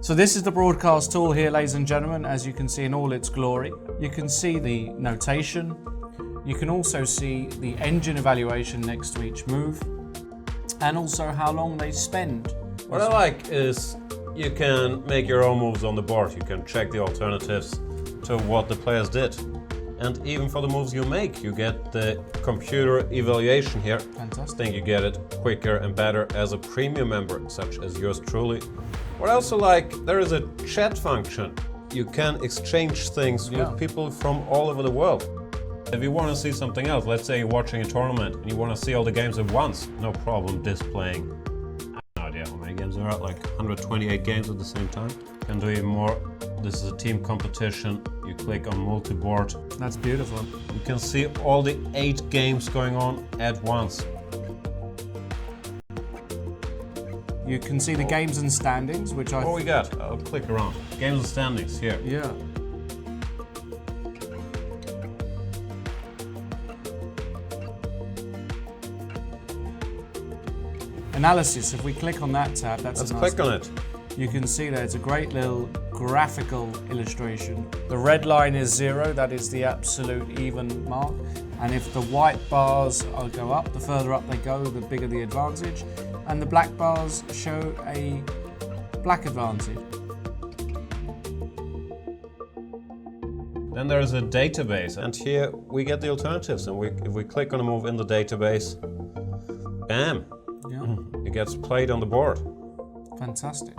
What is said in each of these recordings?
So this is the broadcast tool here, ladies and gentlemen, as you can see in all its glory. You can see the notation. You can also see the engine evaluation next to each move, and also how long they spend. What I like is you can make your own moves on the board. You can check the alternatives to what the players did. And even for the moves you make, you get the computer evaluation here. Fantastic. I think you get it quicker and better as a premium member, such as yours truly. What I also like, there is a chat function. You can exchange things with people from all over the world. If you want to see something else, let's say you're watching a tournament and you want to see all the games at once, no problem displaying. I have no idea how many games there are, like 128 games at the same time. Can do even more. This is a team competition. You click on multi-board. That's beautiful. You can see all the 8 games going on at once. You can see the games and standings, which I... What we got? I'll click around. Games and standings here. Yeah. Analysis, if we click on that tab, Let's click on it. You can see that it's a great little graphical illustration. The red line is 0, that is the absolute even mark. And if the white bars go up, the further up they go, the bigger the advantage. And the black bars show a black advantage. Then there is a database, and here we get the alternatives. And if we click on a move in the database, bam, it gets played on the board. Fantastic.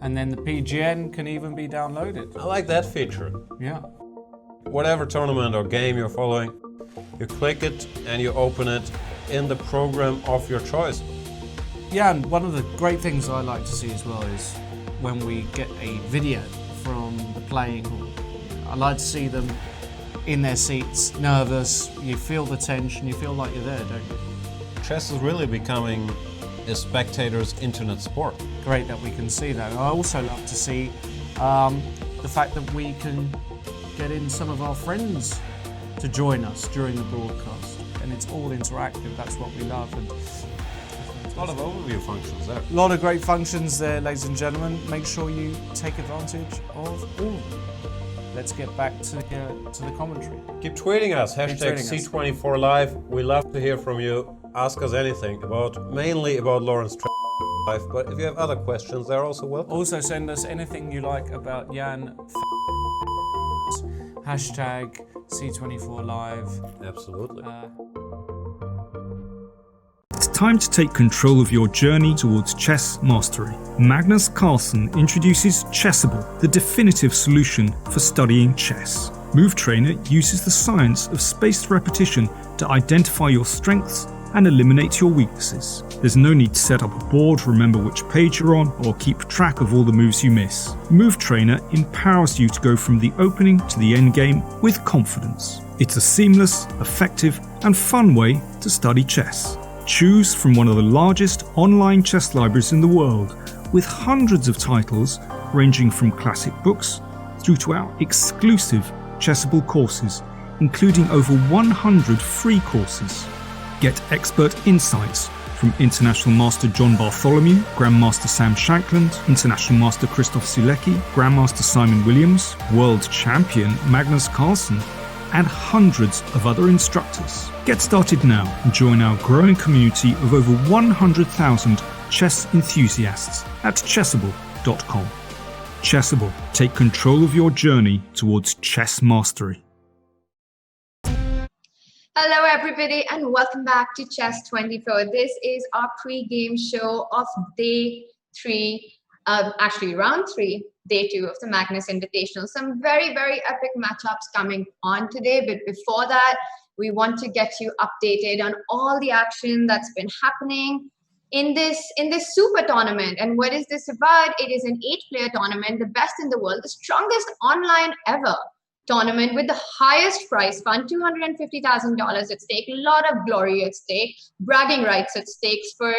And then the PGN can even be downloaded. I like that feature. Yeah. Whatever tournament or game you're following, you click it and you open it in the program of your choice. Yeah, and one of the great things I like to see as well is when we get a video from the playing hall. I like to see them in their seats, nervous, you feel the tension, you feel like you're there, don't you? Chess is really becoming a spectator's internet sport. Great that we can see that. I also love to see the fact that we can get in some of our friends to join us during the broadcast, and it's all interactive. That's what we love. And a lot of overview functions there. A lot of great functions there, ladies and gentlemen. Make sure you take advantage of all of them. Let's get back to the commentary. Keep tweeting us, hashtag C24Live. We love to hear from you. Ask us anything mainly about Lauren's life, but if you have other questions, they're also welcome. Also send us anything you like about Jan. Hashtag C24Live. Absolutely. It's time to take control of your journey towards chess mastery. Magnus Carlsen introduces Chessable, the definitive solution for studying chess. Move Trainer uses the science of spaced repetition to identify your strengths and eliminate your weaknesses. There's no need to set up a board, remember which page you're on, or keep track of all the moves you miss. Move Trainer empowers you to go from the opening to the end game with confidence. It's a seamless, effective, and fun way to study chess. Choose from one of the largest online chess libraries in the world, with hundreds of titles ranging from classic books through to our exclusive Chessable courses, including over 100 free courses. Get expert insights from International Master John Bartholomew, Grandmaster Sam Shankland, International Master Christoph Sulecki, Grandmaster Simon Williams, World Champion Magnus Carlsen, and hundreds of other instructors. Get started now and join our growing community of over 100,000 chess enthusiasts at Chessable.com. Chessable, take control of your journey towards chess mastery. Hello everybody and welcome back to Chess24. This is our pre-game show of day 3, actually round 3, day 2 of the Magnus Invitational. Some very, very epic matchups coming on today, but before that, we want to get you updated on all the action that's been happening in this super tournament. And what is this about? It is an 8-player tournament, the best in the world, the strongest online ever tournament with the highest prize fund, $250,000 at stake, a lot of glory at stake, bragging rights at stakes for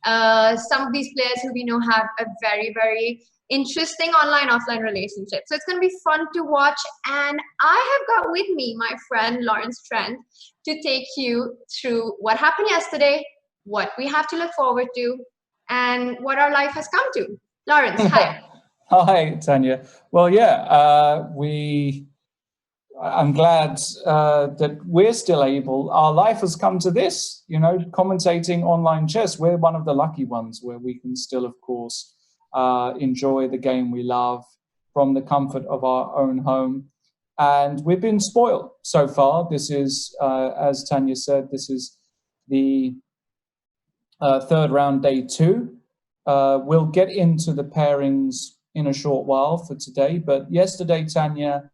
some of these players who we know have a very, very interesting online-offline relationship. So it's going to be fun to watch. And I have got with me my friend Lawrence Trent to take you through what happened yesterday, what we have to look forward to, and what our life has come to. Lawrence, hi. Hi, Tanya. Well, yeah, I'm glad that we're still able. Our life has come to this, commentating online chess. We're one of the lucky ones where we can still, of course, enjoy the game we love from the comfort of our own home. And we've been spoiled so far. This is, as Tanya said, this is the third round, day 2. We'll get into the pairings in a short while for today. But yesterday, Tanya,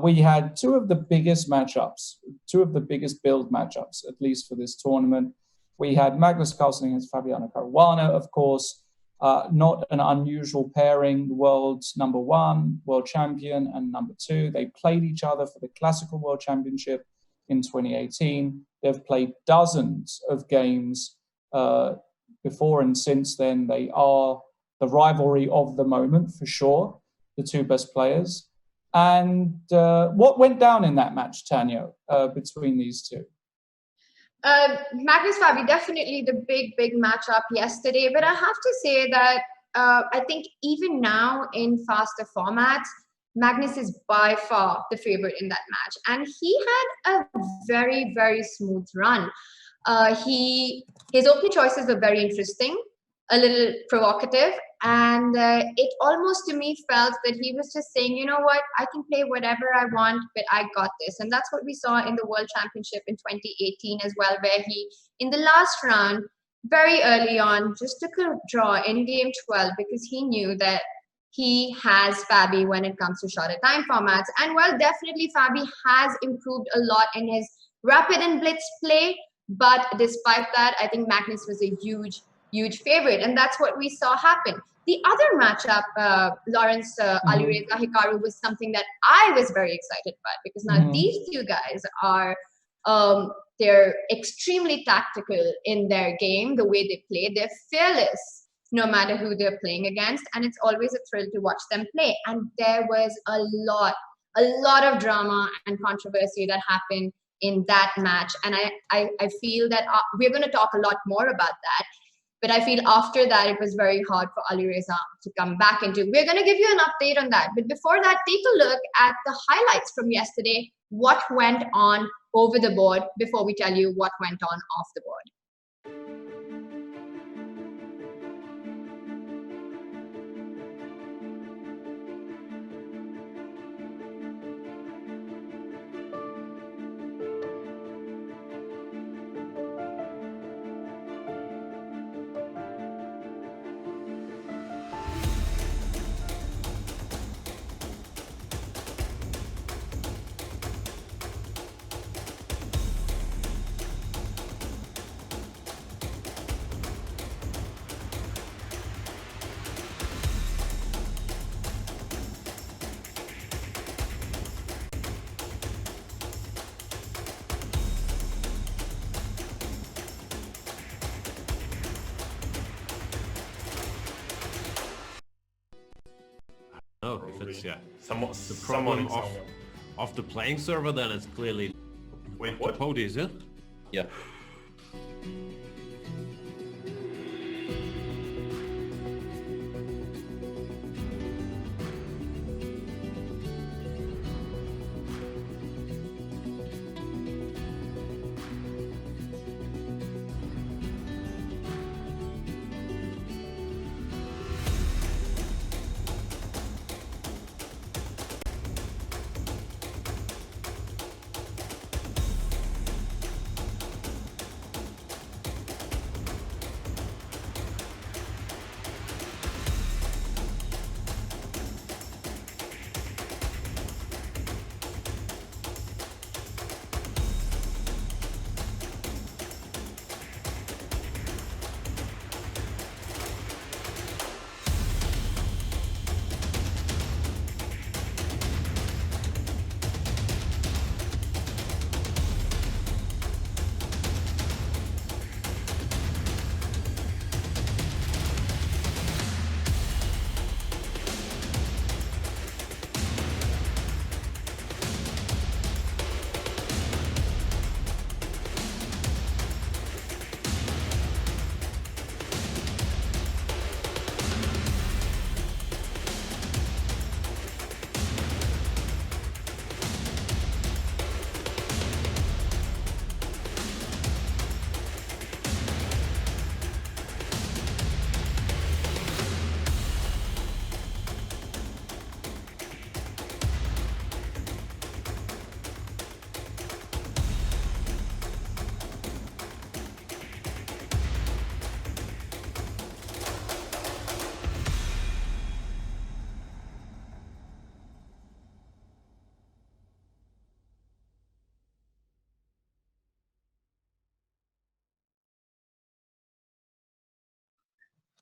we had two of the biggest matchups, two of the biggest build matchups, at least for this tournament. We had Magnus Carlsen against Fabiano Caruana, of course, not an unusual pairing, the world's #1 world champion and #2. They played each other for the Classical World Championship in 2018. They've played dozens of games before and since then. They are the rivalry of the moment, for sure, the two best players. And what went down in that match, Tanya, between these two? Magnus Fabi, definitely the big matchup yesterday. But I have to say that I think even now in faster formats, Magnus is by far the favorite in that match. And he had a very smooth run. His opening choices were very interesting, a little provocative, and it almost to me felt that he was just saying, you know what, I can play whatever I want, but I got this. And that's what we saw in the World Championship in 2018 as well, where he, in the last round, very early on, just took a draw in game 12 because he knew that he has Fabi when it comes to shorter time formats. And well, definitely Fabi has improved a lot in his rapid and blitz play. But despite that, I think Magnus was a huge favorite. And that's what we saw happen. The other matchup, Lawrence Alireza Hikaru, was something that I was very excited about, because now these two guys are, they're extremely tactical in their game, the way they play. They're fearless no matter who they're playing against. And it's always a thrill to watch them play. And there was a lot of drama and controversy that happened in that match. And I feel that we're going to talk a lot more about that. But I feel after that, it was very hard for Alireza to come back into. We're going to give you an update on that. But before that, take a look at the highlights from yesterday, what went on over the board, before we tell you what went on off the board. No, if it's the problem of the playing server, then it's clearly what Podies, yeah? Yeah.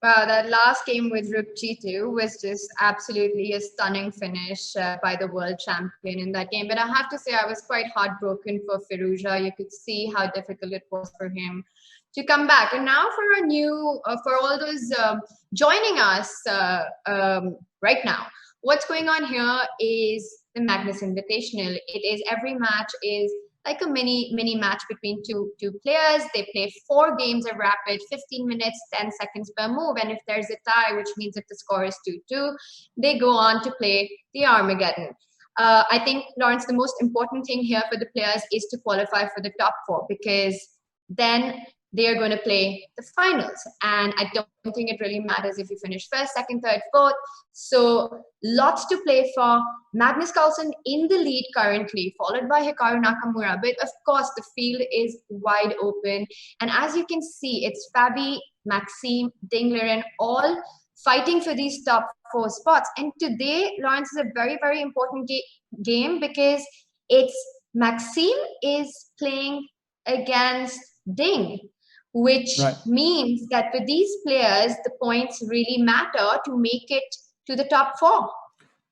Wow, that last game with REUPLOAD was just absolutely a stunning finish by the world champion in that game. But I have to say, I was quite heartbroken for Firouzja. You could see how difficult it was for him to come back. And now for a new, for all those joining us right now, what's going on here is the Magnus Invitational. It is every match is like a mini match between two players. They play 4 games of rapid, 15 minutes, 10 seconds per move. And if there's a tie, which means if the score is 2-2, they go on to play the Armageddon. I think, Lawrence, the most important thing here for the players is to qualify for the top 4, because then they are going to play the finals. And I don't think it really matters if you finish first, second, third, fourth. So lots to play for. Magnus Carlsen in the lead currently, followed by Hikaru Nakamura. But of course, the field is wide open. And as you can see, it's Fabi, Maxime, Ding, Liren, all fighting for these top 4 spots. And today, Lawrence, is a very, very important game, because it's Maxime is playing against Ding, which means that for these players, the points really matter to make it to the top 4.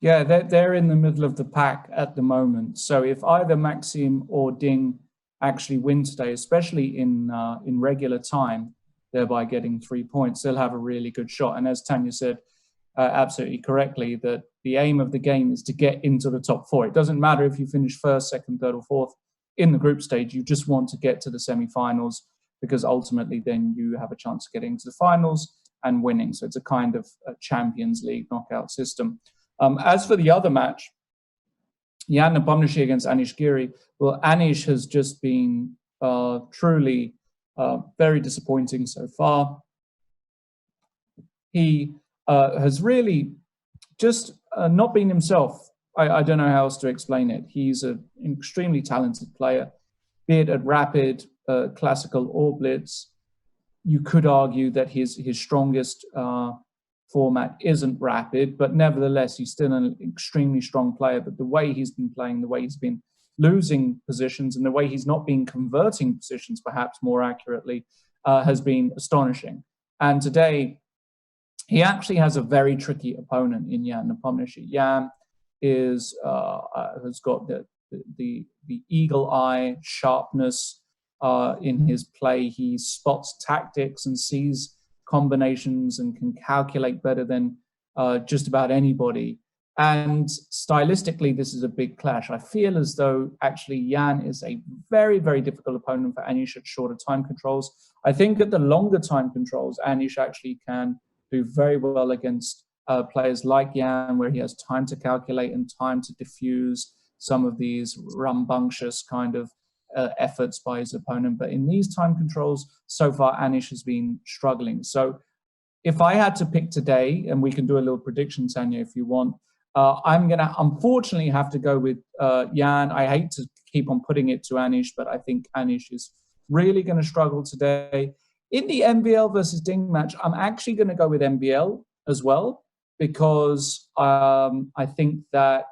Yeah, they're in the middle of the pack at the moment. So if either Maxime or Ding actually win today, especially in regular time, thereby getting 3 points, they'll have a really good shot. And as Tanya said absolutely correctly, that the aim of the game is to get into the top 4. It doesn't matter if you finish first, second, third, or fourth in the group stage. You just want to get to the semi-finals, because ultimately then you have a chance of getting into the finals and winning. So it's a kind of a Champions League knockout system. As for the other match, Jan Nepomniachtchi against Anish Giri, well, Anish has just been truly very disappointing so far. He has really just not been himself. I don't know how else to explain it. He's an extremely talented player, be it at Rapid, Classical, or Blitz. You could argue that his strongest format isn't Rapid, but nevertheless, he's still an extremely strong player. But the way he's been playing, the way he's been losing positions, and the way he's not been converting positions, perhaps more accurately, has been astonishing. And today, he actually has a very tricky opponent in Jan Nepomniachtchi. Jan is has got the eagle eye sharpness in his play. He spots tactics and sees combinations and can calculate better than just about anybody. And stylistically, this is a big clash. I feel as though actually Jan is a very, very difficult opponent for Anish at shorter time controls. I think at the longer time controls, Anish actually can do very well against players like Jan, where he has time to calculate and time to diffuse some of these rambunctious kind of efforts by his opponent. But in these time controls, so far, Anish has been struggling. So if I had to pick today, and we can do a little prediction, Tanya, if you want, I'm going to unfortunately have to go with Jan. I hate to keep on putting it to Anish, but I think Anish is really going to struggle today. In the MVL versus Ding match, I'm actually going to go with MVL as well, because I think that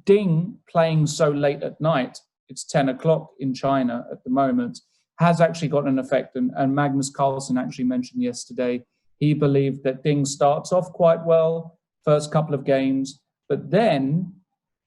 Ding playing so late at night, it's 10 o'clock in China at the moment, has actually got an effect. And Magnus Carlsen actually mentioned yesterday, he believed that Ding starts off quite well, first couple of games, but then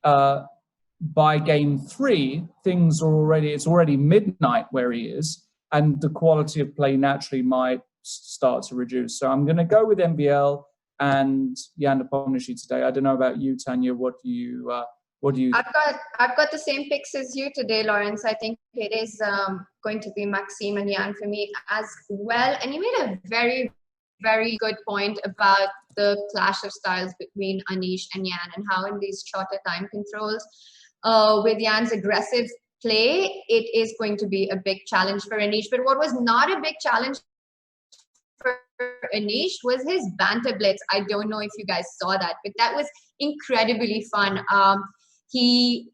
by game 3, it's already midnight where he is, and the quality of play naturally might start to reduce. So I'm going to go with MVL and Jan Nepomniachtchi today. I don't know about you, Tanya. What do you? I've got the same picks as you today, Lawrence. I think it is going to be Maxime and Jan for me as well. And you made a very, very good point about the clash of styles between Anish and Jan, and how in these shorter time controls, with Jan's aggressive play, it is going to be a big challenge for Anish. But what was not a big challenge for Anish was his banter blitz. I don't know if you guys saw that, but that was incredibly fun. He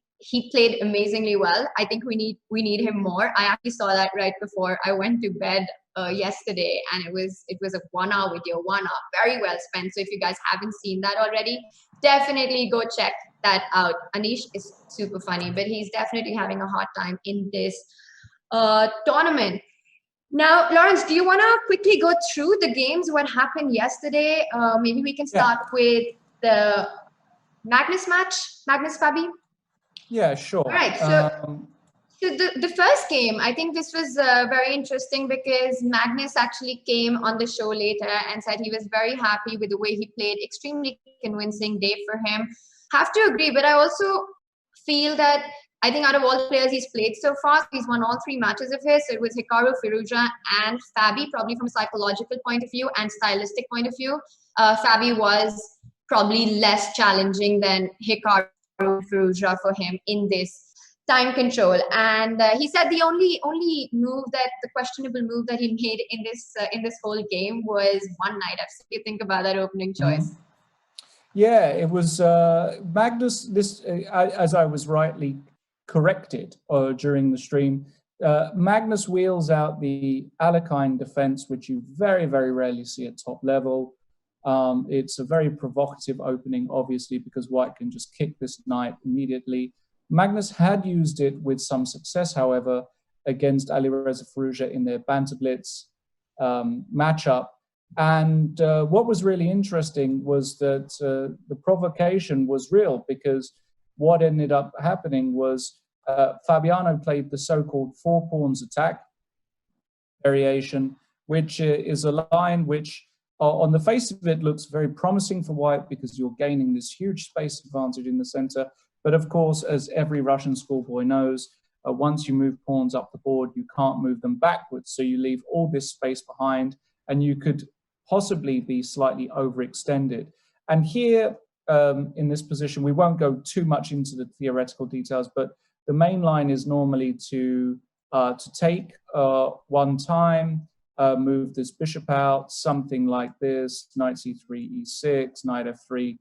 played amazingly well. I think we need him more. I actually saw that right before I went to bed yesterday, and it was a 1 hour video, 1 hour, very well spent. So if you guys haven't seen that already, definitely go check that out. Anish is super funny, but he's definitely having a hard time in this tournament. Now, Lawrence, do you want to quickly go through the games, what happened yesterday? Maybe we can start with the Magnus match, Magnus Fabi. Yeah, sure. All right, so the first game, I think this was very interesting because Magnus actually came on the show later and said he was very happy with the way he played. Extremely convincing day for him. Have to agree, but I also feel that I think out of all the players he's played so far, he's won all 3 matches of his. So it was Hikaru, Firouzja, and Fabi, probably from a psychological point of view and stylistic point of view. Fabi was probably less challenging than Hikaru and Firouzja for him in this time control. And he said the only move that the questionable move that he made in this whole game was one knight f6. You think about that opening choice. Yeah, it was Magnus. This, as I was rightly corrected during the stream, Magnus wheels out the Alekhine defense, which you very, very rarely see at top level. It's a very provocative opening, obviously, because White can just kick this knight immediately. Magnus had used it with some success, however, against Alireza Firouzja in their Banter Blitz matchup. And what was really interesting was that the provocation was real, because what ended up happening was Fabiano played the so-called 4 pawns attack variation, which is a line which on the face of it looks very promising for White because you're gaining this huge space advantage in the center. But of course, as every Russian schoolboy knows, once you move pawns up the board, you can't move them backwards. So you leave all this space behind, and you could possibly be slightly overextended. And here, in this position, we won't go too much into the theoretical details, but the main line is normally to take one time, move this bishop out, something like this, knight c3, e6, knight f3,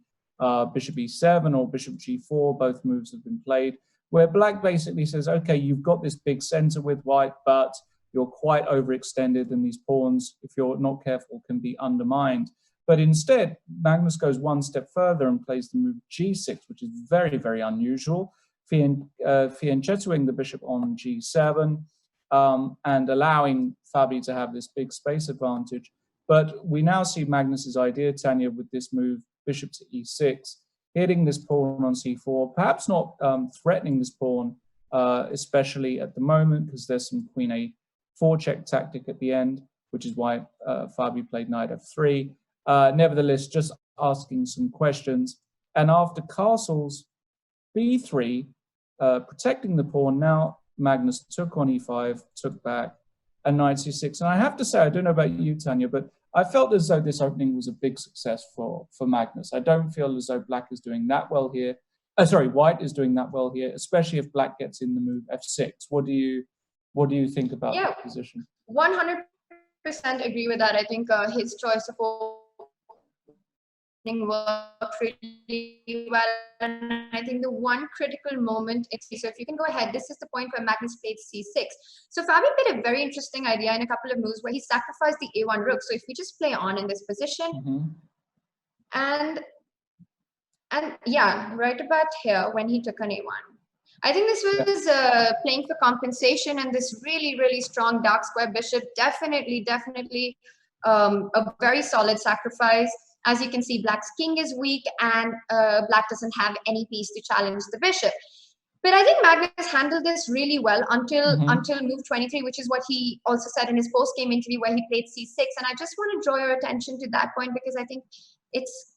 bishop e7 or bishop g4, both moves have been played, where Black basically says, okay, you've got this big center with White, but you're quite overextended, and these pawns, if you're not careful, can be undermined. But instead, Magnus goes one step further and plays the move g6, which is very, very unusual, fianchettoing the bishop on g7, and allowing Fabi to have this big space advantage. But we now see Magnus's idea, Tanya, with this move, bishop to e6, hitting this pawn on c4, perhaps not threatening this pawn, especially at the moment, because there's some queen a4 check tactic at the end, which is why Fabi played knight f3. Nevertheless, just asking some questions. And after castles b3, protecting the pawn, now Magnus took on e5, took back, and knight c6. And I have to say, I don't know about you, Tanya, but I felt as though this opening was a big success for Magnus. I don't feel as though Black is doing that well here. White is doing that well here, especially if Black gets in the move f6. What do you think about that position? 100% agree with that. I think his choice of opening worked really well. And I think the one critical moment, so if you can go ahead, this is the point where Magnus played c6. So Fabi played a very interesting idea in a couple of moves where he sacrificed the a1 rook. So if we just play on in this position, and yeah, right about here when he took on a1. I think this was playing for compensation, and this really, really strong dark square bishop, definitely a very solid sacrifice. As you can see, Black's king is weak, and Black doesn't have any piece to challenge the bishop. But I think Magnus handled this really well until move 23, which is what he also said in his post-game interview where he played c6. And I just want to draw your attention to that point because I think it's...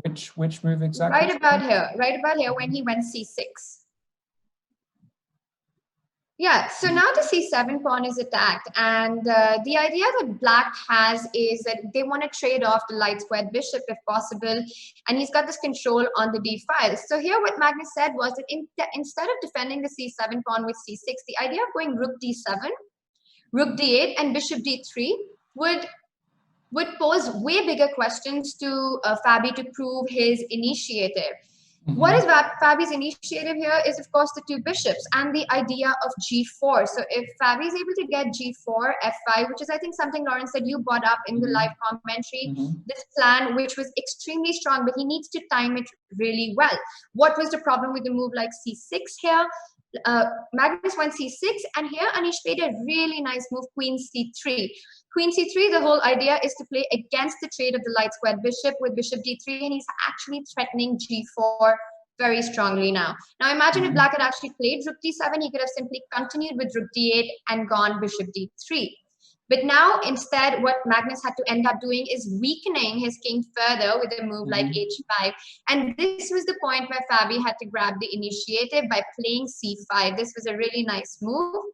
Which move exactly? Right about here when he went c6. Yeah, so now the c7 pawn is attacked, and the idea that Black has is that they want to trade off the light squared bishop if possible, and he's got this control on the d file. So here what Magnus said was that instead of defending the c7 pawn with c6, the idea of going rook d7, rook d8, and bishop d3 would pose way bigger questions to Fabi to prove his initiative. What is Fabi's initiative here is, of course, the 2 bishops and the idea of g4. So if Fabi is able to get g4, f5, which is, I think, something, Lawrence, that you brought up in the live commentary, this plan, which was extremely strong, but he needs to time it really well. What was the problem with the move like c6 here? Magnus went c6, and here Anish played a really nice move, queen c3. Queen c3, the whole idea is to play against the trade of the light squared bishop with bishop d3, and he's actually threatening g4 very strongly now. Now imagine if black had actually played rook d7, he could have simply continued with rook d8 and gone bishop d3. But now, instead, what Magnus had to end up doing is weakening his king further with a move like h5. And this was the point where Fabi had to grab the initiative by playing c5. This was a really nice move,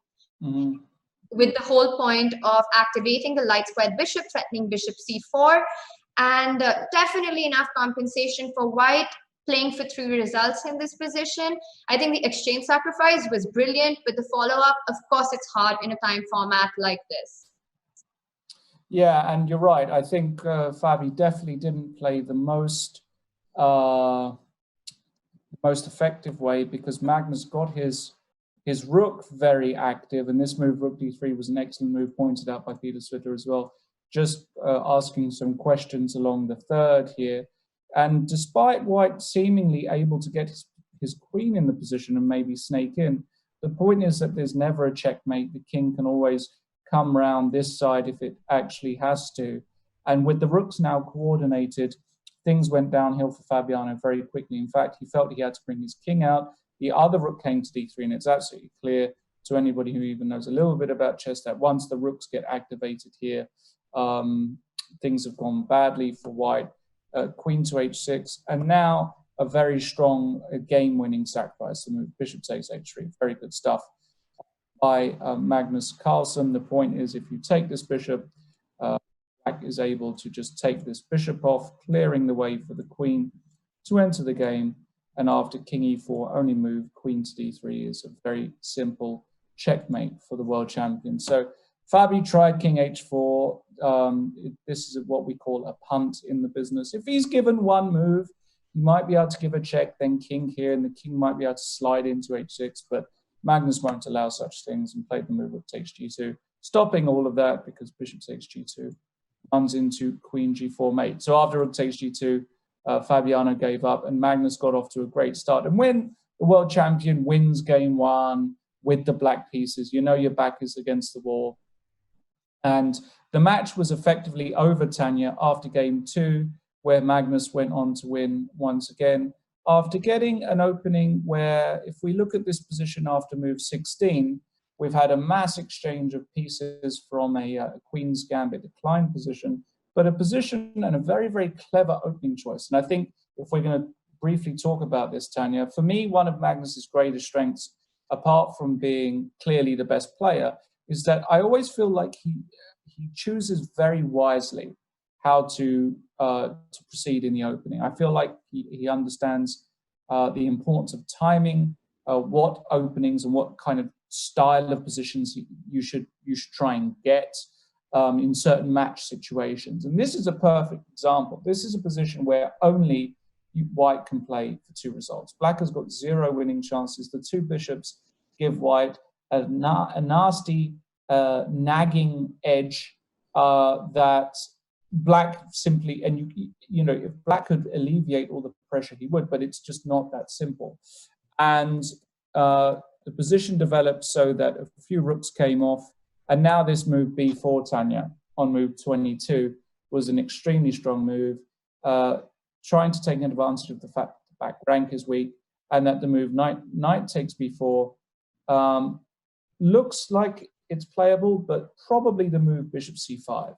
with the whole point of activating the light squared bishop, threatening bishop c4, and definitely enough compensation for white, playing for 3 results in this position. I think the exchange sacrifice was brilliant, but the follow-up, of course, it's hard in a time format like this. Yeah, and you're right. I think Fabi definitely didn't play the most effective way, because Magnus got his rook very active, and this move, rook d3, was an excellent move, pointed out by Firouzja as well, just asking some questions along the third here. And despite white seemingly able to get his queen in the position and maybe snake in, the point is that there's never a checkmate. The king can always come round this side if it actually has to. And with the rooks now coordinated, things went downhill for Fabiano very quickly. In fact, he felt he had to bring his king out. The other rook came to d3, and it's absolutely clear to anybody who even knows a little bit about chess that once the rooks get activated here, things have gone badly for white. Queen to h6, and now a very strong game-winning sacrifice. The move bishop takes h3, very good stuff by Magnus Carlsen. The point is, if you take this bishop, black is able to just take this bishop off, clearing the way for the queen to enter the game. And after king e4, only move queen to d3 is a very simple checkmate for the world champion. So Fabi tried king h4. This is what we call a punt in the business. If he's given one move, he might be able to give a check, then king here, and the king might be able to slide into h6, but Magnus won't allow such things and played the move rook takes g2, stopping all of that because bishop takes g2 runs into queen g4 mate. So after rook takes g2, Fabiano gave up, and Magnus got off to a great start. And when the world champion wins game 1 with the black pieces, you know your back is against the wall. And the match was effectively over, Tanya, after game 2, where Magnus went on to win once again, after getting an opening where, if we look at this position after move 16, we've had a mass exchange of pieces from a Queen's Gambit decline position, but a position and a very, very clever opening choice. And I think if we're going to briefly talk about this, Tanya, for me, one of Magnus's greatest strengths, apart from being clearly the best player, is that I always feel like he chooses very wisely how to proceed in the opening. I feel like he understands the importance of timing, what openings and what kind of style of positions you should try and get in certain match situations. And this is a perfect example. This is a position where only white can play for 2 results. Black has got 0 winning chances. The 2 bishops give white a nasty nagging edge that black simply, and you know, if black could alleviate all the pressure, he would, but it's just not that simple. And the position developed so that a few rooks came off, and now this move b4, Tanya, on move 22 was an extremely strong move, trying to take advantage of the fact that the back rank is weak, and that the move knight takes b4 looks like it's playable, but probably the move bishop c5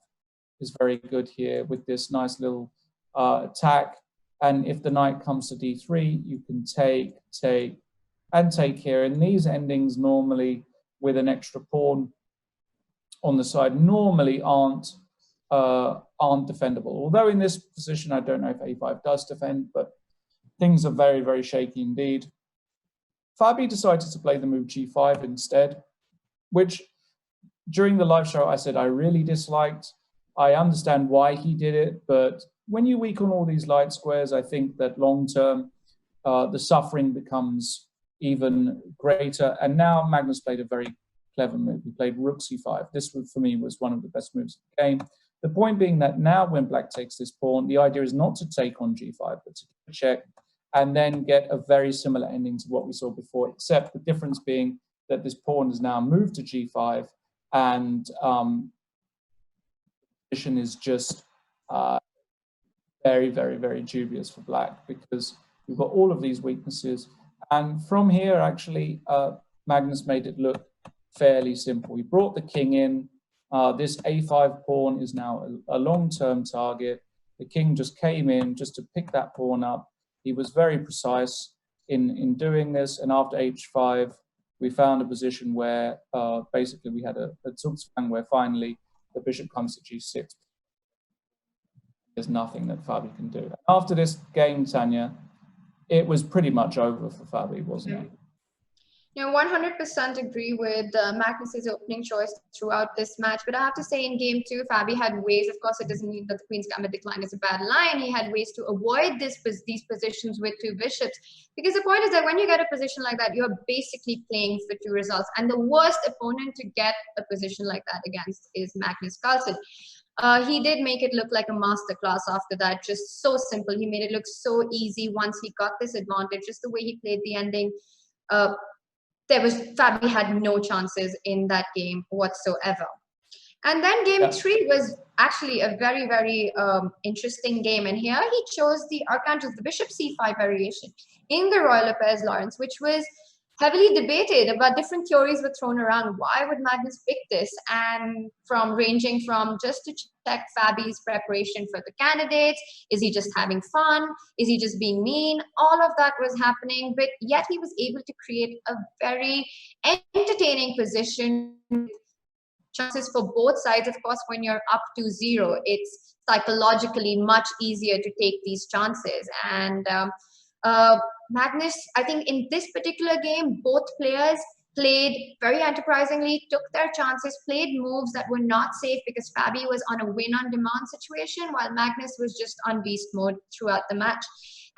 is very good here with this nice little attack. And if the knight comes to d3, you can take, and take here. And these endings normally with an extra pawn on the side normally aren't defendable. Although in this position, I don't know if a5 does defend, but things are very, very shaky indeed. Fabi decided to play the move g5 instead, which during the live show I said I really disliked. I understand why he did it, but when you weaken all these light squares, I think that long term, the suffering becomes even greater. And now Magnus played a very clever move. He played rook c5. This, for me, was one of the best moves of the game. The point being that now when black takes this pawn, the idea is not to take on g5, but to check and then get a very similar ending to what we saw before, except the difference being that this pawn has now moved to g5, and position is just very, very, very dubious for black, because we've got all of these weaknesses. And from here, actually, Magnus made it look fairly simple. He brought the king in. This a5 pawn is now a long-term target. The king just came in just to pick that pawn up. He was very precise in doing this. And after h5, we found a position where basically we had a Zugzwang where finally the bishop comes to g6. There's nothing that Fabi can do. After this game, Tanya, it was pretty much over for Fabi, wasn't it? You know, 100% agree with Magnus's opening choice throughout this match. But I have to say, in game 2, Fabi had ways. Of course, it doesn't mean that the queen's gambit decline is a bad line. He had ways to avoid these positions with 2 bishops. Because the point is that when you get a position like that, you're basically playing for 2 results. And the worst opponent to get a position like that against is Magnus Carlsen. He did make it look like a masterclass after that, just so simple. He made it look so easy once he got this advantage, just the way he played the ending. Fabi had no chances in that game whatsoever. And then game 3 was actually a very, very interesting game. And here he chose the Archangel's, the bishop c5 variation in the Royal Pairs Lawrence, which was heavily debated. About different theories were thrown around. Why would Magnus pick this? And ranging from just to check Fabi's preparation for the candidates, is he just having fun? Is he just being mean? All of that was happening, but yet he was able to create a very entertaining position. Chances for both sides. Of course, when you're up 2-0, it's psychologically much easier to take these chances. And Magnus, I think in this particular game, both players played very enterprisingly, took their chances, played moves that were not safe because Fabi was on a win-on-demand situation while Magnus was just on beast mode throughout the match.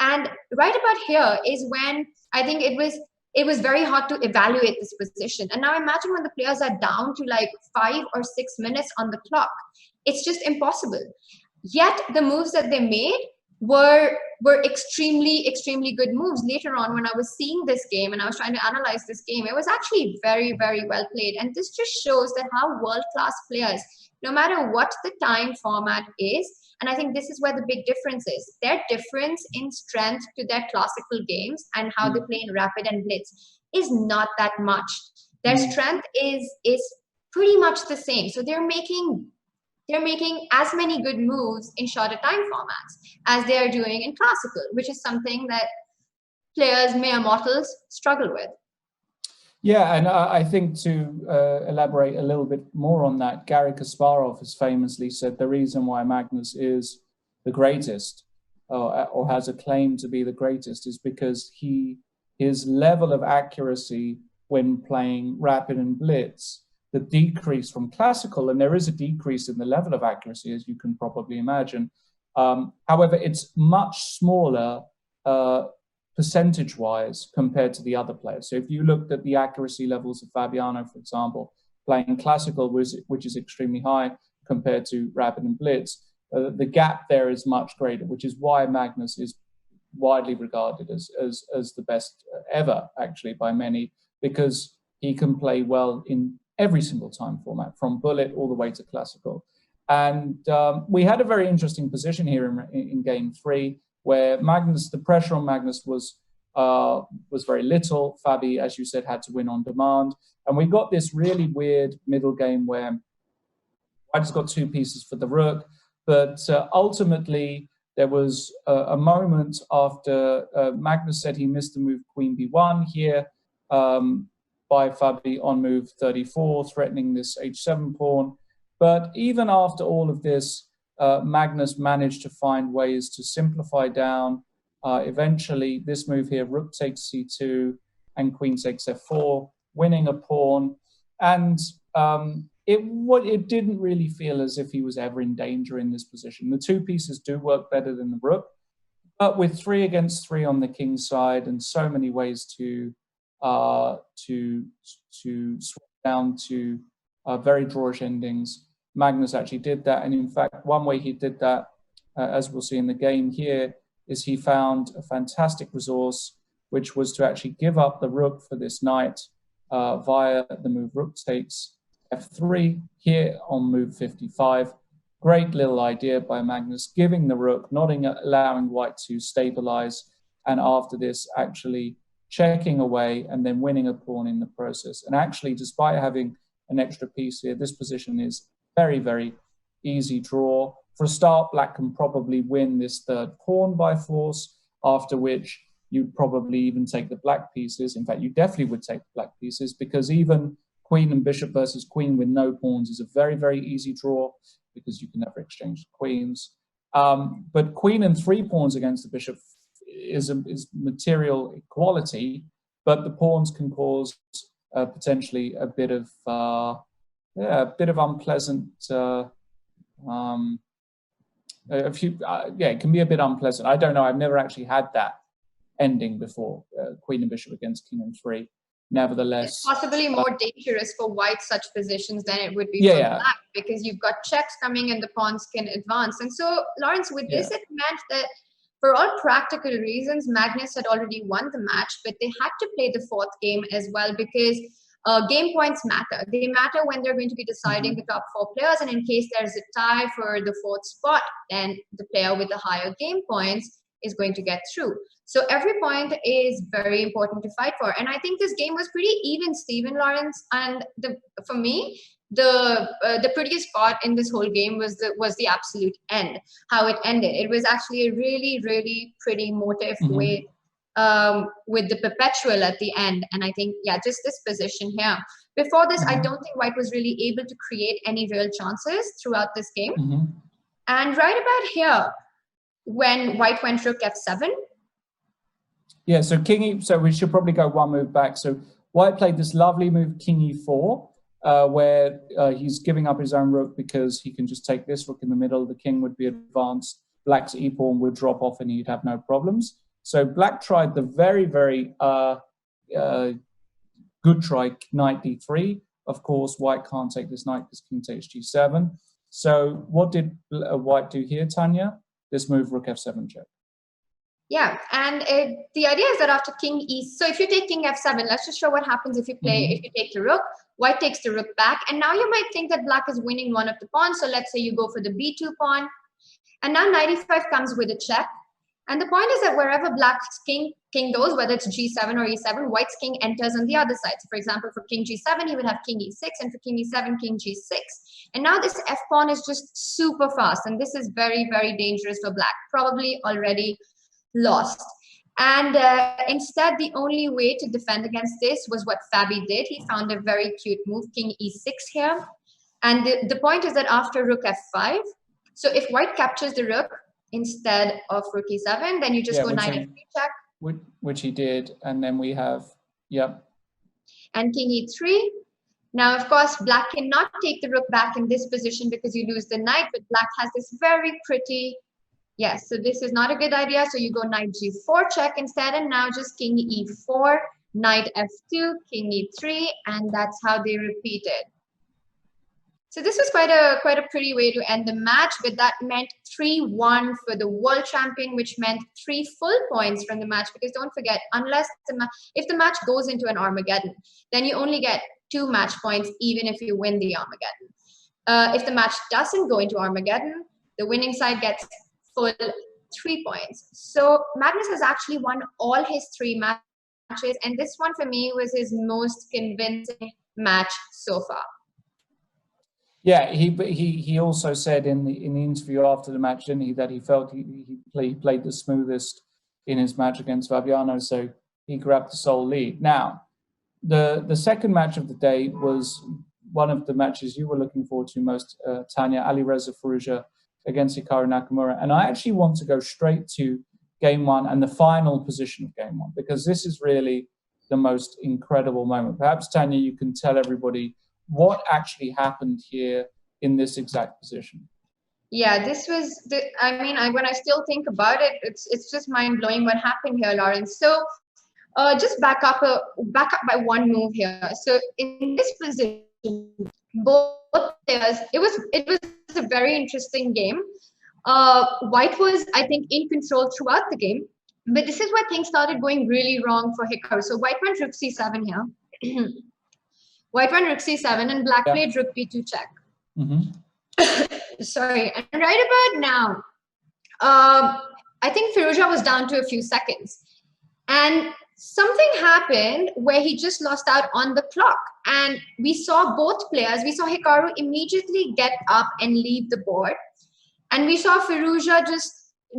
And right about here is when I think it was very hard to evaluate this position. And now imagine when the players are down to like 5 or 6 minutes on the clock. It's just impossible. Yet the moves that they made were extremely, extremely good moves. Later on, when I was seeing this game and I was trying to analyze this game, it was actually very, very well played. And this just shows that how world-class players, no matter what the time format is, and I think this is where the big difference is, their difference in strength to their classical games and how they play in rapid and blitz is not that much. Their strength is pretty much the same. So they're making as many good moves in shorter time formats as they are doing in classical, which is something that players, mere mortals, struggle with. Yeah, and I think to elaborate a little bit more on that, Garry Kasparov has famously said the reason why Magnus is the greatest or has a claim to be the greatest is because his level of accuracy when playing rapid and blitz, the decrease from classical, and there is a decrease in the level of accuracy, as you can probably imagine. However, it's much smaller percentage-wise compared to the other players. So if you looked at the accuracy levels of Fabiano, for example, playing classical, which is extremely high compared to rapid and blitz, the gap there is much greater, which is why Magnus is widely regarded as the best ever, actually, by many, because he can play well in every single time format, from bullet all the way to classical. And we had a very interesting position here in game 3, where Magnus, the pressure on Magnus was very little. Fabi, as you said, had to win on demand. And we got this really weird middle game where White has got 2 pieces for the rook, but ultimately there was a moment after Magnus said he missed the move Queen B1 here, by Fabi on move 34, threatening this h7 pawn. But even after all of this, Magnus managed to find ways to simplify down. Eventually, this move here, rook takes c2 and queen takes f4, winning a pawn. And it didn't really feel as if he was ever in danger in this position. The 2 pieces do work better than the rook, but with 3 against 3 on the king's side and so many ways to swap down to very drawish endings, Magnus actually did that. And in fact, one way he did that, as we'll see in the game here, is he found a fantastic resource, which was to actually give up the rook for this knight via the move rook takes f3 here on move 55. Great little idea by Magnus, giving the rook, not allowing white to stabilize, and after this actually checking away and then winning a pawn in the process. And actually, despite having an extra piece here, this position is very, very easy draw. For a start, black can probably win this third pawn by force, after which you'd probably even take the black pieces. In fact, you definitely would take the black pieces, because even queen and bishop versus queen with no pawns is a very, very easy draw, because you can never exchange the queens. But queen and 3 pawns against the bishop is material equality, but the pawns can cause potentially a bit of unpleasant. It can be a bit unpleasant. I don't know. I've never actually had that ending before. Queen and bishop against king and 3. Nevertheless, it's possibly more dangerous for white such positions than it would be for black, because you've got checks coming and the pawns can advance. And so, Lawrence, with this, it meant that for all practical reasons, Magnus had already won the match, but they had to play the 4th game as well, because game points matter. They matter when they're going to be deciding the top 4 players, and in case there's a tie for the 4th spot, then the player with the higher game points is going to get through. So every point is very important to fight for. And I think this game was pretty even, Steven, Lawrence. And for me, the prettiest part in this whole game was the absolute end, how it ended. It was actually a really, really pretty motif with the perpetual at the end. And I think, just this position here. Before this, I don't think white was really able to create any real chances throughout this game. And right about here, when white went rook f7. Yeah, so so we should probably go one move back. So white played this lovely move, king e4, where he's giving up his own rook because he can just take this rook in the middle. The king would be advanced. Black's e-pawn would drop off and he'd have no problems. So black tried the very, very good try, knight d3. Of course, white can't take this knight because king takes g7. So what did white do here, Tanya? This move, rook f7 check. Yeah, and the idea is that after king e, so if you take king f7, let's just show what happens if you play, if you take the rook, white takes the rook back, and now you might think that black is winning one of the pawns. So let's say you go for the b2 pawn, and now knight e5 comes with a check. And the point is that wherever black's king goes, whether it's g7 or e7, white's king enters on the other side. So for example, for king g7, he would have king e6, and for king e7, king g6. And now this f pawn is just super fast, and this is very, very dangerous for black, probably already lost. And instead, the only way to defend against this was what Fabi did. He found a very cute move, king e6 here. And the point is that after rook f5, so if white captures the rook instead of rook e7, then you just go knight f3 check. Which he did, and then we have, and king e3. Now, of course, black cannot take the rook back in this position because you lose the knight, but black has this very pretty, so this is not a good idea. So you go knight g4 check instead, and now just king e4, knight f2, king e3, and that's how they repeated. So this was quite a pretty way to end the match, but that meant 3-1 for the world champion, which meant 3 full points from the match, because don't forget, unless if the match goes into an Armageddon, then you only get 2 match points, even if you win the Armageddon. If the match doesn't go into Armageddon, the winning side gets full 3 points. So Magnus has actually won all his 3 matches, and this one for me was his most convincing match so far. Yeah, he also said in the interview after the match, didn't he, that he felt he played the smoothest in his match against Fabiano, so he grabbed the sole lead. Now, the second match of the day was one of the matches you were looking forward to most, Tanya, Alireza Firouzja against Hikaru Nakamura. And I actually want to go straight to game 1 and the final position of game 1, because this is really the most incredible moment. Perhaps, Tanya, you can tell everybody what actually happened here in this exact position. Yeah, this was when I still think about it, it's just mind-blowing what happened here, Lawrence. So just back up by one move here. So in this position, both players, it was a very interesting game. White was, I think, in control throughout the game. But this is where things started going really wrong for Hikaru. So white went rook c7 here. White went rook c7 and black played rook b2 check. Sorry. And right about now, I think Firouzja was down to a few seconds. And something happened where he just lost out on the clock. And we saw both players. We saw Hikaru immediately get up and leave the board. And we saw Firouzja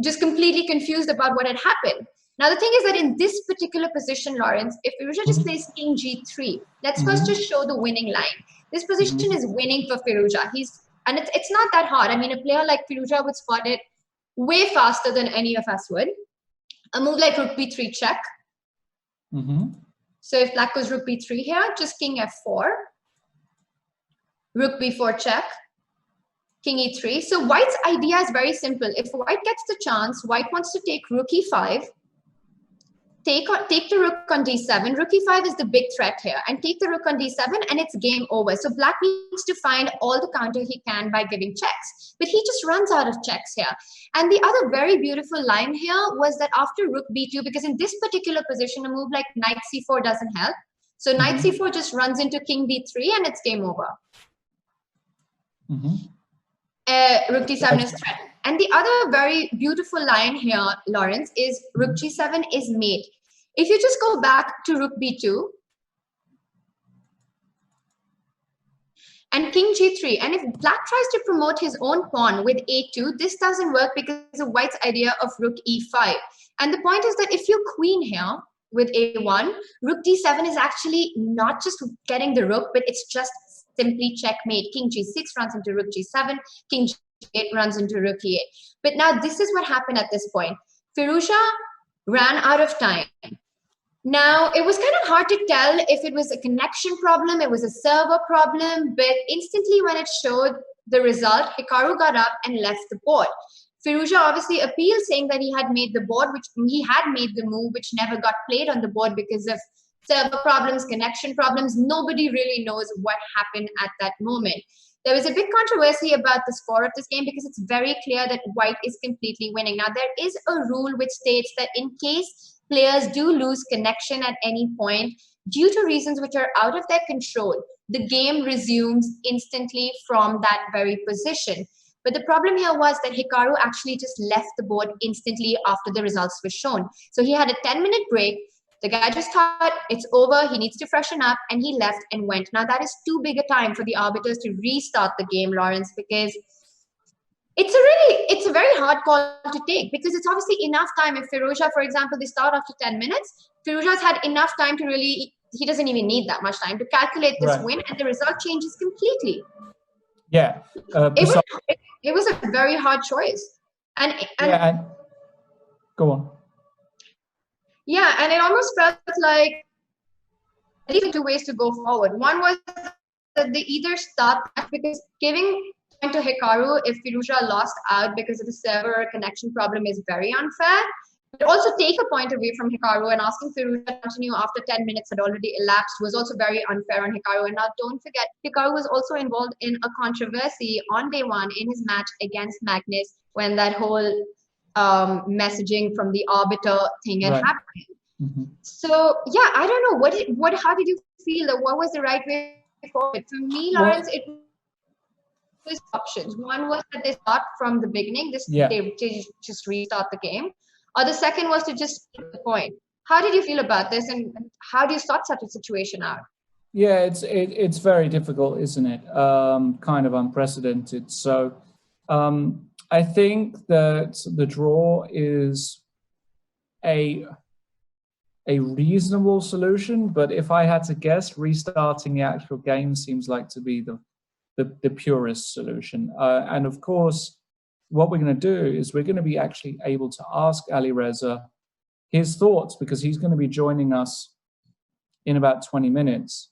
just completely confused about what had happened. Now, the thing is that in this particular position, Lawrence, if Firouzja just plays king g3, let's first just show the winning line. This position is winning for Firouzja. And it's not that hard. I mean, a player like Firouzja would spot it way faster than any of us would. A move like rook b3 check. So if black goes rook b3 here, just king f4. Rook b4 check. King e3. So white's idea is very simple. If white gets the chance, white wants to take rook e5, take the rook on d7. Rook e5 is the big threat here, and take the rook on d7, and it's game over. So black needs to find all the counter he can by giving checks, but he just runs out of checks here. And the other very beautiful line here was that after rook b2, because in this particular position, a move like knight c4 doesn't help. So knight c4 just runs into king d3, and it's game over. Rook d7 is threatened. And the other very beautiful line here, Lawrence, is rook g7 is mate. If you just go back to rook b2 and king g3, and if black tries to promote his own pawn with a2, this doesn't work because of white's idea of rook e5. And the point is that if you queen here with a1, rook d7 is actually not just getting the rook, but it's just simply checkmate. King g6 runs into rook g7, king g8 runs into rook e8. But now this is what happened at this point. Firouzja ran out of time. Now, it was kind of hard to tell if it was a connection problem, it was a server problem, but instantly when it showed the result, Hikaru got up and left the board. Firouzja obviously appealed, saying that he had made the board, which he had made the move, which never got played on the board because of server problems, connection problems. Nobody really knows what happened at that moment. There was a big controversy about the score of this game because it's very clear that white is completely winning. Now, there is a rule which states that in case players do lose connection at any point, due to reasons which are out of their control, the game resumes instantly from that very position. But the problem here was that Hikaru actually just left the board instantly after the results were shown. So he had a 10-minute break. The guy just thought it's over, he needs to freshen up, and he left and went. Now, that is too big a time for the arbiters to restart the game, Lawrence, because it's a very hard call to take, because it's obviously enough time. If Firouzja, for example, they start after 10 minutes, Firouzja's had enough time to really, he doesn't even need that much time to calculate this win, and the result changes completely. Yeah. It was a very hard choice. And go on. Yeah, and it almost felt like at least two ways to go forward. One was that they either start because giving point to Hikaru if Firouzja lost out because of the server connection problem is very unfair. But also take a point away from Hikaru, and asking Firouzja to continue after 10 minutes had already elapsed was also very unfair on Hikaru. And now don't forget, Hikaru was also involved in a controversy on day one in his match against Magnus when that whole messaging from the arbiter thing had happened. So yeah, I don't know how did you feel? What was the right way forward? For me, Lawrence, it was options. One was that they start from the beginning, they just restart the game, or the second was to just keep the point. How did you feel about this, and how do you sort such a situation out? Yeah, it's very difficult, isn't it? Kind of unprecedented. So I think that the draw is a reasonable solution, but if I had to guess, restarting the actual game seems like to be the purest solution. And of course, what we're going to do is we're going to be actually able to ask Alireza his thoughts, because he's going to be joining us in about 20 minutes.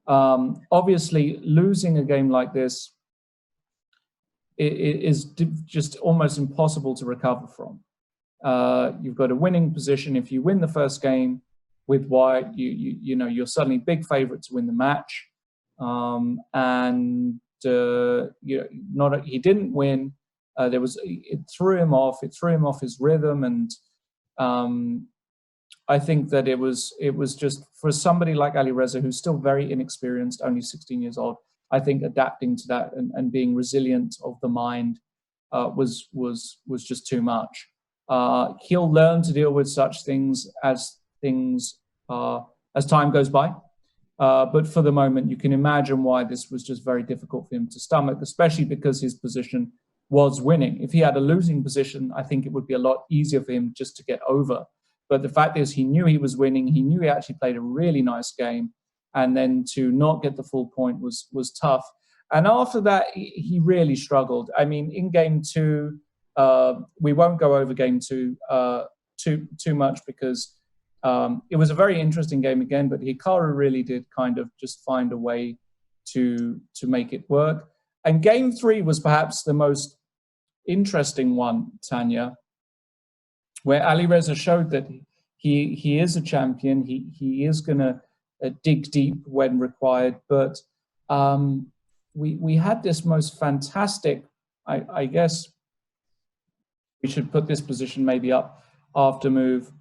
Obviously, losing a game like this is just almost impossible to recover from. You've got a winning position. If you win the first game with white, you know you're suddenly big favorite to win the match. He didn't win. It threw him off. It threw him off his rhythm, and I think that it was just for somebody like Alireza, who's still very inexperienced, only 16 years old. I think adapting to that and being resilient of the mind was just too much. He'll learn to deal with such things as time goes by. But for the moment, you can imagine why this was just very difficult for him to stomach, especially because his position was winning. If he had a losing position, I think it would be a lot easier for him just to get over. But the fact is, he knew he was winning. He knew he actually played a really nice game. And then to not get the full point was tough. And after that, he really struggled. I mean, in game two, we won't go over game two too much because it was a very interesting game again, but Hikaru really did kind of just find a way to make it work. And game three was perhaps the most interesting one, Tanya, where Alireza showed that he is a champion. He is going to dig deep when required, but we had this most fantastic, I guess we should put this position maybe up after move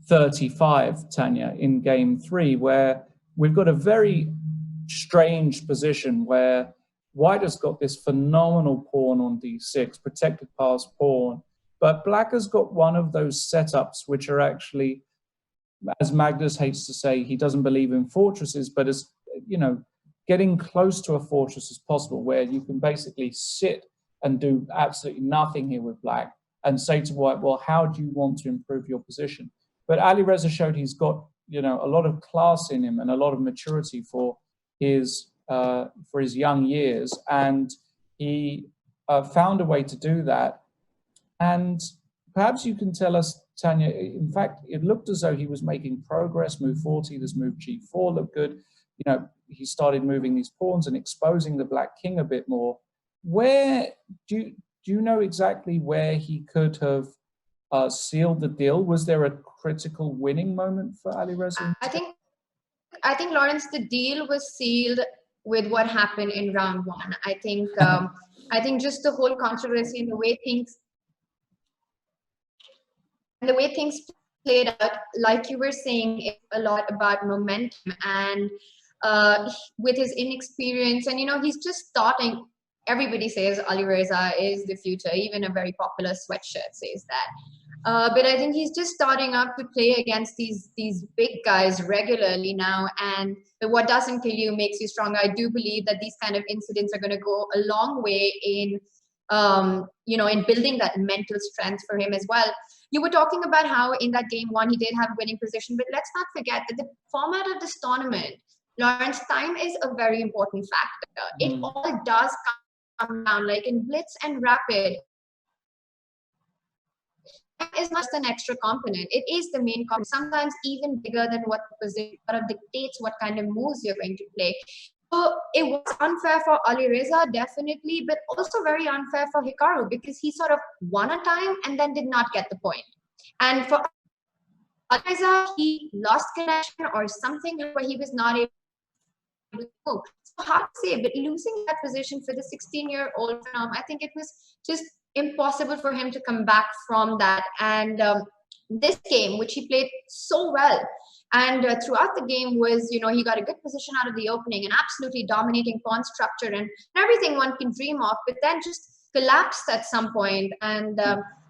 35, Tanya, in game three, where we've got a very strange position where White has got this phenomenal pawn on d6, protected pass pawn, but Black has got one of those setups which are actually, as Magnus hates to say, he doesn't believe in fortresses, but as you know, getting close to a fortress is possible, where you can basically sit and do absolutely nothing here with Black and say to White, well, how do you want to improve your position? But Alireza showed he's got, you know, a lot of class in him and a lot of maturity for his young years, and he found a way to do that. And perhaps you can tell us, Tanya, in fact, it looked as though he was making progress. Move 40, this move g4 looked good. You know, he started moving these pawns and exposing the Black king a bit more. Where do you know exactly where he could have sealed the deal? Was there a critical winning moment for Alireza? I think Lawrence, the deal was sealed with what happened in round one. I think just the whole controversy and the way things played out, like you were saying, it's a lot about momentum and with his inexperience, and you know, he's just starting. Everybody says Alireza is the future. Even a very popular sweatshirt says that. But I think he's just starting up to play against these big guys regularly now, and what doesn't kill you makes you stronger. I do believe that these kind of incidents are going to go a long way in, you know, in building that mental strength for him as well. You were talking about how in that game one he did have a winning position, but let's not forget that the format of this tournament, Lawrence, time is a very important factor. It all does come down, like in Blitz and Rapid. Is not an extra component. It is the main component, sometimes even bigger than what the position sort of dictates what kind of moves you're going to play. So it was unfair for Alireza, definitely, but also very unfair for Hikaru because he sort of won a time and then did not get the point. And for Alireza, he lost connection or something where he was not able to move. So hard to say, but losing that position for the 16-year-old, I think it was just impossible for him to come back from that. And this game, which he played so well, and throughout the game was, you know, he got a good position out of the opening and absolutely dominating pawn structure and everything one can dream of, but then just collapsed at some point. And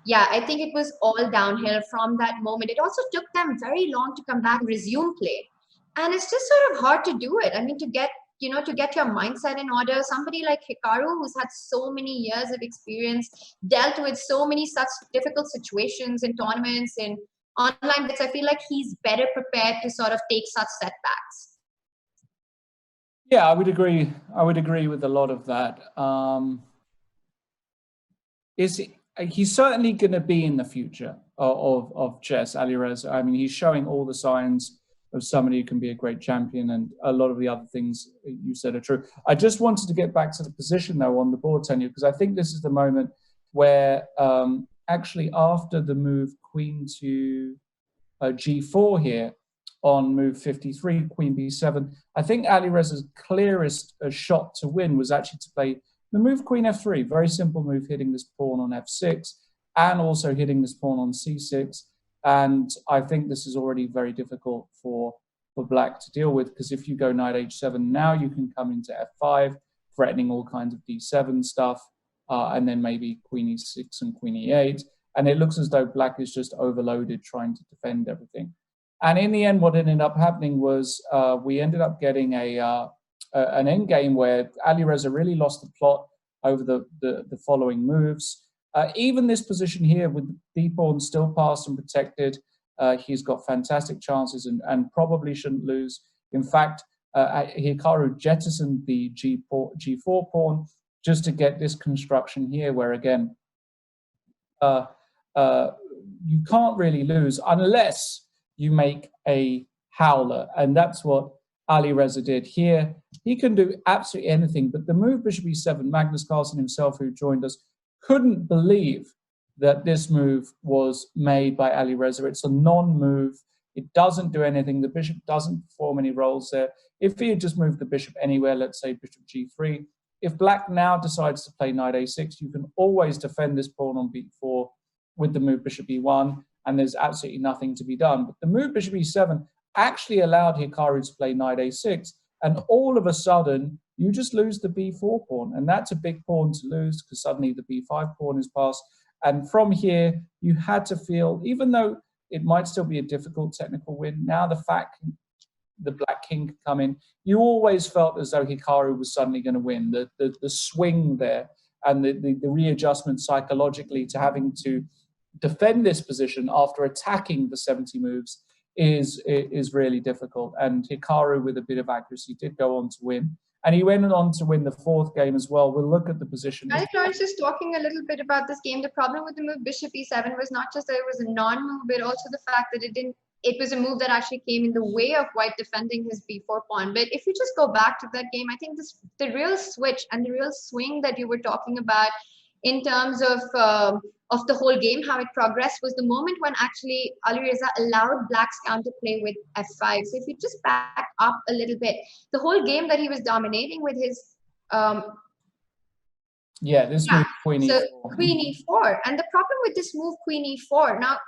yeah, I think it was all downhill from that moment. It also took them very long to come back and resume play. And it's just sort of hard to do it. I mean, to get your mindset in order. Somebody like Hikaru, who's had so many years of experience, dealt with so many such difficult situations in tournaments and online bits, I feel like he's better prepared to sort of take such setbacks. Yeah, I would agree. I would agree with a lot of that. He's certainly going to be in the future of chess, Alireza. I mean, he's showing all the signs of somebody who can be a great champion, and a lot of the other things you said are true. I just wanted to get back to the position, though, on the board, Tanya, because I think this is the moment where actually after the move queen to g4 here on move 53, queen b7, I think Alireza's clearest shot to win was actually to play The move Queen F3, very simple move, hitting this pawn on F6 and also hitting this pawn on C6. And I think this is already very difficult for Black to deal with, because if you go Knight H7, now you can come into F5, threatening all kinds of D7 stuff, and then maybe Queen E6 and Queen E8. And it looks as though Black is just overloaded trying to defend everything. And in the end, what ended up happening was we ended up getting an endgame where Alireza really lost the plot over the following moves. Even this position here with the d-pawn still passed and protected, he's got fantastic chances and probably shouldn't lose. In fact, Hikaru jettisoned the G4 pawn just to get this construction here, where again, you can't really lose unless you make a howler, and that's what Alireza did here. He can do absolutely anything, but the move Bishop E7, Magnus Carlsen himself, who joined us, couldn't believe that this move was made by Alireza. It's a non-move. It doesn't do anything. The bishop doesn't perform any roles there. If he had just moved the bishop anywhere, let's say bishop G3, if Black now decides to play Knight A6, you can always defend this pawn on B4 with the move Bishop E1, and there's absolutely nothing to be done. But the move Bishop E7 actually allowed Hikaru to play Knight A6, and all of a sudden, you just lose the B4 pawn, and that's a big pawn to lose because suddenly the B5 pawn is passed. And from here, you had to feel, even though it might still be a difficult technical win, now the fact the Black king could come in, you always felt as though Hikaru was suddenly going to win. The swing there and the readjustment psychologically to having to defend this position after attacking the 70 moves is really difficult. And Hikaru, with a bit of accuracy, did go on to win. And he went on to win the fourth game as well. We'll look at the position. I think Lawrence just talking a little bit about this game. The problem with the move Bishop E7 was not just that it was a non-move, but also the fact that it was a move that actually came in the way of White defending his B4 pawn. But if you just go back to that game, I think the real switch and the real swing that you were talking about in terms of the whole game, how it progressed, was the moment when actually Alireza allowed Black's counterplay with F5. So if you just back up a little bit, the whole game that he was dominating with his move Queen E4. Queen E4. And the problem with this move Queen E4 now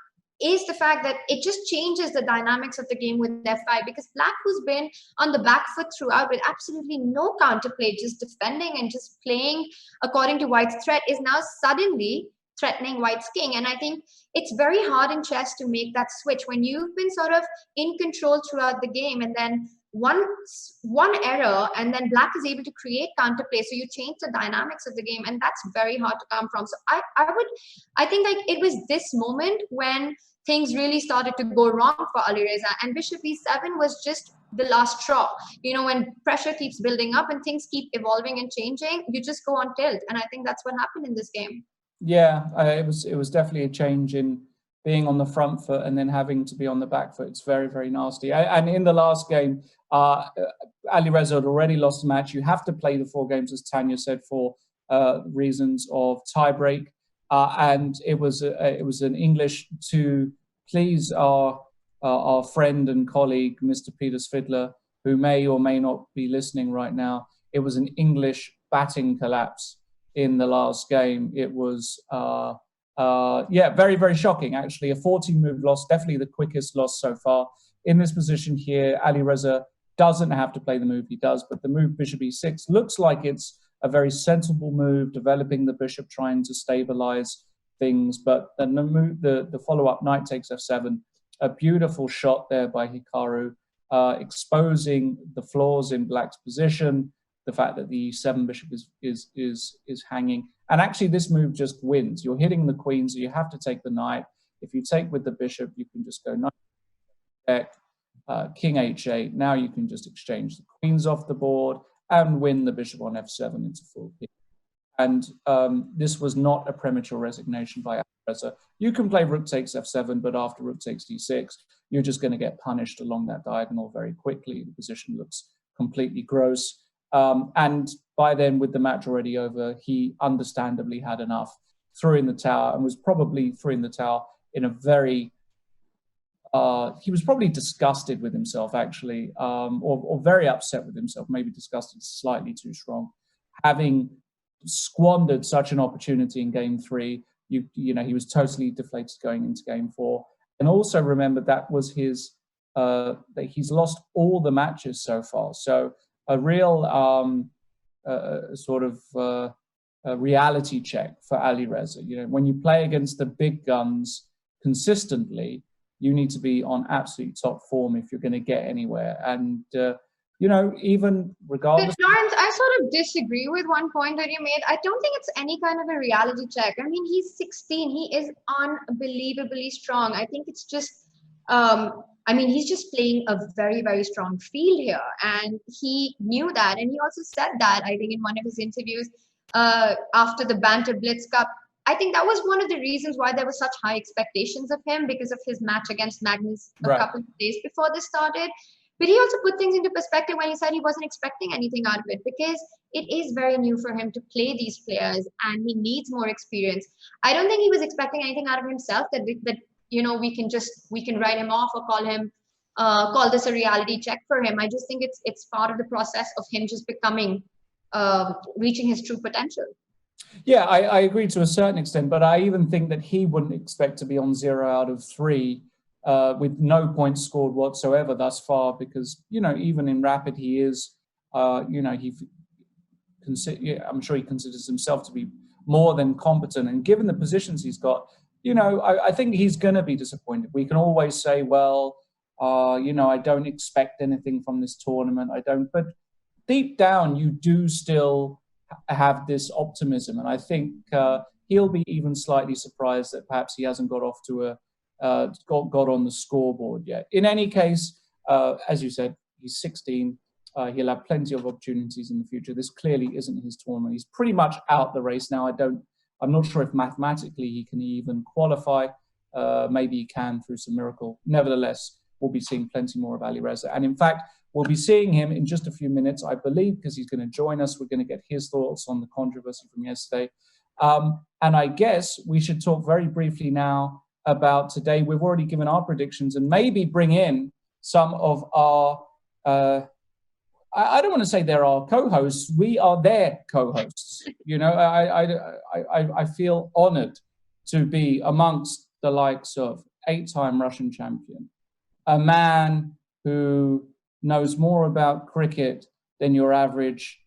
is the fact that it just changes the dynamics of the game with F5, because Black, who's been on the back foot throughout with absolutely no counterplay, just defending and just playing according to White's threat, is now suddenly threatening White's king. And I think it's very hard in chess to make that switch when you've been sort of in control throughout the game, and then one error and then Black is able to create counterplay, so you change the dynamics of the game, and that's very hard to come from. So I think like it was this moment when things really started to go wrong for Alireza, and Bishop E7 was just the last straw. You know, when pressure keeps building up and things keep evolving and changing, you just go on tilt, and I think that's what happened in this game. Yeah, it was definitely a change in being on the front foot and then having to be on the back foot. It's very, very nasty. And in the last game, Alireza had already lost the match. You have to play the 4 games, as Tanya said, for reasons of tiebreak. And it was an English to please our friend and colleague, Mr. Peter Svidler, who may or may not be listening right now. It was an English batting collapse in the last game. It was, very, very shocking, actually. A 14-move loss, definitely the quickest loss so far. In this position here, Alireza doesn't have to play the move he does, but the move Bishop E6 looks like it's a very sensible move, developing the bishop, trying to stabilize things. But then the follow-up, Knight takes F7, a beautiful shot there by Hikaru, exposing the flaws in Black's position, the fact that the E7 bishop is hanging. And actually this move just wins. You're hitting the queen, so you have to take the knight. If you take with the bishop, you can just go knight, deck, king H8. Now you can just exchange the queens off the board and win the bishop on F7 into full king. And this was not a premature resignation by Alireza. You can play rook takes F7, but after rook takes D6, you're just going to get punished along that diagonal very quickly. The position looks completely gross. And by then, with the match already over, he understandably had enough, threw in the tower, and was probably threw in the tower in a very, he was probably disgusted with himself, actually, or very upset with himself, maybe disgusted, slightly too strong, having squandered such an opportunity in game 3. You know, he was totally deflated going into game 4. And also remember that was his, that he's lost all the matches so far. So a real sort of a reality check for Alireza. You know, when you play against the big guns consistently, you need to be on absolute top form if you're going to get anywhere. And, you know, even regardless. But Lawrence, I sort of disagree with one point that you made. I don't think it's any kind of a reality check. I mean, he's 16. He is unbelievably strong. I think it's just, I mean, he's just playing a very, very strong field here. And he knew that. And he also said that, I think, in one of his interviews after the Banter Blitz Cup. I think that was one of the reasons why there were such high expectations of him, because of his match against Magnus a couple of days before this started. But he also put things into perspective when he said he wasn't expecting anything out of it, because it is very new for him to play these players and he needs more experience. I don't think he was expecting anything out of himself that you know, we can write him off or call this a reality check for him. I just think it's part of the process of him just becoming reaching his true potential. Yeah, I agree to a certain extent, but I even think that he wouldn't expect to be on 0 out of 3 with no points scored whatsoever thus far, because, you know, even in Rapid he is, you know, I'm sure he considers himself to be more than competent, and given the positions he's got, you know, I think he's going to be disappointed. We can always say, well, you know, I don't expect anything from this tournament. I don't, but deep down you do still have this optimism, and I think he'll be even slightly surprised that perhaps he hasn't got off to got on the scoreboard yet. In any case, as you said, he's 16. He'll have plenty of opportunities in the future. This clearly isn't his tournament. He's pretty much out the race now. I'm not sure if mathematically he can even qualify. Maybe he can through some miracle. Nevertheless, we'll be seeing plenty more of Alireza. And in fact, we'll be seeing him in just a few minutes, I believe, because he's going to join us. We're going to get his thoughts on the controversy from yesterday. And I guess we should talk very briefly now about today. We've already given our predictions, and maybe bring in some of our, I don't want to say they're our co-hosts. We are their co-hosts. You know, I feel honored to be amongst the likes of 8-time Russian champion, a man who knows more about cricket than your average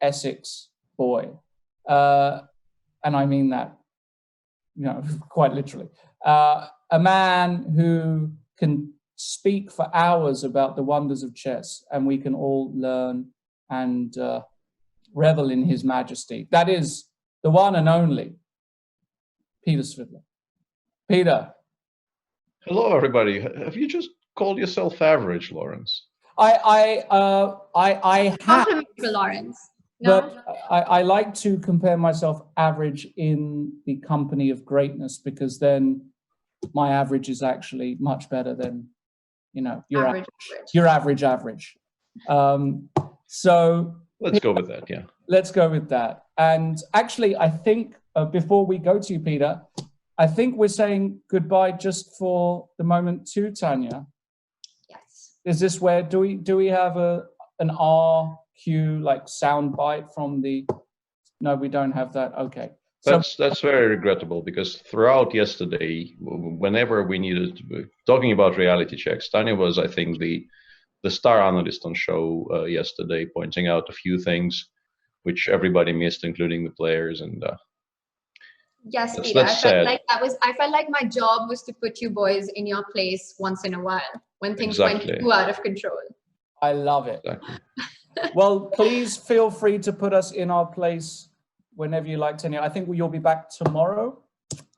Essex boy. And I mean that, you know, quite literally. A man who can speak for hours about the wonders of chess, and we can all learn and revel in his majesty. That is the one and only Peter Svidler. Peter. Hello, everybody. Have you just called yourself average, Lawrence? I have. Compliment for Lawrence. No? But I like to compare myself average in the company of greatness, because then my average is actually much better than, you know, your average. So let's go with that. Yeah. Let's go with that. And actually, I think before we go to you, Peter, I think we're saying goodbye just for the moment to Tanya. Yes. Is this where do we have an RQ like sound bite from the? No, we don't have that. Okay. That's very regrettable, because throughout yesterday, whenever we needed talking about reality checks, Tanya was, I think, the star analyst on show yesterday, pointing out a few things which everybody missed, including the players. And yes, Peter, I felt like my job was to put you boys in your place once in a while when things went too out of control. I love it. Exactly. Well, please feel free to put us in our place whenever you like, Tanya. I think you'll be back tomorrow.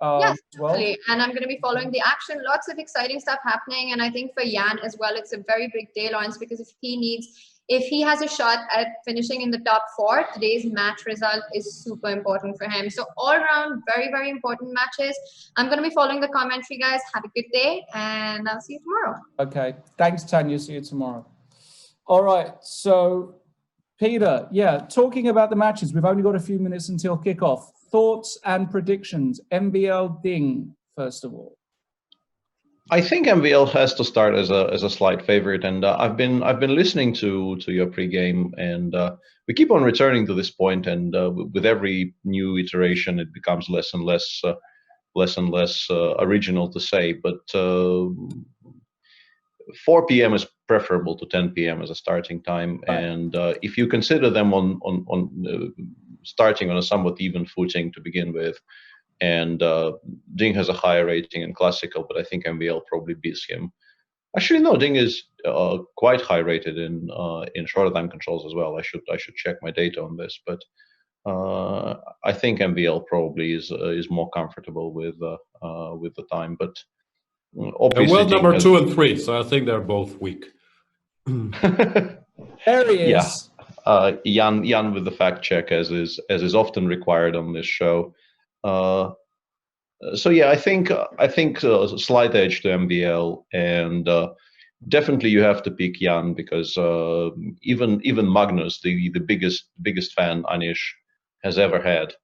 Yes, as well. And I'm going to be following the action. Lots of exciting stuff happening. And I think for Jan as well, it's a very big day, Lawrence, because if he has a shot at finishing in the top 4, today's match result is super important for him. So all around, very, very important matches. I'm going to be following the commentary, guys. Have a good day, and I'll see you tomorrow. Okay. Thanks, Tanya. See you tomorrow. All right. So, Peter, yeah, talking about the matches, we've only got a few minutes until kickoff. Thoughts and predictions. MVL Ding, first of all. I think MVL has to start as a slight favorite, and I've been listening to your pregame, and we keep on returning to this point, and with every new iteration, it becomes less and less original to say. But 4 p.m. is preferable to 10 p.m. as a starting time, Right. and if you consider them on starting on a somewhat even footing to begin with. And Ding has a higher rating in classical, but I think MVL probably beats him. Actually, no, Ding is quite high rated in shorter time controls as well. I should check my data on this, but I think MVL probably is more comfortable with the time. But obviously, And well, Ding number has... 2 and 3, so I think they're both weak. There he is. Yeah, Jan with the fact check as is often required on this show. So yeah, I think a slight edge to MVL, and definitely you have to pick Jan because even Magnus, the biggest fan Anish has ever had,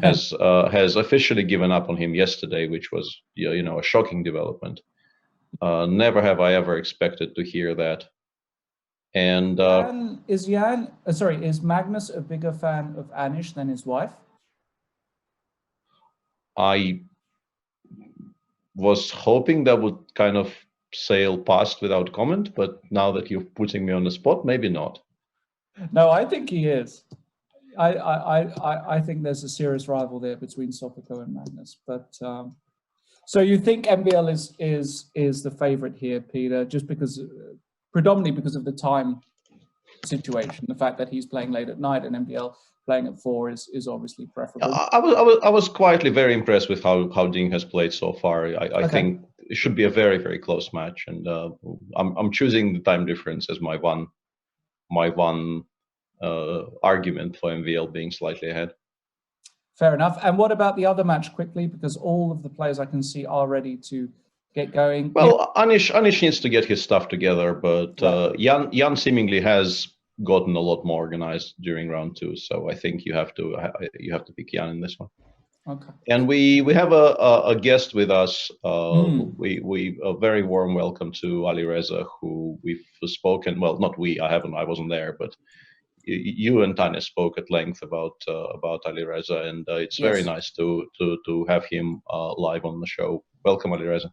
has officially given up on him yesterday, which was a shocking development. Never have I ever expected to hear that. And is Magnus a bigger fan of Anish than his wife? I was hoping that would kind of sail past without comment, but now that you're putting me on the spot, maybe not. No, I think he is. I think there's a serious rival there between Sophico and Magnus. But so you think MVL is the favorite here, Peter, just because predominantly because of the time situation, the fact that he's playing late at night and MVL playing at 4 is obviously preferable. I was quietly very impressed with how Ding has played so far. I think it should be a very, very close match, and I'm choosing the time difference as my one argument for MVL being slightly ahead. Fair enough. And what about the other match quickly, because all of the players I can see are ready to get going? Well, Anish needs to get his stuff together, but Jan seemingly has gotten a lot more organized during round 2, so I think you have to pick Jan in this one. Okay. And we have a guest with us. We a very warm welcome to Alireza, who we've spoken. Well, not we. I wasn't there, but you and Tanya spoke at length about Alireza, and it's very nice to have him live on the show. Welcome, Alireza.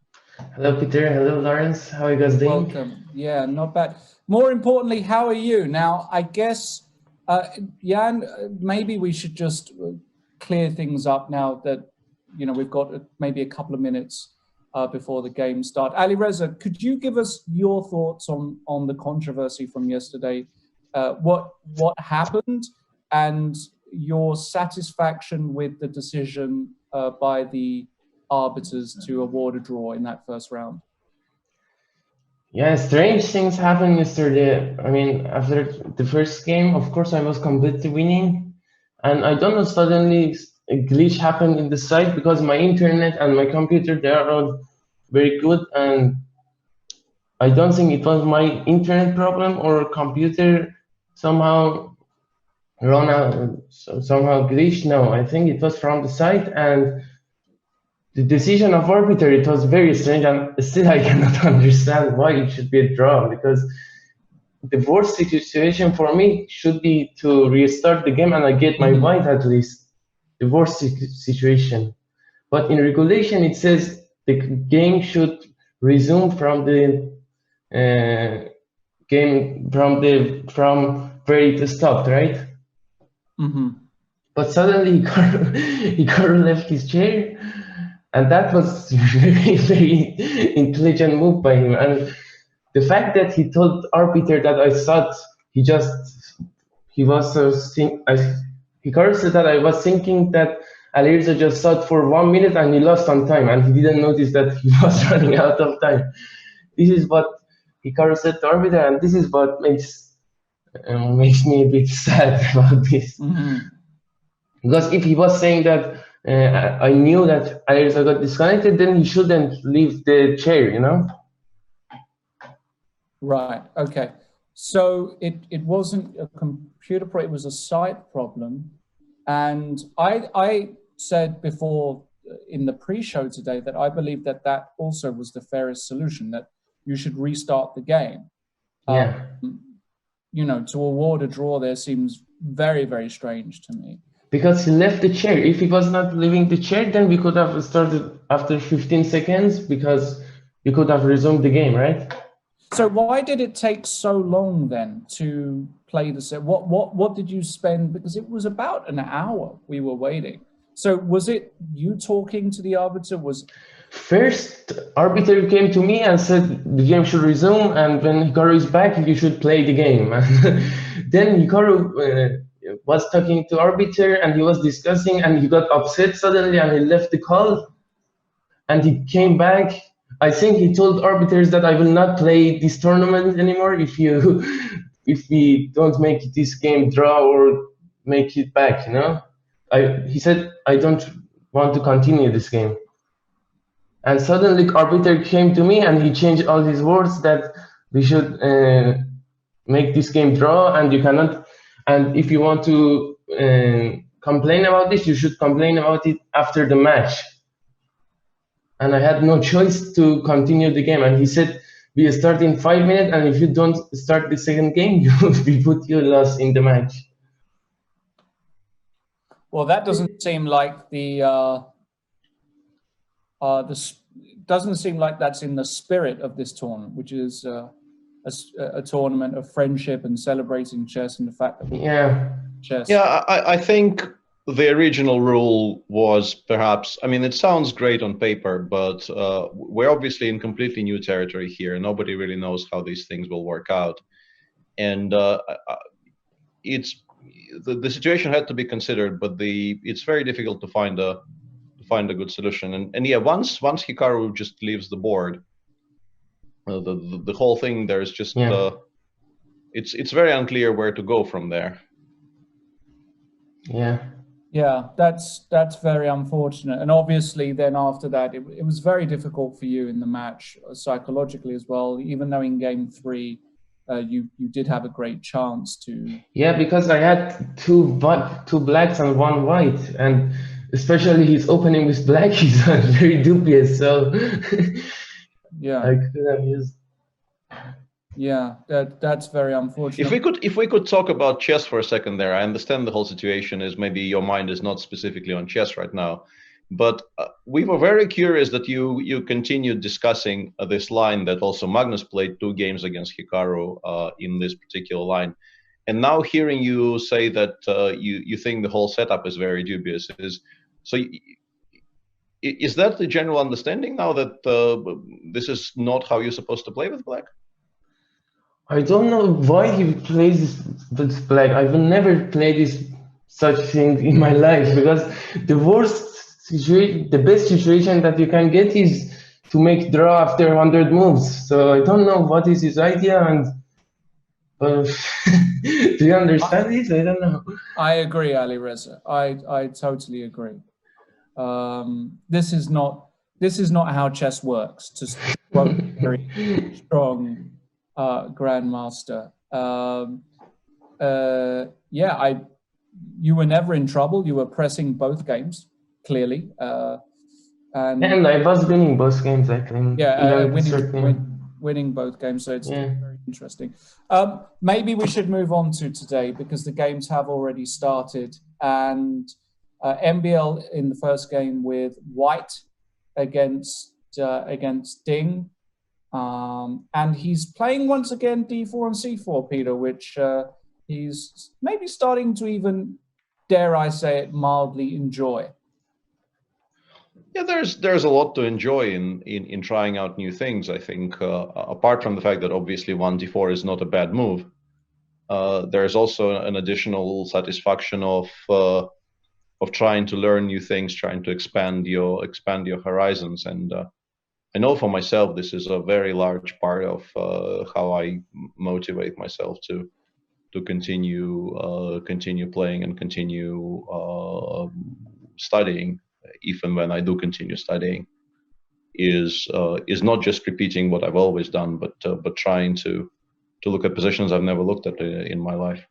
Hello, Peter. Hello, Lawrence. How are you guys doing? Welcome. Yeah, not bad. More importantly, how are you? Now, I guess, Jan, maybe we should just clear things up now that, we've got maybe a couple of minutes before the game start. Alireza, could you give us your thoughts on the controversy from yesterday? What happened and your satisfaction with the decision by the arbiters to award a draw in that first round? Yeah, strange things happened yesterday. I mean, after the first game, of course, I was completely winning. And I don't know, suddenly a glitch happened in the site because my internet and my computer, they are all very good. And I don't think it was my internet problem or computer somehow run out, somehow glitched. No, I think it was from the site. And the decision of arbiter, it was very strange, and still I cannot understand why it should be a draw, because the worst situation for me should be to restart the game and I get my white at least, the worst situation. But in regulation, it says the game should resume from the from where it stopped, right? But suddenly Hikaru left his chair. And that was very, very intelligent move by him. And the fact that he told arbiter that I thought Hikaru said that I was thinking that Alireza just thought for 1 minute and he lost on time and he didn't notice that he was running out of time. This is what Hikaru said to arbiter, and this is what makes me a bit sad about this. Because if he was saying that I knew that Alireza got disconnected, then he shouldn't leave the chair, Right, okay. So it wasn't a computer problem, it was a site problem. And I said before in the pre-show today that I believe that that also was the fairest solution, that you should restart the game. Yeah. You know, to award a draw there seems very, very strange to me. Because he left the chair. If he was not leaving the chair, then we could have started after 15 seconds because we could have resumed the game, right? So why did it take so long then to play the set? What did you spend? Because it was about an hour we were waiting. So was it you talking to the arbiter? First, arbiter came to me and said the game should resume, and when Hikaru is back, you should play the game. Then Hikaru was talking to arbiter, and he was discussing, and he got upset suddenly, and he left the call, and he came back. I think he told arbiters that I will not play this tournament anymore if we don't make this game draw or make it back, you know? He said, I don't want to continue this game. And suddenly arbiter came to me and he changed all his words that we should make this game draw, and you cannot, and if you want to complain about this, you should complain about it after the match. And I had no choice to continue the game. And he said, we start in 5 minutes, and if you don't start the second game, we put you lost in the match. Well, that doesn't seem like doesn't seem like that's in the spirit of this tournament, which is a tournament of friendship and celebrating chess and the fact that chess. Yeah, I think the original rule was perhaps, I mean, it sounds great on paper, but we're obviously in completely new territory here. Nobody really knows how these things will work out. And the situation had to be considered, but it's very difficult to find a good solution. And yeah, once Hikaru just leaves the board, the whole thing, there's just it's very unclear where to go from there. Yeah, that's very unfortunate. And obviously then after that, it was very difficult for you in the match psychologically as well, even though in game 3 you did have a great chance to. Yeah, because I had two blacks and one white, and especially his opening with black, he's very dubious. So yeah, I could have used. Yeah, that's very unfortunate. If we could talk about chess for a second there, I understand the whole situation is maybe your mind is not specifically on chess right now, but we were very curious that you continued discussing this line that also Magnus played 2 games against Hikaru in this particular line, and now hearing you say that you think the whole setup is very dubious, is that the general understanding now that this is not how you're supposed to play with black? I don't know why he plays this black. I will never play this such thing in my life, because the worst situation, the best situation that you can get is to make draw after 100 moves. So I don't know what is his idea, and do you understand this? I don't know. I agree, Ali Reza. I totally agree. This is not how chess works. To quote very strong grandmaster. You were never in trouble. You were pressing both games clearly, and I was winning both games, I think. Yeah, winning both games. So it's very interesting. Maybe we should move on to today, because the games have already started, and MVL in the first game with White against Ding. And he's playing once again d4 and c4, Peter, which he's maybe starting to even, dare I say it, mildly enjoy. Yeah, there's a lot to enjoy in trying out new things. I think apart from the fact that obviously 1d4 is not a bad move, there's also an additional satisfaction of trying to learn new things, trying to expand your horizons. And I know for myself, this is a very large part of how I motivate myself to continue playing and continue studying, even when I do continue studying, is not just repeating what I've always done, but trying to look at positions I've never looked at in my life.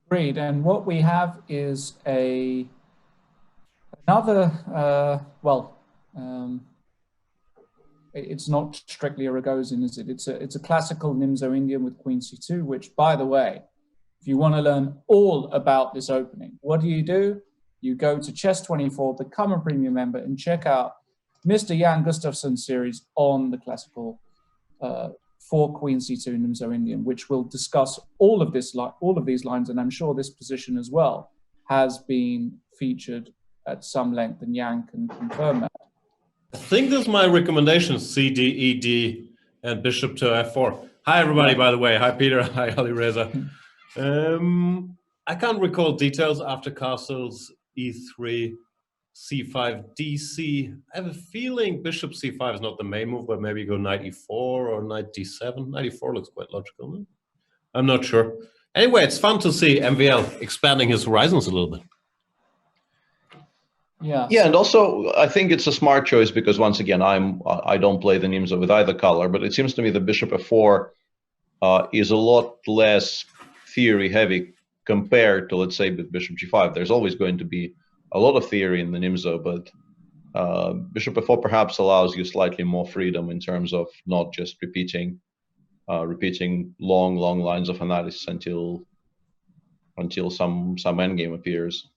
Agreed. And what we have is a Another, it's not strictly a Rogozin, is it? It's a classical Nimzo Indian with Queen C2, which, by the way, if you want to learn all about this opening, what do? You go to Chess24, become a premium member, and check out Mr. Jan Gustafsson's series on the classical for Queen C2 Nimzo Indian, which will discuss all of these lines, and I'm sure this position as well has been featured at some length, and Jan can confirm that. I think this is my recommendation, C, D, E, D, and bishop to F4. Hi, everybody, by the way. Hi, Peter. Hi, Ali Reza. I can't recall details after castles E3, C5, DC. I have a feeling bishop C5 is not the main move, but maybe go knight E4 or knight D7. Knight E4 looks quite logical. No? I'm not sure. Anyway, it's fun to see MVL expanding his horizons a little bit. Yeah. Yeah, and also I think it's a smart choice because once again, I don't play the Nimzo with either color, but it seems to me the bishop F4 is a lot less theory heavy compared to, let's say, with bishop G5. There's always going to be a lot of theory in the Nimzo, but bishop F4 perhaps allows you slightly more freedom in terms of not just repeating long lines of analysis until some endgame appears.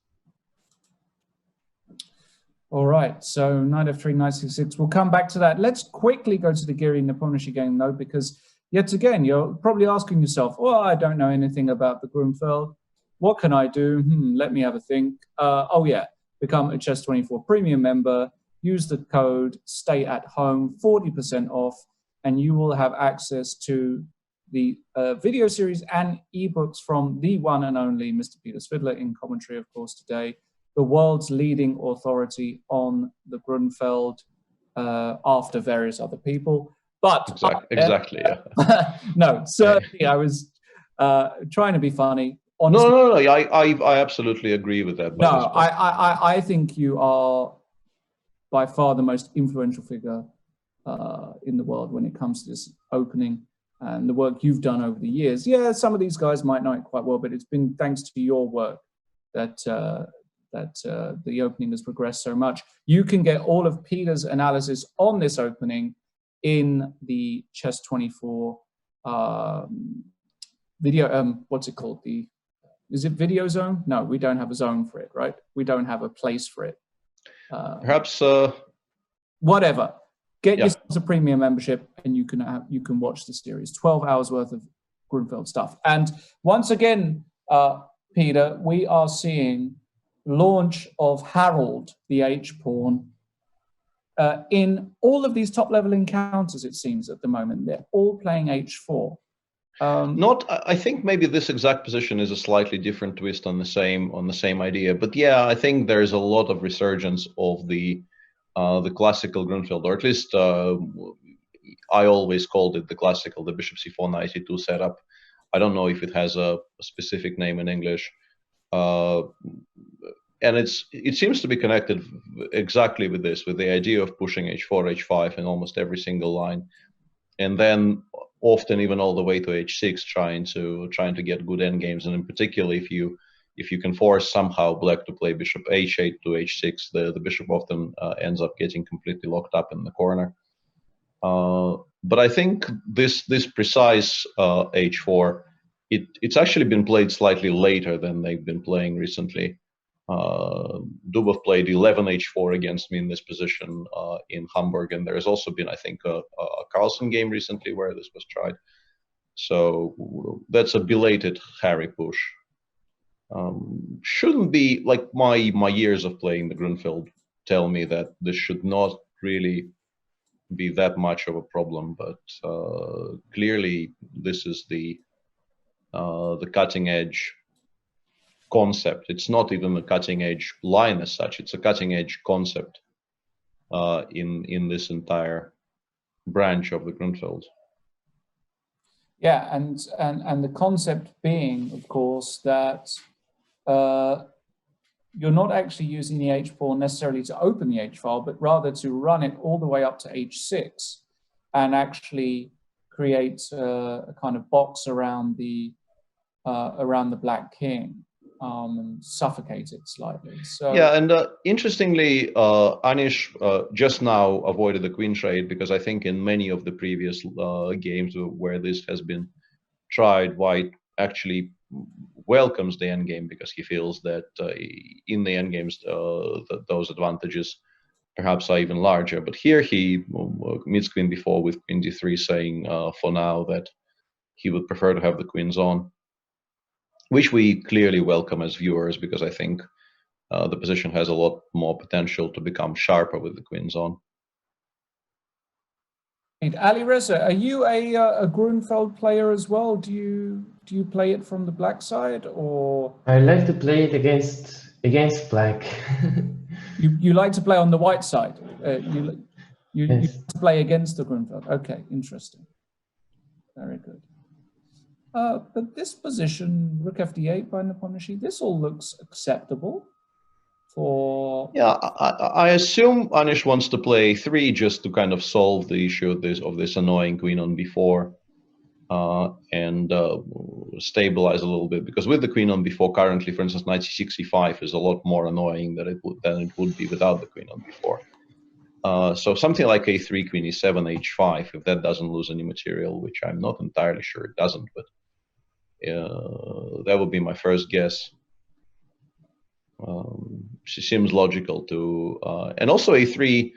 All right, so knight f3, knight c6. We'll come back to that. Let's quickly go to the Giri Nepomniachtchi game, though, because yet again, you're probably asking yourself, oh, I don't know anything about the Grunfeld. What can I do? Let me have a think. Oh, yeah, become a Chess24 premium member, use the code stay at home, 40% off, and you will have access to the video series and ebooks from the one and only Mr. Peter Svidler in commentary, of course, today. The world's leading authority on the Grunfeld after various other people. But exactly. No, certainly I was trying to be funny. Honestly, no. I absolutely agree with that. No, I think you are by far the most influential figure in the world when it comes to this opening and the work you've done over the years. Yeah, some of these guys might know it quite well, but it's been thanks to your work that the opening has progressed so much. You can get all of Peter's analysis on this opening in the Chess24 video, what's it called? Is it Video Zone? No, we don't have a zone for it, right? We don't have a place for it. Perhaps whatever. Get yourselves a premium membership and you can watch the series. 12 hours worth of Grunfeld stuff. And once again, Peter, we are seeing launch of Harold, the H-pawn, in all of these top-level encounters, it seems, at the moment. They're all playing H4. I think maybe this exact position is a slightly different twist on the same idea. But yeah, I think there's a lot of resurgence of the classical Grunfeld, or at least I always called it the bishop c4 knight e2 setup. I don't know if it has a specific name in English. And it seems to be connected exactly with this, with the idea of pushing h4, h5 in almost every single line, and then often even all the way to h6, trying to get good endgames. And in particular, if you can force somehow black to play bishop h8 to h6, the bishop often ends up getting completely locked up in the corner. But I think this precise h4, it's actually been played slightly later than they've been playing recently. Dubov played 11h4 against me in this position in Hamburg, and there has also been, I think, a Carlsen game recently where this was tried. So that's a belated Harry push. Shouldn't be like my years of playing the Grunfeld tell me that this should not really be that much of a problem, but clearly this is the cutting edge concept. It's not even a cutting edge line as such, it's a cutting edge concept in this entire branch of the Grunfeld. Yeah, and the concept being, of course, that you're not actually using the h-pawn necessarily to open the h-file, but rather to run it all the way up to h6 and actually create a kind of box around the black king. and suffocate it slightly. So yeah, and interestingly, Anish just now avoided the queen trade, because I think in many of the previous games where this has been tried, White actually welcomes the endgame, because he feels that in the endgames those advantages perhaps are even larger. But here he meets queen b4 with queen d3, saying for now that he would prefer to have the queens on, which we clearly welcome as viewers, because I think the position has a lot more potential to become sharper with the queens on. Alireza, are you a Grunfeld player as well? Do you play it from the black side, or I like to play it against black. you like to play on the white side? You Yes. like to play against the Grunfeld. Okay, interesting. Very good. But this position, rook fd8 by Nepomniachtchi, this all looks acceptable for... Yeah, I assume Anish wants to play 3 just to kind of solve the issue of this annoying queen on b4 and stabilize a little bit, because with the queen on b4 currently, for instance, knight c6, e5 is a lot more annoying than it would be without the queen on b4. So something like a3, queen e7, h5, if that doesn't lose any material, which I'm not entirely sure it doesn't, but that would be my first guess. She seems logical to, and also a3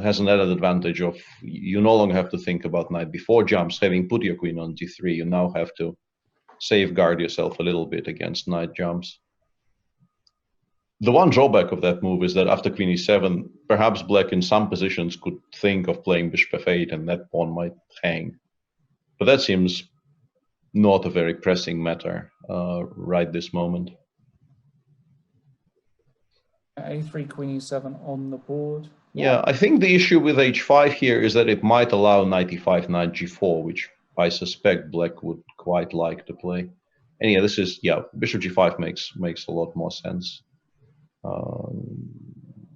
has an added advantage of you no longer have to think about knight b4 jumps. Having put your queen on d3, you now have to safeguard yourself a little bit against knight jumps. The one drawback of that move is that after queen e7, perhaps black in some positions could think of playing bishop f8, and that pawn might hang. But that seems not a very pressing matter right this moment. a3, queen e7 on the board. Yeah, I think the issue with h5 here is that it might allow knight e5, knight g4, which I suspect black would quite like to play. And yeah, this is, yeah, bishop g5 makes a lot more sense.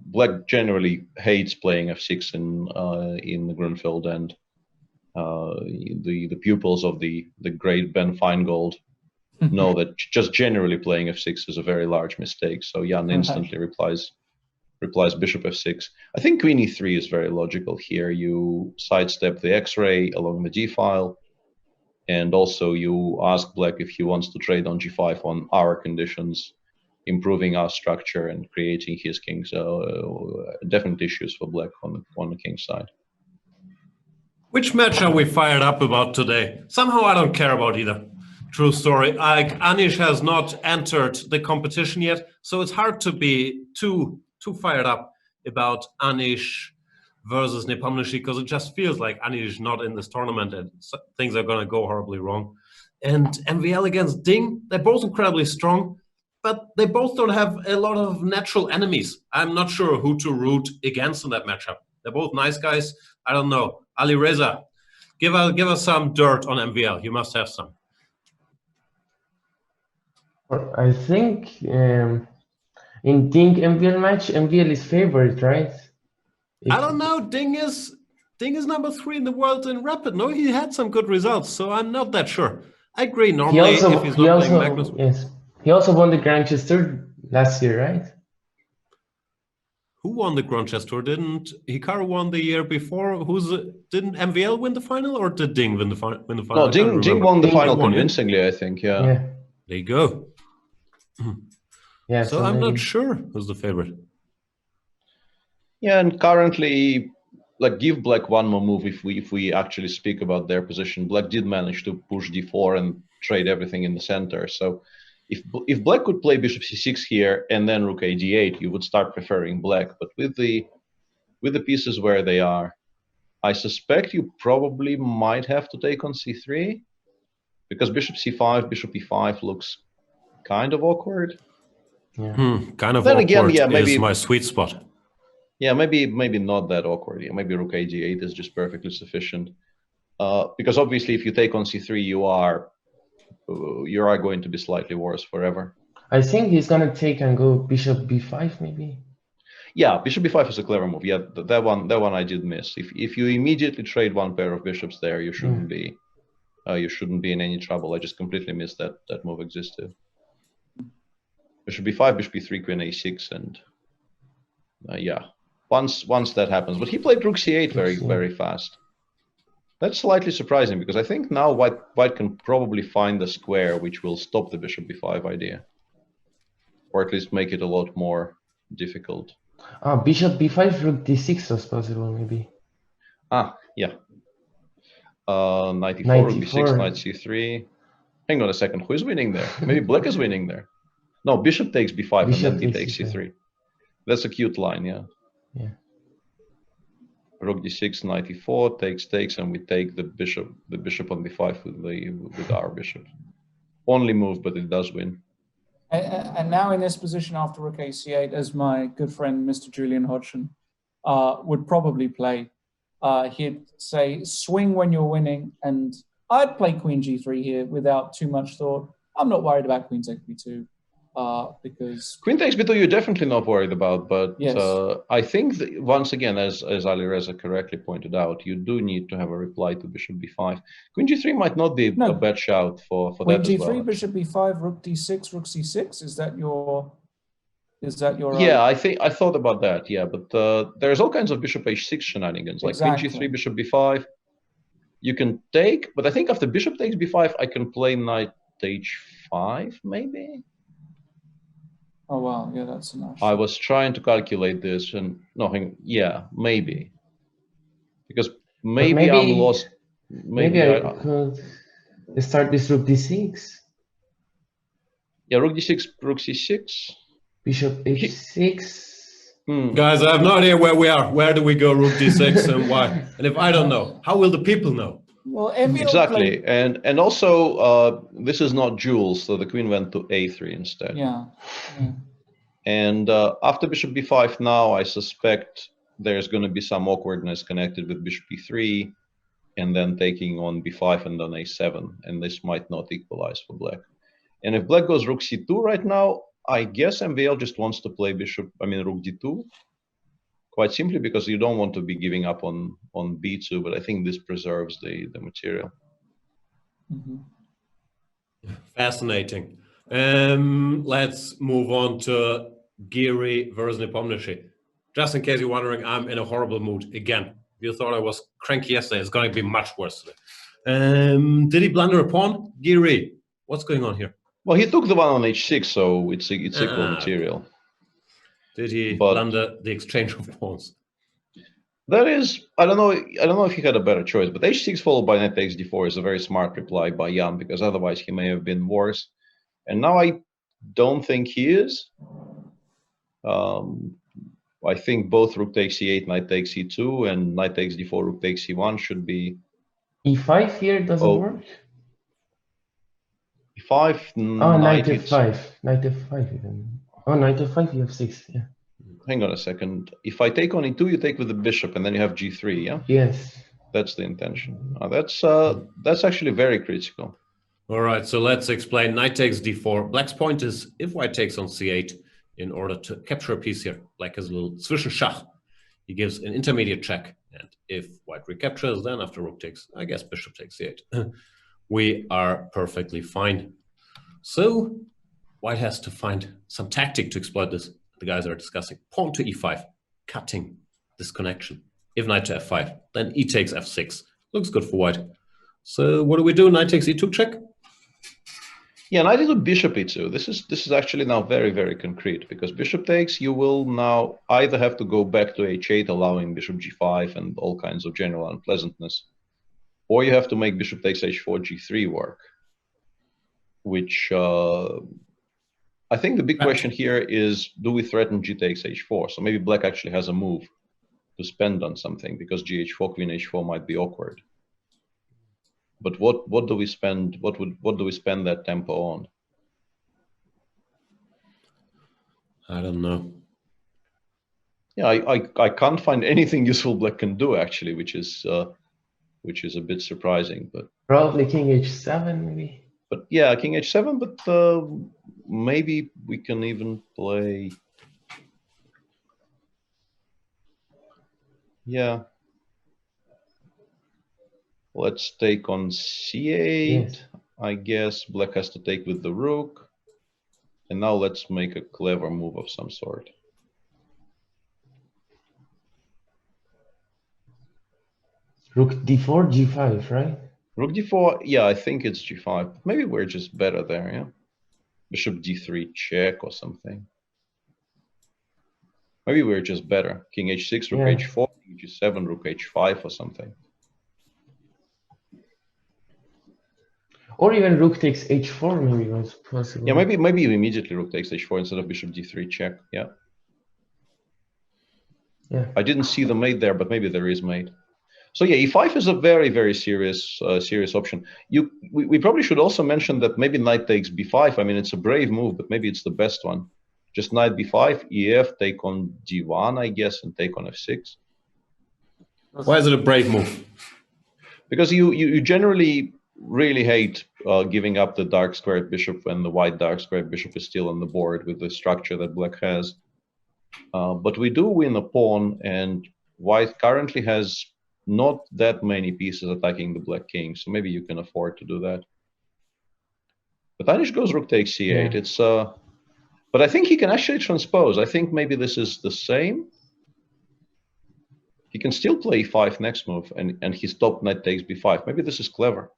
Black generally hates playing f6 in the Grunfeld, and the pupils of the great Ben Feingold know that just generally playing f6 is a very large mistake. So Jan instantly replies bishop f6. I think queen e3 is very logical here. You sidestep the x-ray along the d file, and also you ask black if he wants to trade on g5 on our conditions, improving our structure and creating his king. So definite issues for black on the king side. Which match are we fired up about today? Somehow I don't care about either. True story. Anish has not entered the competition yet, so it's hard to be too fired up about Anish versus Nepomniachtchi, because it just feels like Anish is not in this tournament and things are going to go horribly wrong. And MVL against Ding, they're both incredibly strong, but they both don't have a lot of natural enemies. I'm not sure who to root against in that matchup. They're both nice guys. I don't know. Alireza, give us some dirt on MVL. You must have some. I think in Ding MVL match, MVL is favorite, right? I don't know. Ding is number 3 in the world in Rapid. No, he had some good results, so I'm not that sure. I agree. Normally, if he's not playing Magnus, yes, he also won the Grand Chess Tour last year, right? Who won the Grand Chess Tour? Didn't Hikaru won the year before? Didn't MVL win the final, or did Ding win the final? No, Ding won the final convincingly, I think. Yeah. There you go. Yeah. So I'm not sure who's the favorite. Yeah, and currently, like, give black one more move if we actually speak about their position. Black did manage to push d4 and trade everything in the center. So if black could play bishop c6 here and then rook a d8, you would start preferring black. But with the pieces where they are, I suspect you probably might have to take on c3, because bishop c5, bishop e5 looks kind of awkward. Yeah. Kind of then awkward again, yeah, maybe is my sweet spot. Yeah, maybe not that awkward. Yeah, maybe rook a d8 is just perfectly sufficient. Because obviously, if you take on c3, you are going to be slightly worse forever. I think he's gonna take and go bishop b5 maybe. Yeah, bishop b5 is a clever move. Yeah, that one I did miss. If you immediately trade one pair of bishops there, you shouldn't be in any trouble. I just completely missed that move existed. bishop b5, bishop b3, queen a6, and yeah, once that happens. But he played rook c8 very fast. That's slightly surprising because I think now white can probably find a square which will stop the bishop b5 idea, or at least make it a lot more difficult. Bishop b5, rook d6 was possible, maybe. Yeah. 94, rook b6, knight c3. Hang on a second, who is winning there? Maybe black is winning there. No, bishop takes b5 Bishop and then d takes c3. That's a cute line, yeah. Yeah. Rook d6, knight e4, takes, and we take the bishop on b5 with our bishop. Only move, but it does win. And now in this position after rook a8, as my good friend Mr. Julian Hodgson would probably play, he'd say swing when you're winning, and I'd play queen g3 here without too much thought. I'm not worried about queen takes b2 because queen takes b2 you're definitely not worried about, but yes. I think that once again, as Ali Reza correctly pointed out, you do need to have a reply to bishop b5. Queen g3 might not be a bad shout for queen that g3, as well. bishop b5, rook d6, rook c6. Is that your? Yeah, I thought about that. Yeah, but there's all kinds of bishop h6 shenanigans, like queen g3, bishop b5. You can take, but I think after bishop takes b5, I can play knight h5 maybe. Oh wow, yeah, that's a nice. I was trying to calculate this, and nothing. Yeah, maybe because maybe I'm lost. Maybe I could start this rook d6. Yeah, rook d6, rook c6, bishop h6. Guys, I have no idea where we are. Where do we go rook d6 and why? And if I don't know, how will the people know? Well, MVL exactly, and also this is not jewels, so the queen went to a3 instead. Yeah. And after bishop b5, now I suspect there's going to be some awkwardness connected with bishop b3, and then taking on b5 and then a7, and this might not equalize for black. And if black goes rook c2 right now, I guess MVL just wants to play rook d2. Quite simply because you don't want to be giving up on b2, but I think this preserves the material. Fascinating. Let's move on to Giri versus Nepomniachtchi. Just in case you're wondering, I'm in a horrible mood again. If you thought I was cranky yesterday, it's going to be much worse today. Did he blunder a pawn? Giri, what's going on here? Well, he took the one on h6, so it's equal material. Did he blunder the exchange of pawns? That is, I don't know if he had a better choice, but h6 followed by knight takes d4 is a very smart reply by Jan, because otherwise he may have been worse. And now I don't think he is. I think both rook takes c8, knight takes c2, and knight takes d4, rook takes c1 should be. e5 here doesn't work. e5. Oh, knight f5. Knight f5 even. Oh, knight f5, you have 6. Yeah. Hang on a second. If I take on e2, you take with the bishop, and then you have g3. Yeah. Yes. That's the intention. That's actually very critical. All right, so let's explain. Knight takes d4. Black's point is if white takes on c8 in order to capture a piece here. Black has a little Zwischenschach. He gives an intermediate check. And if white recaptures, then after rook takes, I guess bishop takes c8. We are perfectly fine. So white has to find some tactic to exploit this. The guys are discussing pawn to e5, cutting this connection. If knight to f5, then e takes f6. Looks good for white. So what do we do? Knight takes e2 check? Yeah, knight e2, bishop e2. This is actually now very, very concrete, because bishop takes, you will now either have to go back to h8, allowing bishop g5 and all kinds of general unpleasantness, or you have to make bishop takes h4, g3 work, which I think the big question here is, do we threaten g takes h4? So maybe black actually has a move to spend on something, because gh4, queen h4 might be awkward. But what do we spend? What do we spend that tempo on? I don't know. Yeah, I can't find anything useful black can do actually, which is a bit surprising. But probably king h7 maybe. But yeah, king h7. But maybe we can even play. Yeah. Let's take on c8. Yes. I guess black has to take with the rook. And now let's make a clever move of some sort. Rook d4, g5, right? Rook d4, yeah, I think it's g5. Maybe we're just better there, yeah? Bishop d3 check or something. Maybe we're just better. King h6, rook h4, king g7, rook h5 or something. Or even rook takes h4 maybe was possible. Yeah, maybe immediately rook takes h4 instead of bishop d3 check, yeah. Yeah. I didn't see the mate there, but maybe there is mate. So yeah, e5 is a very, very serious option. We probably should also mention that maybe knight takes b5. I mean, it's a brave move, but maybe it's the best one. Just knight b5, ef, take on d1, I guess, and take on f6. Why is it a brave move? Because you generally really hate giving up the dark squared bishop when the white dark squared bishop is still on the board with the structure that black has. But we do win a pawn, and white currently has not that many pieces attacking the black king, so maybe you can afford to do that. But Anish goes rook takes c8. Yeah. It's but I think he can actually transpose. I think maybe this is the same. He can still play e5 next move, and he stopped knight takes b5. Maybe this is clever.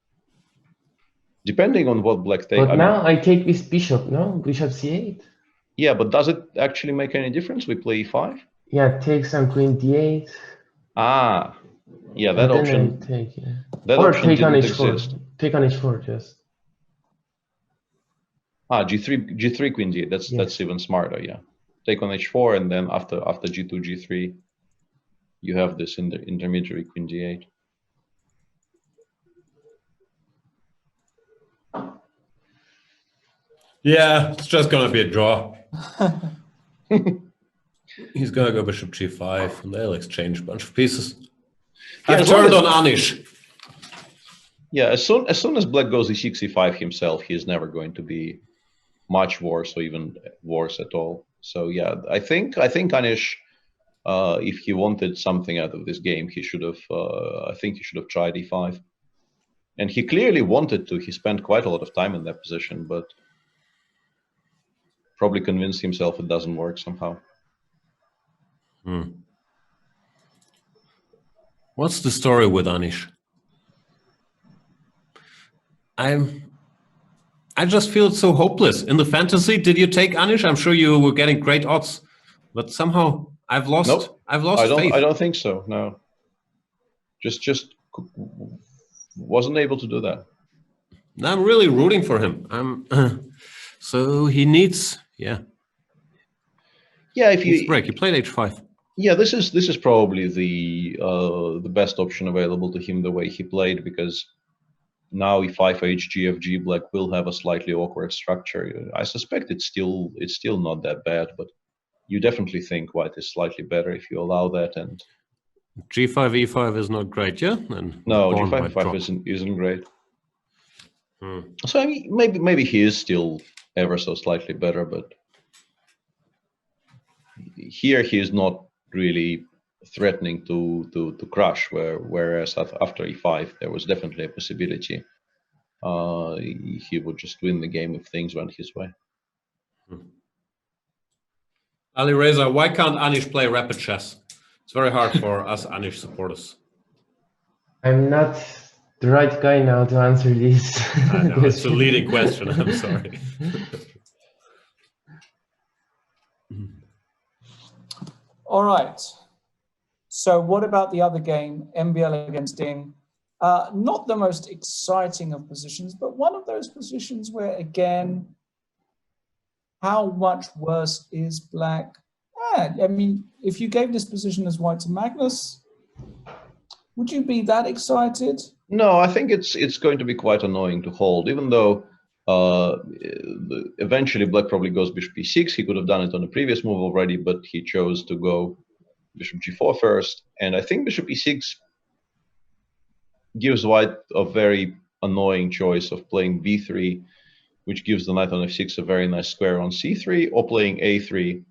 Depending on what black takes. But now I take this bishop, no? Bishop c8. Yeah, but does it actually make any difference? We play e5? Yeah, takes on queen d8. Ah, yeah, that and option. Take, yeah. That or option take on didn't h4. exist. Take on h4 just. Ah, g3 queen d8. That's even smarter. Yeah, take on h4, and then after g2 g3, you have this in the intermediary queen d8. Yeah, it's just gonna be a draw. He's gonna go bishop g5, and they'll exchange a bunch of pieces. Yeah, I've turned on Anish. Yeah, as soon as black goes e6 e5 himself, he is never going to be much worse or even worse at all. So yeah, I think Anish, if he wanted something out of this game, he should have. I think he should have tried e5, and he clearly wanted to. He spent quite a lot of time in that position, but probably convinced himself it doesn't work somehow. What's the story with Anish? I just feel so hopeless. In the fantasy, did you take Anish? I'm sure you were getting great odds, but somehow I've lost. Nope. I've lost faith. I don't think so. No. Just wasn't able to do that. I'm really rooting for him. So he needs, yeah. If you break, he played h5. Yeah, this is probably the best option available to him the way he played, because now e5 hgfg black will have a slightly awkward structure. I suspect it's still not that bad, but you definitely think white is slightly better if you allow that. And g5 e5 is not great, yeah? And no, g5 e5 isn't great. So I mean, maybe he is still ever so slightly better, but here he is not really threatening to crush, whereas after e5 there was definitely a possibility he would just win the game if things went his way. Ali Reza, why can't Anish play rapid chess? It's very hard for us Anish supporters. I'm not the right guy now to answer this. I know, it's a leading question, I'm sorry. All right. So what about the other game, MVL against Ding? Not the most exciting of positions, but one of those positions where, again, how much worse is black? I mean, if you gave this position as white to Magnus, would you be that excited? No, I think it's going to be quite annoying to hold, even though eventually black probably goes bishop e6. He could have done it on the previous move already, but he chose to go bishop g4 first. And I think bishop e6 gives white a very annoying choice of playing b3, which gives the knight on f6 a very nice square on c3, or playing a3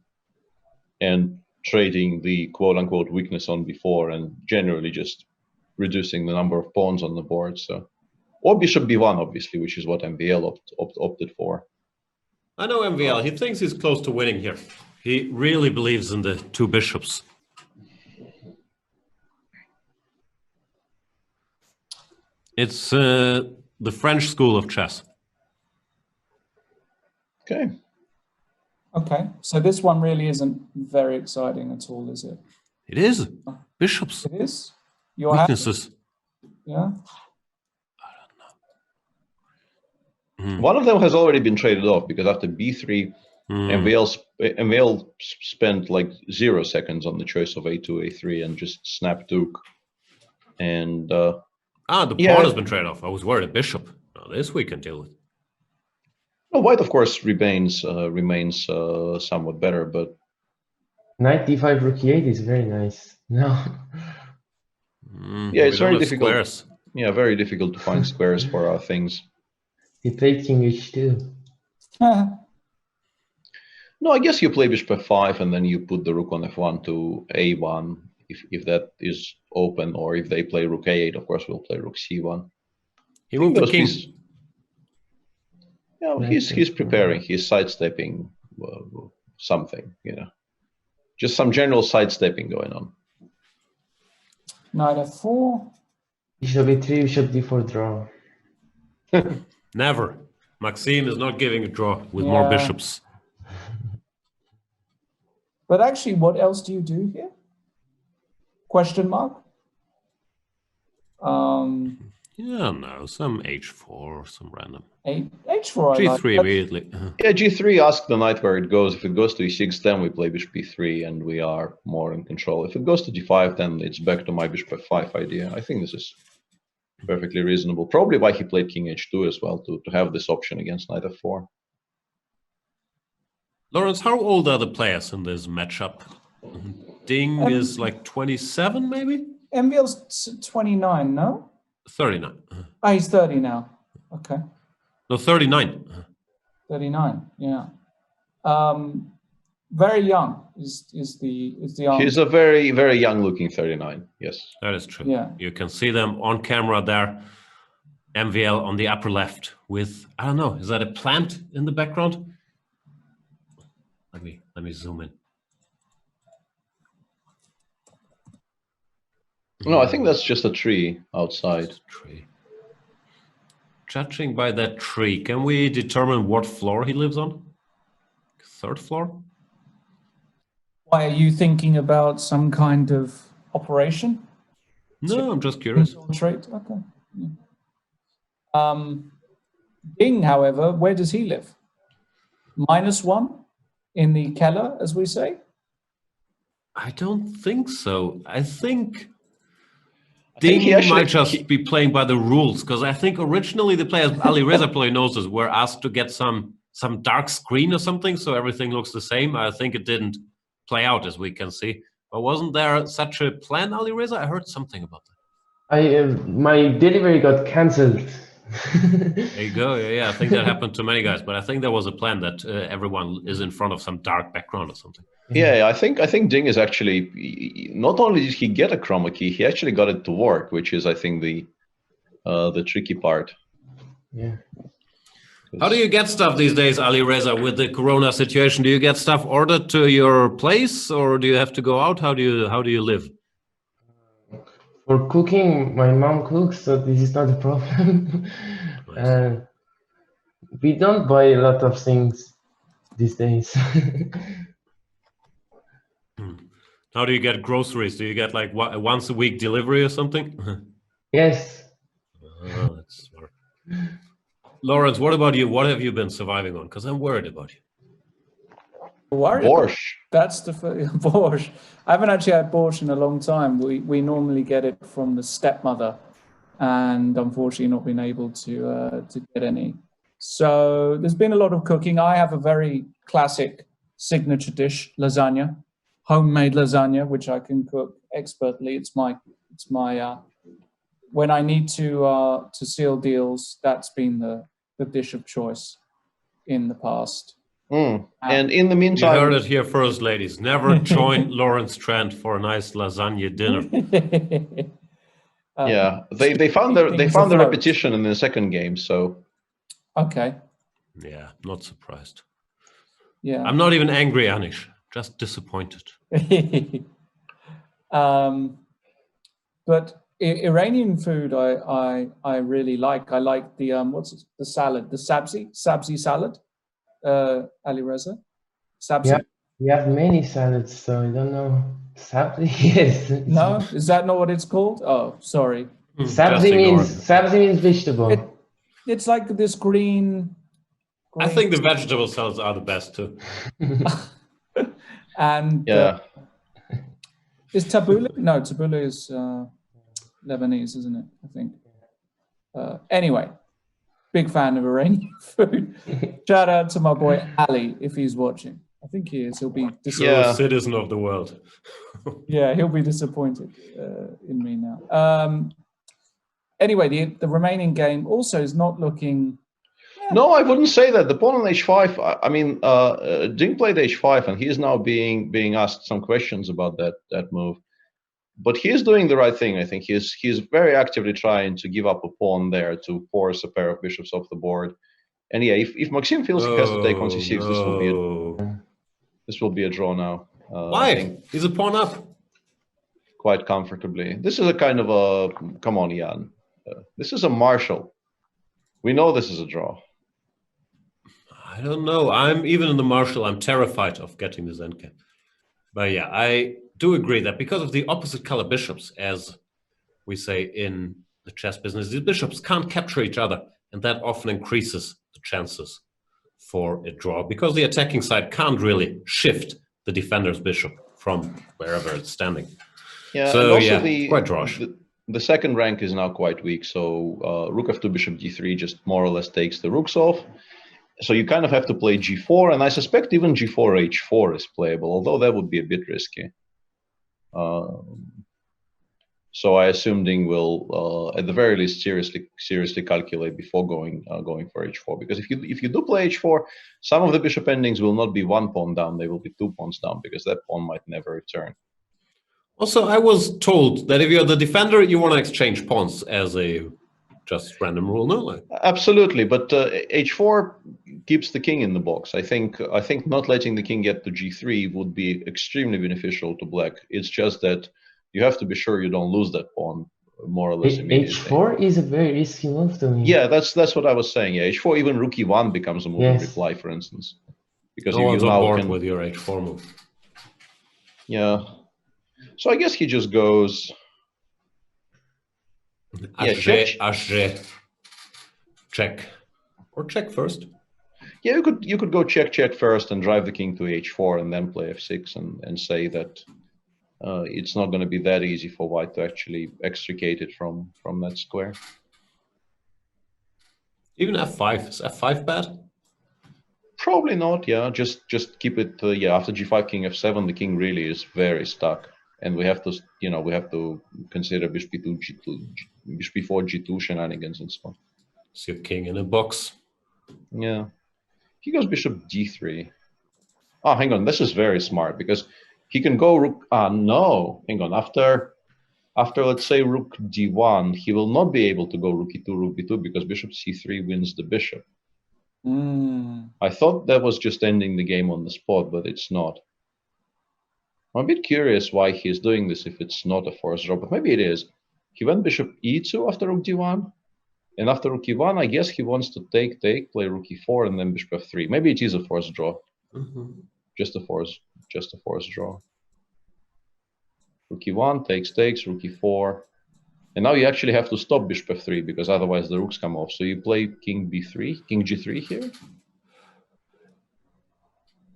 and trading the quote-unquote weakness on b4 and generally just reducing the number of pawns on the board. So, or bishop b1, obviously, which is what MVL opted for. I know MVL. He thinks he's close to winning here. He really believes in the two bishops. It's the French school of chess. Okay. Okay, so this one really isn't very exciting at all, is it? It is. Bishops. It is? You're happy? Weaknesses. Yeah? One of them has already been traded off because after b3, MVL spent like 0 seconds on the choice of a2, a3, and just snapped Duke. And the pawn has been traded off. I was worried a bishop. No, this we can deal with. Well, white, of course, remains somewhat better, but Knight d5 rook e8 is very nice. No. Yeah, it's very difficult. Squares. Yeah, very difficult to find squares for our things. He played king h2. No, I guess you play bishop f5 and then you put the rook on f1 to a1 if that is open, or if they play rook a8, of course we'll play rook c1. He moved the king. Yeah, he's preparing. He's sidestepping something, you know, just some general sidestepping going on. Knight f4. Bishop e3, bishop d4 draw. Never. Maxime is not giving a draw with more bishops. But actually, what else do you do here? Question mark? Yeah, no, some h4, some random. H4. G3 immediately. Yeah, G3, ask the knight where it goes. If it goes to E6, then we play bishop B3 and we are more in control. If it goes to D5, then it's back to my bishop F5 idea. I think this is perfectly reasonable. Probably why he played king H2 as well, to have this option against knight F4. Lawrence, how old are the players in this matchup? Ding is like 27, maybe? MVL's 29, no? 39. Oh, he's 30 now. Okay. No, 39. 39, yeah. Very young is the answer. He's a very, very young looking 39, yes. That is true. Yeah. You can see them on camera there. MVL on the upper left with, I don't know, is that a plant in the background? Let me zoom in. No, I think that's just a tree outside. Tree. Judging by that tree, can we determine what floor he lives on? 3rd floor? Why, are you thinking about some kind of operation? No, I'm just curious. Trait? Okay. Yeah. Ding, however, where does he live? -1 in the Keller, as we say? I don't think so. I think Ding might just be playing by the rules, because I think originally the players, Ali Reza probably knows this, were asked to get some dark screen or something, so everything looks the same. I think it didn't play out, as we can see. But wasn't there such a plan, Ali Reza? I heard something about that. My delivery got cancelled. There you go. Yeah, I think that happened to many guys, but I think there was a plan that everyone is in front of some dark background or something. Yeah, I think Ding is actually, not only did he get a chroma key, he actually got it to work, which is, I think, the tricky part. Yeah. How do you get stuff these days, Ali Reza, with the Corona situation? Do you get stuff ordered to your place, or do you have to go out? How do you live? For cooking, my mom cooks, so this is not a problem. Nice. We don't buy a lot of things these days. How do you get groceries? Do you get like a once a week delivery or something? Yes. Oh, that's smart. Lawrence, what about you? What have you been surviving on? Because I'm worried about you. Borscht. That's the borscht. I haven't actually had borscht in a long time. We normally get it from the stepmother, and unfortunately not been able to get any. So there's been a lot of cooking. I have a very classic signature dish, lasagna, homemade lasagna, which I can cook expertly. It's my when I need to seal deals, that's been the dish of choice in the past. And in the meantime, you heard it here first, ladies. Never join Lawrence Trent for a nice lasagna dinner. Yeah, they found the repetition in the second game, so okay. Yeah, not surprised. Yeah. I'm not even angry, Anish, just disappointed. But Iranian food, I really like. I like the the salad, the sabzi salad. Ali Reza, sabzi. Yeah, we have many salads, so I don't know. Sabzi, yes. No, is that not what it's called? Oh, sorry. Sabzi means vegetable. It's like this green. I think the vegetable salads are the best too. And Yeah. is tabbouleh? No, tabbouleh is Lebanese, isn't it? I think. Anyway, big fan of Iranian food. Shout out to my boy Ali if he's watching. I think he is. He'll be disappointed. A citizen of the world. Yeah, he'll be disappointed in me now. Anyway, the remaining game also is not looking. Yeah. No, I wouldn't say that. The pawn on h5. I mean, Ding played h5, and he is now being asked some questions about that move. But he is doing the right thing. I think he's very actively trying to give up a pawn there to force a pair of bishops off the board. And yeah, if Maxim feels he has to take on c6, this will be a draw now. Why? He's a pawn up. Quite comfortably. This is a kind of a come on, Jan. This is a Marshall. We know this is a draw. I don't know. I'm even in the Marshall. I'm terrified of getting this endgame. But yeah, I do agree that because of the opposite color bishops, as we say in the chess business, the bishops can't capture each other, and that often increases the chances for a draw because the attacking side can't really shift the defender's bishop from wherever it's standing. Yeah, so and also quite drawish. The second rank is now quite weak, so rook f2, bishop d3 just more or less takes the rooks off. So you kind of have to play g4, and I suspect even g4 h4 is playable, although that would be a bit risky. So I assume Ding will, at the very least, seriously calculate before going for h4. Because if you do play h4, some of the bishop endings will not be one pawn down; they will be 2 pawns down, because that pawn might never return. Also, I was told that if you're the defender, you want to exchange pawns as a just random rule, no? Absolutely, but h4 keeps the king in the box. I think not letting the king get to g3 would be extremely beneficial to black. It's just that you have to be sure you don't lose that pawn more or less immediately. h4 is a very risky move to me. Yeah, that's what I was saying. Yeah, h4, even rook e1 becomes a move in reply, for instance, because no you one's now on board can with your h4 move. Yeah, so I guess he just goes. Check. Or check first. Yeah, you could go check first and drive the king to h4 and then play f6 and say that it's not going to be that easy for white to actually extricate it from that square. Even f5. Is f5 bad? Probably not. Yeah, just keep it. Yeah, after g5, king f7, the king really is very stuck, and we have to consider bishop e2, g2, bishop e4, g2 shenanigans and so on. It's your king in a box. Yeah, he goes bishop d3. Oh, hang on, this is very smart because he can go rook. No, hang on. After let's say rook d1, he will not be able to go rook e2, rook b2 because bishop c3 wins the bishop. I thought that was just ending the game on the spot, but it's not. I'm a bit curious why he's doing this if it's not a forced draw, but maybe it is. He went bishop e2 after rook d1, and after rook e1, I guess he wants to take, play rook e4, and then bishop f3. Maybe it is a forced draw. Just a forced draw. Rook e1 takes, rook e4. And now you actually have to stop bishop f3 because otherwise the rooks come off. So you play king b3, king g3 here.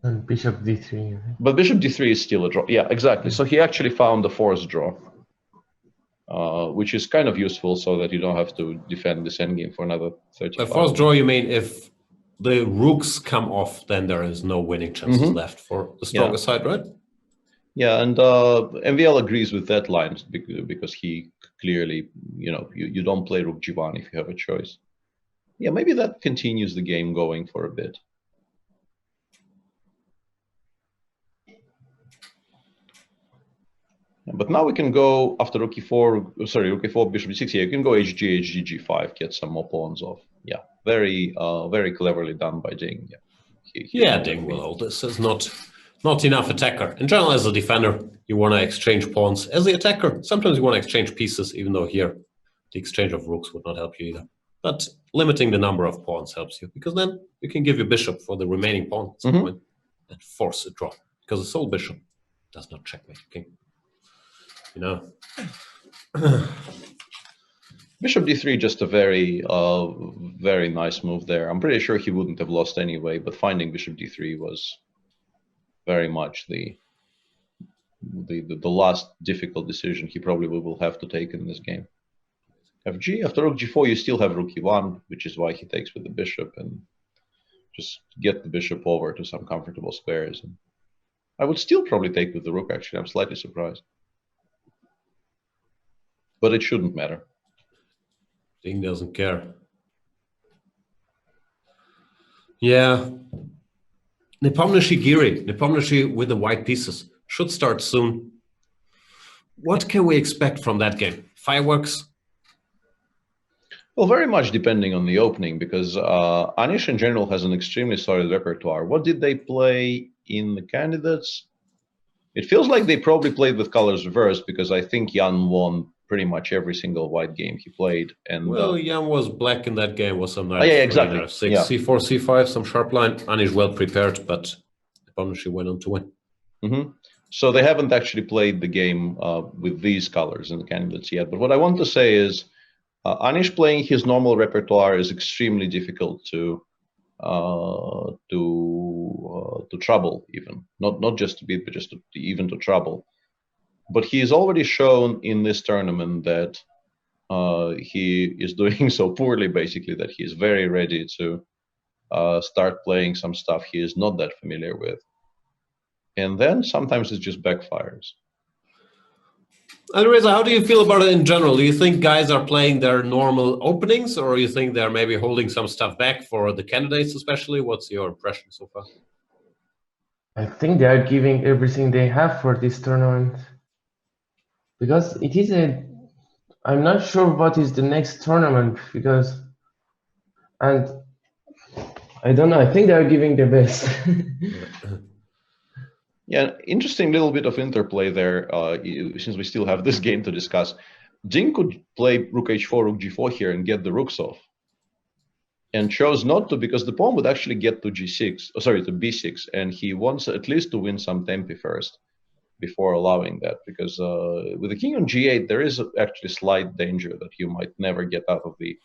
And bishop d3. But bishop d3 is still a draw. Yeah, exactly. So he actually found the forced draw, which is kind of useful so that you don't have to defend this endgame for another 35. The forced draw, you mean if the rooks come off, then there is no winning chances left for the stronger side, right? Yeah, and MVL agrees with that line because he clearly, you don't play rook g1 if you have a choice. Yeah, maybe that continues the game going for a bit. But now we can go after rook e4, bishop d6. Yeah, you can go hg, hg, g5, get some more pawns off. Yeah, very cleverly done by Ding. Yeah, Yeah, Ding will hold this. Is not enough attacker. In general, as a defender, you want to exchange pawns. As the attacker, sometimes you want to exchange pieces, even though here the exchange of rooks would not help you either. But limiting the number of pawns helps you, because then you can give your bishop for the remaining pawn at some point and force a draw. Because the sole bishop does not checkmate king. You know. Bishop d3, just a very, very nice move there. I'm pretty sure he wouldn't have lost anyway, but finding bishop d3 was very much the last difficult decision he probably will have to take in this game. Fg, after rook g4, you still have rook e1, which is why he takes with the bishop and just get the bishop over to some comfortable squares. And I would still probably take with the rook, actually. I'm slightly surprised. But it shouldn't matter. Ding doesn't care. Yeah. Nepomniachtchi Giri. Nepomniachtchi with the white pieces. Should start soon. What can we expect from that game? Fireworks? Well, very much depending on the opening, because Anish in general has an extremely solid repertoire. What did they play in the candidates? It feels like they probably played with colors reversed, because I think Jan won pretty much every single white game he played. And well, Jan was black in that game with some nice yeah, exactly. C4, C5, some sharp line. Anish well prepared, but Nepomniachtchi went on to win. So they haven't actually played the game with these colors in the candidates yet. But what I want to say is Anish playing his normal repertoire is extremely difficult to trouble, even not just to beat, but just even to trouble. But he's already shown in this tournament that he is doing so poorly, basically, that he is very ready to start playing some stuff he is not that familiar with. And then sometimes it just backfires. Alireza, how do you feel about it in general? Do you think guys are playing their normal openings, or you think they're maybe holding some stuff back for the candidates especially? What's your impression so far? I think they are giving everything they have for this tournament. Because it is I'm not sure what is the next tournament, and I don't know, I think they are giving their best. Yeah, interesting little bit of interplay there, since we still have this game to discuss. Ding could play rook h4, rook g4 here and get the rooks off, and chose not to, because the pawn would actually get to g6, to b6, and he wants at least to win some tempi first before allowing that, because with the king on g8, there is actually slight danger that you might never get out of the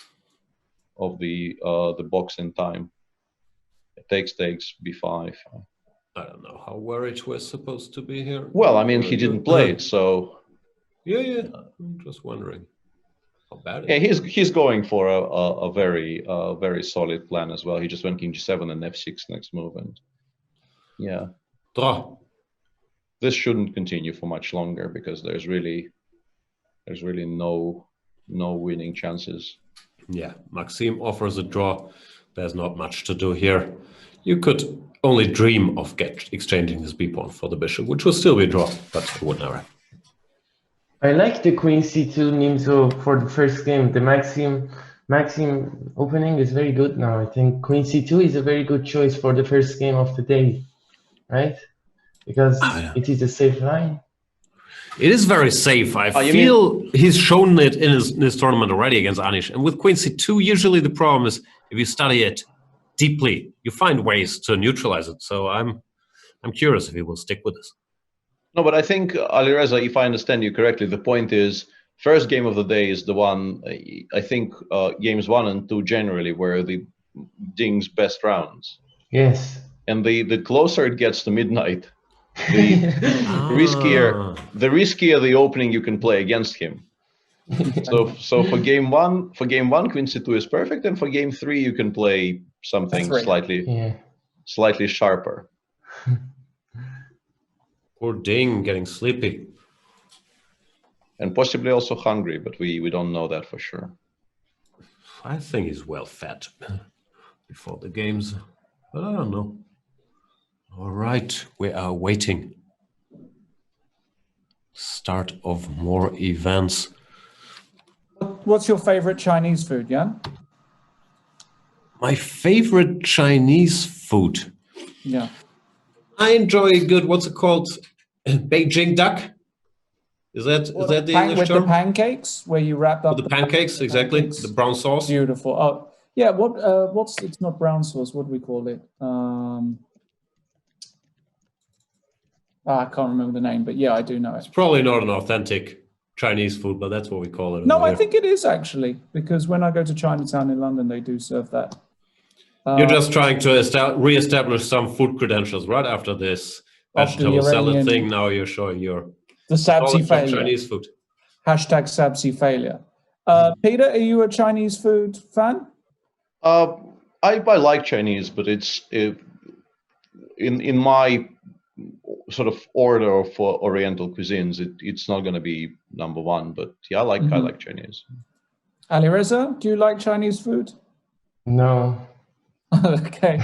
box in time. It takes b5. I don't know how worried we're supposed to be here. Well, I mean, he didn't play it, so yeah. I'm just wondering how bad. Yeah, he's going for a very solid plan as well. He just went king g7 and f6 next move, and yeah. Draw. This shouldn't continue for much longer, because there's really no winning chances. Yeah, Maxim offers a draw. There's not much to do here. You could only dream of exchanging this b-pawn for the bishop, which would still be a draw, but it would never. I like the queen c2 Nimzo for the first game. The Maxim opening is very good now. I think queen c2 is a very good choice for the first game of the day, right? Because it is a safe line. It is very safe. I feel he's shown it in his tournament already against Anish. And with queen c2, usually the problem is if you study it deeply, you find ways to neutralize it. So I'm curious if he will stick with this. No, but I think, Alireza, if I understand you correctly, the point is first game of the day is the one, I think games 1 and 2 generally were the Ding's best rounds. Yes. And the closer it gets to midnight, the riskier the opening you can play against him. So for game one, queen c2 is perfect, and for game 3 you can play something slightly sharper. Poor Ding getting sleepy. And possibly also hungry, but we don't know that for sure. I think he's well fed before the games, but I don't know. All right, we are waiting. Start of more events. What's your favorite Chinese food, Jan? My favorite Chinese food. Yeah. I enjoy a good, what's it called? Beijing duck. Is that the English with term? the pancakes where you wrap up With the pancakes, exactly. pancakes. The brown sauce. Beautiful. Oh, yeah. What's it's not brown sauce. What do we call it? I can't remember the name, but yeah, I do know it. It's probably not an authentic Chinese food, but that's what we call it. No, over I here. think it is actually, because when I go to Chinatown in London, they do serve that. You're just trying to re-establish some food credentials right after this vegetable salad thing. Now you're showing your the Sabzi failure. Chinese food. Hashtag Sabzi failure. Peter, are you a Chinese food fan? I like Chinese, but it's in my sort of order of Oriental cuisines. It's not going to be number one, but yeah, I like Chinese. Alireza, do you like Chinese food? No. Okay.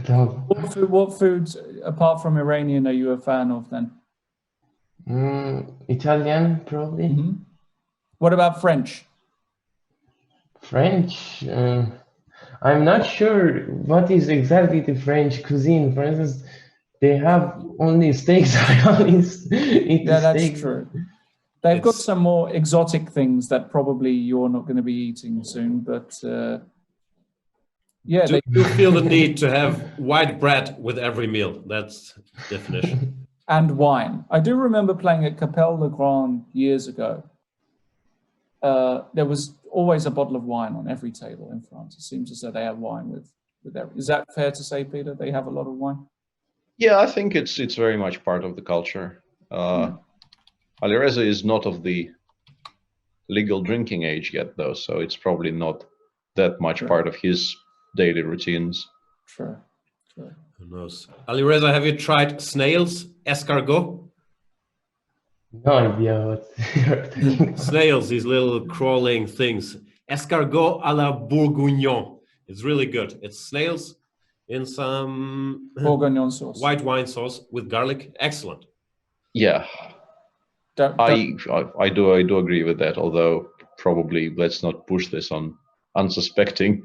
No. What foods apart from Iranian are you a fan of then? Italian, probably. What about French? French? I'm not sure what is exactly the French cuisine. For instance, they have only steaks. I always eat Yeah, steak. that's true. They've got some more exotic things that probably you're not going to be eating soon, but yeah. Do you feel the need to have white bread with every meal? That's the definition. And wine. I do remember playing at Caruana years ago. There was always a bottle of wine on every table in France. It seems as though they have wine with every. Is that fair to say, Peter? They have a lot of wine? Yeah, I think it's very much part of the culture. Alireza is not of the legal drinking age yet, though, so it's probably not that much part of his daily routines. True. Who knows? Alireza, have you tried snails, escargot? No idea what you're talking. Snails, these little crawling things. Escargot à la bourguignon. It's really good. It's snails in some Bourguignon sauce. white wine sauce with garlic. Excellent. Yeah, I do agree with that. Although probably let's not push this on unsuspecting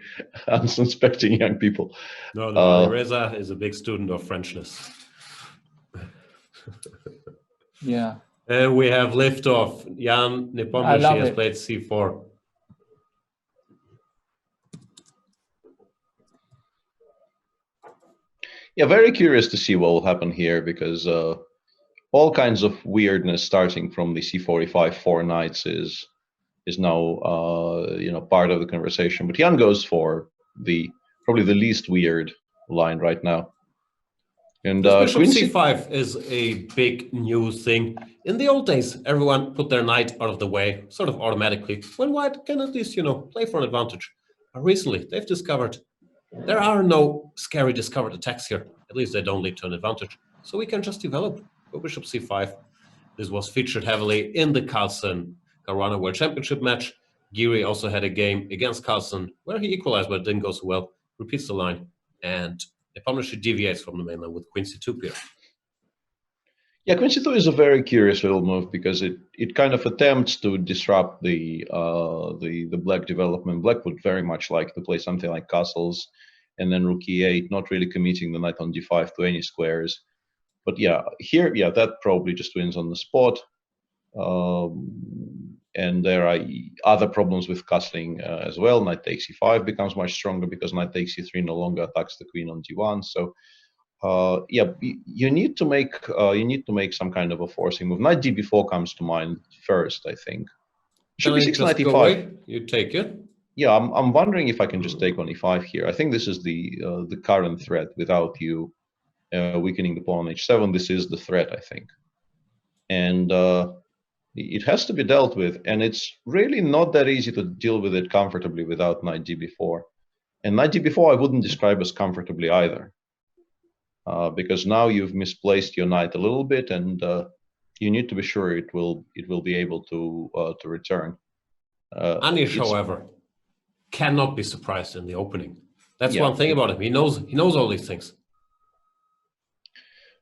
young people. No, Alireza is a big student of Frenchness. Yeah. And we have liftoff. Jan Nepomniachtchi has played c4. Yeah, very curious to see what will happen here, because all kinds of weirdness starting from the c45 4 knights is now part of the conversation. But Jan goes for probably the least weird line right now. And Bishop c5 is a big new thing. In the old days, everyone put their knight out of the way, sort of automatically, when white can at least, play for an advantage. But recently, they've discovered there are no scary discovered attacks here. At least they don't lead to an advantage. So we can just develop. Go Bishop c5. This was featured heavily in the Carlsen Caruana World Championship match. Giri also had a game against Carlsen where he equalized, but it didn't go so well. Repeats the line, and Nepomniachtchi deviates from the main line with Queen c2 here. Yeah, Queen c2 is a very curious little move, because it kind of attempts to disrupt the black development. Black would very much like to play something like castles and then rook e8, not really committing the knight on d5 to any squares. But yeah, here, that probably just wins on the spot. And there are other problems with castling as well. Knight takes e5 becomes much stronger because knight takes e3 no longer attacks the queen on d1. So you need to make some kind of a forcing move. Knight db4 comes to mind first, I think. Bishop e6, knight e5. You take it. Yeah, I'm wondering if I can just take on e5 here. I think this is the current threat without you weakening the pawn on h7. This is the threat, I think. And it has to be dealt with, and it's really not that easy to deal with it comfortably without knight db4. And knight db4 I wouldn't describe as comfortably either, because now you've misplaced your knight a little bit, and you need to be sure it will be able to return. Anish, however, cannot be surprised in the opening. That's one thing about him. He knows all these things.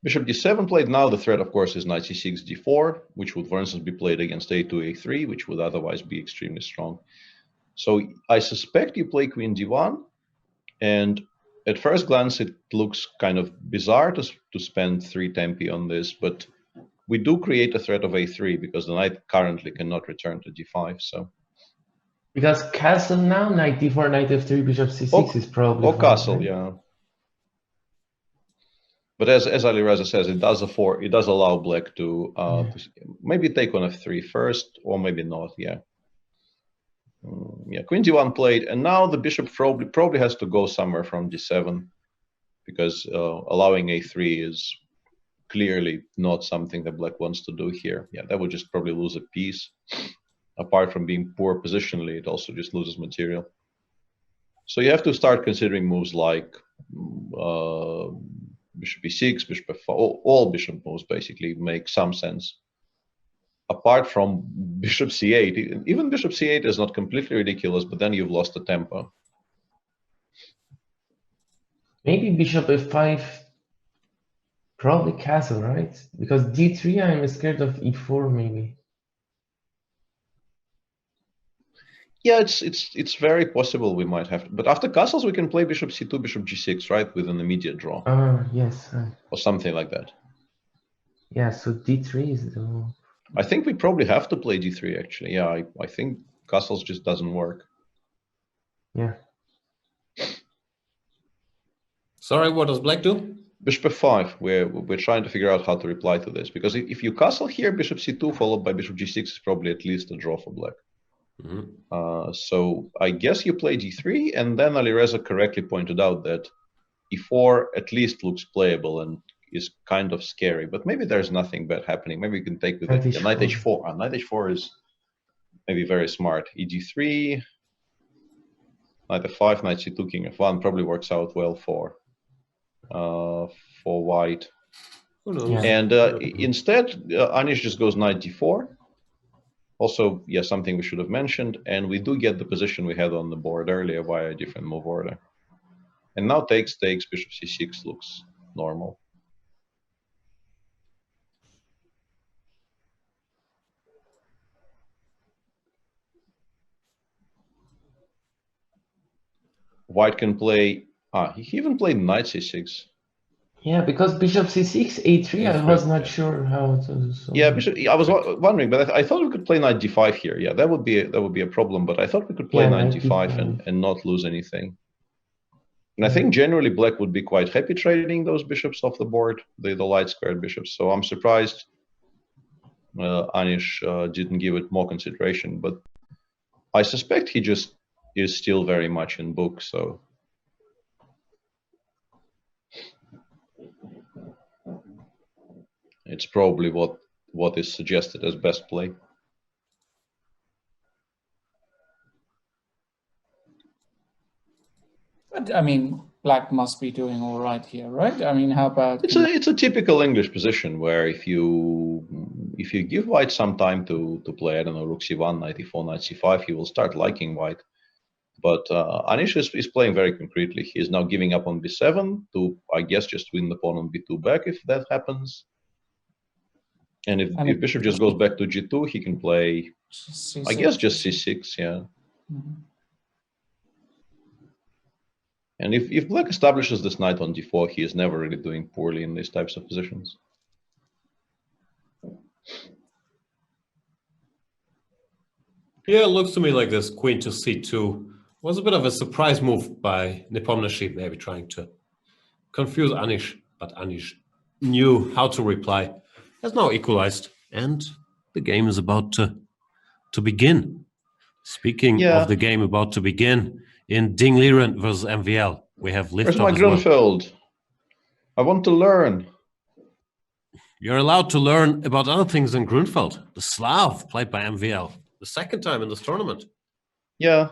Bishop d7 played. Now the threat, of course, is knight c6 d4, which would, for instance, be played against a2 a3, which would otherwise be extremely strong. So I suspect you play queen d1, and at first glance, it looks kind of bizarre to spend 3 tempi on this, but we do create a threat of a3 because the knight currently cannot return to d5. So because castle now, knight d4, knight f3, bishop c6 is probably or fine, castle, right? yeah. But as Alireza says, it does allow black to maybe take on f3 first, or maybe not. Yeah. Yeah, queen d1 played, and now the bishop probably has to go somewhere from d7, because allowing a3 is clearly not something that black wants to do here. Yeah, that would just probably lose a piece. Apart from being poor positionally, it also just loses material. So you have to start considering moves like bishop e6, bishop f4. All bishop moves basically make some sense. Apart from bishop c8, even bishop c8 is not completely ridiculous, but then you've lost the tempo. Maybe bishop f5, probably castle, right? Because d3, I'm scared of e4 maybe. Yeah, it's very possible we might have to, but after castles we can play bishop c2, bishop g6, right, with an immediate draw. Yes. Or something like that. Yeah, so d3 is the move. I think we probably have to play d3 actually. Yeah, I think castles just doesn't work. Yeah. Sorry, what does black do? Bishop f5. We're trying to figure out how to reply to this, because if you castle here, bishop c2 followed by bishop g6 is probably at least a draw for black. So I guess you play d3, and then Alireza correctly pointed out that e4 at least looks playable and is kind of scary, but maybe there's nothing bad happening. Maybe we can take with it. Knight h4. Knight h4 is maybe very smart. ed3, knight f5, knight c2, king f1 probably works out well for white. Yeah. And instead, Anish just goes knight d4. Also, yeah, something we should have mentioned, and we do get the position we had on the board earlier via a different move order. And now takes, bishop c6 looks normal. White can play, he even played knight c6. Yeah, because bishop c6, a3, I was not sure how to do so. Yeah, I was wondering, but I thought we could play knight d5 here. Yeah, that would be a problem, but I thought we could play knight d5 and not lose anything. And I think generally black would be quite happy trading those bishops off the board, the light squared bishops. So I'm surprised Anish didn't give it more consideration, but I suspect he just is still very much in book, so. It's probably what is suggested as best play. But I mean, black must be doing all right here, right? I mean, how about it's a typical English position where if you give white some time to play, I don't know, rook c1, knight e4, knight c5, he will start liking white. But Anish is playing very concretely. He is now giving up on b7 to, I guess, just win the pawn on b2 back if that happens. And if bishop just goes back to g2, he can play, C6. I guess, just c6, yeah. And if black establishes this knight on d4, he is never really doing poorly in these types of positions. Yeah, it looks to me like this queen to c2 was a bit of a surprise move by Nepomniachtchi, maybe trying to confuse Anish, but Anish knew how to reply. Has now equalized, and the game is about to begin. Speaking of the game about to begin, in Ding Liren versus MVL, we have liftoff. Where's my Grunfeld? I want to learn. You're allowed to learn about other things than Grunfeld. The Slav played by MVL, the second time in this tournament. Yeah,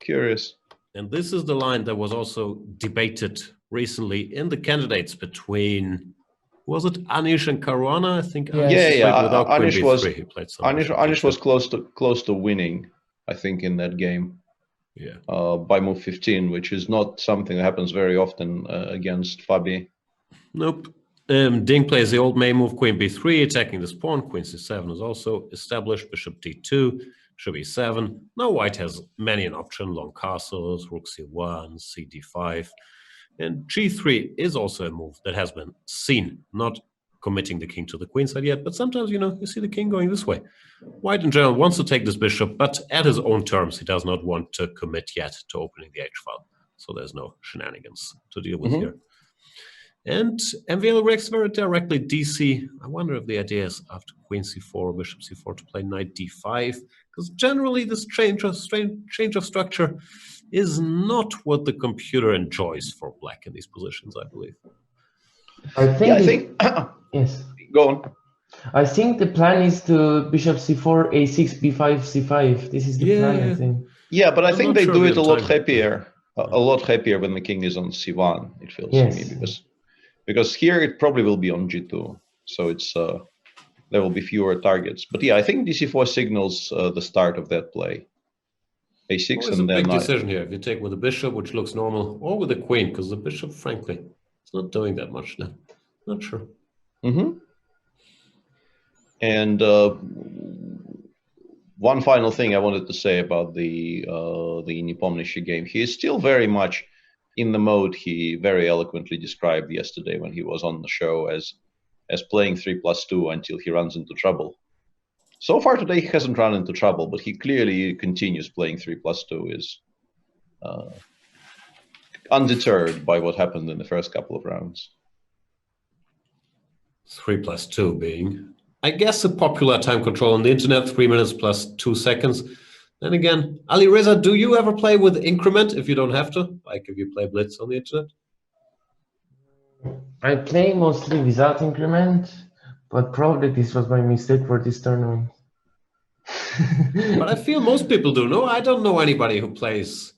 curious. And this is the line that was also debated recently in the candidates between, was it Anish and Caruana? I think. Anish was close to winning, I think, in that game. Yeah. By move 15, which is not something that happens very often against Fabi. Nope. Ding plays the old main move, queen b3, attacking this pawn. Queen c7 is also established. Bishop d2, bishop e7. Now white has many an option: long castles, rook c1, cd5. And g3 is also a move that has been seen, not committing the king to the queen side yet, but sometimes, you see the king going this way. White in general wants to take this bishop, but at his own terms, he does not want to commit yet to opening the h-file. So there's no shenanigans to deal with here. And MVL reacts very directly DC. I wonder if the idea is after queen c4 or bishop c4 to play knight d5, because generally this change of structure is not what the computer enjoys for black in these positions, I believe. I think yes. Go on. I think the plan is to bishop c4, a6, b5, c5. This is the plan, I think. Yeah, but I think they do it a lot time. happier when the king is on c1. It feels to me because here it probably will be on g2, so it's there will be fewer targets. But yeah, I think dc4 signals the start of that play. a6 and then a big decision here. If you take with the bishop, which looks normal, or with the queen, because the bishop, frankly, is not doing that much now. Not sure. And one final thing I wanted to say about the Nepomniachtchi game. He is still very much in the mode he very eloquently described yesterday when he was on the show as playing 3+2 until he runs into trouble. So far today he hasn't run into trouble, but he clearly continues playing 3+2, is undeterred by what happened in the first couple of rounds. 3+2 being, I guess, a popular time control on the internet, 3 minutes plus 2 seconds. Then again, Alireza, do you ever play with increment if you don't have to? Like if you play blitz on the internet? I play mostly without increment, but probably this was my mistake for this tournament. But I feel most people do. No, I don't know anybody who plays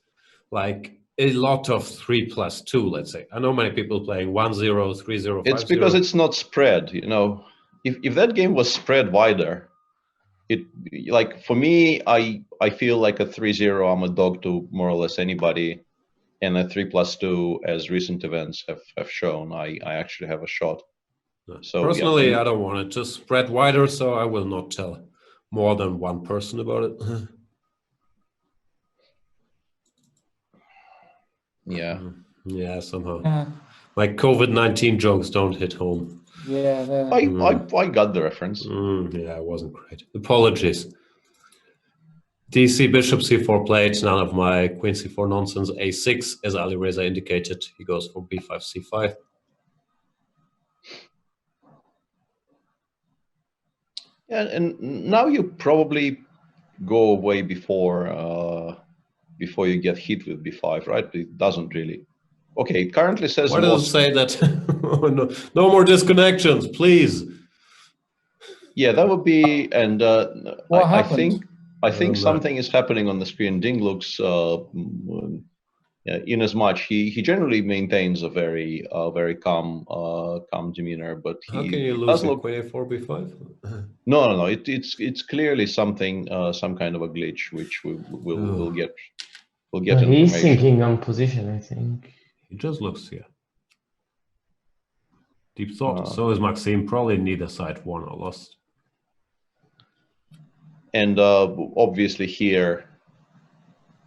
like a lot of 3+2, let's say. I know many people playing 1-0, 3-0, 5-0. It's because it's not spread, If that game was spread wider, like for me, I feel like a 3-0, I'm a dog to more or less anybody, and a 3+2, as recent events have shown, I actually have a shot. So personally, yeah, I don't want it to spread wider, so I will not tell more than one person about it. Yeah, somehow. Yeah. Like COVID-19 jokes don't hit home. Yeah, I got the reference. Yeah, it wasn't great. Apologies. DC bishop c4 played, none of my queen c4 nonsense. a6, as Alireza indicated, he goes for b5 c5. Yeah, and now you probably go away before you get hit with b5, right? It doesn't really. Okay, it currently says. Why does it say that? No more disconnections, please. Yeah, that would be. And I think something is happening on the screen. Ding looks in as much he generally maintains a very calm demeanor, but how can you lose the queen a4 b5? No. It's clearly something, some kind of a glitch, which we'll get. He's thinking on position, I think. He just looks here. Deep thought. So is Maxime. Probably neither side won or lost. And obviously here,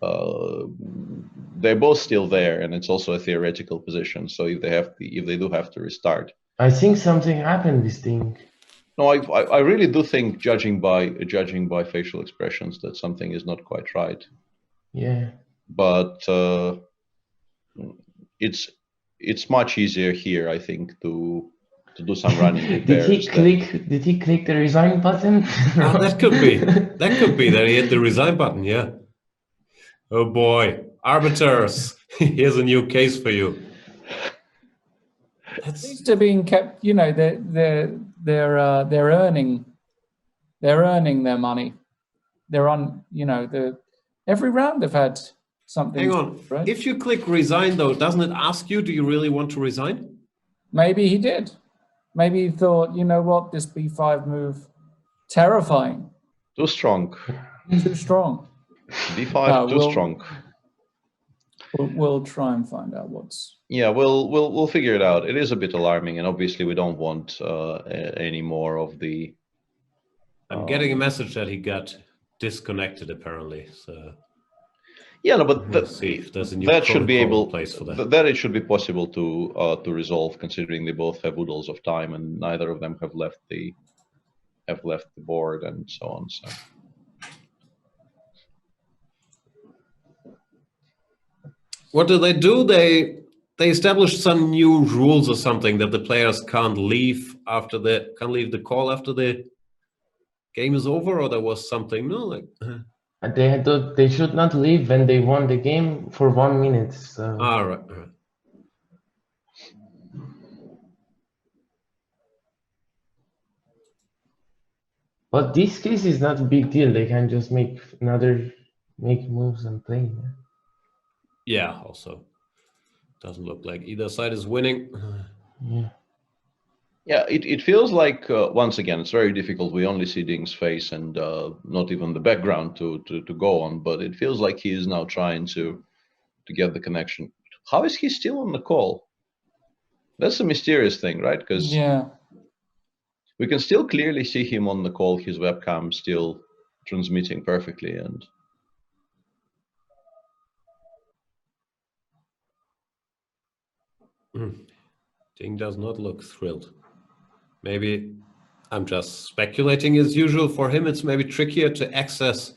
they're both still there, and it's also a theoretical position. So if they do have to restart, I think something happened. This thing. No, I really do think, judging by facial expressions, that something is not quite right. Yeah. But it's much easier here, I think, to do some running repairs. Did he click the resign button? Oh, that could be. That could be that he hit the resign button. Yeah. Oh boy, arbiters! Here's a new case for you. These are being kept. They're earning their money. They're on. Every round they've had something. Hang on. Right? If you click resign, though, doesn't it ask you, do you really want to resign? Maybe he did. Maybe he thought, you know what, this b5 move, terrifying. Too strong. Too strong. b5 too strong. We'll try and find out what's. Yeah, we'll figure it out. It is a bit alarming, and obviously we don't want any more of the. I'm getting a message that he got disconnected apparently. So. Yeah, no, but We'll see if there's a new that should be protocol able. in place for that. That it should be possible to resolve, considering they both have oodles of time, and neither of them have left the board and so on. So. What do? They established some new rules or something that the players can't leave the call after the game is over, or there was something like. They should not leave when they won the game for 1 minute. So. All right. But this case is not a big deal. They can just make moves and play. Yeah. Also, doesn't look like either side is winning. Yeah. Yeah, it feels like once again it's very difficult. We only see Ding's face and not even the background to go on. But it feels like he is now trying to get the connection. How is he still on the call? That's a mysterious thing, right? Because we can still clearly see him on the call. His webcam still transmitting perfectly, and. Ding does not look thrilled. Maybe I'm just speculating as usual. For him, it's maybe trickier to access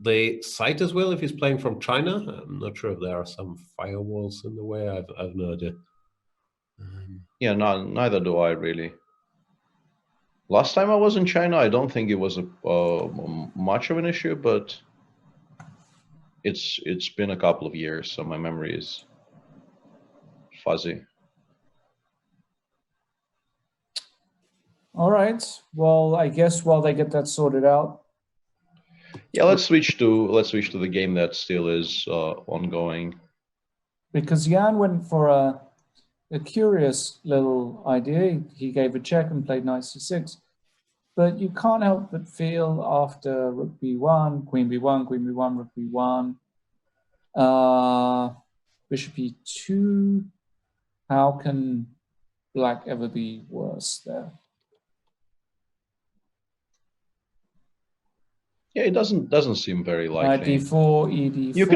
the site as well if he's playing from China. I'm not sure if there are some firewalls in the way. I've no idea. Yeah, no, neither do I really. Last time I was in China, I don't think it was much of an issue, but it's been a couple of years, so my memory is fuzzy. All right. Well, I guess while they get that sorted out. Yeah, let's switch to the game that still is ongoing. Because Jan went for a curious little idea. He gave a check and played knight c6. But you can't help but feel after rook b1, queen b1, queen b1, rook b1, bishop e2. How can black ever be worse there? Yeah, it doesn't seem very likely. d4, ed4. You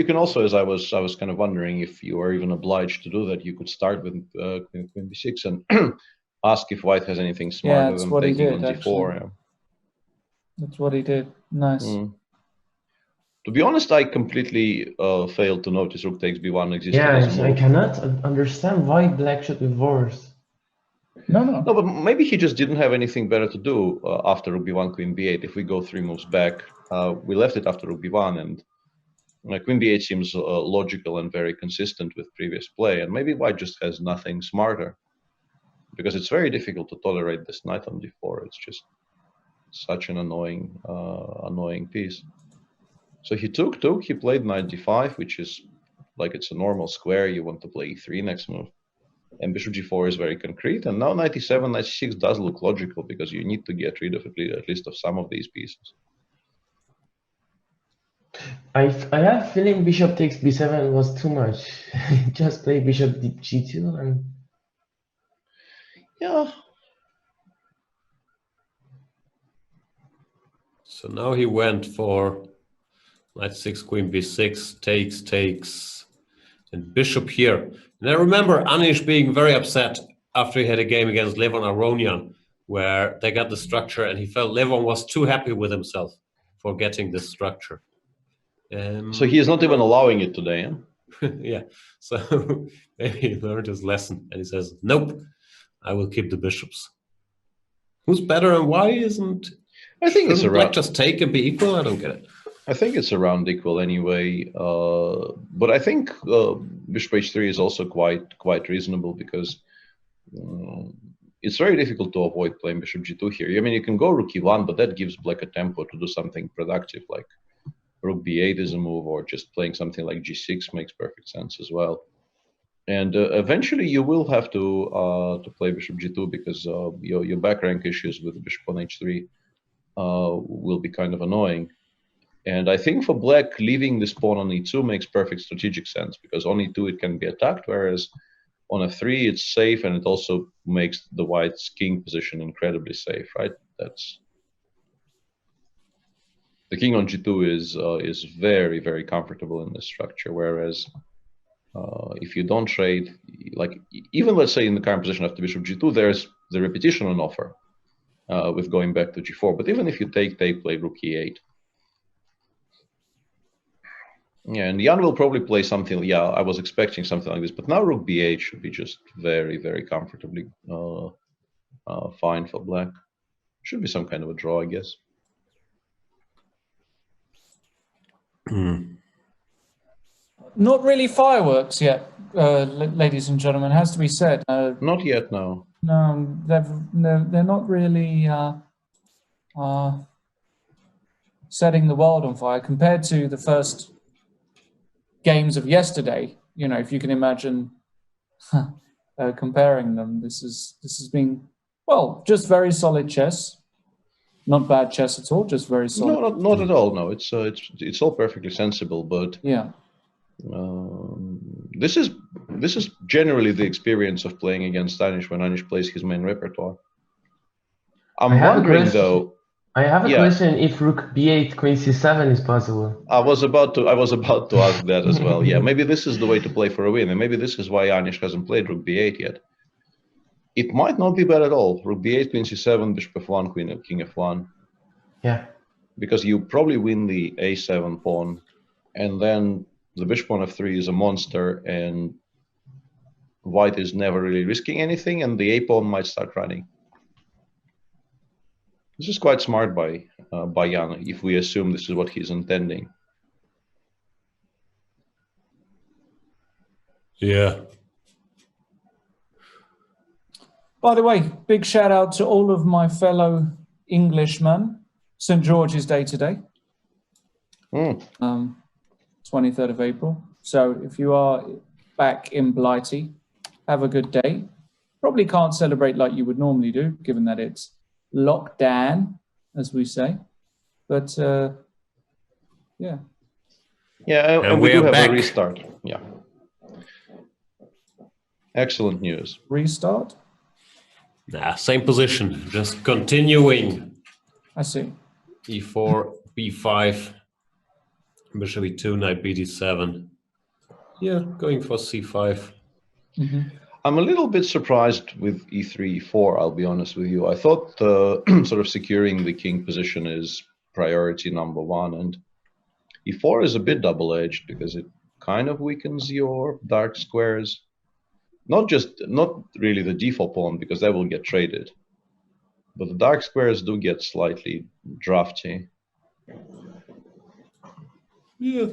can also, as I was kind of wondering if you are even obliged to do that, you could start with queen b6 and ask if white has anything smarter than taking on d4. Yeah. That's what he did. Nice. To be honest, I completely failed to notice rook takes b1 existed. Yeah, I cannot understand why black should be worse. No, but maybe he just didn't have anything better to do after rook b1, queen b8. If we go 3 moves back, we left it after rook b1, and queen b8 seems logical and very consistent with previous play, and maybe white just has nothing smarter, because it's very difficult to tolerate this knight on d4. It's just such an annoying piece. So he took, he played knight d5, which is like it's a normal square. You want to play e3 next move. And bishop g4 is very concrete. And now knight e7, knight c6 does look logical, because you need to get rid of at least of some of these pieces. I have a feeling bishop takes b7 was too much. Just play bishop g2 and... Yeah. So now he went for knight 6, queen b6, takes, and bishop here. And I remember Anish being very upset after he had a game against Levon Aronian, where they got the structure, and he felt Levon was too happy with himself for getting this structure. So he is not even allowing it today. Huh? Yeah. So maybe he learned his lesson, and he says, "Nope, I will keep the bishops." Who's better and why isn't? I think it's around. Black just take and be equal. I don't get it. I think it's around equal anyway, but I think bishop h3 is also quite reasonable, because it's very difficult to avoid playing bishop g2 here. I mean, you can go rook e1, but that gives black a tempo to do something productive, like rook b8 is a move, or just playing something like g6 makes perfect sense as well. And eventually you will have to play bishop g2, because your back rank issues with bishop on h3 will be kind of annoying. And I think for black, leaving this pawn on e2 makes perfect strategic sense, because on e2 it can be attacked, whereas on f3 it's safe, and it also makes the white's king position incredibly safe, right? The king on g2 is very, very comfortable in this structure, whereas if you don't trade, like even let's say in the current position after bishop g2, there's the repetition on offer with going back to g4. But even if you take play rook e8, yeah, and Jan will probably play something. Yeah, I was expecting something like this, but now rook b8 should be just very, very comfortably fine for black. Should be some kind of a draw, I guess. Not really fireworks yet, ladies and gentlemen, has to be said. Not yet, no. No, they're not really setting the world on fire compared to the first games of yesterday. You know, if you can imagine comparing them, this has been, well, just very solid chess. Not bad chess at all, just very solid. No, not at all. No, it's all perfectly sensible, but yeah. This is generally the experience of playing against Anish when Anish plays his main repertoire. I'm wondering though. I have a question: if rook b8, queen c7 is possible. I was about to ask that as well. Yeah, maybe this is the way to play for a win, and maybe this is why Anish hasn't played rook b8 yet. It might not be bad at all. Rook b8, queen c7, bishop f1, king f1. Yeah. Because you probably win the a7 pawn, and then the bishop on f3 is a monster, and white is never really risking anything, and the a pawn might start running. This is quite smart by Jan, if we assume this is what he's intending. Yeah. By the way, big shout out to all of my fellow Englishmen. St. George's Day today. 23rd of April. So if you are back in Blighty, have a good day. Probably can't celebrate like you would normally do, given that it's lockdown, as we say. But yeah. Yeah, and we do have back. a restart. Yeah. Excellent news. Restart? Nah, same position, just continuing. I see. e4, b5, bishop e2, knight bd7. Yeah, going for c5. Mm-hmm. I'm a little bit surprised with e3, e4, I'll be honest with you. I thought sort of securing the king position is priority number one, and e4 is a bit double-edged because it kind of weakens your dark squares. Not really the default pawn, because that will get traded. But the dark squares do get slightly drafty. Yeah.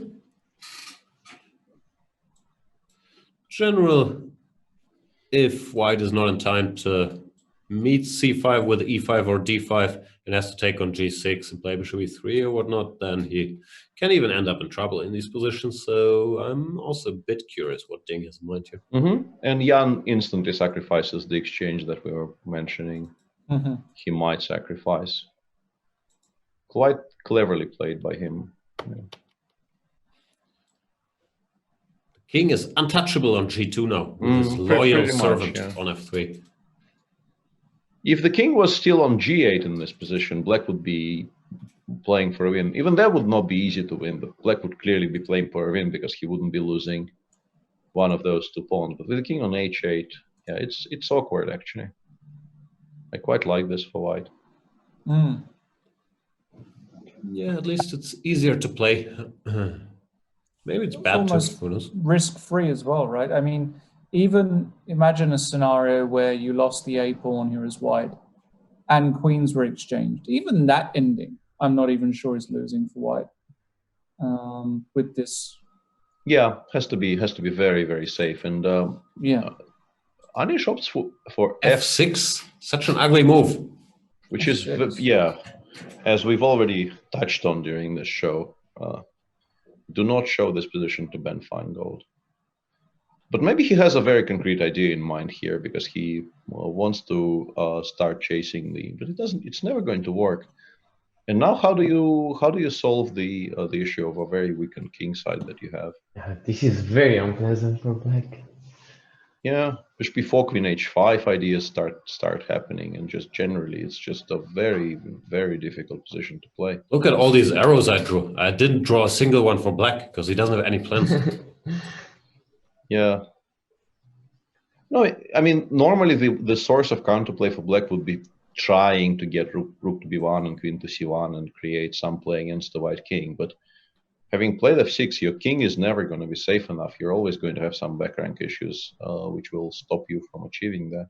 General, if white is not in time to meet c5 with e5 or d5 and has to take on g6 and play bishop e3 or whatnot, then he can even end up in trouble in these positions. So I'm also a bit curious what Ding has in mind here. Mm-hmm. And Jan instantly sacrifices the exchange that we were mentioning. Mm-hmm. He might sacrifice. Quite cleverly played by him. Yeah. King is untouchable on g2 now, with his loyal servant on f3. If the king was still on g8 in this position, black would be playing for a win. Even that would not be easy to win, but black would clearly be playing for a win because he wouldn't be losing one of those two pawns. But with the king on h8, yeah, it's awkward actually. I quite like this for white. Mm. Yeah, at least it's easier to play. Maybe it's bad too, who knows? Risk-free as well, right? I mean, even imagine a scenario where you lost the a pawn here as white and queens were exchanged. Even that ending, I'm not even sure is losing for white with this. Yeah, has to be very, very safe. And yeah, Anish opts for f6, such an ugly move. Which is, yeah, as we've already touched on during this show, do not show this position to Ben Feingold. But maybe he has a very concrete idea in mind here because he wants to start chasing but it doesn't. It's never going to work. And now, how do you solve the issue of a very weakened king side that you have? Yeah, this is very unpleasant for black. Yeah, Bishop b4, queen h5 ideas start happening, and just generally it's just a very, very difficult position to play. Look at all these arrows I drew. I didn't draw a single one for black because he doesn't have any plans. Yeah. No, I mean, normally the source of counterplay for black would be trying to get rook to b1 and queen to c1 and create some play against the white king. But having played f6, your king is never going to be safe enough. You're always going to have some back rank issues, which will stop you from achieving that.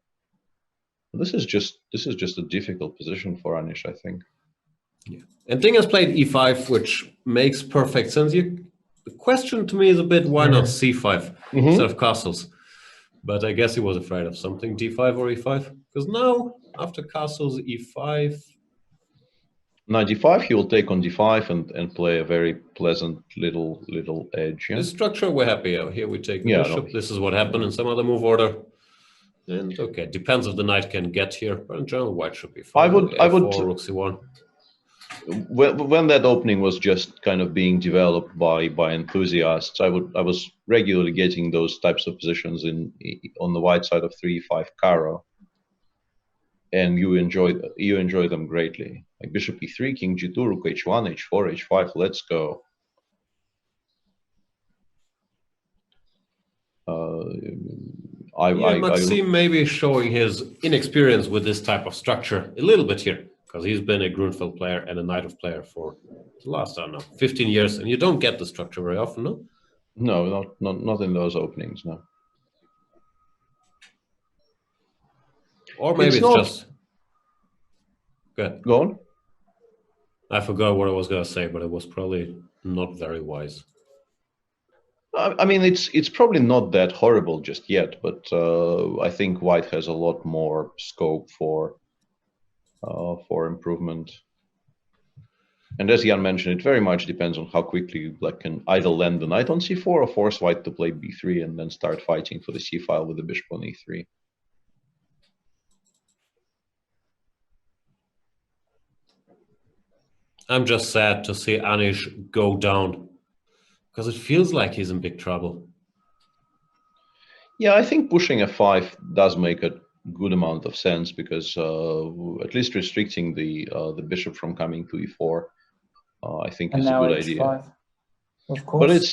This is just a difficult position for Anish, I think. Yeah. And Ding has played e5, which makes perfect sense. The question to me is a bit, why not c5 instead of castles? But I guess he was afraid of something, d5 or e5. Because now, after castles, e5. Now d5, he will take on d5 and play a very pleasant little edge. Yeah? The structure, we're happy. Here we take the bishop. This is what happened in some other move order. And okay, depends if the knight can get here. But in general, white should be fine. I would rook c1. When that opening was just kind of being developed by enthusiasts, I was regularly getting those types of positions on the white side of 3-5 Caro, and you enjoy them greatly. Like bishop e3, king g2, rook h1, h4, h5. Let's go. Maxim maybe showing his inexperience with this type of structure a little bit here. Because he's been a Grunfeld player and a Knight of player for the last, I don't know, 15 years, and you don't get the structure very often, no? No, not in those openings, no. Or maybe it's just... Good. Go on. I forgot what I was going to say, but it was probably not very wise. I mean, it's probably not that horrible just yet, but I think white has a lot more scope for improvement. And as Jan mentioned, it very much depends on how quickly black can either land the knight on c4 or force white to play b3 and then start fighting for the c file with the bishop on e3. I'm just sad to see Anish go down because it feels like he's in big trouble. Yeah, I think pushing f5 does make a good amount of sense because at least restricting the bishop from coming to e4, I think is a good idea. Of course. But it's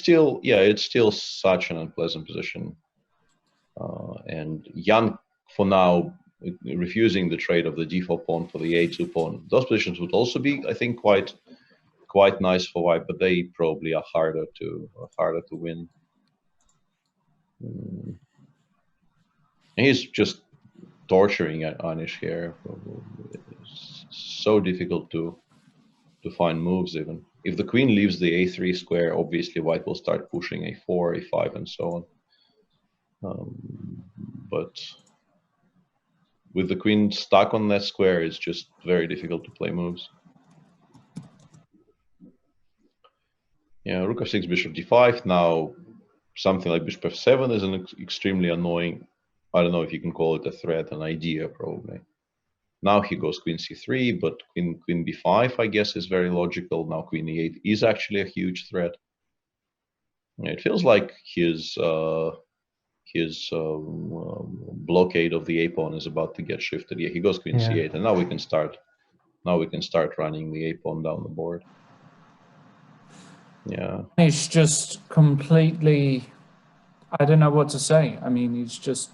still such an unpleasant position. And Jan, for now, refusing the trade of the d4 pawn for the a2 pawn. Those positions would also be, I think, quite nice for white, but they probably are harder to win. He's just torturing Anish here. It's so difficult to find moves even. If the queen leaves the a3 square, obviously white will start pushing a4, a5, and so on. But with the queen stuck on that square, it's just very difficult to play moves. Yeah, rook f6, bishop d5. Now, something like bishop f7 is an extremely annoying. I don't know if you can call it a threat, an idea probably. Now he goes queen c3, but queen b5, I guess, is very logical. Now queen e8 is actually a huge threat. It feels like his blockade of the a pawn is about to get shifted. Yeah, he goes queen c8, and now we can start. Now we can start running the a pawn down the board. Yeah, he's just completely. I don't know what to say. I mean, he's just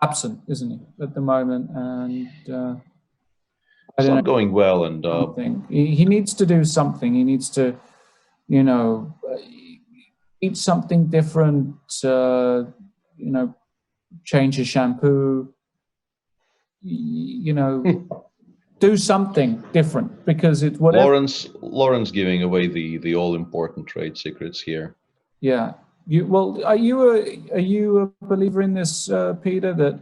absent, isn't he, at the moment? And it's not going well. And he needs to do something. He needs to, eat something different. Change his shampoo. Do something different because it's whatever. Lauren's giving away the all important trade secrets here. Yeah. Are you a believer in this, Peter, that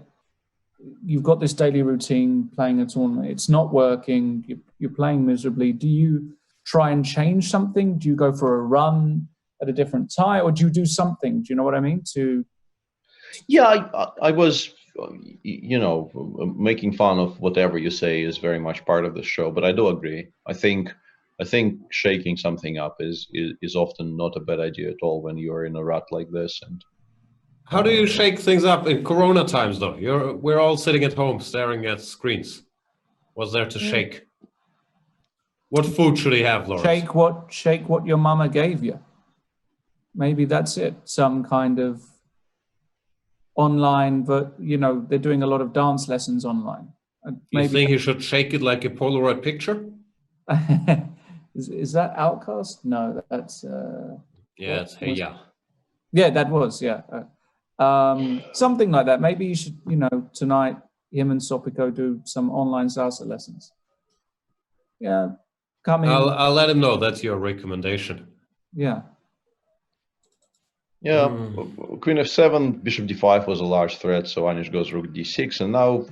you've got this daily routine playing a tournament, it's not working, you're playing miserably? Do you try and change something? Do you go for a run at a different time, or do you do something? Do you know what I mean? Yeah, I was, making fun of whatever you say is very much part of the show, but I do agree. I think shaking something up is often not a bad idea at all when you're in a rut like this. And How do you shake things up in Corona times, though? We're all sitting at home staring at screens. What's there to shake? What food should he have, Lawrence? Shake what your mama gave you. Maybe that's it. Some kind of online, but they're doing a lot of dance lessons online. You think he should shake it like a Polaroid picture? Is that Outcast? No, that's yeah, it's Hey Ya. Yeah, that was something like that. Maybe you should, tonight him and Sopico do some online salsa lessons. Yeah, come in. I'll let him know that's your recommendation. Yeah. Yeah, Queen f7, Bishop d5 was a large threat, so Anish goes Rook d6, and now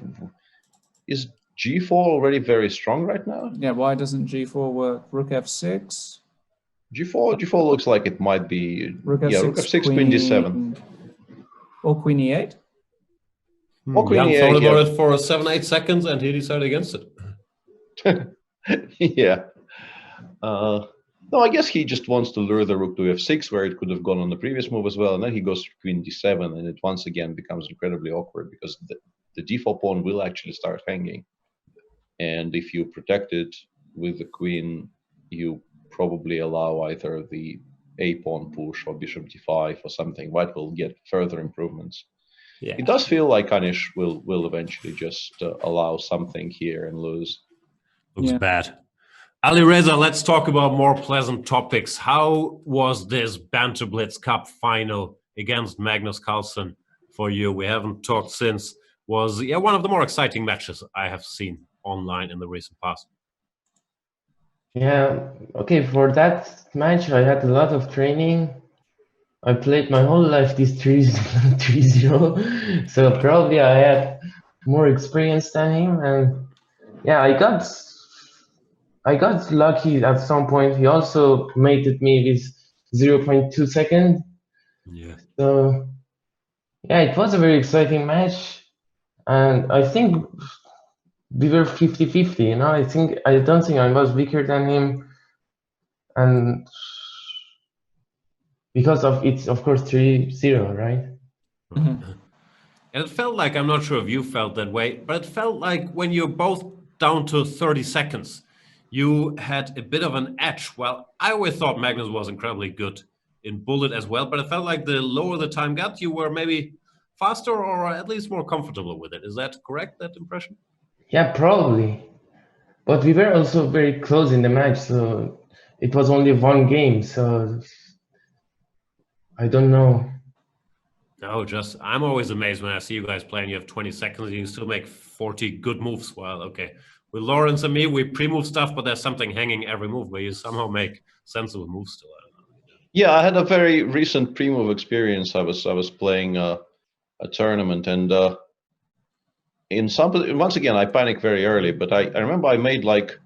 is g4 already very strong right now? Yeah, why doesn't g4 work? Rook f6. G4 looks like it might be Rook f6, Rook f6, Queen d7. Or Queen e8. Or Queen Jan e8, thought about it for 7-8 seconds and he decided against it. Yeah. No, I guess he just wants to lure the rook to f6, where it could have gone on the previous move as well, and then he goes to Queen d7, and it once again becomes incredibly awkward because the d4 pawn will actually start hanging. And if you protect it with the queen, you probably allow either the a pawn push or bishop d5 or something. White will get further improvements. Yeah. It does feel like Anish will eventually just allow something here and lose. Looks bad. Ali Reza, let's talk about more pleasant topics. How was this Banter Blitz Cup final against Magnus Carlsen for you? We haven't talked since. Was one of the more exciting matches I have seen online in the recent past. Yeah, okay, for that match I had a lot of training. I played my whole life this 3-0, so probably I had more experience than him, and yeah, I got lucky at some point. He also mated me with 0.2 seconds. Yeah. So yeah, it was a very exciting match, and I think we were 50-50. I don't think I was weaker than him, and because of it's of course 3-0, right? And it felt like, I'm not sure if you felt that way, but it felt like when you're both down to 30 seconds, you had a bit of an edge. Well, I always thought Magnus was incredibly good in bullet as well, but it felt like the lower the time got, you were maybe faster or at least more comfortable with it. Is that correct, that impression? Yeah, probably. But we were also very close in the match, so it was only one game, so I don't know. No, I'm always amazed when I see you guys play and you have 20 seconds and you still make 40 good moves. Well, okay. With Lawrence and me, we pre-move stuff, but there's something hanging every move where you somehow make sensible moves still. I don't know. Yeah, I had a very recent pre-move experience. I was playing a tournament, and once again I panicked very early. But I remember I made like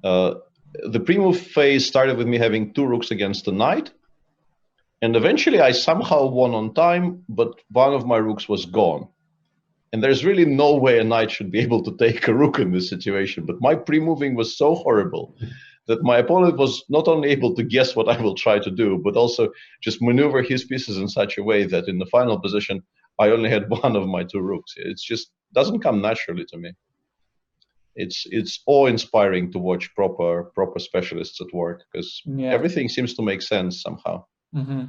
the pre-move phase started with me having 2 rooks against the knight, and eventually I somehow won on time, but one of my rooks was gone. And there's really no way a knight should be able to take a rook in this situation. But my pre-moving was so horrible that my opponent was not only able to guess what I will try to do, but also just maneuver his pieces in such a way that in the final position, I only had one of my 2 rooks. It just doesn't come naturally to me. It's awe-inspiring to watch proper specialists at work, because everything seems to make sense somehow. Mm-hmm.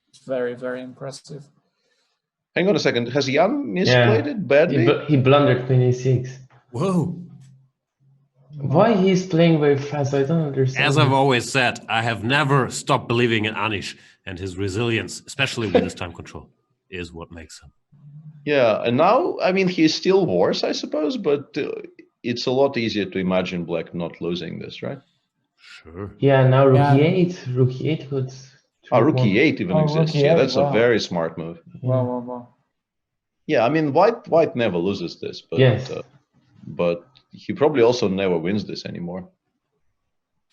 It's very, very impressive. Hang on a second. Has Jan misplayed it badly? He blundered 26. Whoa. Why he's playing very fast, I don't understand. As I've always said, I have never stopped believing in Anish, and his resilience, especially with his time control, is what makes him. Yeah, and now, I mean, he's still worse, I suppose, but it's a lot easier to imagine Black not losing this, right? Sure. Yeah, now Rook E8. Rook E8 could... Rook E8 even exists. Yeah, that's a very smart move. Wow. Yeah, I mean, White never loses this, but but he probably also never wins this anymore.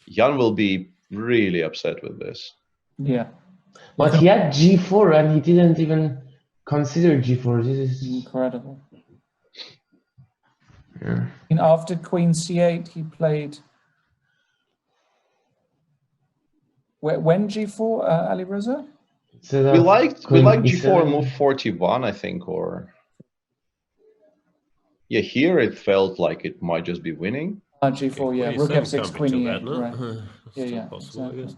Jan will be really upset with this. Yeah. But he had G4 and he didn't even consider G4. This is incredible. Yeah. And after Queen C8, he played... When G4, Ali Reza? instead We of liked queen G4 E7. move 41, I think, or yeah, here it felt like it might just be winning. G4, yeah. Queen Rook E7 F6, can't be Queen too E8, bad, no? right. Still Yeah, possible, I exactly. guess.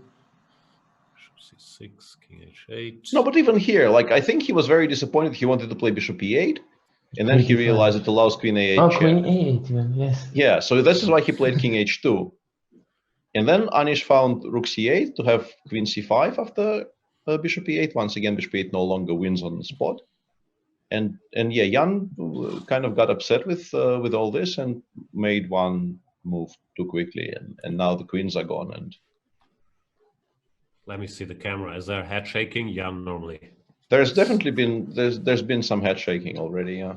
Bishop C6, King H8. No, but even here, like I think he was very disappointed. He wanted to play Bishop E8, and then he realized it allows Queen A8 Oh, check. Queen A8, even, yes. Yeah, so this is why he played King H2. And then Anish found Rook C8 to have Queen C5 after Bishop E8. Once again, Bishop E8 no longer wins on the spot. And yeah, Jan kind of got upset with all this and made one move too quickly, and now the queens are gone. And Let me see the camera. Is there head shaking? Yeah, normally. there's definitely been there's been some head shaking already. Yeah.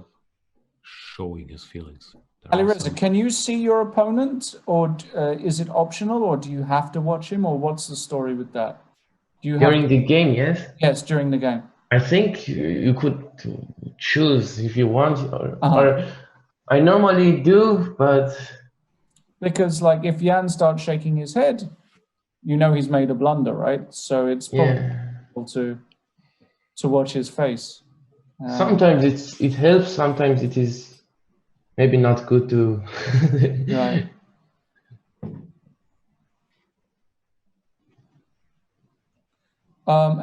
Showing his feelings. There are Alireza, some- can you see your opponent, or is it optional, or do you have to watch him, or what's the story with that? Do you During have the game, yes. Yes, during the game. I think you could choose if you want, or I normally do, but Because like if Jan starts shaking his head, you know he's made a blunder, right? So it's probably yeah. to watch his face. Sometimes it helps. Sometimes it is maybe not good to. Right.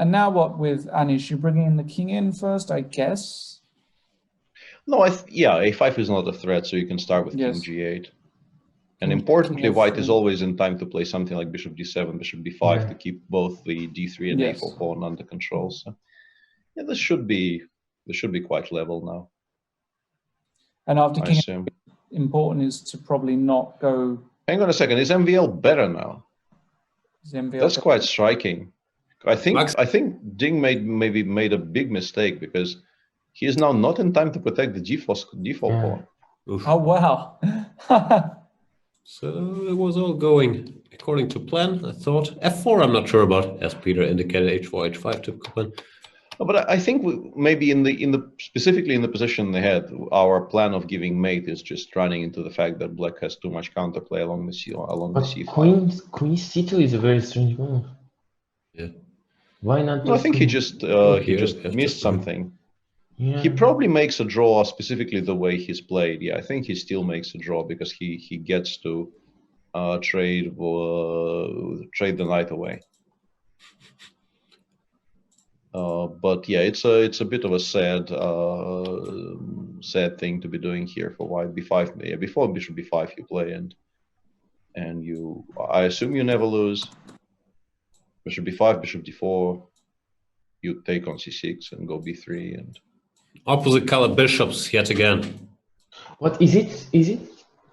And now what with Anish? You're bringing in the king in first, I guess? No, yeah, A5 is not a threat, so you can start with Yes. King G8. And King importantly, White F3. is always in time to play something like Bishop D7, Bishop D5 to keep both the D3 and Yes. A4 pawn under control. So yeah, this should be quite level now. And after I king, assume. important is to probably not go Hang on a second, is MVL better now? MVL. That's quite striking. I think Ding maybe made a big mistake because he is now not in time to protect the default pawn. Oof. Oh wow. So it was all going according to plan, I thought. F4 I'm not sure about, as Peter indicated, H4, H5 typical plan. But I think maybe in the specifically in the position they had, our plan of giving mate is just running into the fact that Black has too much counterplay along the C5. Queen C2 is a very strange move. Yeah. Why not? No, I think he just missed something. Yeah. He probably makes a draw specifically the way he's played. Yeah, I think he still makes a draw because he gets to trade the knight away. But yeah, it's a bit of a sad thing to be doing here for White. B5. Yeah, before Bishop B5 you play and you. I assume you never lose. Bishop B5, Bishop D4. You take on C6 and go B3 and. Opposite color bishops yet again. What is it? Is it?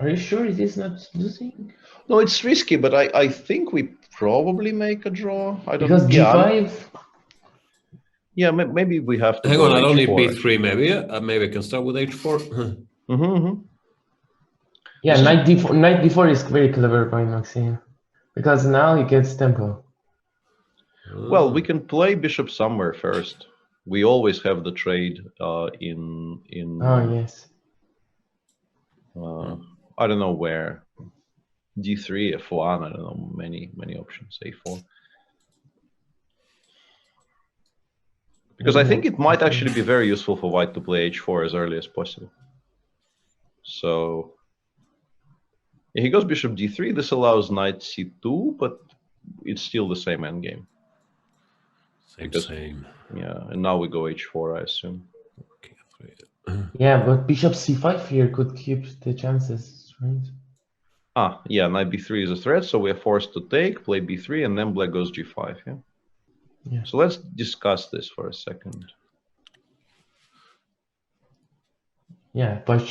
Are you sure it is not losing? No, it's risky, but I think we probably make a draw. I don't Because G5. Yeah, maybe we have to. Hang go on, I don't need H4, B3 maybe. Maybe I can start with H4. Yeah, knight D4 is very clever by Maxime. Because now he gets tempo. Well, we can play bishop somewhere first. We always have the trade in. Oh yes. I don't know where. D3, F1. I don't know. Many options. A4. Because I think it might actually be very useful for White to play H4 as early as possible. So he goes Bishop D3. This allows Knight C2, but it's still the same endgame. Same. Yeah, and now we go H4, I assume. Yeah, but Bishop C5 here could keep the chances, right? Yeah, Knight B3 is a threat, so we are forced to take, play B3, and then Black goes G5. Yeah. So let's discuss this for a second. Yeah, but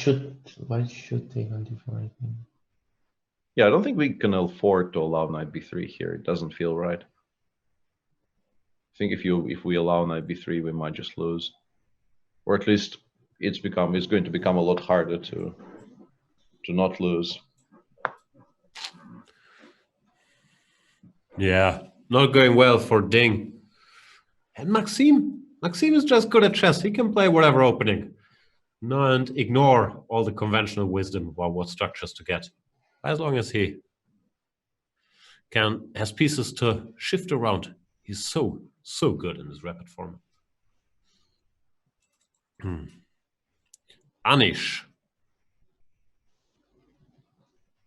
why should take on D4? I think. Yeah, I don't think we can afford to allow Knight B3 here. It doesn't feel right. I think if we allow Knight B3, we might just lose, or at least it's going to become a lot harder to not lose. Yeah, not going well for Ding. And Maxime is just good at chess. He can play whatever opening. No, and ignore all the conventional wisdom about what structures to get. As long as he has pieces to shift around, he's so So good in this rapid format. Anish.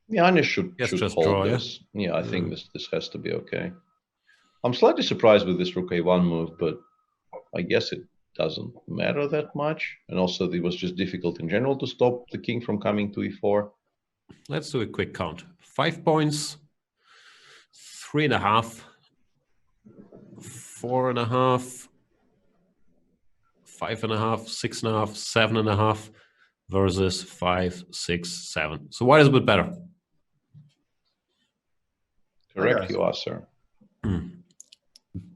Yeah, Anish should just hold draw, this. Yeah, I think this has to be okay. I'm slightly surprised with this rook a1 move, but I guess it doesn't matter that much. And also, it was just difficult in general to stop the king from coming to e4. Let's do a quick count. 5 points, 3.5, 4.5, 5.5, 6.5, 7.5 versus 5, 6, 7. So what is a bit better? Correct, you are, sir.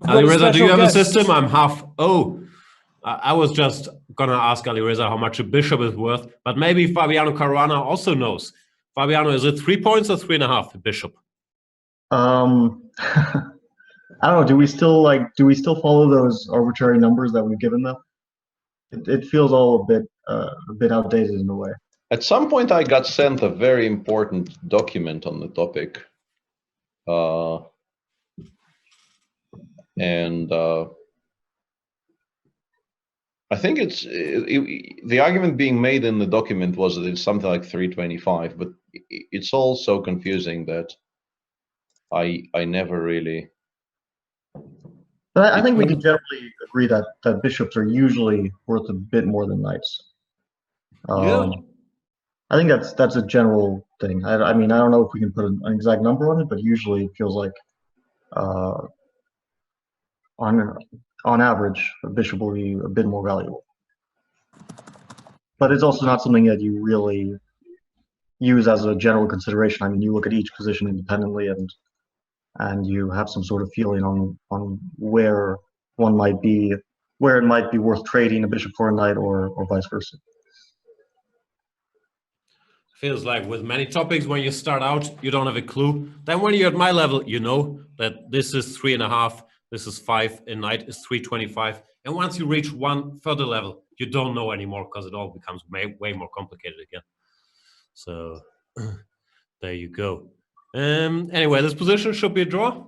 Alireza, do you have a system? I'm half. Oh, I was just gonna ask Alireza how much a bishop is worth, but maybe Fabiano Caruana also knows. Fabiano, is it 3 points or 3.5? The bishop. I don't know. Do we still follow those arbitrary numbers that we've given them? It feels all a bit outdated in a way. At some point, I got sent a very important document on the topic. I think the argument being made in the document was that it's something like 325, but it's all so confusing that I never really. But I think we can generally agree that bishops are usually worth a bit more than knights. Yeah. I think that's a general thing. I mean, I don't know if we can put an exact number on it, but usually it feels like on average, a bishop will be a bit more valuable. But it's also not something that you really use as a general consideration. I mean, you look at each position independently and you have some sort of feeling on where one might be, where it might be worth trading a bishop for a knight or vice versa. Feels like with many topics, when you start out, you don't have a clue. Then when you're at my level, you know that this is 3.5, this is 5, a knight is 325. And once you reach one further level, you don't know anymore because it all becomes way more complicated again. So there you go. Anyway, this position should be a draw.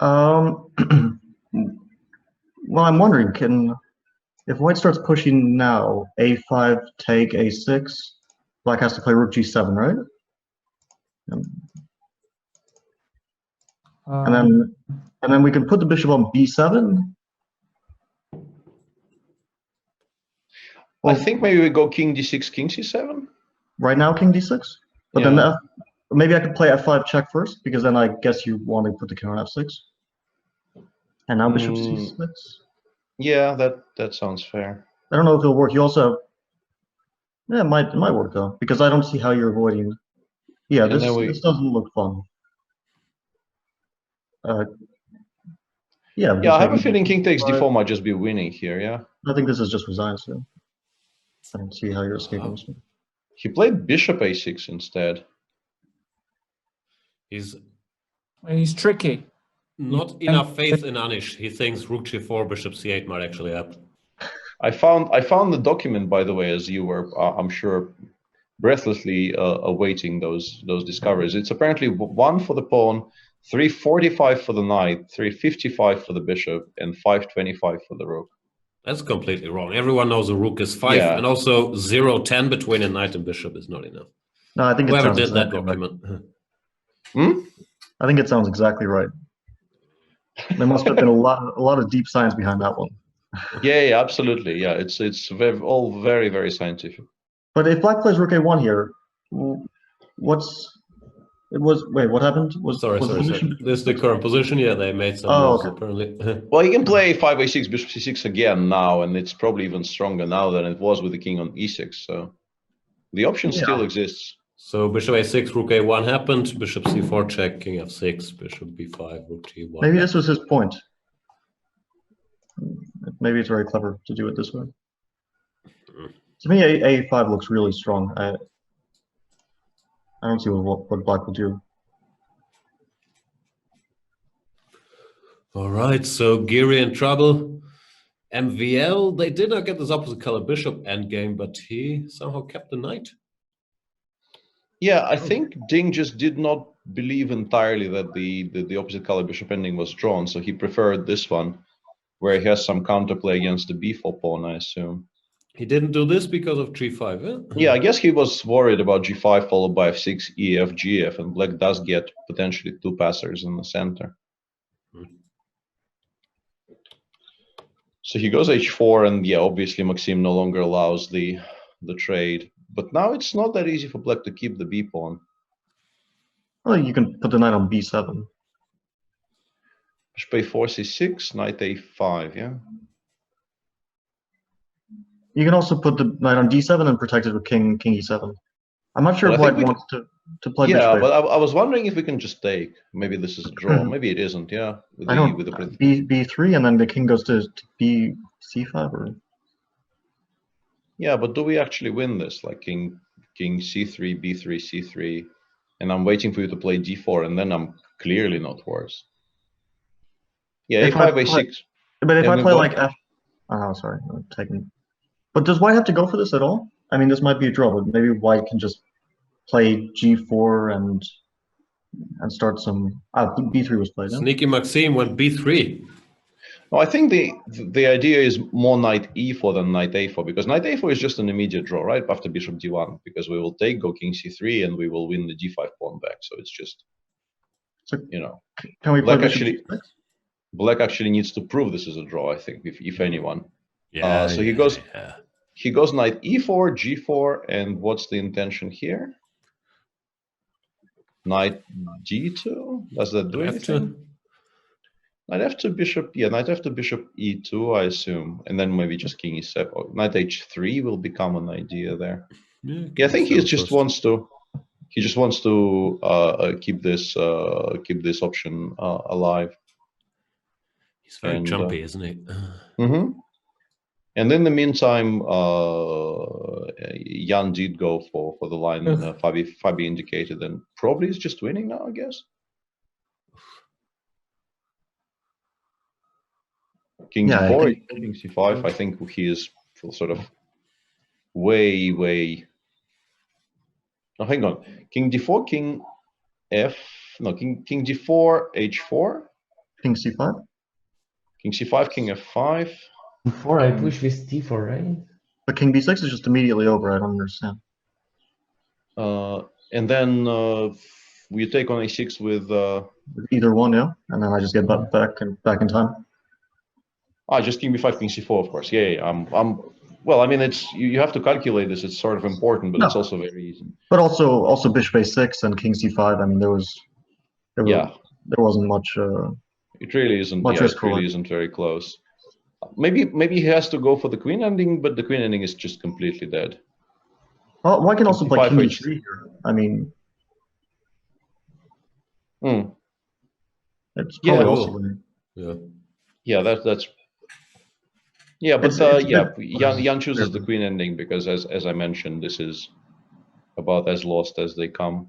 Well, I'm wondering, if white starts pushing now, a5, take, a6, black has to play rook g7, right? And then we can put the bishop on b7. Well, I think maybe we go king d6, king c7. Right now, king d6. But Yeah. then maybe I could play f5 check first, because then I guess you want to put the king on f6. And now bishop c6. Yeah, that sounds fair. I don't know if it'll work. You also have, yeah, it might work though, because I don't see how you're avoiding. Yeah, this doesn't look fun. Yeah, I have a feeling king takes d4 might just be winning here. Yeah, I think this is just resigned. So I don't see how you're escaping this one. He played bishop a6 instead. He's tricky. not enough faith in Anish. He thinks rook g4, bishop c8 might actually happen. I found the document, by the way, as you were, I'm sure, breathlessly awaiting those discoveries. It's apparently 1 for the pawn, 345 for the knight, 355 for the bishop, and 525 for the rook. That's completely wrong. Everyone knows a rook is 5, and also 0-10 between a knight and bishop is not enough. No, I think whoever it did exactly that document. Right. I think it sounds exactly right. There must have been a lot of deep science behind that one. Yeah, absolutely. Yeah, it's all very, very scientific. But if black plays rook a1 here, what happened? Sorry. This is the current position. Yeah, they made some moves apparently. Well, you can play 5 a6, bishop c6 again now, and it's probably even stronger now than it was with the king on e6. So the option still exists. So bishop a6, rook a1 happened, bishop c4 check, king f6, bishop b5, rook g1. Maybe this was his point. Maybe it's very clever to do it this way. To me, a5 looks really strong. I don't see what black will do. All right, so Giri in trouble. MVL, they did not get this opposite color bishop endgame, but he somehow kept the knight. Yeah, I think Ding just did not believe entirely that the opposite color bishop ending was drawn, so he preferred this one, where he has some counterplay against the b4 pawn, I assume. He didn't do this because of g5, eh? Yeah, I guess he was worried about g5 followed by f6, ef, gf, and black does get potentially two passers in the center. So he goes h4, and yeah, obviously Maxim no longer allows the trade. But now it's not that easy for black to keep the b pawn. Well, you can put the knight on b7. Bishop a4, c6, knight a5, yeah? You can also put the knight on d7 and protect it with king e7. I'm not sure if white wants to play bishop. Yeah, but I was wondering if we can just take. Maybe this is a draw. Maybe it isn't, yeah? With I don't, with the b3, and then the king goes to b c5, or... Yeah, but do we actually win this? Like king c3, b3, c3, and I'm waiting for you to play d4, and then I'm clearly not worse. Yeah, a5, a6. But if I play like f... Oh, sorry, I'm taking... But does white have to go for this at all? I mean, this might be a draw, but maybe white can just play g4 and start some... b3 was played, no? Sneaky Maxim went b3. No, I think the idea is more knight e4 than knight a4, because knight a4 is just an immediate draw, right? After bishop d1, because we will take, go king c3, and we will win the d5 pawn back. So it's just, so, you know... Can we play bishop Black actually needs to prove this is a draw, I think, if anyone. Yeah. So he goes knight e4, g4, and what's the intention here? Knight g2? Does that do anything? Knight f2 bishop, yeah, knight f2 bishop e2, I assume, and then maybe just king e7. Or knight h3 will become an idea there. Yeah, I think he just wants to. He just wants to keep this option alive. He's very jumpy, isn't he? And in the meantime, Jan did go for the line Fabi indicated, and probably is just winning now, I guess. King d4, king c5. I think he is sort of way. No, hang on. King d4, king f. No, king d4, h4. King c5. King c5, king f5. Before I push with d4, right? But king b6 is just immediately over. I don't understand. And then we take on a6 with either one, yeah. And then I just get back in time. Just king b5, king c4, of course. Yeah. Well, I mean, it's you have to calculate this. It's sort of important, but it's also very easy. But also bishop a6 and king c5. I mean, there wasn't much. It really isn't. Much it really isn't very close. Maybe he has to go for the queen ending, but the queen ending is just completely dead. Well, white can also play king e3 here. I mean, it's probably also winning. Yeah, that's. Yeah, but Jan chooses the queen ending because, as I mentioned, this is about as lost as they come.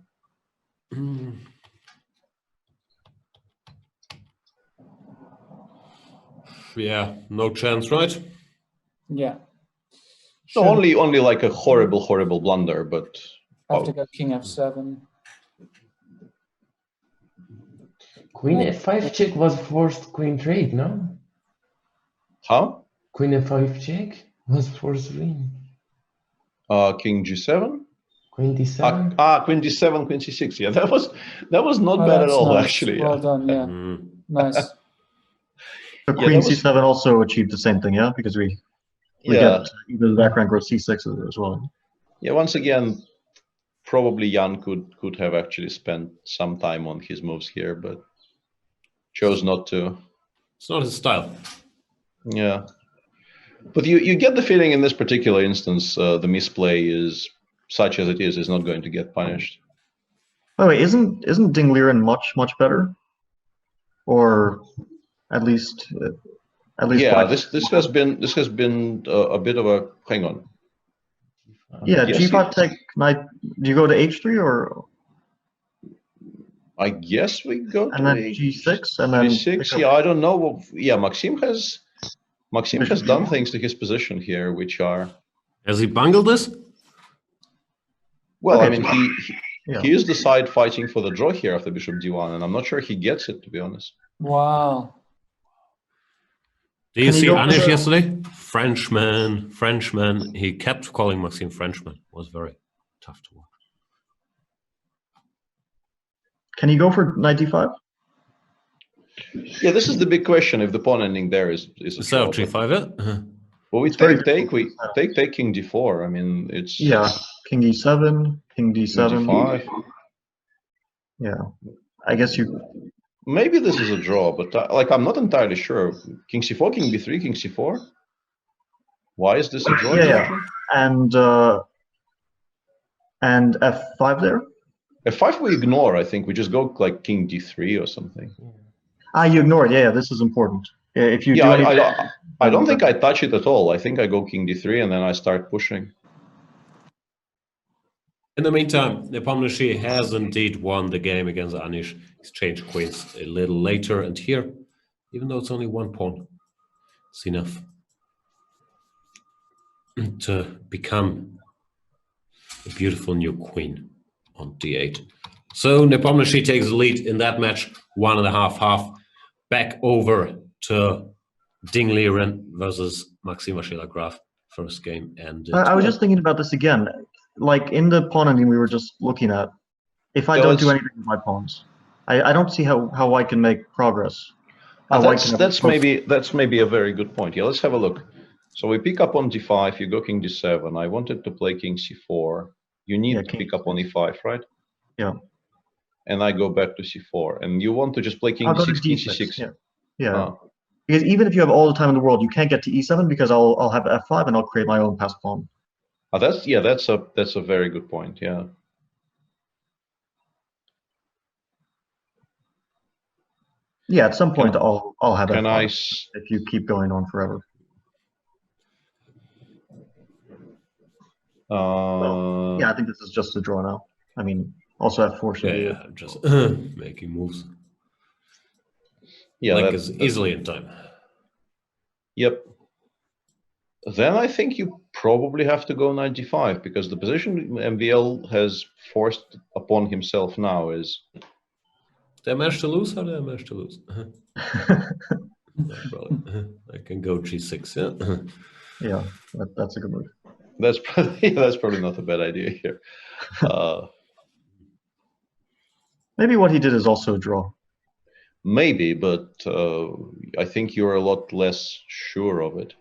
Yeah, no chance, right? Yeah. So only like a horrible blunder, but have to go king f7. Queen f5 check was forced queen trade, no? How? Queen f5 check was forced win. King g7. Queen d7. Queen d7, queen c6. Yeah, that was not bad at all, nice. actually. Well done. Yeah, nice. So queen c7 also achieved the same thing, yeah, because we get either the back rank or c6 as well. Yeah, once again, probably Jan could have actually spent some time on his moves here, but chose not to. It's not his style. Yeah, but you get the feeling in this particular instance, the misplay is such as it is not going to get punished. By the way, isn't Ding Liren much better, or at least yeah, this has been a bit of a hang on. Yeah, g5 take knight. Do you go to h3 or? I guess we go to g6 and then g6. Yeah, I don't know. Yeah, Maxim has done things to his position here, which are. Has he bungled this? Well, I mean, Yeah. He is the side fighting for the draw here after bishop d1, and I'm not sure he gets it, to be honest. Wow. Do you Can he see go for Anish the- yesterday? Frenchman. He kept calling Maxime Frenchman. It was very tough to watch. Can he go for knight d5? Yeah, this is the big question. If the pawn ending there is a So draw, G5, yeah? well, we It's very take difficult. take king d4. I mean, it's Yeah, king d7, king d7. king d5. Yeah, I guess you. Maybe this is a draw, but like I'm not entirely sure. King c4, king b3, king c4. Why is this a draw? Yeah, and f5 there. F5 we ignore. I think we just go like king d3 or something. You ignore it. Yeah, this is important. If you Yeah, do anything, I don't think I touch it at all. I think I go king d3 and then I start pushing. In the meantime, Nepomniachtchi has indeed won the game against Anish. He's changed queens a little later, and here, even though it's only one pawn, it's enough to become a beautiful new queen on d8. So Nepomniachtchi takes the lead in that match, 1.5-half. Back over to Ding Liren versus Maxime Vachier-Lagrave. First game ended. I was just thinking about this again. Like in the pawn ending we were just looking at, if I don't do anything with my pawns, I don't see how I can make progress. That's maybe a very good point. Yeah, let's have a look. So we pick up on d5, you go king d7. I wanted to play king c4. You need to pick up on e5, right? Yeah. And I go back to c4. And you want to just play king d6, king c6. Yeah. Because even if you have all the time in the world, you can't get to e7 because I'll have f5 and I'll create my own passed pawn. That's a very good point. Yeah. Yeah, at some point I'll have f5 if you keep going on forever. Yeah, I think this is just a draw now. I mean, also f4 should be just making moves. Yeah, like is easily in time. Yep. Then I think you probably have to go knight d5 because the position MVL has forced upon himself now is. Did I manage to lose? How did I manage to lose? I can go g6. Yeah, that's a good move. That's probably not a bad idea here. Maybe what he did is also a draw. Maybe, but I think you're a lot less sure of it.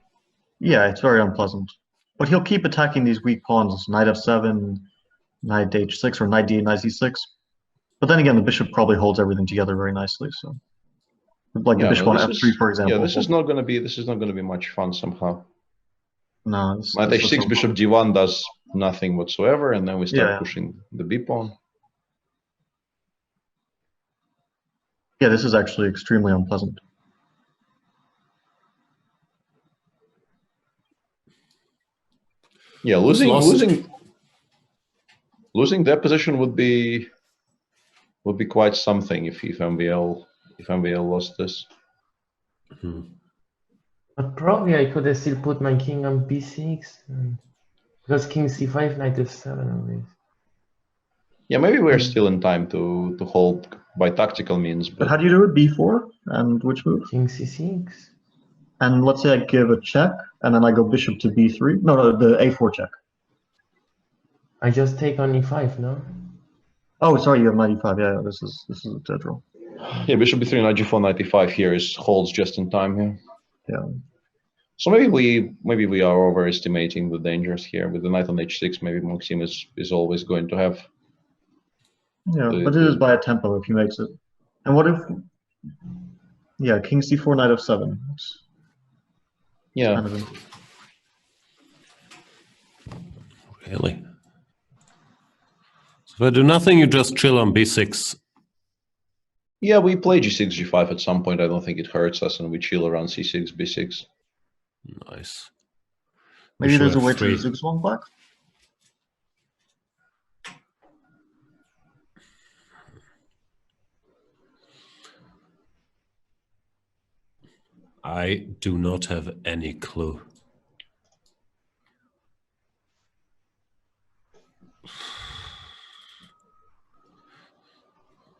Yeah, it's very unpleasant. But he'll keep attacking these weak pawns, knight f7, knight h6, or knight d8, knight c6. But then again, the bishop probably holds everything together very nicely. So, like the bishop on f3, for example. Yeah, this is not going to be much fun somehow. No, knight h6, bishop d1 does nothing whatsoever, and then we start pushing the b pawn. Yeah, this is actually extremely unpleasant. Yeah, losing that position would be quite something if MVL lost this. But probably I could have still put my king on b6 because king c5, knight f7 always. Yeah, maybe we're still in time to hold by tactical means. But how do you do it? b4 and which move? King c6. And let's say I give a check, and then I go bishop to b3. No, the a4 check. I just take on e5, no? Oh, sorry, you have knight e5. Yeah, this is a dead draw. Yeah, bishop b3, knight g4, knight e5 here holds just in time here. Yeah. So maybe we are overestimating the dangers here with the knight on h6. Maybe Maxime is always going to have. Yeah, but it is by a tempo if he makes it. And what if? Yeah, king c4, knight f7. Yeah. Kind of Really? So if I do nothing, you just chill on b6. Yeah, we play g6, g5 at some point. I don't think it hurts us, and we chill around c6, b6. Nice. Maybe there's a way to zigzag one black. I do not have any clue.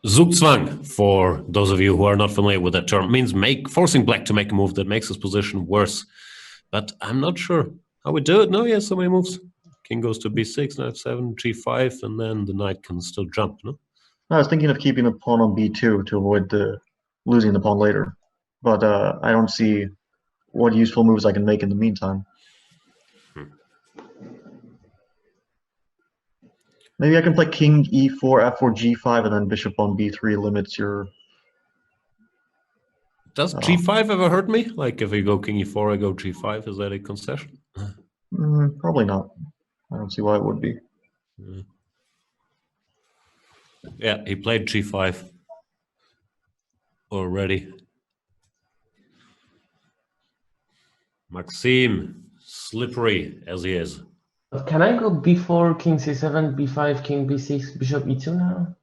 Zugzwang, for those of you who are not familiar with that term, means forcing black to make a move that makes his position worse. But I'm not sure how we do it. No, he has so many moves. King goes to b6, knight 7, g5, and then the knight can still jump, no? I was thinking of keeping the pawn on b2 to avoid losing the pawn later. But I don't see what useful moves I can make in the meantime. Maybe I can play king e4, f4, g5, and then bishop on b3 limits your... Does g5 ever hurt me? Like if I go king e4, I go g5, is that a concession? Probably not. I don't see why it would be. Yeah, he played g5 already. Maxime, slippery as he is. But can I go b4, king c7, b5, king b6, bishop e2 now?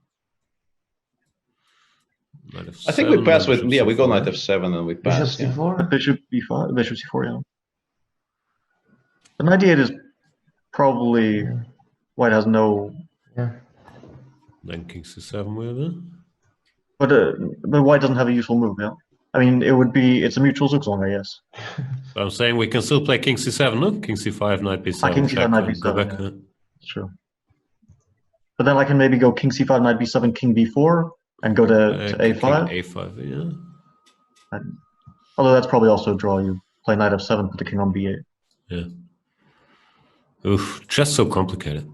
I think we pass with, we go knight f7 and we pass. Bishop c4? Bishop b5, bishop c4, yeah. The knight d8 is probably, white has no... Yeah. Then king c7 with it. But white doesn't have a useful move, yeah? I mean, it's a mutual Zugzwang, I guess. I'm saying we can still play king c7, no? King c5, knight b7. King c5, knight b7, yeah. Sure. But then I can maybe go king c5, knight b7, king b4, and go to a5. King a5, yeah. And, although that's probably also a draw. You play knight f7, put the king on b8. Yeah. Oof, just so complicated.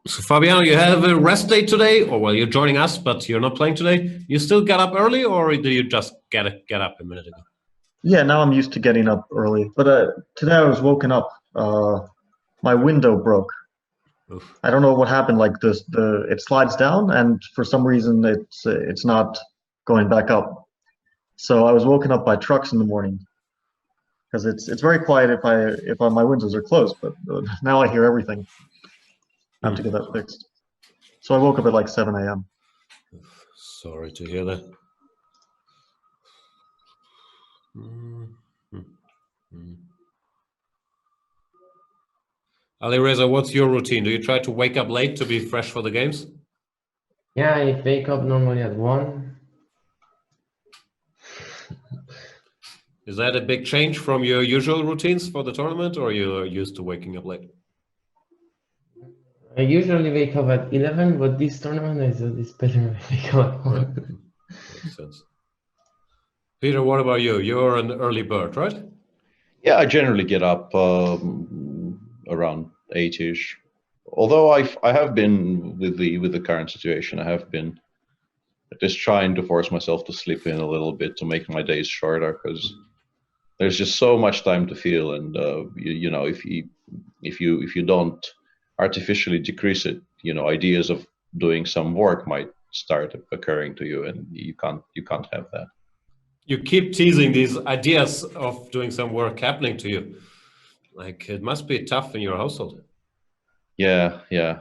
So Fabiano, you have a rest day today, or well, you're joining us, but you're not playing today. You still get up early, or do you just get up a minute ago? Yeah, now I'm used to getting up early. But today I was woken up. My window broke. Oof. I don't know what happened. Like this, it slides down, and for some reason it's not going back up. So I was woken up by trucks in the morning because it's very quiet if my windows are closed. But now I hear everything. I have to get that fixed. So I woke up at like 7 a.m. Sorry to hear that. Ali Reza, what's your routine? Do you try to wake up late to be fresh for the games? Yeah, I wake up normally at 1. Is that a big change from your usual routines for the tournament, or you're used to waking up late? I usually wake up at 11, but this tournament is better I wake up at 1. Makes sense. Peter, what about you? You're an early bird, right? Yeah, I generally get up around 8-ish. Although I have been with the current situation, I have been just trying to force myself to sleep in a little bit to make my days shorter, because there's just so much time to feel, and you know, if you don't artificially decrease it, you know, ideas of doing some work might start occurring to you, and you can't have that. You keep teasing these ideas of doing some work happening to you. Like, it must be tough in your household. Yeah, yeah.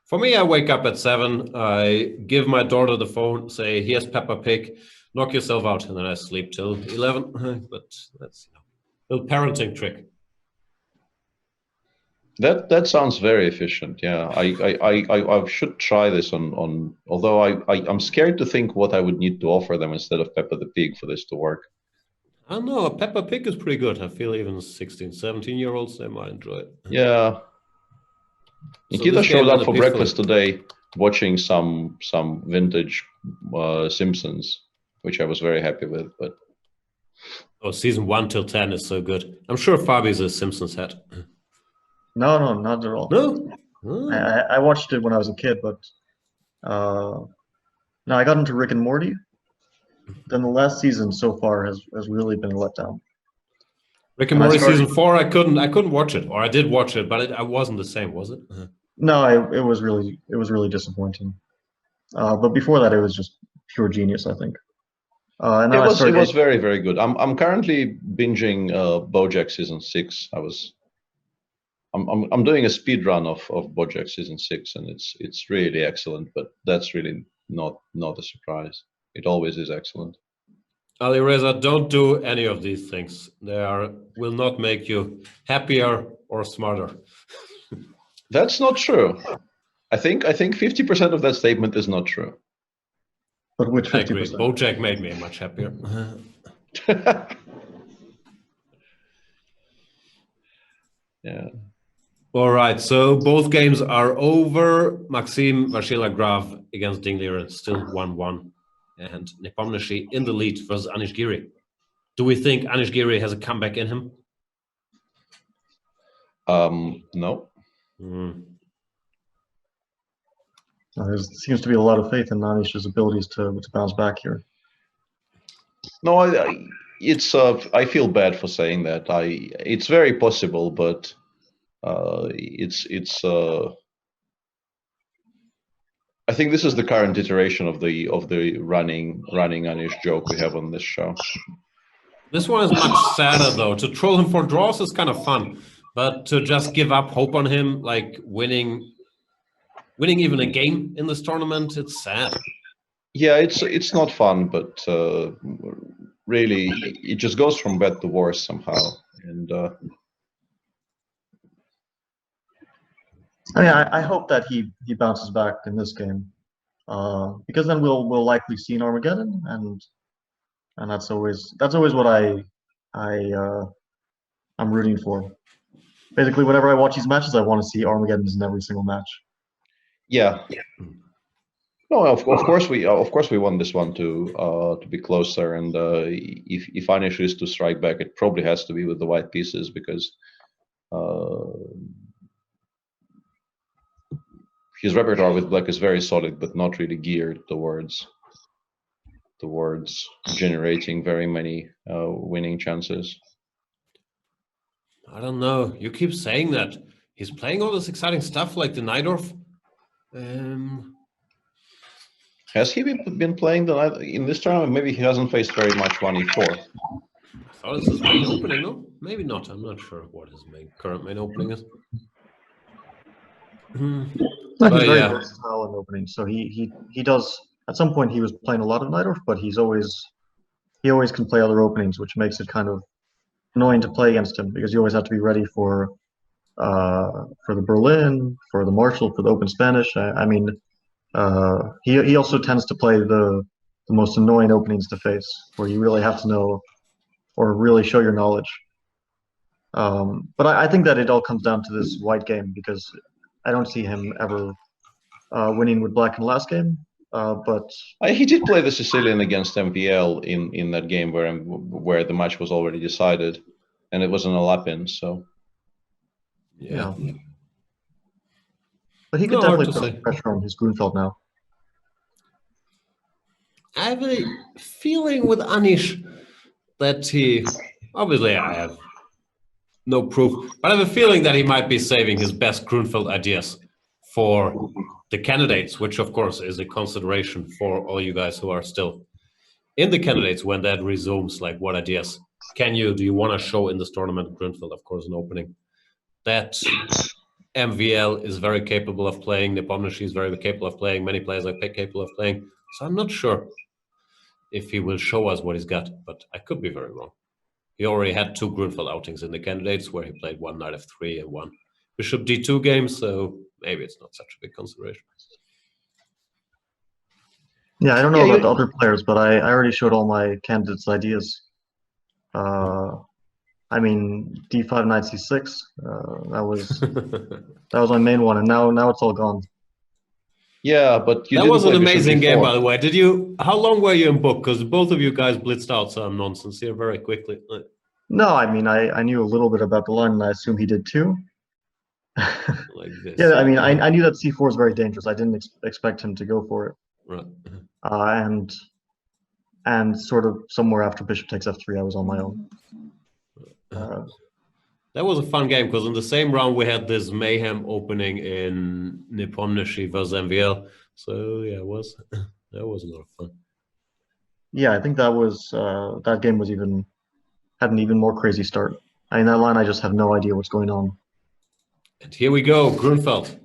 For me, I wake up at 7, I give my daughter the phone, say, here's Peppa Pig, knock yourself out, and then I sleep till 11. But that's, you know, a little parenting trick. That sounds very efficient. Yeah, I should try this on. Although I'm scared to think what I would need to offer them instead of Peppa the Pig for this to work. I don't know. Peppa Pig is pretty good. I feel even 16, 17-year-olds, they might enjoy it. Yeah. Nikita showed up for breakfast today, watching some vintage Simpsons, which I was very happy with. But season 1 till 10 is so good. I'm sure Fabi's a Simpsons head. No, not at all. No? Oh. I watched it when I was a kid, but no, I got into Rick and Morty. Then the last season so far has really been a letdown. Rick and Morty season 4, I couldn't watch it, or I did watch it, but it wasn't the same, was it? No, it was really disappointing. But before that, it was just pure genius, I think. And it was very, very good. I'm currently binging BoJack season 6. I'm doing a speed run of BoJack season 6, and it's really excellent. But that's really not a surprise. It always is excellent. Alireza, don't do any of these things. Will not make you happier or smarter. That's not true. I think 50% of that statement is not true. But which 50%? I agree. Bojack made me much happier. Yeah. All right, so both games are over. Maxime Vachier-Lagrave against Liren, still 1-1. And Nepomniachtchi in the lead versus Anish Giri. Do we think Anish Giri has a comeback in him? No. There seems to be a lot of faith in Anish's abilities to bounce back here. No, I feel bad for saying that. It's very possible, but I think this is the current iteration of the running Anish joke we have on this show. This one is much sadder though. To troll him for draws is kind of fun, but to just give up hope on him, like winning even a game in this tournament, it's sad. Yeah, it's not fun, but really, it just goes from bad to worse somehow. And I hope that he bounces back in this game, because then we'll likely see an Armageddon, and that's always what I'm rooting for. Basically, whenever I watch these matches, I want to see Armageddons in every single match. Yeah. No, of course we want this one to be closer, and if Anish is to strike back, it probably has to be with the white pieces, because his repertoire with black is very solid, but not really geared towards generating very many winning chances. I don't know. You keep saying that. He's playing all this exciting stuff like the Najdorf. Has he been playing in this tournament? Maybe he hasn't faced very much 1e4. I thought it's his main opening, no? Maybe not. I'm not sure what his current main opening is. He's very versatile in opening, so he does. At some point, he was playing a lot of Najdorf, but he always can play other openings, which makes it kind of annoying to play against him, because you always have to be ready for the Berlin, for the Marshall, for the Open Spanish. I mean, he also tends to play the most annoying openings to face, where you really have to know or really show your knowledge. But I think that it all comes down to this white game, because I don't see him ever winning with black in the last game. But he did play the Sicilian against MVL in that game where the match was already decided, and it was an Alapin. So yeah. But he could definitely put some pressure on his Grunfeld now. I have a feeling with Anish that obviously I have no proof, but I have a feeling that he might be saving his best Grunfeld ideas for the candidates, which of course is a consideration for all you guys who are still in the candidates when that resumes. Like, what ideas do you want to show in this tournament? Grunfeld, of course, an opening that MVL is very capable of playing. Nepomniachtchi is very capable of playing. Many players are capable of playing. So I'm not sure if he will show us what he's got, but I could be very wrong. He already had 2 Grunfeld outings in the candidates where he played 1 knight f3 and 1 bishop d2 game, so maybe it's not such a big consideration. Yeah, I don't know about the other players, but I already showed all my candidates' ideas. I mean, d5 knight c6. That was my main one, and now it's all gone. Yeah, but that was an amazing game, by the way. How long were you in book? Because both of you guys blitzed out some nonsense here very quickly. No, I mean, I knew a little bit about the line, and I assume he did too. Like this. Yeah, I mean, I knew that c4 is very dangerous. I didn't expect him to go for it. Right. And sort of somewhere after bishop takes f3, I was on my own. That was a fun game, because in the same round we had this mayhem opening in Nepomniachtchi versus MVL. So yeah, that was a lot of fun. Yeah, I think that game had an even more crazy start. I mean, that line, I just have no idea what's going on. And here we go, Grunfeld.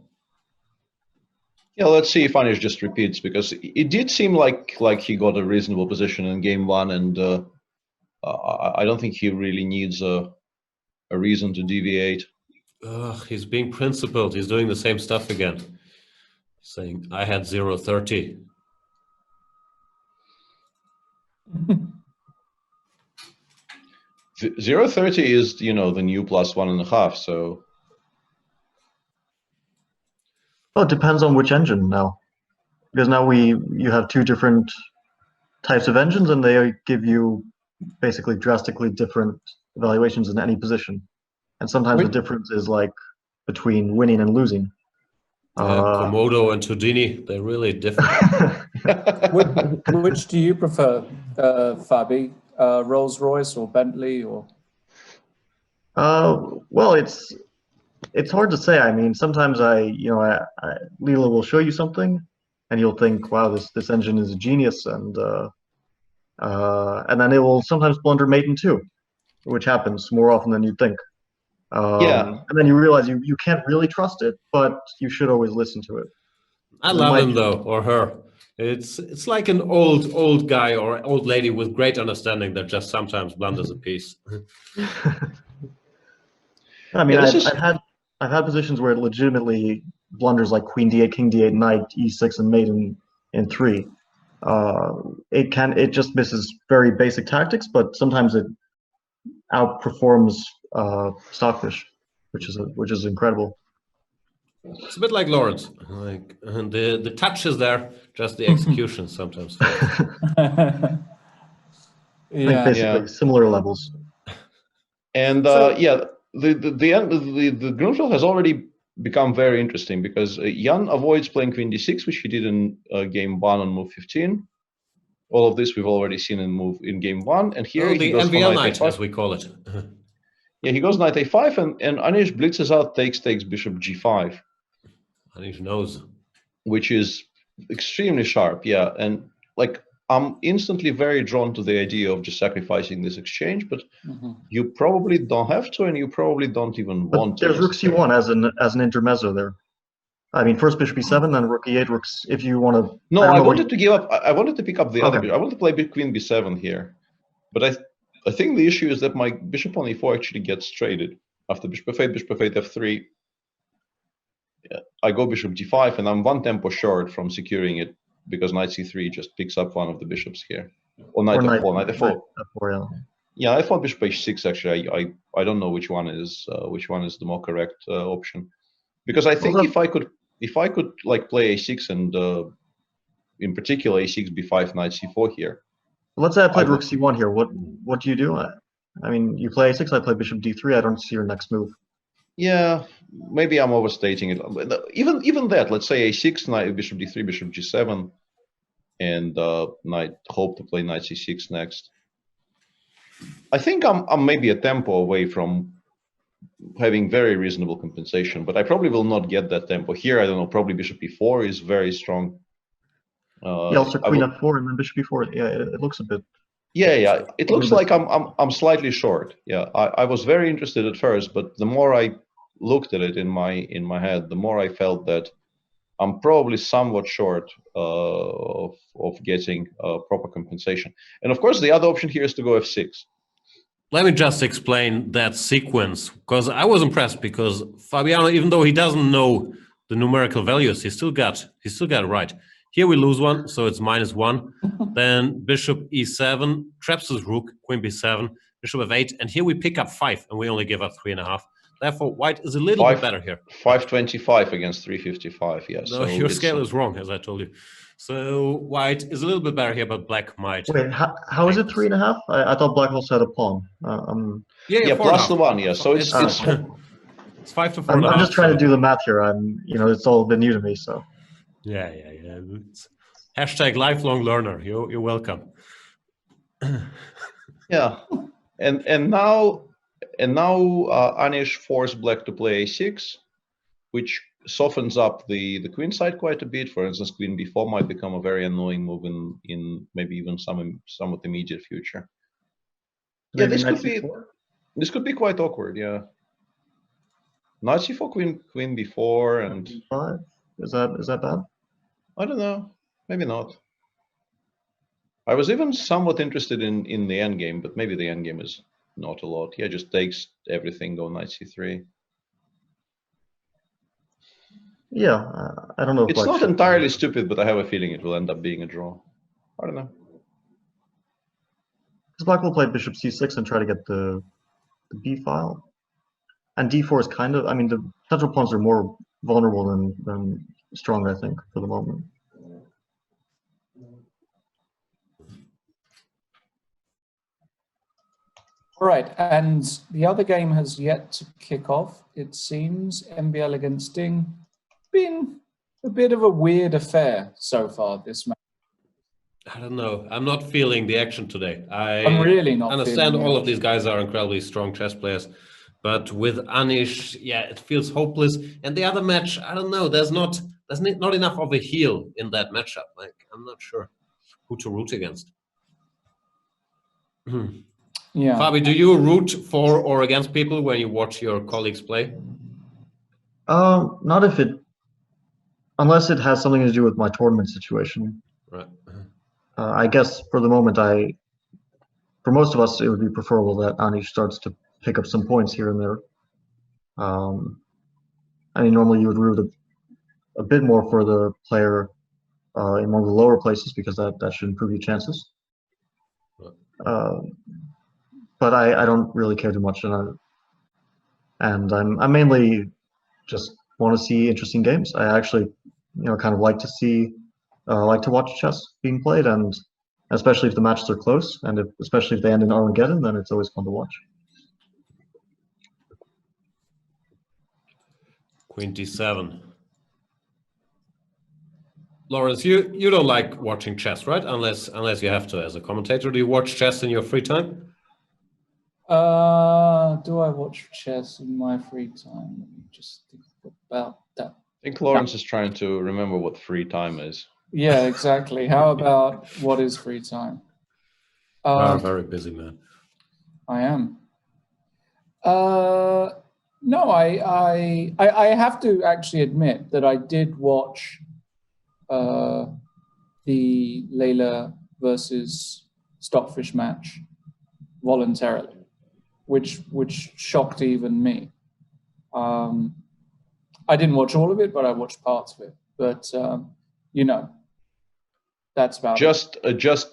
Yeah, let's see if Anish just repeats, because it did seem like he got a reasonable position in game one, and I don't think he really needs a reason to deviate. He's being principled. He's doing the same stuff again, saying, I had 0-30. The 0-30 is, the new +1.5, so. Well, it depends on which engine now, because now you have two different types of engines, and they give you basically drastically different evaluations in any position. And sometimes the difference is like between winning and losing. Komodo and Houdini, they're really different. Which do you prefer, Fabi? Rolls-Royce or Bentley or? Well, it's hard to say. I mean, sometimes Leela will show you something, and you'll think, "Wow, this engine is a genius," and then it will sometimes blunder mate in two, which happens more often than you'd think. Yeah. And then you realize you can't really trust it, but you should always listen to it. I love him though, or her. It's like an old guy or old lady with great understanding that just sometimes blunders a piece. I mean, I've had positions where it legitimately blunders like Queen D8, King D8, Knight E6, and Mate in 3. It just misses very basic tactics, but sometimes it outperforms Stockfish, which is incredible. It's a bit like Lawrence. Like the touch is there, just the execution sometimes. Basically similar levels. And the Grunfeld has already become very interesting, because Jan avoids playing Queen D6, which he did in game 1 on move 15. All of this we've already seen in game 1, and here he goes MVL for knight, as we call it. Yeah, he goes Knight A5, and Anish blitzes out, takes Bishop G5. Anish knows. Which is extremely sharp, yeah. And like, I'm instantly very drawn to the idea of just sacrificing this exchange, but you probably don't have to, and you probably don't even want to. There's Rook C1 as an intermezzo there. I mean, first Bishop E7, then Rook E8, Rooks, if you want to. No, I wanted to give up. I wanted to pick up the other. I want to play Queen B7 here, but I think the issue is that my Bishop on E4 actually gets traded after Bishop F8, F3. Yeah, I go Bishop G5, and I'm one tempo short from securing it, because Knight C3 just picks up one of the bishops here, or Knight F4, Knight F4. Yeah, I thought Bishop H6 actually. I don't know which one is the more correct option, because I think if I could like play A6 and in particular A6 B5 Knight C4 here. Let's say I played Rook C1 here. What do you do? I mean, you play A6. I play Bishop D3. I don't see your next move. Yeah, maybe I'm overstating it. Even that, let's say A6, Knight, Bishop D3, Bishop G7, and hope to play Knight C6 next. I think I'm maybe a tempo away from having very reasonable compensation, but I probably will not get that tempo here. I don't know. Probably Bishop E4 is very strong. Also Queen F4 and then Bishop E4. Yeah, it looks a bit. Yeah. It looks like I'm slightly short. Yeah, I was very interested at first, but the more I looked at it in my head, the more I felt that I'm probably somewhat short of getting proper compensation. And of course, the other option here is to go F6. Let me just explain that sequence, because I was impressed, because Fabiano, even though he doesn't know the numerical values, he still got it right. Here we lose one, so it's -1. Then Bishop E7 traps his rook, Queen B7, Bishop F8, and here we pick up 5, and we only give up 3.5. Therefore, white is a little bit better here. 525 against 355, yeah. No, so your scale is wrong, as I told you. So white is a little bit better here, but black might. Wait, how is it 3.5? I thought black also had a pawn. Yeah, plus the 1, yeah. So it's 5 to 4. I'm just trying to do the math here. It's all been new to me, so. Yeah. It's #lifelong learner. You're welcome. Yeah, and now Anish forced black to play A6, which softens up the queen side quite a bit. For instance, Queen B4 might become a very annoying move in maybe even somewhat immediate future. Yeah, this could be quite awkward. Yeah, Knight C4, Queen B4, and B5. Is that bad? I don't know. Maybe not. I was even somewhat interested in the endgame, but maybe the endgame is not a lot. Yeah, just takes everything, go knight c3. Yeah, I don't know if It's not entirely stupid, but I have a feeling it will end up being a draw. I don't know. Because Black will play bishop c6 and try to get the b file. And d4 is kind of, I mean, the central pawns are more vulnerable than strong, I think, for the moment. All right, and the other game has yet to kick off, it seems. MVL against Ding. Been a bit of a weird affair so far this match. I don't know. I'm not feeling the action today. I'm really not understand feeling all the of these guys are incredibly strong chess players, but with Anish, yeah, it feels hopeless. And the other match, I don't know. There's not enough of a heel in that matchup. Like, I'm not sure who to root against. Yeah. Fabi, do you root for or against people when you watch your colleagues play? Not if unless it has something to do with my tournament situation. Right. I guess for the moment, for most of us, it would be preferable that Anish starts to pick up some points here and there. I mean, normally you would root a bit more for the player in one of the lower places because that should improve your chances. But I don't really care too much, and I mainly just want to see interesting games. I actually, kind of like to watch chess being played, and especially if the matches are close, and especially if they end in Armageddon, then it's always fun to watch. Queen d7. Lawrence, you don't like watching chess, right? Unless you have to as a commentator. Do you watch chess in your free time? Do I watch chess in my free time? Let me just think about that. I think Lawrence is trying to remember what free time is. Yeah, exactly. How about what is free time? You're a very busy man. I am. No, I have to actually admit that I did watch the Layla versus Stockfish match voluntarily, which shocked even me. I didn't watch all of it, but I watched parts of it. But that's about just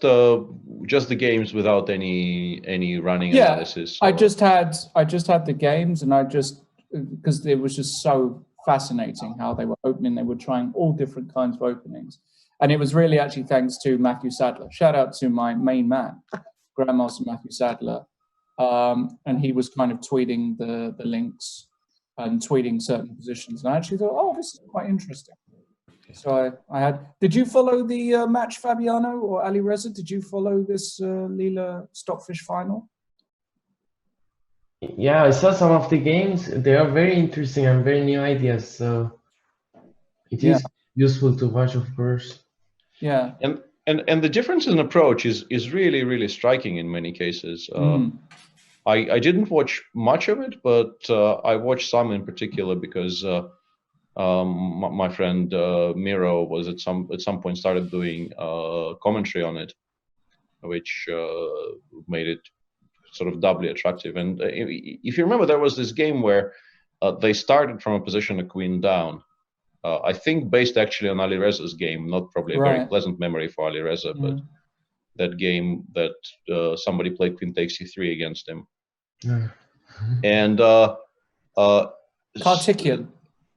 the games without any running analysis. I just had the games, and because it was just so fascinating how they were opening. They were trying all different kinds of openings, and it was really actually thanks to Matthew Sadler. Shout out to my main man, Grandmaster Matthew Sadler, and he was kind of tweeting the links and tweeting certain positions, and I actually thought, oh, this is quite interesting. So I had. Did you follow the match, Fabiano or Ali Reza? Did you follow this Leela Stockfish final? Yeah, I saw some of the games. They are very interesting and very new ideas. So it is useful to watch, of course. Yeah. And the difference in approach is really, really striking in many cases. I didn't watch much of it, but I watched some in particular because my friend Miro was at some point started doing commentary on it, which made it sort of doubly attractive. And if you remember, there was this game where they started from a position of queen down. I think based actually on Ali Reza's game, not probably a very pleasant memory for Ali Reza, but that game that somebody played queen takes c3 against him. And Kartikian.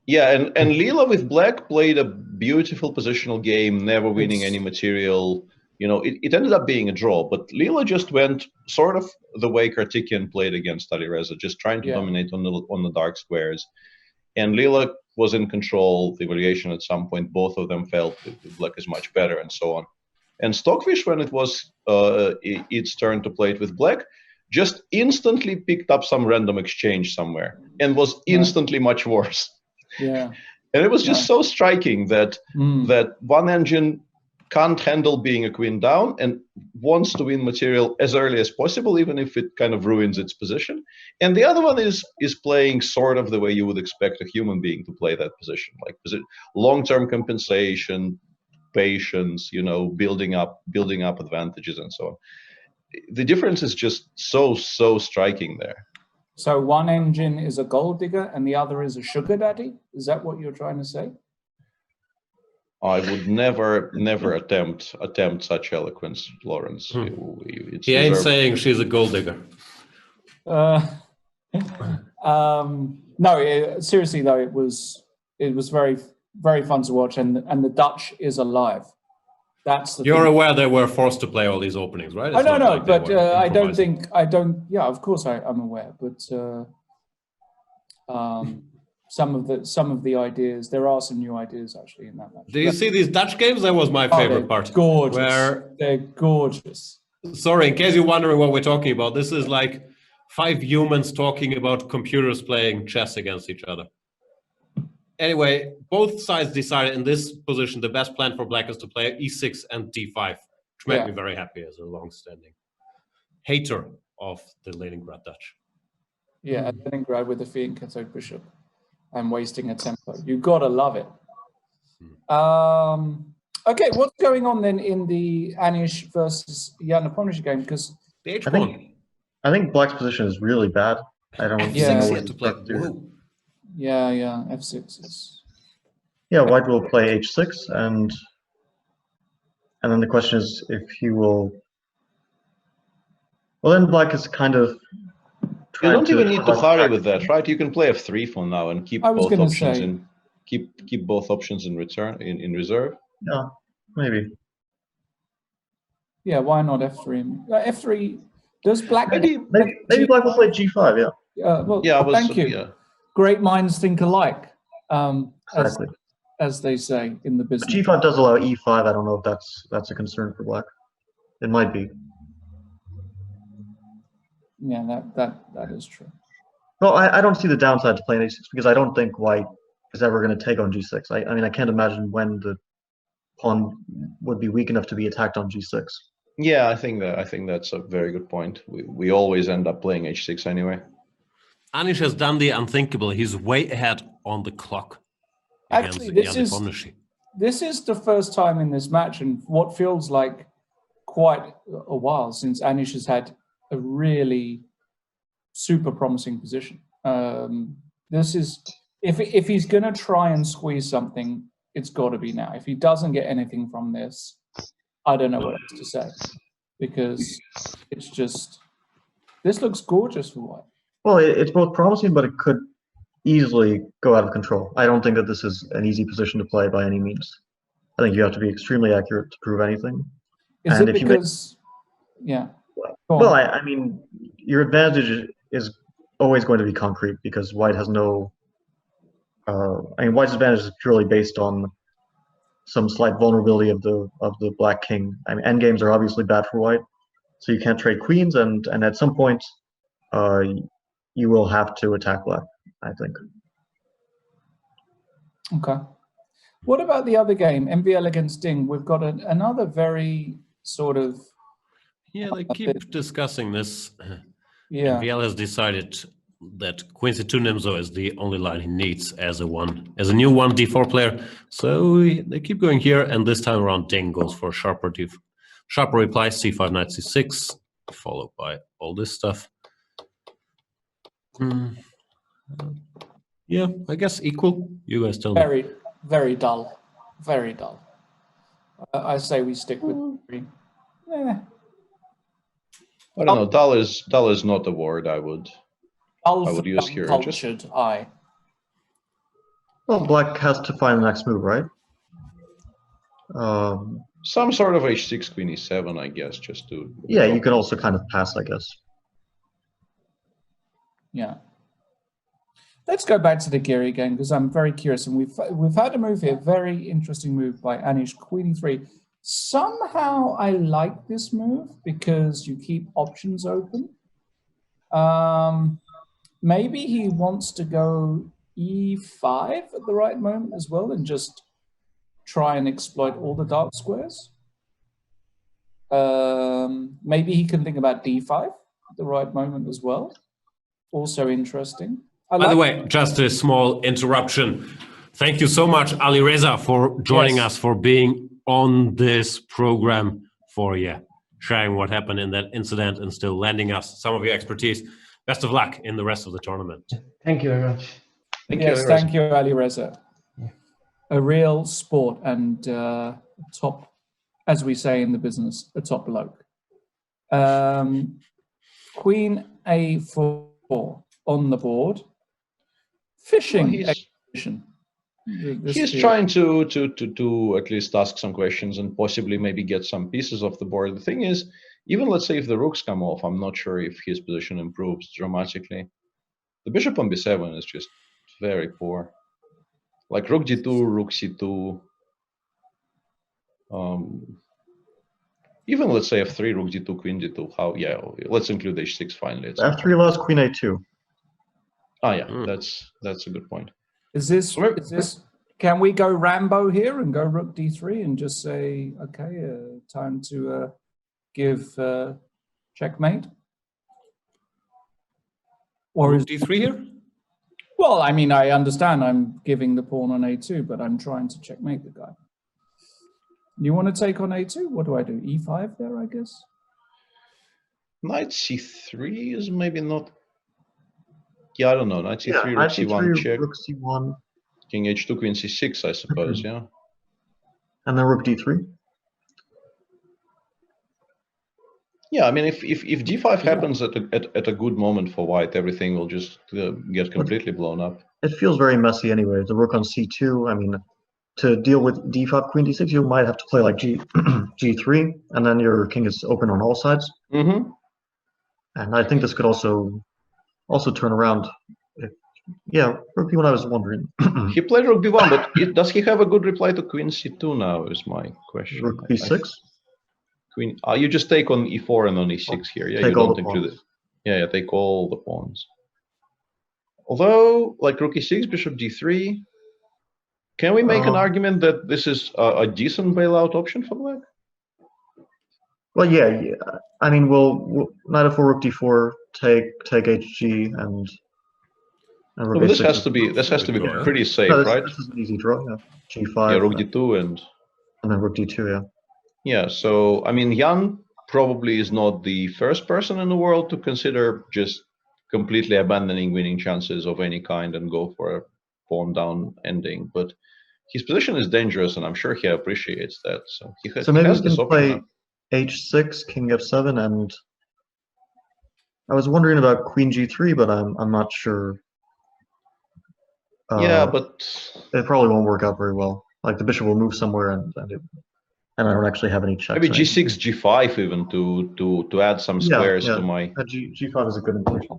Yeah, and Leela with black played a beautiful positional game, never winning any material. It ended up being a draw, but Leela just went sort of the way Kartikian played against Ali Reza, just trying to dominate on the dark squares. And Leela was in control. The variation at some point, both of them felt that black is much better, and so on. And Stockfish, when it was its turn to play it with black, just instantly picked up some random exchange somewhere and was instantly much worse. Yeah. And it was just so striking that that one engine can't handle being a queen down and wants to win material as early as possible, even if it kind of ruins its position. And the other one is playing sort of the way you would expect a human being to play that position, like long-term compensation, patience, you know, building up advantages and so on. The difference is just so striking there. So one engine is a gold digger and the other is a sugar daddy? Is that what you're trying to say? I would never attempt such eloquence, Lawrence. He ain't saying she's a gold digger. No, seriously though, it was very, very fun to watch, and the Dutch is alive. That's the You're thing. aware they were forced to play all these openings, right? Oh, no, but I don't think, yeah, of course I'm aware, but some of the ideas, there are some new ideas actually in that match. Do you see these Dutch games? That was my favorite part. Gorgeous. They're gorgeous. Sorry, in case you're wondering what we're talking about, this is like 5 humans talking about computers playing chess against each other. Anyway, both sides decided in this position the best plan for black is to play e6 and d5, which made me very happy as a long-standing hater of the Leningrad Dutch. Yeah, Leningrad with the Fiat Cathode bishop and wasting a tempo. You've got to love it. Okay, what's going on then in the Anish versus Jan Nepomniachtchi game? Because the h1. I think black's position is really bad. I don't F6 yet to play. Yeah, f6 is. Yeah, white will play h6, and then the question is if he will. Well, then black is kind of. You don't even need to vary with that, right? You can play f3 for now and keep both options in. Keep both options in return in reserve. Yeah, maybe. Yeah, why not f3? F3 does black. Maybe black will play g5. Yeah. Well, yeah. Thank you. Yeah. Great minds think alike, exactly. as they say in the business. But g5 does allow e5. I don't know if that's a concern for black. It might be. Yeah, that is true. Well, I don't see the downside to playing h6 because I don't think white is ever going to take on g6. I mean, I can't imagine when the pawn would be weak enough to be attacked on g6. Yeah, I think that's a very good point. We always end up playing h6 anyway. Anish has done the unthinkable. He's way ahead on the clock. Actually, this is the first time in this match, and what feels like quite a while since Anish has had a really super promising position. This is if he's going to try and squeeze something, it's got to be now. If he doesn't get anything from this, I don't know what else to say, because it's just, this looks gorgeous for white. Well, it's both promising, but it could easily go out of control. I don't think that this is an easy position to play by any means. I think you have to be extremely accurate to prove anything. Is it because, yeah. Well, I mean, your advantage is always going to be concrete because white has no. I mean, white's advantage is purely based on some slight vulnerability of the black king. I mean, endgames are obviously bad for white, so you can't trade queens, and at some point, you will have to attack black, I think. Okay. What about the other game, MVL against Ding? We've got another very sort of. Yeah, they keep discussing this. Yeah. MVL has decided that Queen C2 Nimzo is the only line he needs as a new 1d4 player. So they keep going here, and this time around Ding goes for a sharper reply, c5, knight c6, followed by all this stuff. Yeah, I guess equal. You guys tell me. Very, very dull. Very dull. I say we stick with 3. I don't know. Dull is not a word I would use here. Cultured eye. Well, black has to find the next move, right? Some sort of h6, queen e7, I guess, just to. Yeah, you can also kind of pass, I guess. Yeah. Let's go back to the Giri game because I'm very curious, and we've had a move here, very interesting move by Anish, queen e3. Somehow I like this move because you keep options open. Maybe he wants to go e5 at the right moment as well and just try and exploit all the dark squares. Maybe he can think about d5 at the right moment as well. Also interesting. By the way, just a small interruption. Thank you so much, Ali Reza, for joining us, for being on this program for sharing what happened in that incident and still lending us some of your expertise. Best of luck in the rest of the tournament. Thank you very much. Thank you, Ali Reza. A real sport and top, as we say in the business, a top bloke. Queen A4 on the board. Fishing expedition. He's trying to at least ask some questions and possibly maybe get some pieces off the board. The thing is, even let's say if the rooks come off, I'm not sure if his position improves dramatically. The bishop on b7 is just very poor. Like rook d2, rook c2. Even let's say f3, rook d2, queen d2. How? Yeah, let's include h6 finally. F3 allows queen a2. Ah, yeah, that's a good point. Is this? Can we go Rambo here and go rook d3 and just say, okay, time to give checkmate? Or rook d3 here? Well, I mean, I understand I'm giving the pawn on a2, but I'm trying to checkmate the guy. You want to take on a2? What do I do? e5 there, I guess? Knight c3 is maybe not... Yeah, I don't know. Knight c3, rook c1 check. Rook c1. King h2, queen c6, I suppose, yeah. And then rook d3. Yeah, I mean, if d5 happens at a good moment for white, everything will just get completely blown up. It feels very messy anyway. The rook on c2, I mean, to deal with d5, queen d6, you might have to play like g3, and then your king is open on all sides. Mm-hmm. And I think this could also turn around. Yeah, rook b1, I was wondering. He played rook b1, but does he have a good reply to queen c2 now, is my question. Rook b6? Queen, you just take on e4 and on e6 here. Yeah, you don't include it. Yeah, take all the pawns. Although, like rook e6, bishop d3, can we make an argument that this is a decent bailout option for black? Well, yeah. I mean, we'll knight f4, rook d4, take hg, and rook this has to be pretty safe, right? This is an easy draw. Yeah, g5. Yeah, rook d2 and then rook d2. Yeah. Yeah. So I mean, Jan probably is not the first person in the world to consider just completely abandoning winning chances of any kind and go for a pawn down ending, but his position is dangerous, and I'm sure he appreciates that. So he has maybe this we can option play h6, king f7, and I was wondering about queen g3, but I'm not sure. Yeah, but it probably won't work out very well. Like the bishop will move somewhere, and I don't actually have any checks. Maybe g6, g5 even to add some squares to my. G5 is a good intention.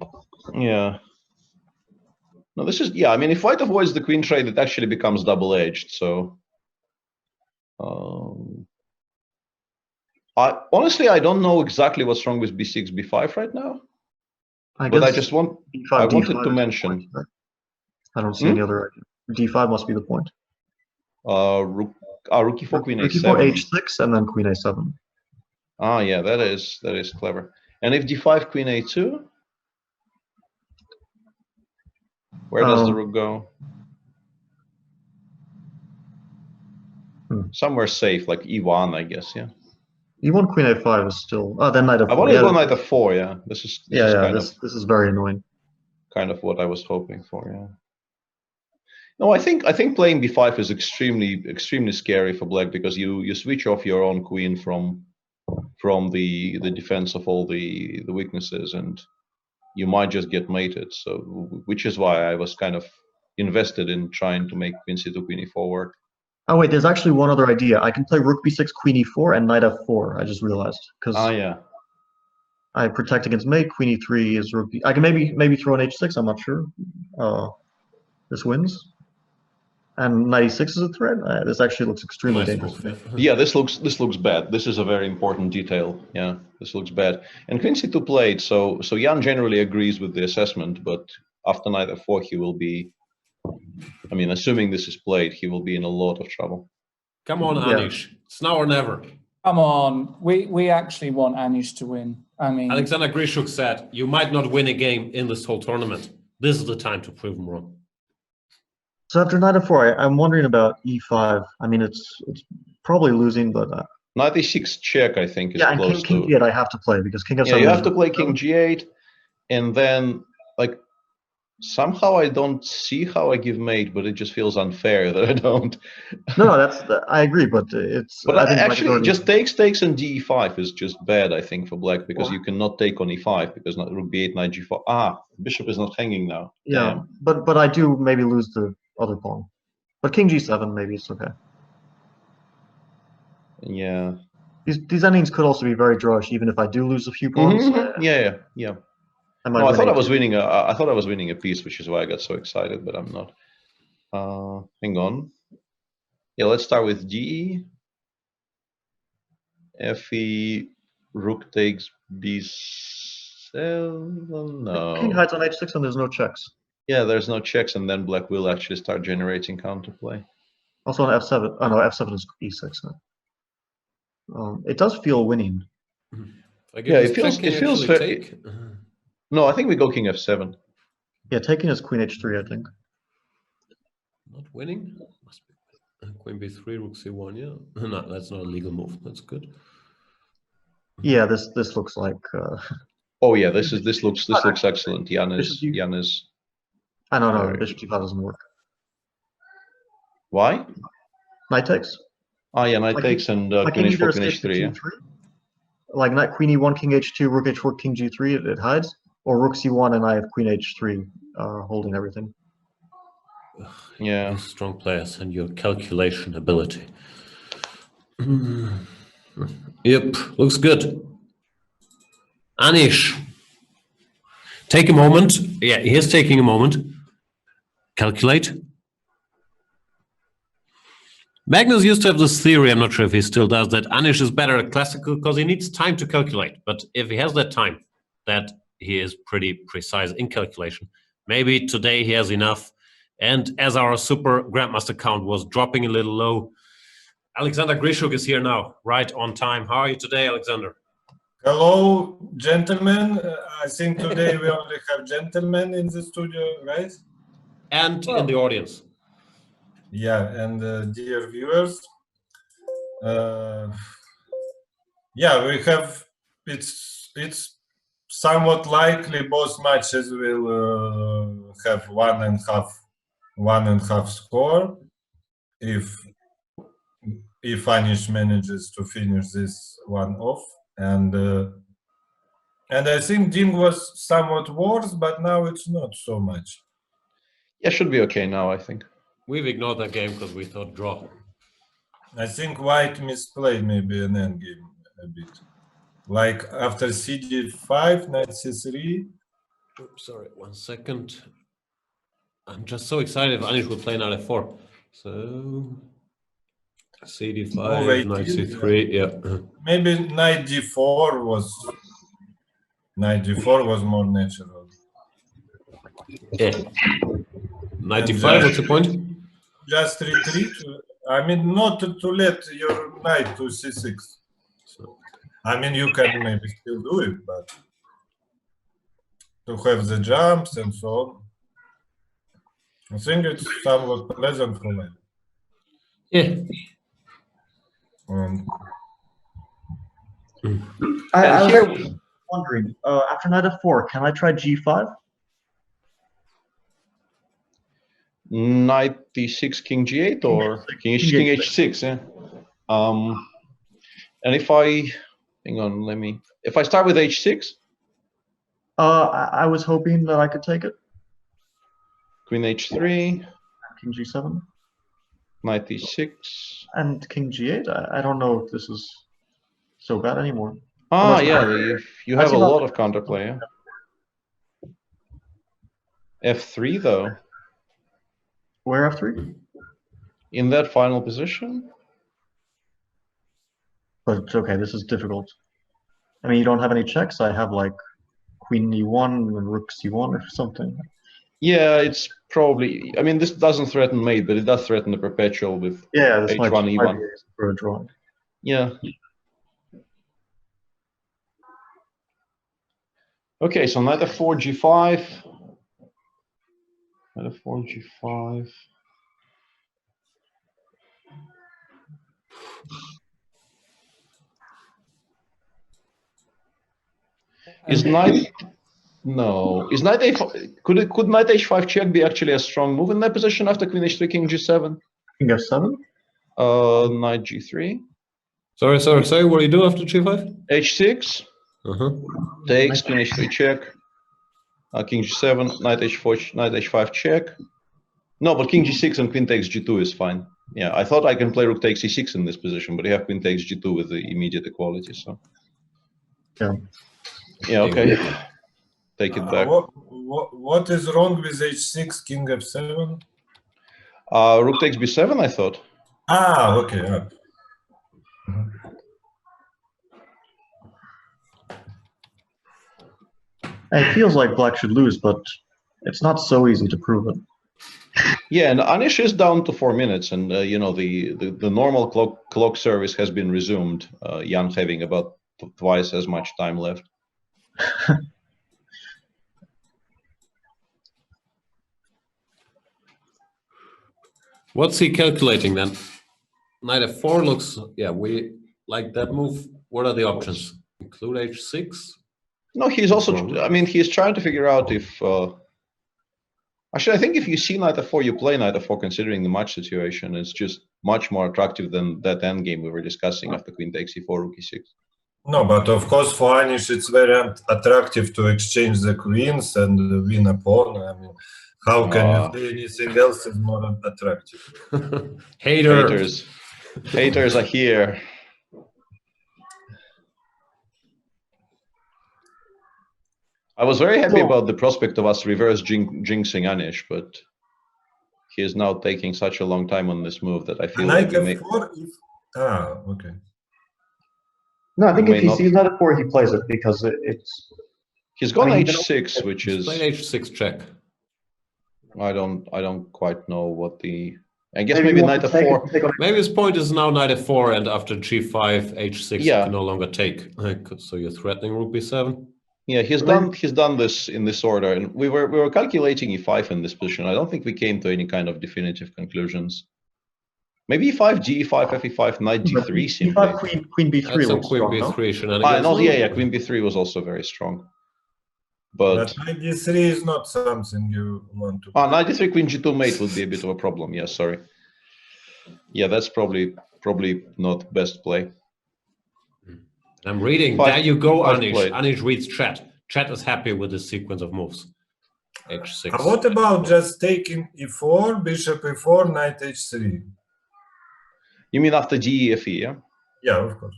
Yeah. No, this is, yeah, I mean, if white avoids the queen trade, it actually becomes double-edged, so... honestly, I don't know exactly what's wrong with b6, b5 right now. I just wanted to mention... Point, right? I don't see any other idea. d5 must be the point. Rook e4, queen rook a7. e4, h6, and then queen a7. Ah, yeah, that is clever. And if d5, queen a2? Where does the rook go? Somewhere safe, like e1, I guess. Yeah. e1, queen a5 is still. Oh, then knight f4. I want to go knight f4. Yeah. This is very annoying. Kind of what I was hoping for. Yeah. No, I think playing b5 is extremely scary for black because you switch off your own queen from the defense of all the weaknesses, and you might just get mated. So, which is why I was kind of invested in trying to make queen c2, queen e4 work. Oh wait, there's actually one other idea. I can play rook b6, queen e4, and knight f4. I just realized because yeah, I protect against mate. Queen e3 is rook b. I can maybe throw an h6. I'm not sure. This wins. And knight e6 is a threat. This actually looks extremely dangerous. Yeah, this looks bad. This is a very important detail. Yeah, this looks bad. And queen c2 played, so Jan generally agrees with the assessment, but after knight f4 he will be, I mean, assuming this is played, he will be in a lot of trouble. Come on, Anish. It's now or never. Come on. We actually want Anish to win. I mean, Alexander Grishuk said, you might not win a game in this whole tournament. This is the time to prove him wrong. So after knight f4, I'm wondering about e5. I mean, it's probably losing, but Knight e6 check, I think, is yeah, and close king to. g8 I have to play because king f7. Yeah, you have is to play king g8, and then like somehow I don't see how I give mate, but it just feels unfair that I don't. No, I agree, but it's. But I think black is actually, already. just takes and d5 is just bad, I think, for black because you cannot take on e5 because rook b8, knight g4. Ah, bishop is not hanging now. Yeah, Damn. but I do maybe lose the other pawn. But king g7, maybe it's okay. Yeah. These endings could also be very drawish, even if I do lose a few pawns. Yeah. I might No, I win thought I a- was winning. I thought I was winning a piece, which is why I got so excited, but I'm not. Hang on. Yeah, let's start with g. Fe, rook takes b7. King No. hides on h6 and there's no checks. Yeah, there's no checks, and then black will actually start generating counterplay. Also on f7. Oh no, f7 is e6 now. It does feel winning. Yeah, it feels fair. take. No, I think we go king f7. Yeah, taking is queen h3, I think. Not winning. Must be queen b3, rook c1. Yeah, no, that's not a legal move. That's good. Yeah, this looks like. Oh yeah, this looks excellent. Jan is. I don't know. Bishop d5 doesn't work. Why? Knight takes. Ah, yeah, knight takes and queen h4, queen h3. Yeah. Like knight queen e1, king h2, rook h4, king g3. It hides, or rook c1, and I have queen h3 holding everything. Yeah, strong players and your calculation ability. Yep, looks good. Anish, take a moment. Yeah, he's taking a moment. Calculate. Magnus used to have this theory, I'm not sure if he still does, that Anish is better at classical because he needs time to calculate. But if he has that time, that he is pretty precise in calculation. Maybe today he has enough. And as our super grandmaster count was dropping a little low, Alexander Grishuk is here now, right on time. How are you today, Alexander? Hello, gentlemen. I think today we only have gentlemen in the studio, right? And in the audience. Yeah, and dear viewers. Yeah, we have. It's somewhat likely both matches will have one and half score if Anish manages to finish this one off. And I think Ding was somewhat worse, but now it's not so much. Yeah, should be okay now, I think. We've ignored that game because we thought draw. I think White misplayed maybe an endgame a bit. Like after cd5, knight c3. Oops, sorry, 1 second. I'm just so excited if Anish will play knight f4. So, cd5, knight c3, yeah. Maybe knight d4 was more natural. Yeah. Knight d5, what's the point? Just retreat. I mean, not to let your knight to c6. So, I mean, you can maybe still do it, but to have the jumps and so on. I think it's somewhat pleasant for me. Yeah. I was wondering, after knight f4, can I try g5? Knight d6, king g8, or king h6, yeah. And if I, hang on, if I start with h6? I was hoping that I could take it. Queen h3. King g7. Knight d6. And king g8. I don't know if this is so bad anymore. Ah, yeah, you have a lot of counterplay, yeah. f3, though. Where f3? In that final position. But okay, this is difficult. I mean, you don't have any checks. I have like queen e1 and rook c1 or something. Yeah, it's probably. I mean, this doesn't threaten mate, but it does threaten the perpetual with this h1 might e1 be for a draw. Yeah. Okay, so knight f4 g5. Knight f4 g5. Is knight? No. Is knight a5? Could knight h5 check be actually a strong move in that position after queen h3, king g7? King f7? Knight g3. Sorry. What do you do after g5? h6. Takes, queen h3 check. King g7, knight h4, knight h5 check. No, but king g6 and queen takes g2 is fine. Yeah, I thought I can play rook takes e6 in this position, but you have queen takes g2 with the immediate equality, so. Yeah. Yeah, okay. Take it back. What is wrong with h6, king f7? Rook takes b7, I thought. Ah, okay. Yeah. It feels like black should lose, but it's not so easy to prove it. Yeah, and Anish is down to 4 minutes, and you know the normal clock service has been resumed. Jan having about twice as much time left. What's he calculating then? Knight f4 looks, yeah, we like that move. What are the options? Include h6? No, he's also, I mean, he's trying to figure out if, actually, I think if you see knight f4, you play knight f4 considering the match situation. It's just much more attractive than that endgame we were discussing after queen takes e4, rook e6. No, but of course for Anish it's very attractive to exchange the queens and win a pawn. I mean, how can you say anything else is more attractive? Haters are here. I was very happy about the prospect of us reverse jinxing Anish, but he is now taking such a long time on this move that I feel like we may... okay. No, I think if he sees knight f4, he plays it because it's... He's gone h6, which is... Play h6 check. I don't quite know what the... I guess maybe knight f4... Maybe his point is now knight f4, and after g5, h6 you can no longer take. So you're threatening rook b7? Yeah, he's done this in this order, and we were calculating e5 in this position. I don't think we came to any kind of definitive conclusions. Maybe e5, g5, fe5, knight d3 simply. E5, queen b3 That's looks queen strong, b3 shenanigans. No, yeah, queen b3 was also very strong. But knight d3 is not something you want to... knight d3, queen g2 mate would be a bit of a problem. Yeah, sorry. Yeah, that's probably not best play. I'm reading. There you go, Anish. Anish reads chat. Chat is happy with this sequence of moves. h6. What about just taking e4, bishop e4, knight h3? You mean after g, fe, yeah? Yeah, of course.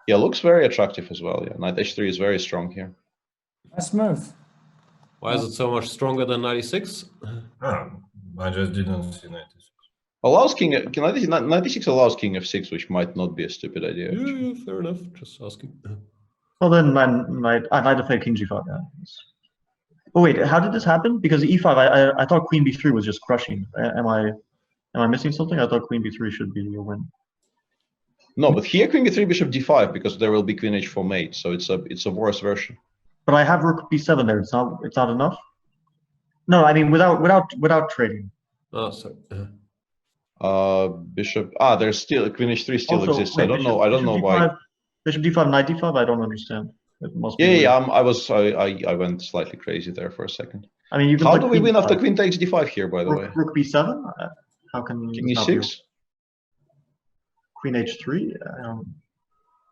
Yeah, looks very attractive as well. Yeah, knight h3 is very strong here. Nice move. Why is it so much stronger than 96? I just didn't see 96. Allows king 96 allows king f6, which might not be a stupid idea. Yeah, fair enough. Just asking. Well, then knight f8, king g5. Yeah. Oh wait, how did this happen? Because e5, I thought queen b3 was just crushing. Am I missing something? I thought queen b3 should be your win. No, but here queen b3, bishop d5, because there will be queen h4 mate, so it's a worse version. But I have rook b7 there. It's not enough. No, I mean without trading. Oh, sorry. Bishop. There's still queen h3 still Also, exists. Wait, I don't know why. Bishop d5, knight d5. I don't understand. It must be yeah. I went slightly crazy there for a second. I mean, you can. How do we win after queen takes d5 here? By the way, rook b7. How can king e6? Queen h3.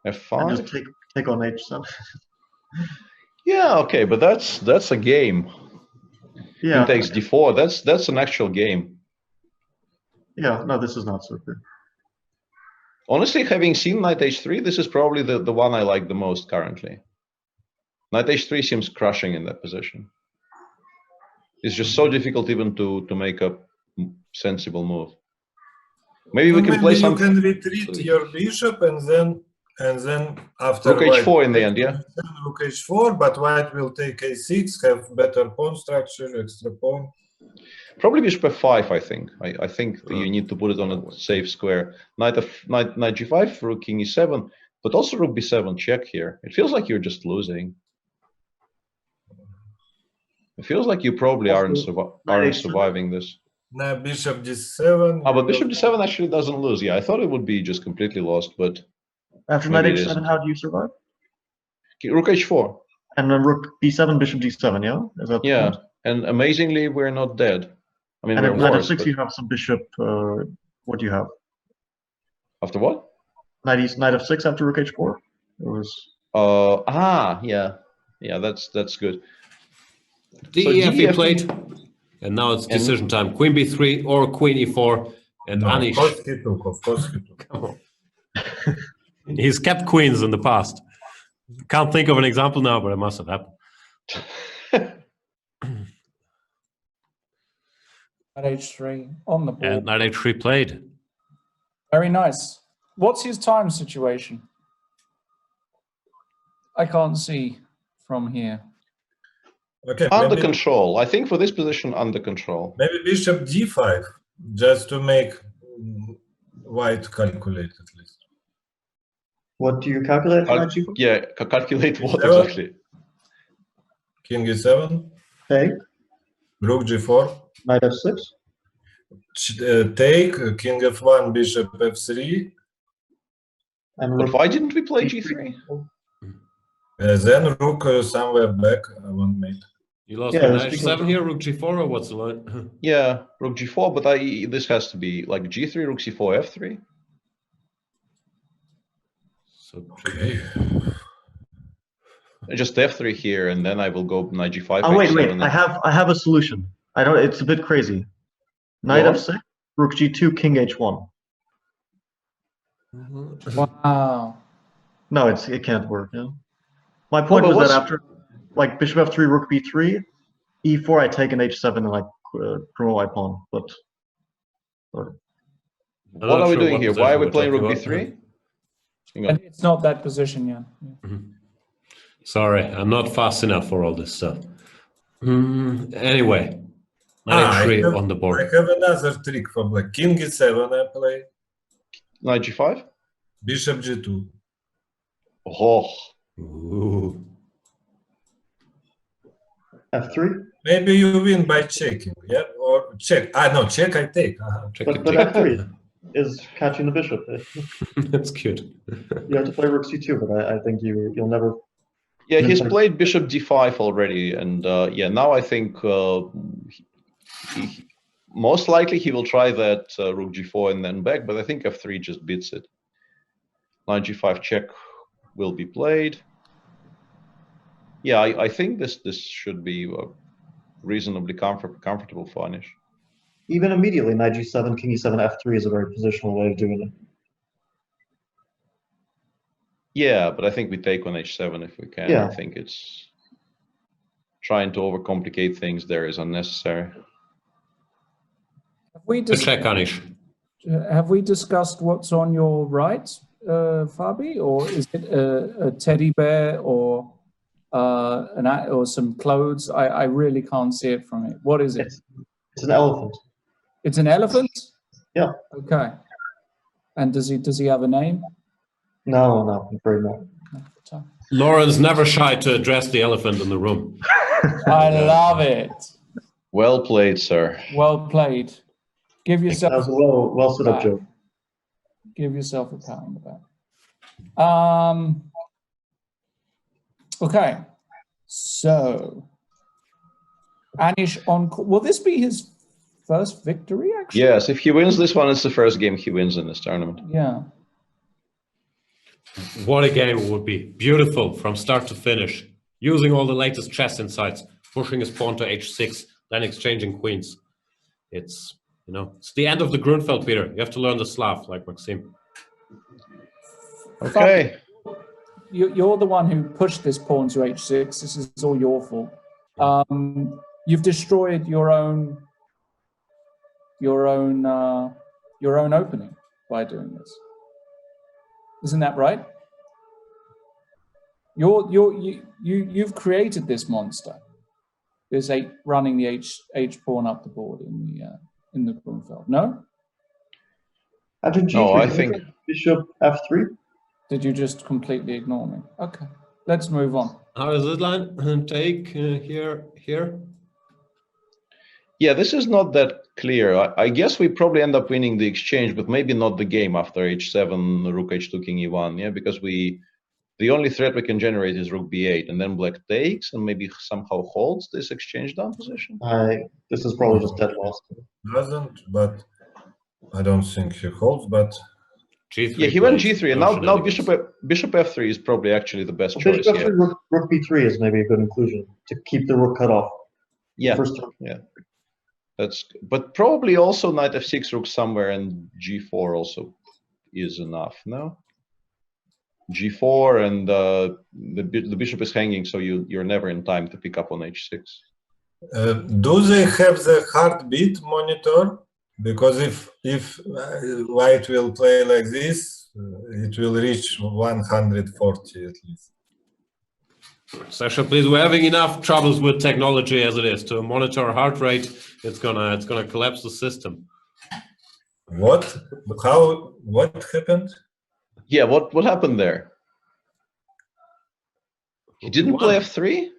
f5. And just take on h7. Yeah. Okay, but that's a game. Yeah. Queen takes d4. That's an actual game. Yeah, no, this is not so good. Honestly, having seen knight h3, this is probably the one I like the most currently. Knight h3 seems crushing in that position. It's just so difficult even to make a sensible move. Maybe we can play some... You can retreat your bishop and then after... Rook h4 in the end, yeah? Rook h4, but white will take a6, have better pawn structure, extra pawn. Probably bishop f5, I think. I think you need to put it on a safe square. Knight g5, rook king e7, but also rook b7 check here. It feels like you're just losing. It feels like you probably aren't surviving this. Now bishop d7. Ah, but bishop d7 actually doesn't lose. Yeah, I thought it would be just completely lost, but After knight maybe it h7, isn't. how do you survive? Rook h4. And then rook b7, bishop g7, yeah? Is that the Yeah, point? and amazingly, we're not dead. I mean, And we're at knight worse, f6, but you have some bishop. What do you have? after what? Knight f6 after rook h4? It was. Yeah, that's good. DEF he DEF played, and now it's decision time. Queen b3 or queen e4, and No, Anish. of course he took. Of course he took. Come on. He's kept queens in the past. Can't think of an example now, but it must have happened. At h3 on the board. And knight h3 played. Very nice. What's his time situation? I can't see from here. Okay, Under maybe, control. I think for this position, under control. maybe bishop d5, just to make white calculate at least. What do you calculate? Calculate what Seven. exactly? King e7, Take, rook g4, knight f6. Take, king f1, bishop f3, And But rook why didn't we play g3? then rook somewhere back, I won't mate. You lost Yeah, knight it's h7 here, rook g4, or what's the line? Yeah, rook g4, but this has to be like g3, rook c4, f3. So Okay. Just f3 here, and then I will go knight g5. Oh wait, h7, I have a solution. I don't. It's a bit crazy. Knight What? f6, rook g2, king h1. Wow. No, it can't work. Yeah. My point but was that what's- after, like bishop f3, rook b3, e4, I take an h7 and like promote my pawn. But I'm What not are we sure doing what here? Why position are we we're playing rook talking about. b3? Hang on. And it's not that position yet. Yeah. Sorry, I'm not fast enough for all this stuff. Anyway, knight I h3 have- on the board. I have another trick for black. King e7 I play, Knight g5? bishop g2. Oh, Ooh. f3. Maybe you win by checking, yeah? Or check. No, check I take. Check But it, but check. f3 is catching the bishop. That's cute. You have to play rook c2, but I think you'll never. yeah, he's Mhm. played bishop d5 already, and yeah, now I think most likely he will try that rook g4 and then back, but I think f3 just beats it. Knight g5 check will be played. Yeah, I think this should be reasonably comfortable for Anish. Even immediately, knight g7, king e7, f3 is a very positional way of doing it. Yeah, but I think we take on h7 if we can. Yeah. I think it's trying to overcomplicate things there is unnecessary. Good check, Anish. Have we discussed what's on your right, Fabi, or is it a teddy bear or or some clothes? I really can't see it from it. What is it? It's an elephant. It's an elephant. Yeah. Okay. And does he have a name? No, I'm afraid not. Lauren's never shy to address the elephant in the room. I love it. Well played, sir. Well played. Give That yourself was a well set up back. joke. Give yourself a pat on the back. Okay. So Anish on. Will this be his first victory? Actually. Yes, if he wins this one, it's the first game he wins in this tournament. Yeah. What a game it would be. Beautiful from start to finish. Using all the latest chess insights, pushing his pawn to h6, then exchanging queens. It's, it's the end of the Grunfeld, Peter. You have to learn the Slav, like Maxim. Okay. You're the one who pushed this pawn to h6. This is all your fault. You've destroyed your own opening by doing this. Isn't that right? You've created this monster. This running the h pawn up the board in the Grunfeld. No? After g3, No, I think bishop f3. Did you just completely ignore me? Okay, let's move on. How is this line? Take here. Yeah, this is not that clear. I guess we probably end up winning the exchange, but maybe not the game after h7, rook h2, king e1. Yeah, because the only threat we can generate is rook b8, and then black takes and maybe somehow holds this exchange down position. This is probably just dead loss. Doesn't, but I don't think he holds. But G3 Yeah, he went played, g3, and no now shenanigans. bishop f3 is probably actually the best Bishop choice. f3, Yeah, rook b3 is maybe a good inclusion to keep the rook cut off. yeah, First turn. yeah. But probably also knight f6, rook somewhere, and g4 also is enough. No, g4 and the bishop is hanging, so you're never in time to pick up on h6. do they have the heartbeat monitor? Because if white will play like this, it will reach 140 at least. Sasha, please, we're having enough troubles with technology as it is. To monitor heart rate, it's gonna collapse the system. What? How? What happened? Yeah, what happened there? He didn't play f3?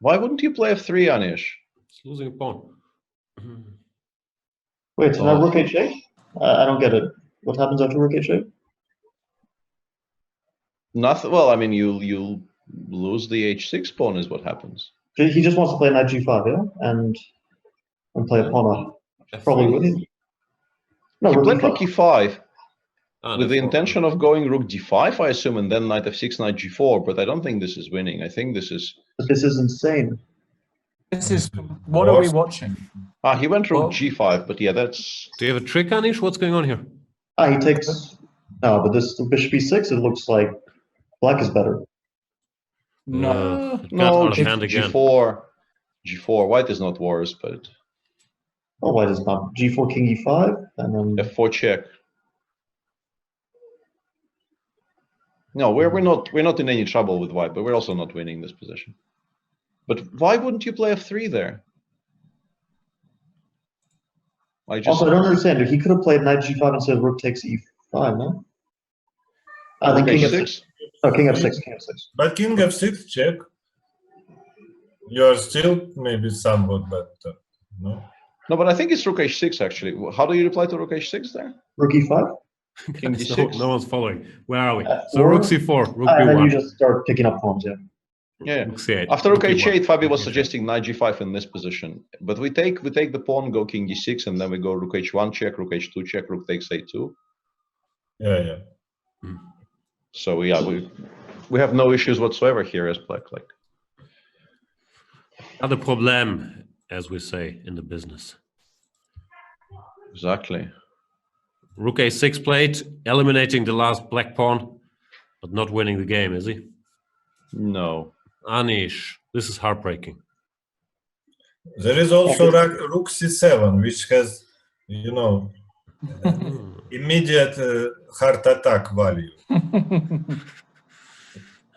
Why wouldn't you play f3, Anish? It's losing a pawn. Wait, so now rook h8? I don't get it. What happens after rook h8? Nothing. Well, I mean, you lose the h6 pawn is what happens. He just wants to play knight g5, yeah? And play a pawn off. Probably wouldn't. No, He rook played e5. rook e5 Ah, with the that's intention of going rook d5, I assume, and then knight f6, knight g4, but I don't think this is winning. I think this is... Mm. But this is insane. This is, what are we watching? Ah, he went rook Well- g5, but yeah, that's... Do you have a trick, Anish? What's going on here? He takes... No, but this bishop e6, it looks like black is better. No. It got No, out of hand again. G4. White is not worse, but Oh, white is not. g4, king e5, and then... f4 check. No, we're not in any trouble with white, but we're also not winning this position. But why wouldn't you play f3 there? Also, I don't understand. He could have played knight g5 instead of rook takes e5, no? Then king f6. No, king f6, king f6. But king f6 check. You are still maybe somewhat better. No. No, but I think it's rook h6 actually. How do you reply to rook h6 there? Rook e5? King d6. No one's following. Where are we? So Or- rook c4, rook And then you b1, just start picking up pawns, yeah. Yeah. rook c8. After rook b1, h8, Fabi was rook e7. suggesting knight g5 in this position. But we take the pawn, go king d6, and then we go rook h1 check, rook h2 check, rook takes a2. Yeah. So yeah, we have no issues whatsoever here as black. Like, Not a problem, as we say in the business. exactly. Rook a6 played, eliminating the last black pawn, but not winning the game, is he? No. Anish, this is heartbreaking. There is also rook c7, which has, immediate heart attack value.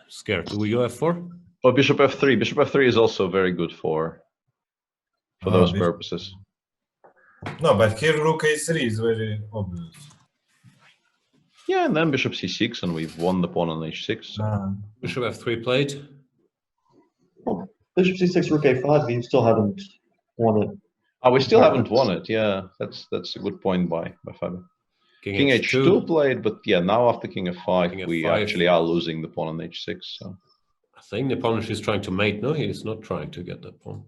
Scared. Do we go f4? Oh, bishop f3. Bishop f3 is also very good for those purposes. No, but here rook a3 is very obvious. Yeah, and then bishop c6, and we've won the pawn on h6. So. Bishop f3 played. Oh, bishop c6, rook a5, you still haven't won it. Oh, we still haven't won it. Yeah, that's a good point by Fabi. King h2 played, but yeah, now after king f5, King we f5. actually are losing the pawn on h6. So. I think Nepomniachtchi is trying to mate. No, he's not trying to get that pawn.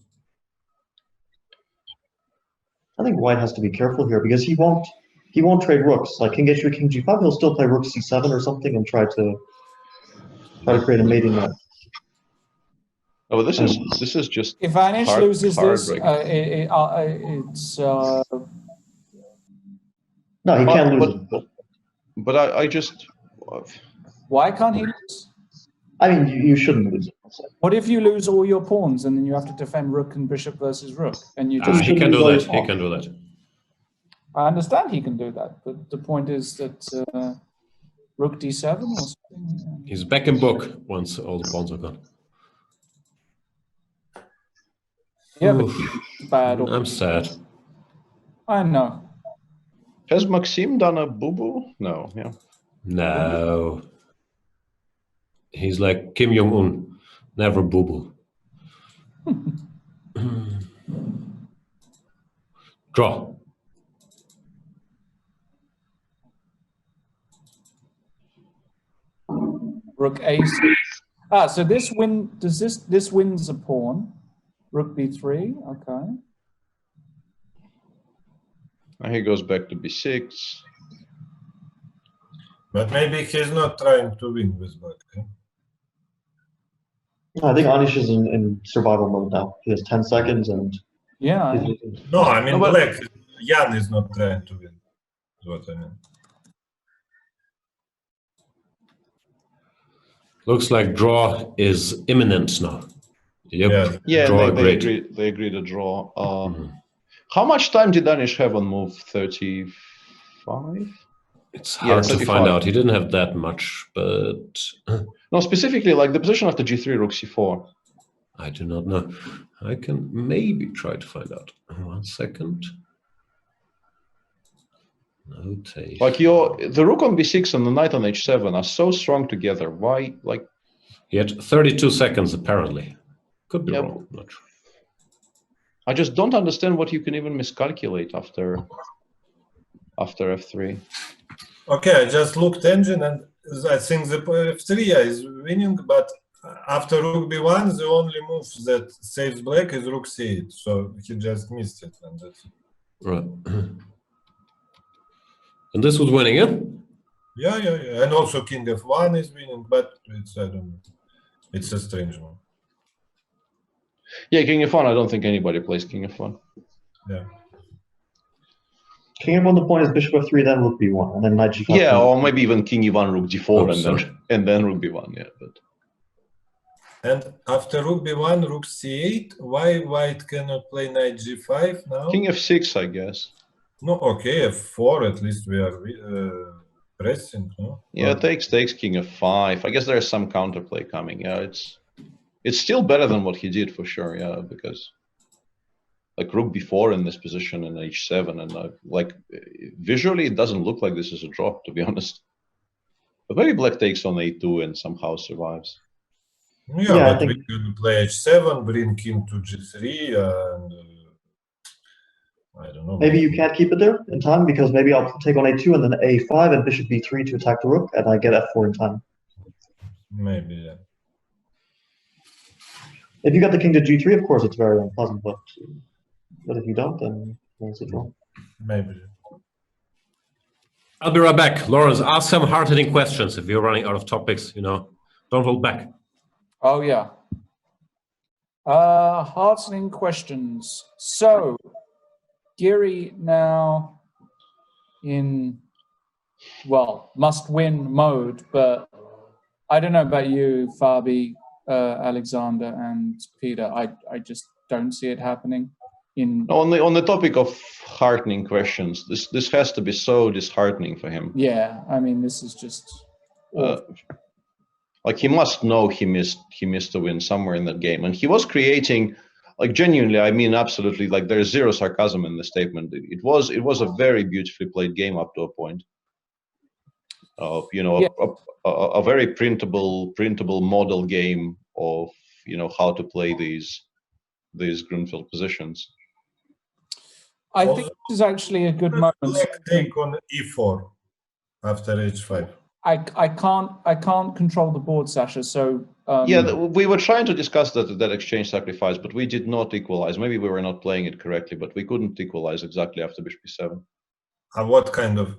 I think white has to be careful here because he won't trade rooks. Like king h3, king g5, he'll still play rook c7 or something and try to create a mating net. Oh, this is just. If Anish loses this, heartbreaking. it's No, he can't lose it. But I just. why can't he lose? I mean, you shouldn't lose it. What if you lose all your pawns and then you have to defend rook and bishop versus rook, and you just He can do that. He can do that. I understand he can do that, but the point is that rook d7 or something. He's back in book once all the pawns are gone. Yeah, but Oof. bad. I'm sad. I know. Has Maxim done a boo-boo? No, yeah. No. He's like Kim Jong-un. Never boo-boo. Draw. Rook A6. So this this wins a pawn. Rook B3, okay. And he goes back to B6. But maybe he's not trying to win with black. Eh? I think Anish is in survival mode now. He has 10 seconds and yeah. No, I mean No, but black. Jan is not trying to win. Is what I mean. Looks like draw is imminent now. Yep. Yeah. Yeah, Draw they agreed. agree to draw. How much time did Anish have on move 35? It's hard to 35. find out. He didn't have that much, but No, specifically like the position after G3, Rook C4. I do not know. I can maybe try to find out. 1 second. Notation. Like the Rook on B6 and the Knight on H7 are so strong together. Why, like? He had 32 seconds apparently. Could be Yeah, wrong. Not sure. I just don't understand what you can even miscalculate after F3. Okay, I just looked engine and I think the F3 is winning, but after Rook B1, the only move that saves black is Rook C8. So he just missed it, and that's it. Right. And this was winning, yeah? Yeah. And also King F1 is winning, but it's, I don't know. It's a strange one. Yeah, King F1, I don't think anybody plays King F1. Yeah. King F1, the point is Bishop F3, then Rook B1, and then Knight G5. Yeah, or maybe even King E1, Rook G4, Oh, and then Rook B1, yeah. But And after Rook B1, Rook C8, why White cannot play Knight G5 now? King F6, I guess. No, okay, F4, at least we are pressing, no? Yeah, takes King F5. I guess there's some counterplay coming. Yeah, it's still better than what he did for sure. Yeah, because like Rook B4 in this position and H7, and like visually it doesn't look like this is a draw, to be honest. But maybe Black takes on A2 and somehow survives. Yeah, but we can play H7, bring King to G3, and I don't know. Maybe you can't keep it there in time because maybe I'll take on A2 and then A5 and Bishop B3 to attack the Rook, and I get F4 in time. Maybe, yeah. If you got the King to G3, of course, it's very unpleasant, but if you don't, then it's a draw. Maybe. I'll be right back. Lawrence, ask some hard-hitting questions if you're running out of topics, you know. Don't hold back. Oh, yeah. Hard-hitting questions. So, Giri now in, well, must-win mode, but I don't know about you, Fabi, Alexander, and Peter. I just don't see it happening. On the topic of heartening questions, this has to be so disheartening for him. Yeah, I mean, this is just like he must know he missed a win somewhere in that game, and he was creating, like genuinely, I mean absolutely, like there's zero sarcasm in the statement. It was a very beautifully played game up to a point. You know, a very printable model game of, you know, how to play these Grunfeld positions. I think this is actually a good moment. Black take on E4 after H5. I can't control the board, Sasha. So yeah, we were trying to discuss that exchange sacrifice, but we did not equalize. Maybe we were not playing it correctly, but we couldn't equalize exactly after Bishop E7. What kind of?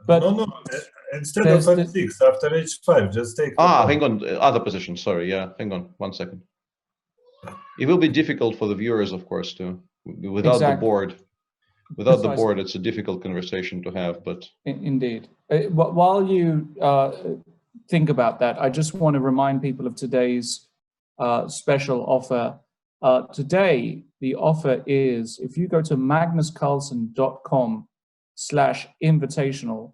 But no. Instead of F6 after H5, just take. Hang on, other position. Sorry, yeah. Hang on, 1 second. It will be difficult for the viewers, of course, too. Without the board, it's a difficult conversation to have. But indeed, while you think about that, I just want to remind people of today's special offer. Today, the offer is if you go to magnuscarlsen.com/invitational,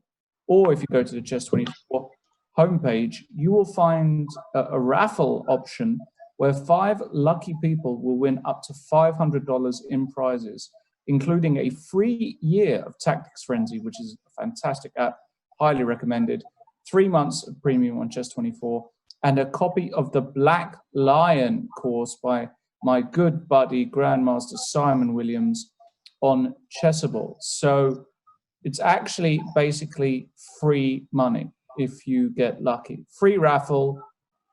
or if you go to the Chess24 homepage, you will find a raffle option where 5 lucky people will win up to $500 in prizes, including a free year of Tactics Frenzy, which is a fantastic app, highly recommended, 3 months of premium on Chess24, and a copy of the Black Lion course by my good buddy, Grandmaster Simon Williams, on Chessable. So it's actually basically free money if you get lucky. Free raffle,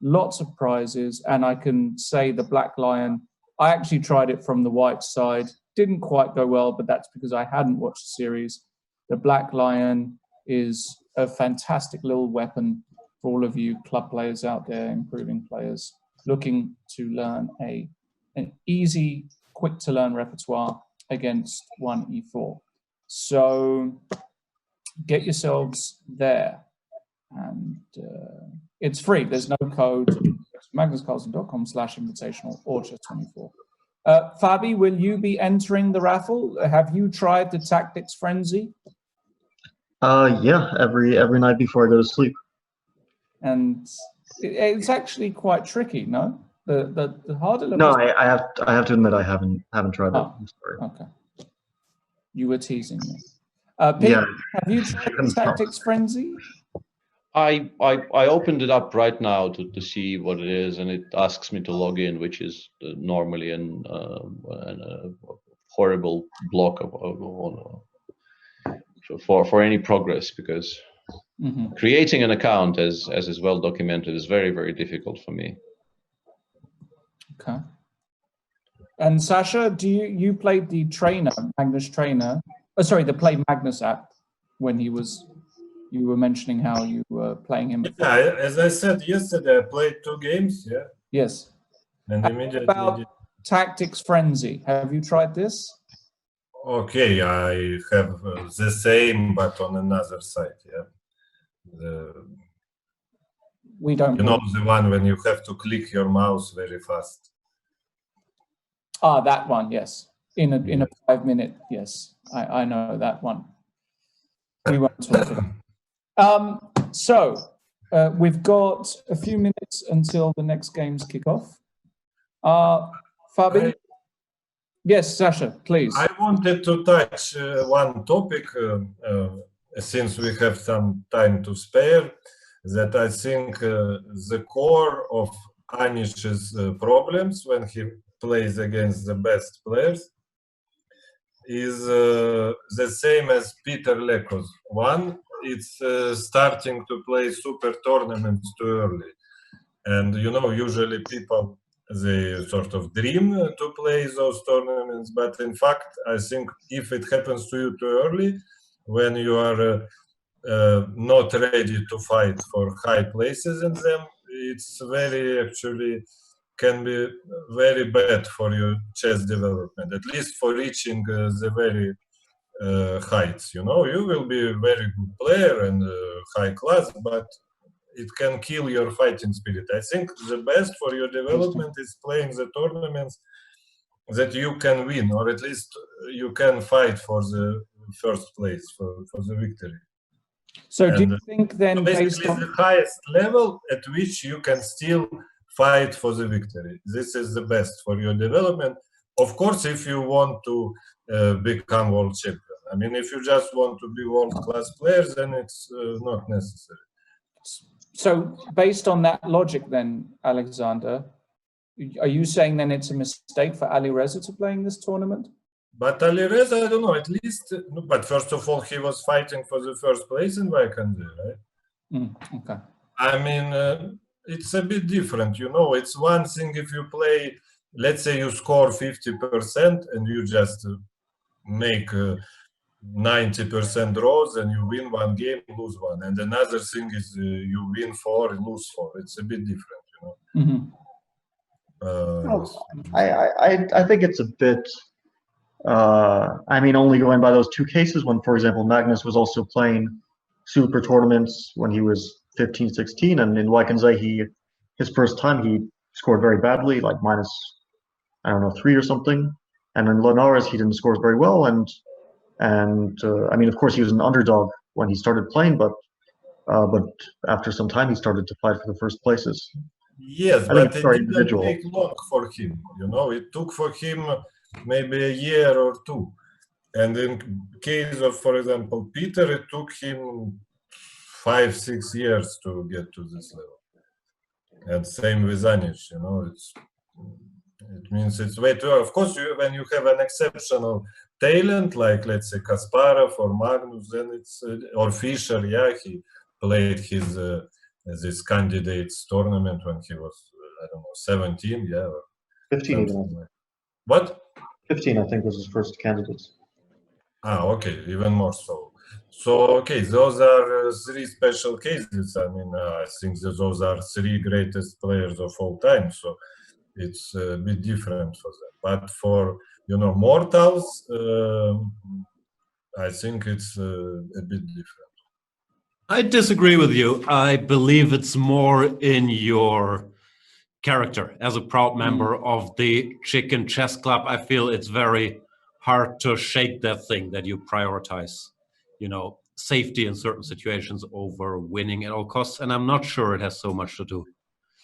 lots of prizes, and I can say the Black Lion, I actually tried it from the white side. Didn't quite go well, but that's because I hadn't watched the series. The Black Lion is a fantastic little weapon for all of you club players out there, improving players, looking to learn an easy, quick to learn repertoire against 1e4. So get yourselves there. And it's free. There's no code. magnuscarlsen.com/invitational or chess24. Fabi, will you be entering the raffle? Have you tried the Tactics Frenzy? Yeah, every night before I go to sleep. And it's actually quite tricky, no? The harder level. No, I have to admit I haven't tried it. I'm sorry. Okay. You were teasing me. Pete, Yeah. have you tried the Tactics Frenzy? I opened it up right now to see what it is, and it asks me to log in, which is normally a horrible block for any progress, because creating an account, as is well documented, is very, very difficult for me. Okay. And Sasha, do you played the trainer, Magnus trainer? Oh, sorry, the Play Magnus app when he was. You were mentioning how you were playing him. Yeah, as I said yesterday, I played 2 games. Yeah. Yes. And immediately. About Tactics Frenzy, have you tried this? Okay, I have the same, but on another side. Yeah. We don't. You know, the one when you have to click your mouse very fast. Ah, that one. Yes. In a 5-minute. Yes, I know that one. We won't talk about. So we've got a few minutes until the next games kick off. Fabi? Yes, Sasha, please. I wanted to touch one topic, since we have some time to spare, that I think the core of Anish's problems when he plays against the best players is the same as Peter Leko's one. It's starting to play super tournaments too early. And, you know, usually people, they sort of dream to play those tournaments. But in fact, I think if it happens to you too early, when you are not ready to fight for high places in them, it's can be very bad for your chess development, at least for reaching the very heights. You know, you will be a very good player and high class, but it can kill your fighting spirit. I think the best for your development is playing the tournaments that you can win, or at least you can fight for the first place, for the victory. So do you think then, so basically the highest level at which you can still fight for the victory, this is the best for your development. Of course, if you want to become world champion. I mean, if you just want to be world-class players, then it's not necessary. So based on that logic then, Alexander, are you saying then it's a mistake for Ali Reza to play in this tournament? But Ali Reza, I don't know, at least, but first of all, he was fighting for the first place in Vachier-Lagrave, right? Okay. I mean, it's a bit different, you know. It's one thing if you play, let's say you score 50% and you just make 90% draws and you win one game, lose one. And another thing is you win 4 and lose 4. It's a bit different, you know. I think it's a bit. I mean, only going by those 2 cases when, for example, Magnus was also playing super tournaments when he was 15, 16, and in Vachier-Lagrave, his first time he scored very badly, like minus, I don't know, 3 or something. And in Linares he didn't score very well, and I mean, of course, he was an underdog when he started playing, but after some time he started to fight for the first places. Yes, but it didn't take long for him. You know, it took for him maybe a year or 2. And in case of, for example, Peter, it took him 5-6 years to get to this level. And same with Anish, you know, It means it's way too. Of course, when you have an exceptional talent, like let's say Kasparov or Magnus, then it's or Fischer. Yeah, he played his this candidates tournament when he was I don't know 17. Yeah, or 15 even. like. What? 15, I think, was his first candidates. Ah, okay, even more so. So, okay, those are three special cases. I mean, I think that those are three greatest players of all time. So it's a bit different for them. But for, mortals, I think it's a bit different. I disagree with you. I believe it's more in your character as a proud member of the Chicken Chess Club. I feel it's very hard to shake that thing that you prioritize, safety in certain situations over winning at all costs. And I'm not sure it has so much to do.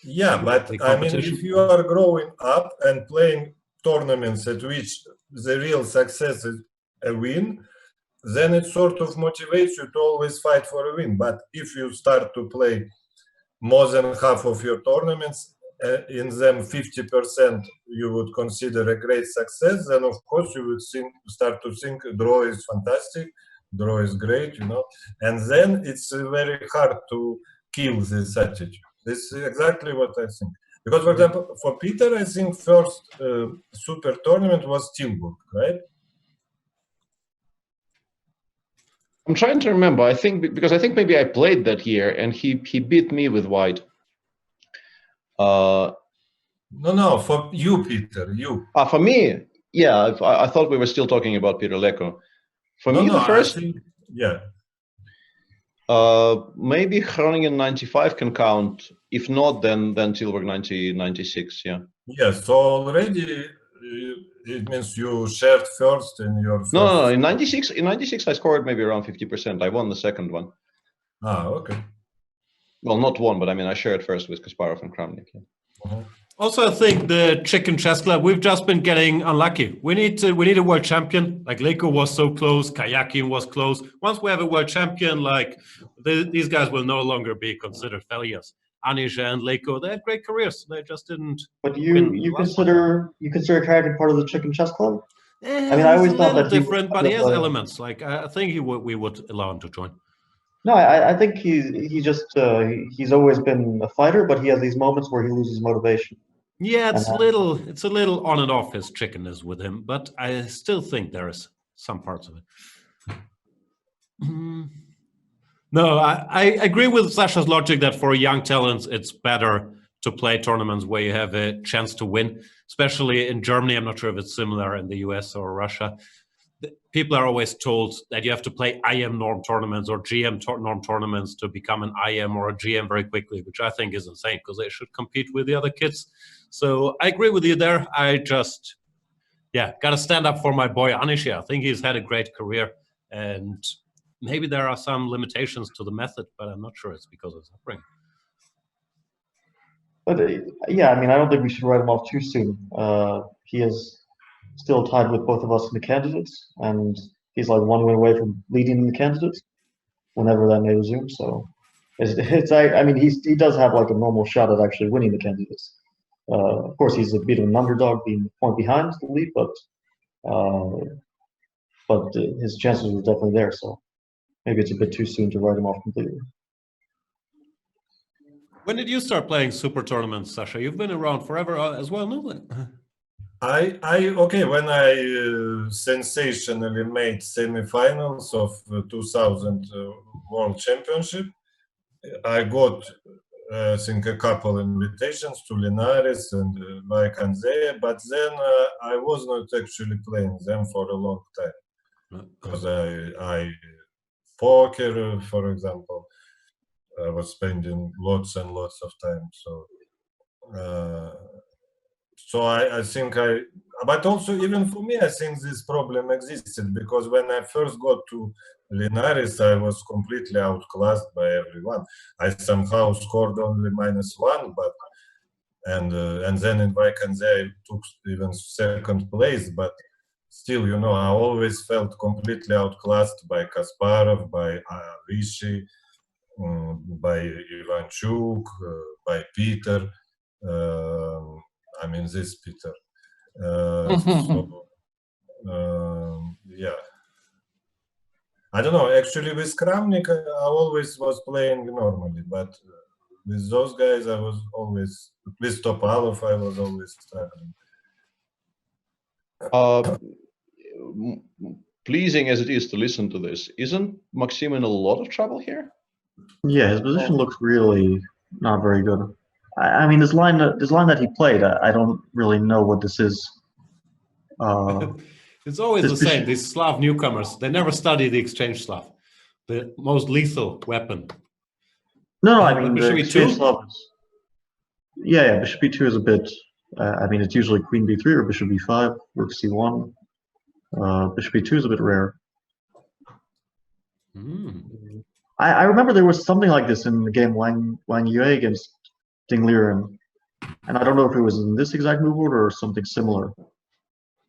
Yeah, but I mean, if you are growing up and playing tournaments at which the real success is a win, then it sort of motivates you to always fight for a win. But if you start to play more than half of your tournaments, in them 50% you would consider a great success, then of course you would start to think draw is fantastic, draw is great, and then it's very hard to kill this attitude. This is exactly what I think. Because, for example, for Peter, I think first super tournament was Tilburg, right? I'm trying to remember. I think maybe I played that year and he beat me with white. No, for you, Peter, you. For me, yeah. I thought we were still talking about Peter Leko. For me, the first. I think, yeah. Maybe Groningen 95 can count. If not, then Tilburg 96. Yeah. Yes. So already it means you shared first in your. First no. In 96, I scored maybe around 50%. I won the second one. Ah, okay. Well, not one, but I mean, I shared first with Kasparov and Kramnik. Yeah. Also, I think the Chicken Chess Club, we've just been getting unlucky. We need a world champion. Like Leko was so close, Kayakin was close. Once we have a world champion, these guys will no longer be considered failures. Anisha and Leko, they had great careers. They just didn't. But you consider Kayakin part of the Chicken Chess Club? I mean, I always thought that different, but he has elements. Like I think we would allow him to join. No, I think he's always been a fighter, but he has these moments where he loses motivation. Yeah, it's a little on and off his chickenness with him, but I still think there is some parts of it. No, I agree with Sasha's logic that for young talents, it's better to play tournaments where you have a chance to win, especially in Germany. I'm not sure if it's similar in the US or Russia. People are always told that you have to play IM norm tournaments or GM norm tournaments to become an IM or a GM very quickly, which I think is insane because they should compete with the other kids. So I agree with you there. I just, got to stand up for my boy Anish. I think he's had a great career, and maybe there are some limitations to the method, but I'm not sure it's because of his upbringing. But I mean, I don't think we should write him off too soon. He is still tied with both of us in the candidates, and he's like one win away from leading the candidates whenever that may resume. So I mean, he does have like a normal shot at actually winning the candidates. Of course, he's a bit of an underdog, being a point behind the lead, but his chances are definitely there. So maybe it's a bit too soon to write him off completely. When did you start playing super tournaments, Sasha? You've been around forever as well, no? When I sensationally made semifinals of 2000 World Championship, I got I think a couple invitations to Linares and Vachier-Lagrave, but then I was not actually playing them for a long time because I poker, for example, I was spending lots and lots of time. So I think but also even for me, I think this problem existed because when I first got to Linares, I was completely outclassed by everyone. I somehow scored only -1, but and then in Vachier-Lagrave I took even second place, but still, I always felt completely outclassed by Kasparov, by Vichy, by Ivanchuk, by Peter. I mean, this Peter. Yeah. I don't know. Actually, with Kramnik, I always was playing normally, but with those guys, I was always with Topalov. I was always struggling. Pleasing as it is to listen to this, isn't Maxim in a lot of trouble here? Yeah, his position looks really not very good. I mean, this line that he played, I don't really know what this is. It's always This the same. bishop- These Slav newcomers, they never study the exchange Slav, the most lethal weapon. No, I The mean, bishop the E2? exchange Slav is, yeah, bishop b2 is a bit, I mean, it's usually queen b3 or bishop b5, rook c1. Bishop b2 is a bit rare. I remember there was something like this in the game Wang Yue against Ding Liren, and I don't know if it was in this exact move order or something similar,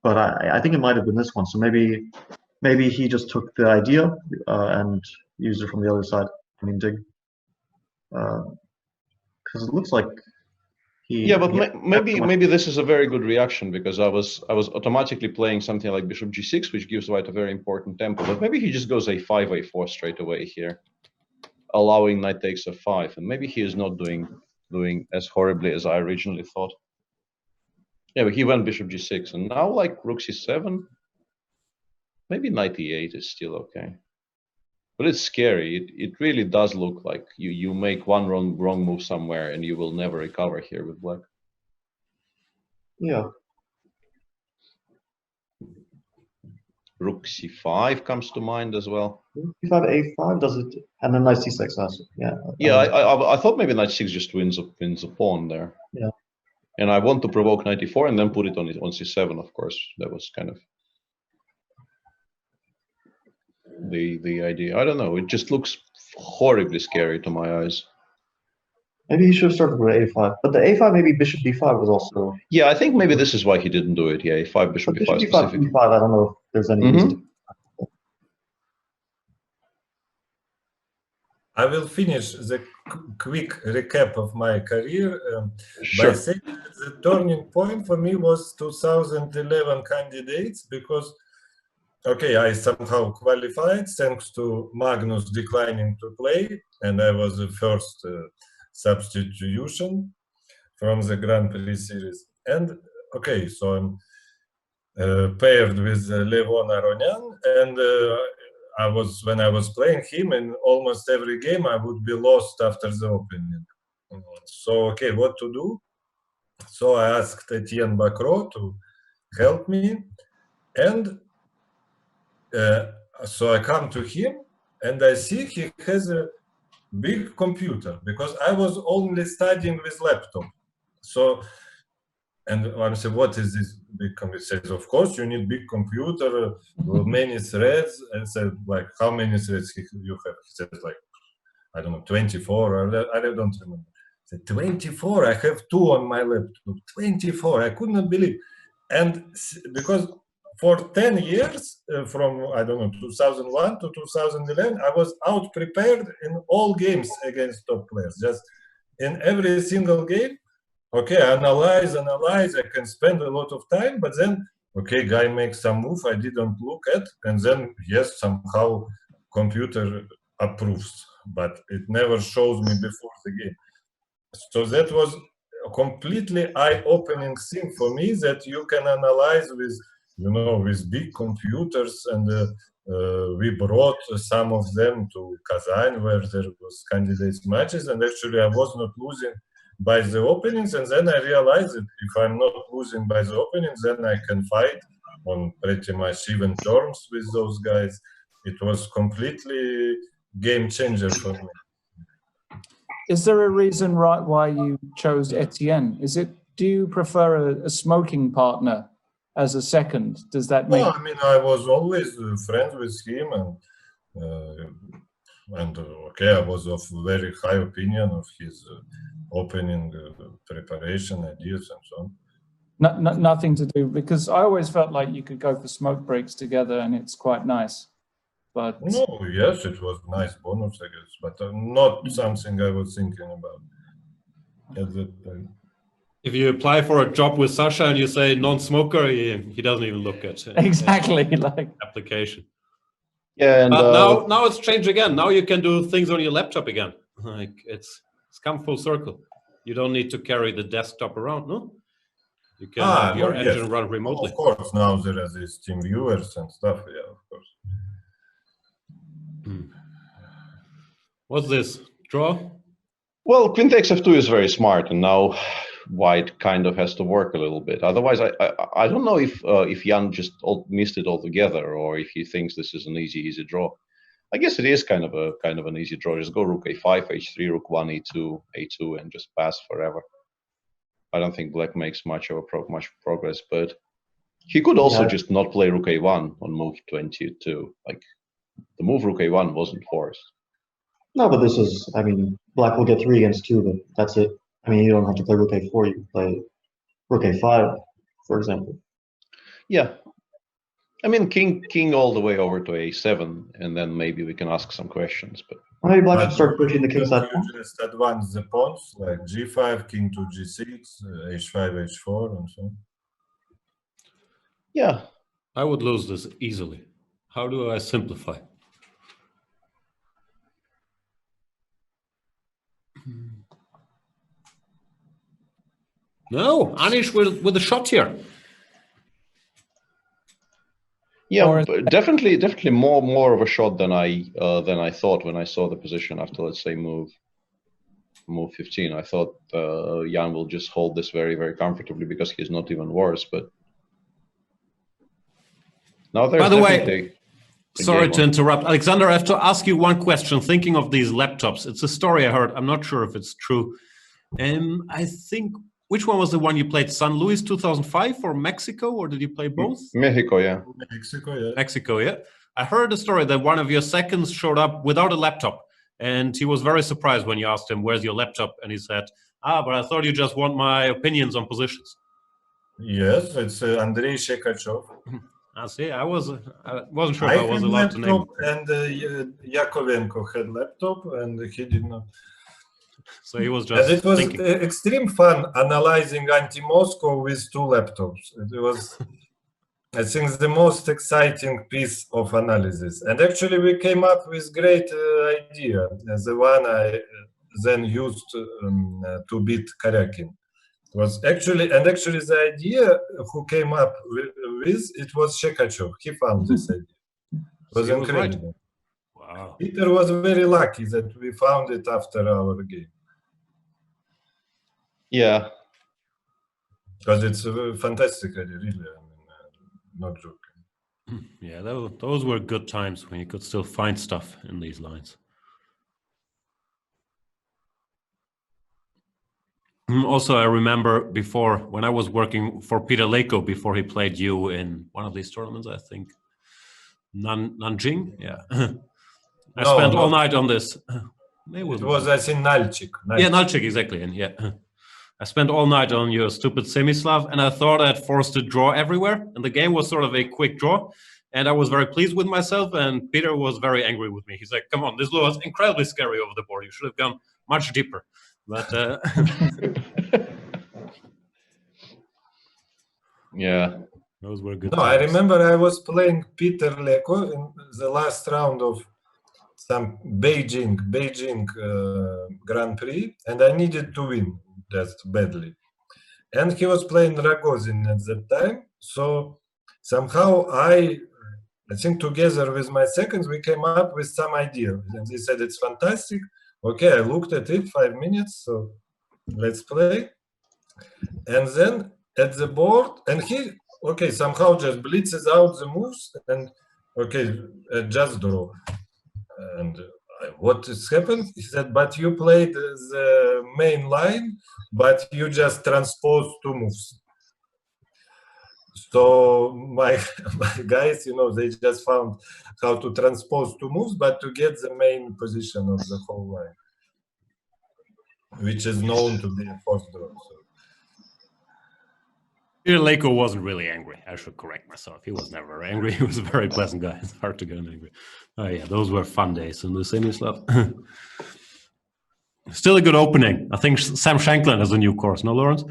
but I think it might have been this one. So maybe he just took the idea and used it from the other side. I mean, Ding, because it looks like he. Yeah, but maybe this is a very good reaction, because I was automatically playing something like bishop g6, which gives white a very important tempo. But maybe he just goes a5, a4 straight away here, allowing knight takes f5, and maybe he is not doing as horribly as I originally thought. Yeah, but he went bishop g6, and now like rook c7, maybe knight e8 is still okay. But it's scary. It really does look like you make one wrong move somewhere and you will never recover here with black. Yeah. Rook c5 comes to mind as well. b5, a5 does it, and then knight c6 also. Yeah. Yeah, I thought maybe knight 6 just wins a pawn there. Yeah. And I want to provoke knight e4 and then put it on c7, of course. That was kind of the idea. I don't know. It just looks horribly scary to my eyes. Maybe he should have started with a5, but the a5, maybe bishop b5 was also. Yeah, I think maybe this is why he didn't do it. Yeah, a5, bishop b5 specifically. b5, I don't know if there's any reason. I will finish the quick recap of my career Sure. by saying that the turning point for me was 2011 candidates, because, okay, I somehow qualified thanks to Magnus declining to play, and I was the first substitution from the Grand Prix series. And, okay, so I'm paired with Levon Aronian, and when I was playing him in almost every game, I would be lost after the opening. So, okay, what to do? So I asked Etienne Bacro to help me, and so I come to him, and I see he has a big computer, because I was only studying with laptop. So, and I said, what is this big computer? He says, of course, you need big computer, many threads. And said, like, how many threads you have? He said, like, I don't know, 24, or I don't remember. I said, 24? I have 2 on my laptop. 24, I could not believe. And because for 10 years, from, I don't know, 2001 to 2011, I was out prepared in all games against top players. Just in every single game, okay, analyze, I can spend a lot of time, but then, okay, guy makes some move I didn't look at, and then, yes, somehow computer approves, but it never shows me before the game. So that was a completely eye-opening thing for me, that you can analyze with, with big computers, and we brought some of them to Kazan, where there was candidates matches, and actually I was not losing by the openings, and then I realized that if I'm not losing by the openings, then I can fight on pretty much even terms with those guys. It was completely game changer for me. Is there a reason why you chose Etienne? Do you prefer a smoking partner as a second? Does that make? No, I mean, I was always friends with him, and okay, I was of very high opinion of his opening preparation ideas and so on. Nothing to do, because I always felt like you could go for smoke breaks together, and it's quite nice. But no, yes, it was nice bonus, I guess, but not something I was thinking about at that time. If you apply for a job with Sasha and you say non-smoker, he doesn't even look at exactly like application. Yeah, and now it's changed again. Now you can do things on your laptop again. Like it's come full circle. You don't need to carry the desktop around, no? You can have your engine run remotely. Of course, now there are these team viewers and stuff. Yeah, of course. What's this? Draw? well, Queen takes f2 is very smart, and now White kind of has to work a little bit. Otherwise, I don't know if Jan just missed it altogether, or if he thinks this is an easy draw. I guess it is kind of an easy draw. Just go rook a5, h3, rook 1, e2, a2, and just pass forever. I don't think Black makes much progress, but he could also just not play rook a1 on move 22. Like the move rook a1 wasn't forced. No, but this is, I mean, Black will get 3 against 2, but that's it. I mean, you don't have to play rook a4, you can play rook a5, for example. Yeah. I mean, king all the way over to a7, and then maybe we can ask some questions. But maybe Black should start pushing the king side. You just advance the pawns, like g5, king to g6, h5, h4, and so on. yeah, I would lose this easily. How do I simplify? No, Anish with a shot here. yeah, definitely more of a shot than I thought when I saw the position after, let's say, move 15. I thought Jan will just hold this very, very comfortably because he's not even worse. But now there's, by the way, sorry to interrupt, Alexander. I have to ask you one question. Thinking of these laptops, it's a story I heard. I'm not sure if it's true. I think. Which one was the one you played? San Luis 2005 or Mexico, or did you play both? Mexico, yeah. Mexico, yeah. I heard a story that one of your seconds showed up without a laptop, and he was very surprised when you asked him, "Where's your laptop?" And he said, but I thought you just want my opinions on positions. Yes, it's Andrei Shekachov. I see. I wasn't sure if I was allowed to name. And Yakovenko had laptop, and he did not. So he was just. And it was thinking. extreme fun analyzing anti-Moscow with 2 laptops. It was, I think, the most exciting piece of analysis. And actually, we came up with great idea. The one I then used to beat Karyakin was actually the idea who came up with it was Shekachov. He found this idea. It was incredible. Right. Wow. Peter was very lucky that we found it after our game. Yeah. Because it's a fantastic idea, really. I mean, not joking. Yeah, those were good times when you could still find stuff in these lines. Also, I remember before, when I was working for Peter Leko, before he played you in one of these tournaments, I think, Nanjing, yeah. I spent all night on this. It was, I think, Nalchik. Yeah, Nalchik, exactly. And yeah, I spent all night on your stupid Semislav, and I thought I'd forced a draw everywhere. And the game was sort of a quick draw. And I was very pleased with myself. And Peter was very angry with me. He's like, come on, this was incredibly scary over the board. You should have gone much deeper. But yeah. Those were good No, times. I remember I was playing Peter Leko in the last round of some Beijing Grand Prix, and I needed to win just badly. And he was playing Ragozin at that time, so somehow I think together with my seconds we came up with some idea, and they said it's fantastic. Okay, I looked at it 5 minutes, so let's play. And then at the board, and he somehow just blitzes out the moves, and just draw. And what has happened? He said, but you played the main line, but you just transposed 2 moves. So my guys, they just found how to transpose 2 moves, but to get the main position of the whole line, which is known to be a forced draw. So. Peter Leko wasn't really angry. I should correct myself. He was never angry. He was a very pleasant guy. It's hard to get angry. Oh yeah, those were fun days in the Semislav. Still a good opening. I think Sam Shanklin has a new course, no, Lawrence?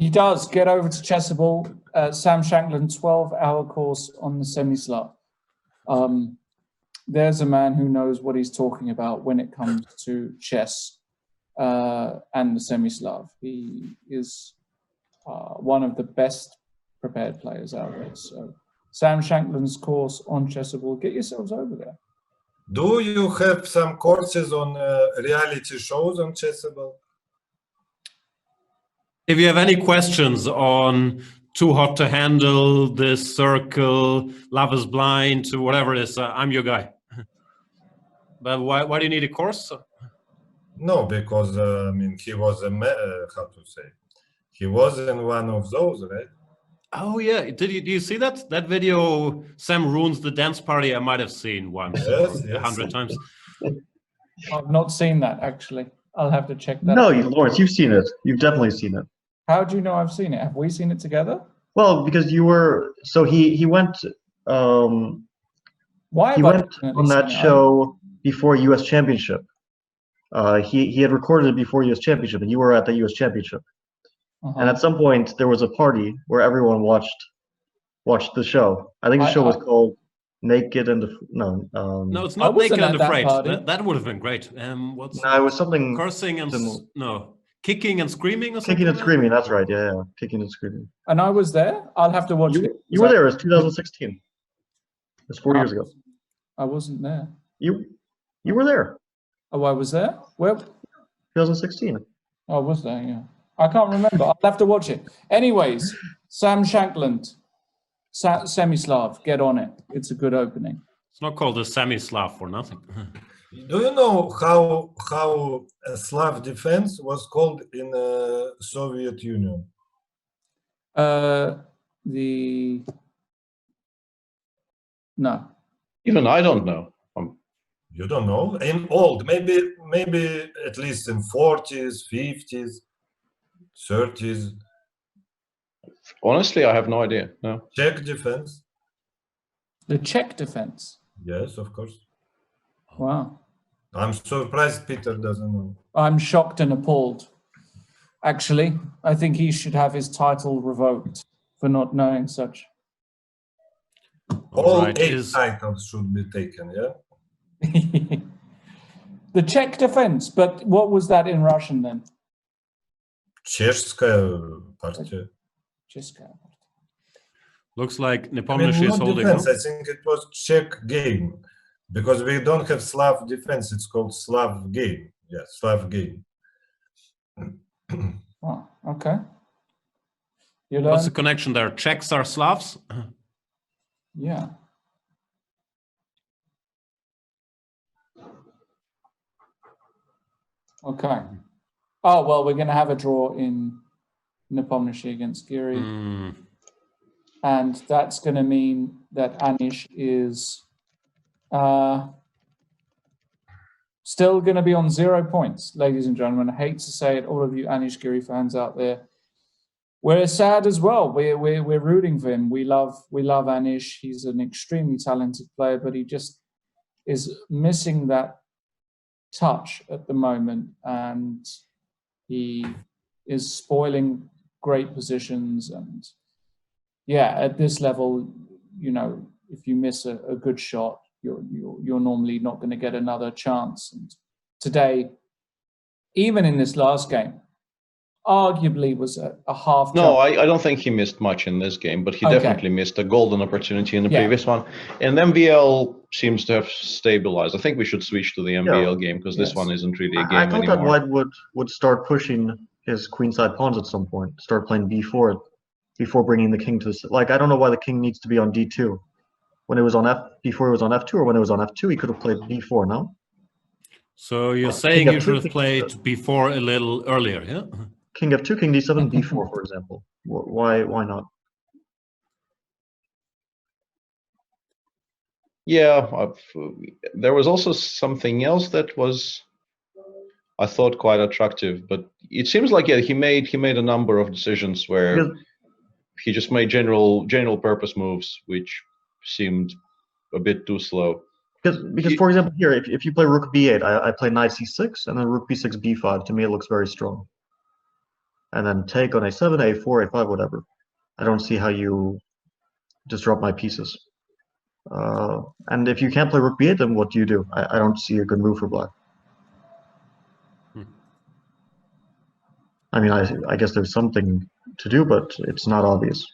He does. Get over to Chessable. Sam Shanklin, 12-hour course on the semi-Slav. There's a man who knows what he's talking about when it comes to chess and the semi-Slav. He is one of the best prepared players out there. So Sam Shanklin's course on Chessable, get yourselves over there. Do you have some courses on reality shows on Chessable? If you have any questions on Too Hot to Handle, This Circle, Love is Blind, whatever it is, I'm your guy. But why do you need a course? No, because I mean, he was how to say, he was in one of those, right? Oh yeah, do you see that video? Sam ruins the dance party. I might have seen once, Yes, 100 times. I've not seen that, actually. I'll have to check that No, out. Lawrence, you've seen it. You've definitely seen it. How do you know I've seen it? Have we seen it together? Well, because you were. So he went. Why He have I went definitely on that seen it? show before U.S. Championship. He had recorded it before U.S. Championship, and you were at the U.S. Championship. And at some point, there was a party where everyone watched the show. I think the show was called Naked and No, it's I not wasn't Naked at and that Afraid. party. That would have been great. What's No, it was something cursing and similar. no, kicking and screaming or something? Kicking and like Screaming. That's right. Yeah, Kicking and Screaming. And I was there? I'll have to watch it. You were there. It was 2016. It was 4 years ago. I wasn't there. You were there. Oh, I was there? Where? 2016. I was there, yeah. I can't remember. I'll have to watch it. Anyways, Sam Shanklin, Semi-Slav, get on it. It's a good opening. It's not called a semi-Slav for nothing. Do you know how a Slav defense was called in the Soviet Union? No. Even I don't know. You don't know? In old, maybe at least in 40s, 50s, 30s. Honestly, I have no idea. No. Czech defense. The Czech defense. Yes, of course. Wow. I'm surprised Peter doesn't know. I'm shocked and appalled. Actually, I think he should have his title revoked for not knowing such. All right, 8 titles should be taken, yeah? The Czech defense, but what was that in Russian then? Чешская партия. Czechska. Looks like I mean, Nepomniachtchi is not holding. defense, No? I think it was Czech game. Because we don't have Slav defense, it's called Slav game. Yeah, Slav game. Oh, okay. You What's learn? the connection there? Czechs are Slavs? Yeah. Okay. Oh, well, we're going to have a draw in Nepomniachtchi against Giri. And that's going to mean that Anish is still going to be on 0 points, ladies and gentlemen. I hate to say it, all of you Anish Giri fans out there. We're sad as well. We're rooting for him. We love Anish. He's an extremely talented player, but he just is missing that touch at the moment, and he is spoiling great positions. And yeah, at this level, you know, if you miss a good shot, you're normally not going to get another chance. And today, even in this last game, arguably was a half. No, I don't think he missed much in this game, but he definitely missed a golden opportunity in the previous one. And MVL seems to have stabilized. I think we should switch to the MVL game because this one isn't really a game I thought anymore. that White would start pushing his queenside pawns at some point, start playing b4 before bringing the king to the, like, I don't know why the king needs to be on d2 when it was on before it was on f2, or when it was on f2 he could have played b4. No. So you're saying you should have played b4 a little earlier, yeah? King f2, king d7, b4, for example. Why not? Yeah, there was also something else that was, I thought, quite attractive, but it seems like he made a number of decisions where he just made general purpose moves, which seemed a bit too slow. Because for example, here, if you play rook b8, I play knight c6, and then rook b6, b5. To me, it looks very strong. and then take on a7, a4, a5, whatever. I don't see how you disrupt my pieces. And if you can't play rook b8, then what do? I don't see a good move for black. I mean, I guess there's something to do, but it's not obvious.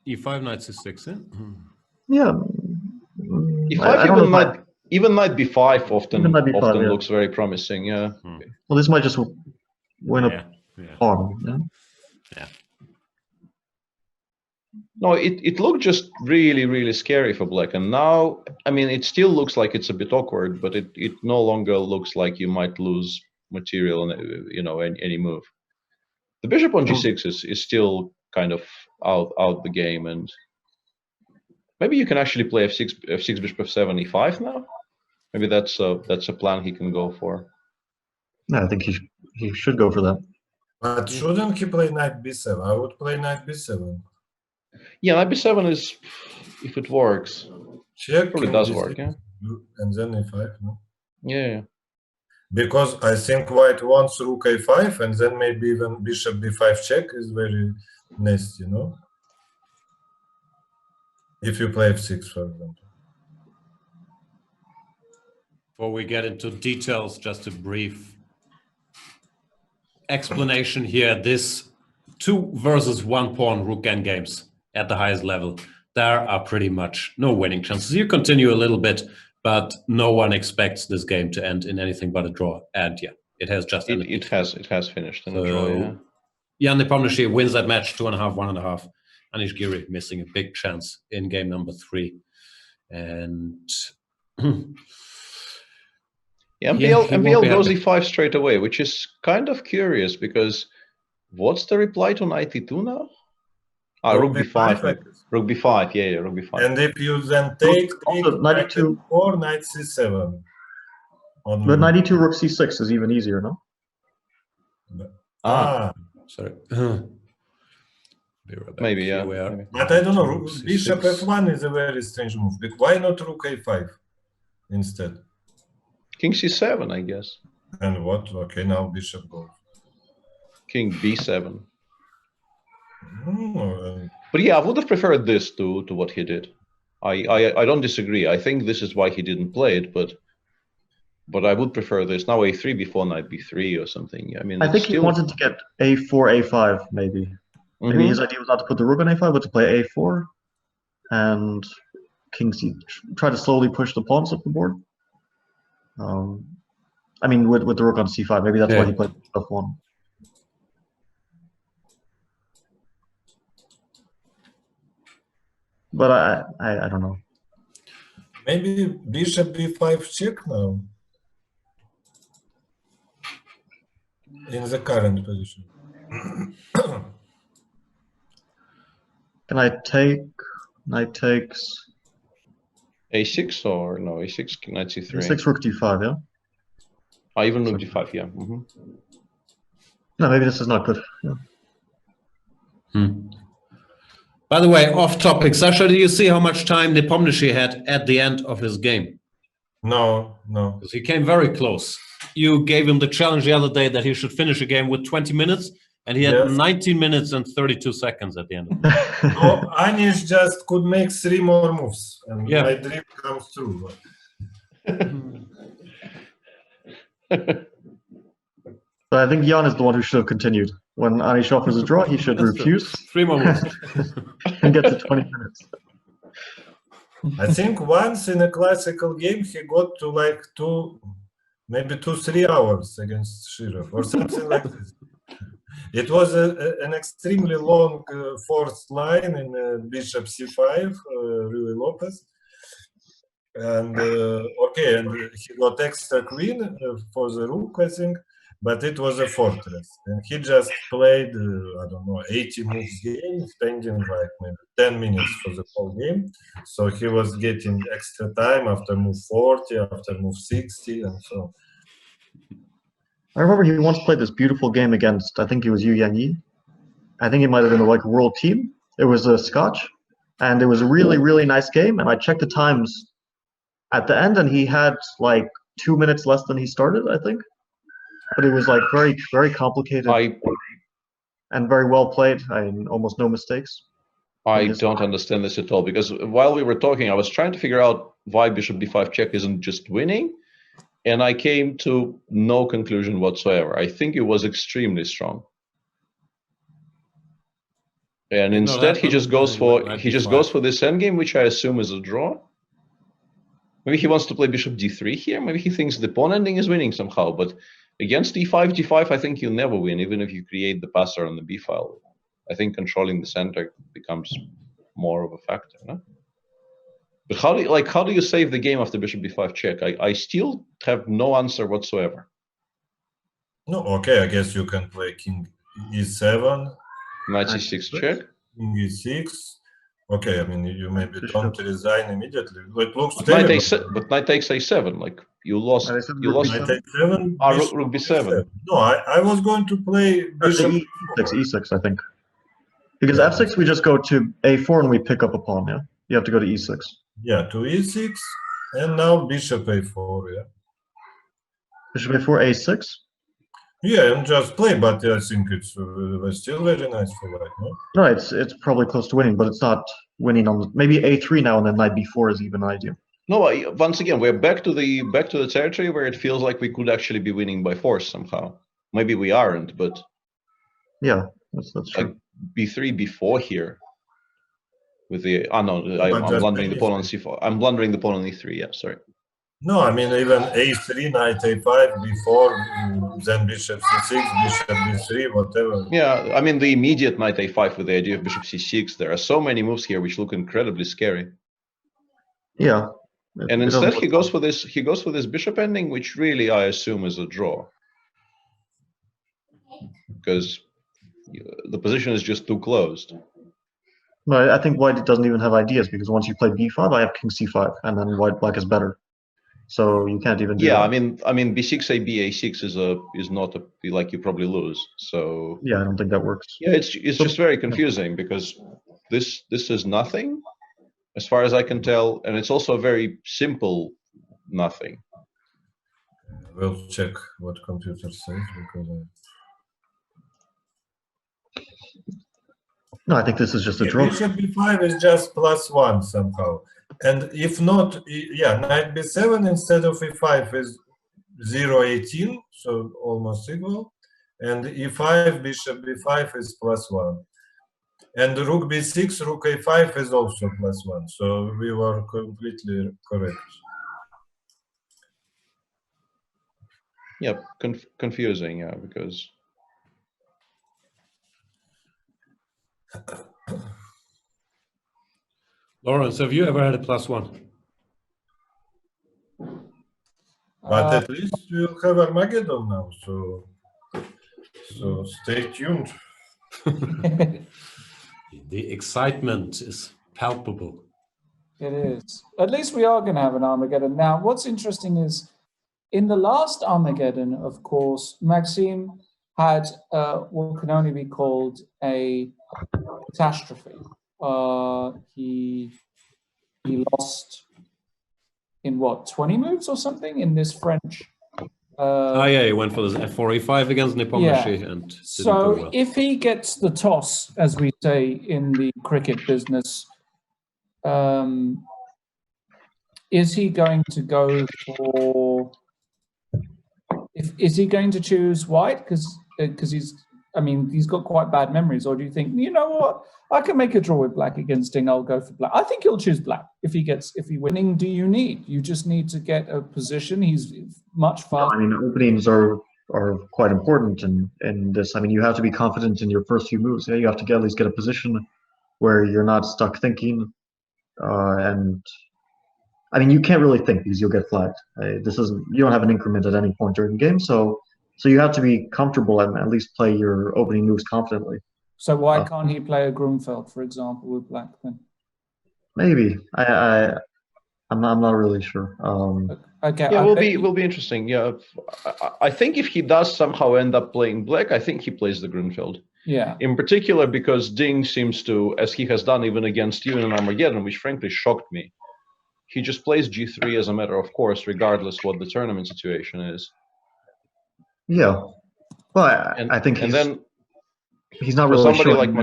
e5, knight c6, Yeah. E5, even knight b5 often yeah. looks very promising. Yeah. Well, this might just win a pawn. Yeah. No, it looked just really, really scary for black. And now, I mean, it still looks like it's a bit awkward, but it no longer looks like you might lose material in, any move. The bishop on g6 is still kind of out the game, and maybe you can actually play f6, bishop f7, e5 now. Maybe that's a plan he can go for. No, I think he should go for that. But shouldn't he play knight b7? I would play knight b7. Yeah, knight b7 is, if it works, Check. probably does work. Yeah. And then e5. No? Yeah. Because I think white wants rook a5, and then maybe even bishop b5 check is very nasty, no? If you play f6, for example. Before we get into details, just a brief explanation here. This 2 versus 1 pawn rook endgames at the highest level, there are pretty much no winning chances. You continue a little bit, but no one expects this game to end in anything but a draw. And yeah, it has just ended. It has finished in a draw. Yeah. Jan Nepomniachtchi wins that match 2.5, 1.5. Anish Giri missing a big chance in game number 3, and MVL goes e5 straight away, which is kind of curious because what's the reply to knight e2 now? Rook b5. Rook b5, yeah, rook b5. And if you then take knight e4, knight c7. But knight e2, rook c6 is even easier, no? Sorry. Maybe, yeah. Maybe. But I don't know, bishop f1 is a very strange move. But why not rook a5 instead? King c7, I guess. And what? Okay, now bishop goes. King b7. But yeah, I would have preferred this to what he did. I don't disagree. I think this is why he didn't play it, but I would prefer this. Now a3 before knight b3 or something. I mean, I think he wanted to get a4, a5, maybe. Maybe his idea was not to put the rook on a5, but to play a4 and king c. Try to slowly push the pawns up the board. I mean, with the rook on c5, maybe that's why he played f1. But I don't know. Maybe bishop b5 check now. In the current position. Can I take? Knight takes. a6 or no? a6, knight c3. a6, rook d5, yeah. Even rook d5, yeah. No, maybe this is not good. Yeah. By the way, off topic, Sasha, do you see how much time Nepomniachtchi had at the end of his game? No. Because he came very close. You gave him the challenge the other day that he should finish a game with 20 minutes, and he had 19 minutes and 32 seconds at the end of it. No, Anish just could make 3 more moves, and my dream comes true. But I think Jan is the one who should have continued. When Anish offers a draw, he should refuse. 3 more moves. And get to 20 minutes. I think once in a classical game, he got to like 3 hours against Shirov or something like this. It was an extremely long fourth line in bishop c5, Rui Lopez. And and he got extra queen for the rook, I think, but it was a fortress. And he just played, 80 moves game, spending like maybe 10 minutes for the whole game. So he was getting extra time after move 40, after move 60, and so on. I remember he once played this beautiful game against, I think it was Yu Yanyi. I think it might have been like a world team. It was a Scotch, and it was a really, really nice game. And I checked the times at the end, and he had like 2 minutes less than he started, I think. But it was like very, very complicated. and very well played. I mean, almost no mistakes. I don't understand this at all, because while we were talking, I was trying to figure out why bishop d5 check isn't just winning, and I came to no conclusion whatsoever. I think it was extremely strong. And instead, he just goes for this endgame, which I assume is a draw. Maybe he wants to play bishop d3 here. Maybe he thinks the pawn ending is winning somehow. But against d5, I think you never win, even if you create the passer on the b file. I think controlling the center becomes more of a factor. No? But how do you save the game after bishop d5 check? I still have no answer whatsoever. No, okay. I guess you can play king e7. Knight c6 check. King e6. Okay, I mean, you maybe don't resign immediately. It looks but knight takes a7. Like you lost. You lost. Knight a7. Rook b7. No, I was going to play bishop e6, I think. Because f6 we just go to a4 and we pick up a pawn. Yeah, you have to go to e6. Yeah, to e6, and now bishop a4. Yeah. Bishop a4, a6. Yeah, and just play, but I think it's still very nice for white, no? No, it's probably close to winning, but it's not winning on the, maybe a3 now and then knight b4 is even idea. No, once again we're back to the territory where it feels like we could actually be winning by force somehow. Maybe we aren't, but yeah, that's true. Like b3, b4 here with the I'm blundering the pawn on c4. I'm blundering the pawn on e3. Yeah, sorry. No, I mean even a3, knight a5, b4, then bishop c6, bishop b3, whatever. Yeah, I mean the immediate knight a5 with the idea of bishop c6. There are so many moves here which look incredibly scary. Yeah. And instead he goes for this. He goes for this bishop ending, which really I assume is a draw, because the position is just too closed. No, I think white doesn't even have ideas, because once you play b5, I have king c5, and then black is better. So you can't even do that. I mean b6 ab a6 is not a, like you probably lose. So yeah, I don't think that works. Yeah, it's just very confusing, because this is nothing as far as I can tell, and it's also a very simple nothing. We'll check what computer says, because no, I think this is just a draw. Bishop b5 is just +1 somehow. And if not, yeah, knight b7 instead of e5 is 0-18, so almost equal. And e5, bishop b5 is +1. And rook b6, rook a5 is also +1. So we were completely correct. Yeah, confusing, yeah, because... Lawrence, have you ever had a +1? But at least we'll have Armageddon now, so stay tuned. The excitement is palpable. It is. At least we are going to have an Armageddon. Now, what's interesting is, in the last Armageddon, of course, Maxime had what can only be called a catastrophe. He lost in what, 20 moves or something in this French. Yeah, he went for this f4 e5 against Nepomniachtchi, and didn't so do well. If he gets the toss, as we say in the cricket business, is he going to go for? Is he going to choose white because he's? I mean, he's got quite bad memories. Or do you think, you know what, I can make a draw with black against Ding, I'll go for black. I think he'll choose black if he winning. Do you need? You just need to get a position. He's much faster. I mean, openings are quite important in this. I mean, you have to be confident in your first few moves. Yeah, you have to at least get a position where you're not stuck thinking. And I mean, you can't really think because you'll get flagged. You don't have an increment at any point during the game, so you have to be comfortable and at least play your opening moves confidently. So why can't he play a Grunfeld, for example, with black then? Maybe. I'm not really sure. Okay. Yeah, will be interesting. Yeah, I think if he does somehow end up playing black, I think he plays the Grunfeld. Yeah. In particular, because Ding seems to, as he has done even against you in Armageddon, which frankly shocked me, he just plays G3 as a matter of course, regardless what the tournament situation is. Yeah. Well, I think and then he's not For really somebody showing like any-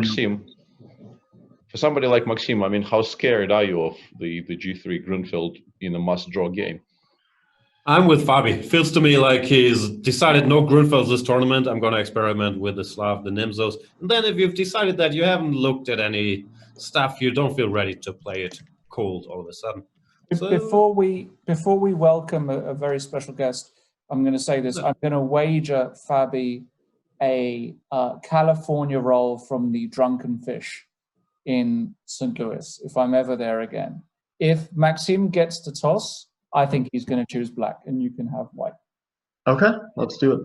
Maxim, I mean, how scared are you of the G3 Grunfeld in a must-draw game? I'm with Fabi. Feels to me like he's decided no Grunfeld this tournament. I'm going to experiment with the Slav, the Nimzos. And then if you've decided that you haven't looked at any stuff, you don't feel ready to play it cold all of a sudden. So, Before we welcome a very special guest, I'm going to say this. I'm going to wager Fabi a California roll from the Drunken Fish in St. Louis, if I'm ever there again. If Maxim gets to toss, I think he's going to choose black, and you can have white. Okay, let's do it.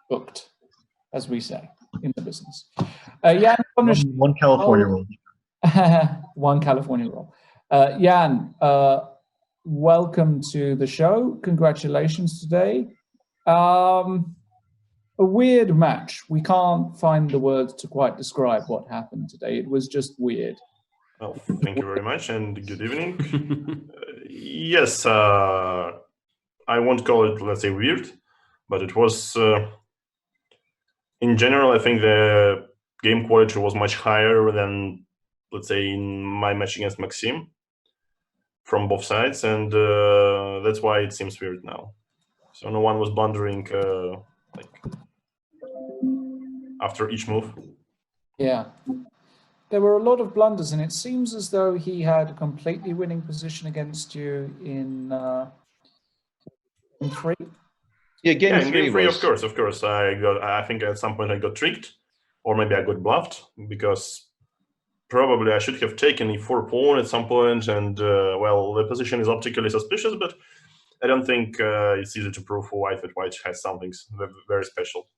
Booked, as we say in the business. Jan, One California roll. one California roll. Jan, welcome to the show. Congratulations today. A weird match. We can't find the words to quite describe what happened today. It was just weird. Well, thank you very much and good evening. Yes, I won't call it, let's say, weird, but it was, in general, I think the game quality was much higher than, let's say, in my match against Maxim from both sides, and that's why it seems weird now. So no one was blundering like after each move. Yeah. There were a lot of blunders, and it seems as though he had a completely winning position against you in 3. Yeah, game in three game 3, was... of course. I think at some point I got tricked, or maybe I got bluffed, because probably I should have taken e4 pawn at some point, and well, the position is optically suspicious, but I don't think it's easy to prove for white that white has something very special.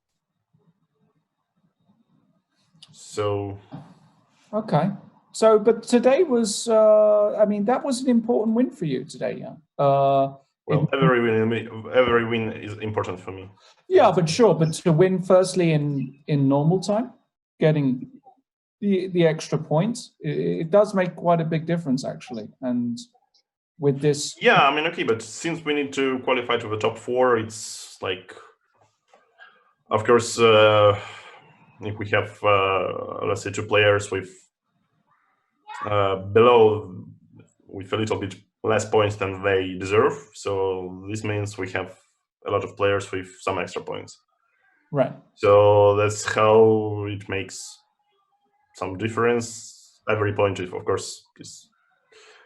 So... Okay. So, but today was, I mean, that was an important win for you today, yeah. Well, every win is important for me. Yeah, but sure. But to win firstly in normal time, getting the extra points, it does make quite a big difference, actually. And with this... Yeah, I mean, okay, but since we need to qualify to the top 4, it's like, of course, if we have, let's say, 2 players with below, with a little bit less points than they deserve, so this means we have a lot of players with some extra points. Right. So that's how it makes some difference. Every point, of course,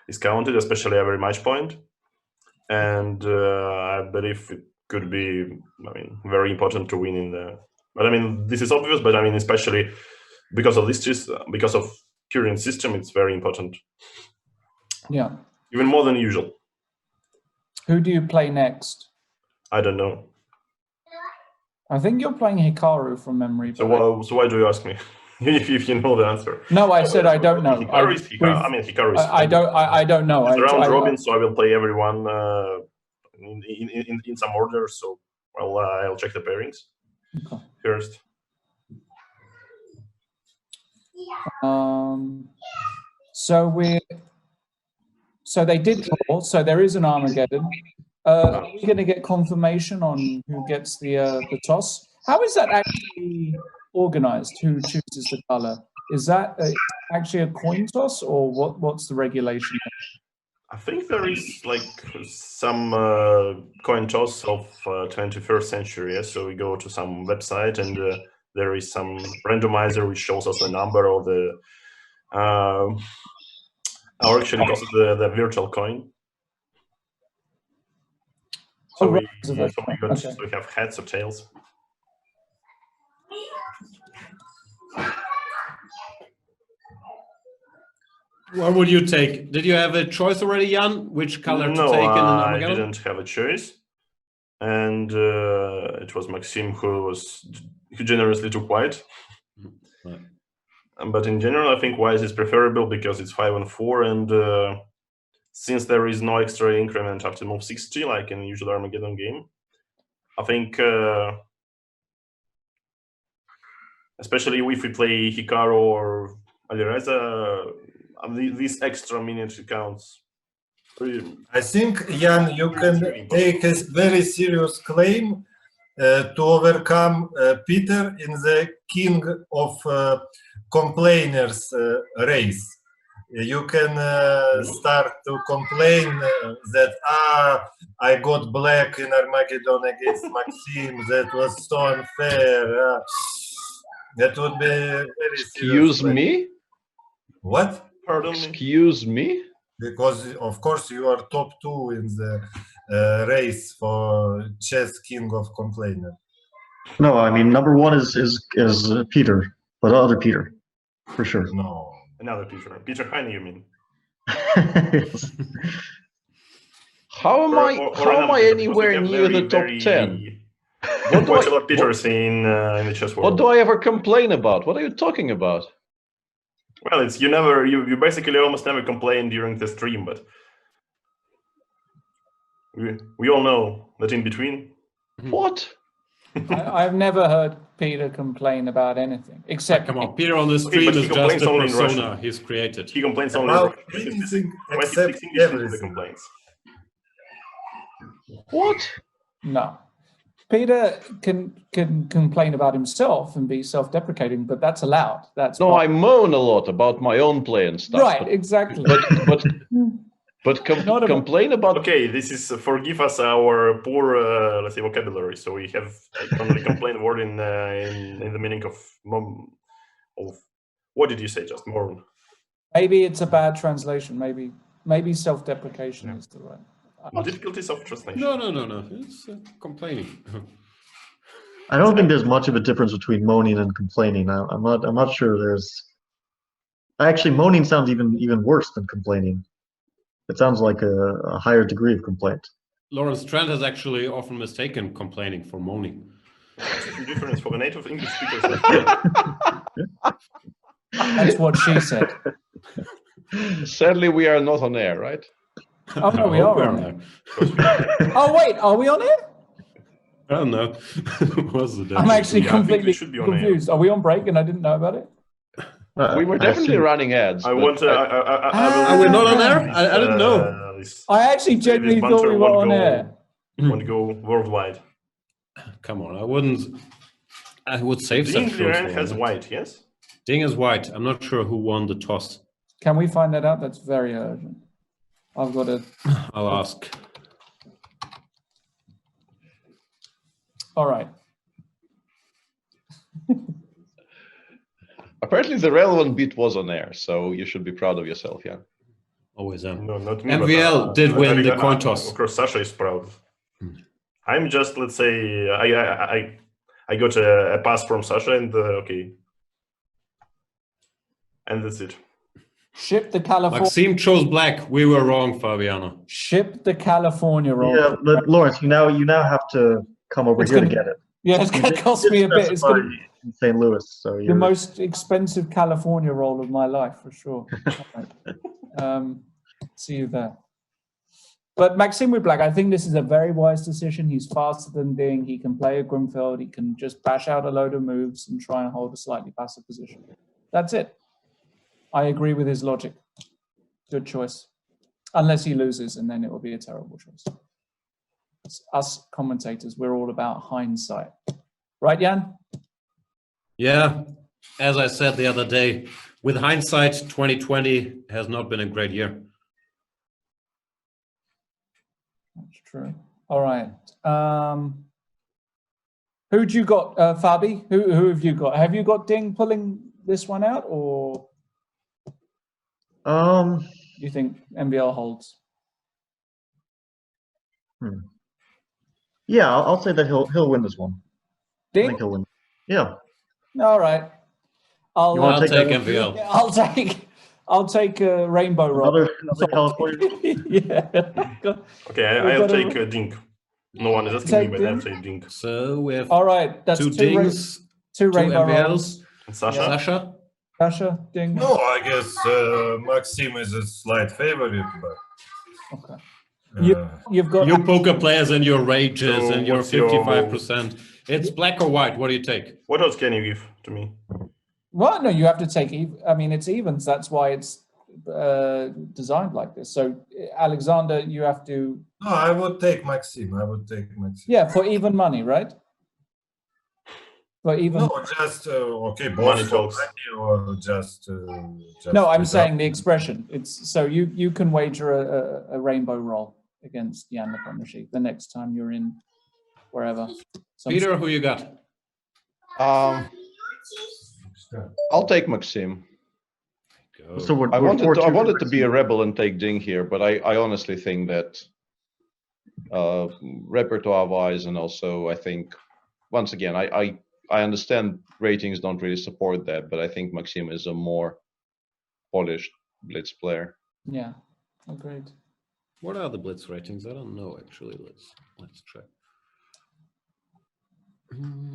is counted, especially every match point, and I believe it could be, I mean, very important to win in the. But I mean, this is obvious. But I mean, especially because of this, because of current system, it's very important. Yeah. Even more than usual. Who do you play next? I don't know. I think you're playing Hikaru from memory. So why do you ask me? if you know the answer. No, I said I don't know. Hikaru is Hikaru. I mean, Hikaru is. I don't know. It's round robin, so I will play everyone in some order. So well, I'll check the pairings first. So they did draw. So there is an Armageddon. Are we going to get confirmation on who gets the toss? How is that actually organized? Who chooses the color? Is that actually a coin toss, or what's the regulation? I think there is like some coin toss of 21st century. Yeah? So we go to some website, and there is some randomizer which shows us the number of the, or actually costs the virtual coin. So we have heads or tails. What would you take? Did you have a choice already, Jan? Which color to take in an Armageddon? I didn't have a choice, and it was Maxim who generously took white. Right. But in general, I think white is preferable because it's 5 and 4, and since there is no extra increment after move 60, like in a usual Armageddon game, I think, especially if we play Hikaru or Alireza, this extra minute counts. I think, Jan, you can take a very serious claim to overcome Peter in the King of Complainers race. You can start to complain that I got black in Armageddon against Maxim. That was so unfair. That would be very serious. Excuse me? What? Pardon me? Excuse me? Because of course you are top 2 in the race for chess king of complainer. No, I mean number 1 is Peter, but other Peter, for sure. No. Another Peter. Peter Heine, you mean? Yes. How am I anywhere near the top 10? What do a lot of Peters in the chess world. What do I ever complain about? What are you talking about? Well, it's you basically almost never complain during the stream, but we all know that in between. What? I've never heard Peter complain about anything except. Come on, Peter on the stream is just a persona he's created. He complains only about in anything Russian. except everything. Complaints. What? No. Peter can complain about himself and be self-deprecating, but that's allowed. That's no, I moan a lot about my own play and stuff. Right, exactly. But complain about. Okay, this is forgive us our poor, let's say, vocabulary. So we have only complain word in the meaning of what did you say? Just mourn. Maybe it's a bad translation. Maybe self-deprecation is the right. Difficulties of translation. No. It's complaining. I don't think there's much of a difference between moaning and complaining. I'm not sure there's. Actually, moaning sounds even worse than complaining. It sounds like a higher degree of complaint. Lawrence Trent has actually often mistaken complaining for moaning. What's the difference for the native English speakers? That's what she said. Sadly, we are not on air, right? Oh no, we are on air. Oh wait, are we on air? I don't know. What's the difference? I'm actually completely confused. Are we on break and I didn't know about it? We were definitely running ads. I want to. Are we not on air? I didn't know. I actually genuinely thought we were on air. Want to go worldwide? Come on, I wouldn't. I would save such shows. Liren has white, yes. Ding is white. I'm not sure who won the toss. Can we find that out? That's very urgent. I've got to. I'll ask. All right. Apparently, the relevant bit was on air, so you should be proud of yourself, yeah. Always am. No, not me. MVL did win the coin toss. Of course, Sasha is proud. I'm just, let's say, I got a pass from Sasha, and okay, and that's it. Ship the California. Maxime chose black. We were wrong, Fabiano. Ship the California roll. Yeah, but Lawrence, you now have to come over here to get it. Yeah, it's going to cost me a bit. It's going to be in St. Louis, so the most expensive California roll of my life for sure. See you there. But Maxime with black, I think this is a very wise decision. He's faster than Ding. He can play a Grimfeld. He can just bash out a load of moves and try and hold a slightly passive position. That's it. I agree with his logic. Good choice. Unless he loses, and then it will be a terrible choice. It's us commentators, we're all about hindsight. Right, Jan? Yeah. As I said the other day, with hindsight, 2020 has not been a great year. That's true. All right. Who'd you got, Fabi? Who have you got? Have you got Ding pulling this one out, or you think MVL holds? Yeah, I'll say that he'll win this one. Ding? I think he'll win. Yeah. All right. I'll take MVL. I'll take a rainbow roll. Another California. Yeah. Okay, I'll take Ding. No one is asking me, but I'll say Ding. So we have all right. That's two Dings, two rainbow MVLs. rolls. And Sasha. Yeah. Sasha, Ding. No, I guess Maxime is a slight favorite, but okay. You've got your poker players and your rages So and your what's your 55%. It's black or white. What do you take? What else can you give to me? Well, no, you have to take. I mean, it's evens. That's why it's designed like this. So, Alexander, you have to. no, I would take Maxime. I would take Maxime. Yeah, for even money, right? But even No, just okay, Money both for talks. money or just. no, I'm without- saying the expression. It's so you can wager a rainbow roll against Jan Nepomniachtchi the next time you're in wherever. Peter, who you got? I'll take Maxim. Go. So I wanted to, I wanted to be a Maxim. rebel and take Ding here, but I honestly think that repertoire-wise, and also I think once again I understand ratings don't really support that, but I think Maxim is a more polished blitz player. Yeah, agreed. What are the blitz ratings? I don't know actually. Let's check.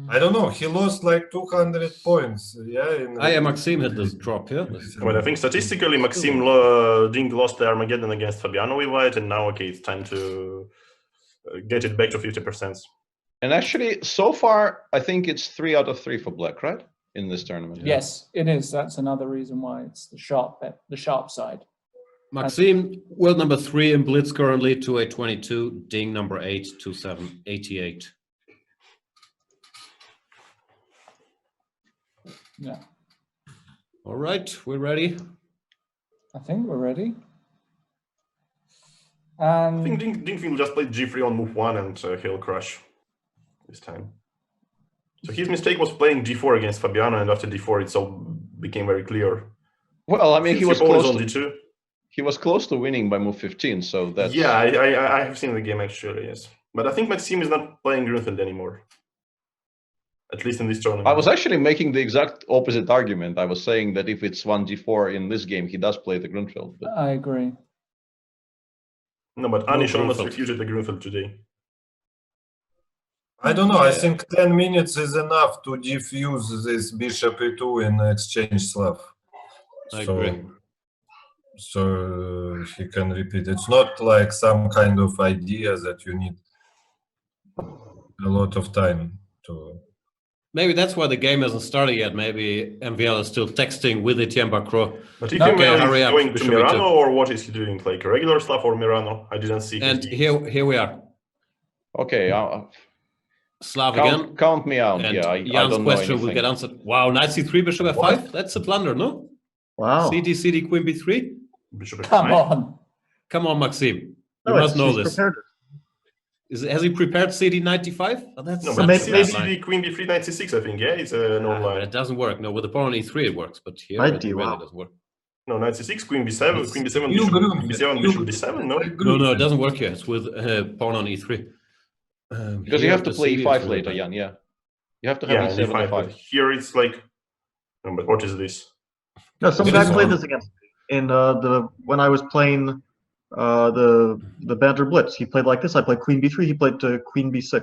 I don't know. He lost like 200 points. Yeah. Maxim had this drop here. Well, I think statistically, Maxim Ding lost the Armageddon against Fabiano with white, and now okay, it's time to get it back to 50%. And actually, so far, I think it's 3 out of 3 for black, right? In this tournament. Yes, it is. That's another reason why it's the sharp bet, the sharp side. Maxim, world number 3 in blitz currently, 2822. Ding number 8, 2788. Yeah, All right, we're ready. I think we're ready. I And think Ding will just play G3 on move 1 and he'll crush this time. So his mistake was playing D4 against Fabiano, and after D4 it all became very clear. Well, I mean, he was Nepal is close. on To, D2. he was close to winning by move 15, so that's. Yeah, I have seen the game actually, yes. But I think Maxim is not playing Grunfeld anymore. At least in this tournament. I was actually making the exact opposite argument. I was saying that if it's 1d4 in this game, he does play the Grunfeld. But I agree. No, but Anish almost Grunfeld. refuted the Grunfeld today. I don't know. I think 10 minutes is enough to diffuse this bishop e2 in exchange Slav. I agree. So he can repeat. It's not like some kind of idea that you need a lot of time to. Maybe that's why the game hasn't started yet. Maybe MVL is still texting with Etienne Bacro. But if No, okay, is hurry up, going to Bishop Mirano, E2. or what is he doing? Like regular stuff or Mirano? I didn't see. And his here we are. okay, Slav again. count me out. And Yeah, I Jan's don't know question will anything. get answered. Wow, knight c3, bishop f5. That's a blunder, no? Wow. CD, CD, queen b3. Bishop Come F9. on. Come on, Maxim. You No, must know he's this. prepared it. Has he prepared CD 95? Oh, that's No, such but a maybe- bad CD line. Queen B3 96, I think. Yeah, it's a known But line. it doesn't work. No, with the pawn on e3 it works, but here Knight it D, really wow. doesn't work. No, 96, Queen B7, Queen B7, You Bishop Grunfeld. B7, You Bishop D7. No, No, it doesn't work here. It's with pawn on e3. Because you here have to the play CD is e5 really later, bad. Jan, yeah. You have to yeah, have and e7 E5. But e5. here it's like. No, but what is this? No, some This guy is played one. this against me in when I was playing the Banter Blitz. He played like this. I played Queen B3. He played Queen B6.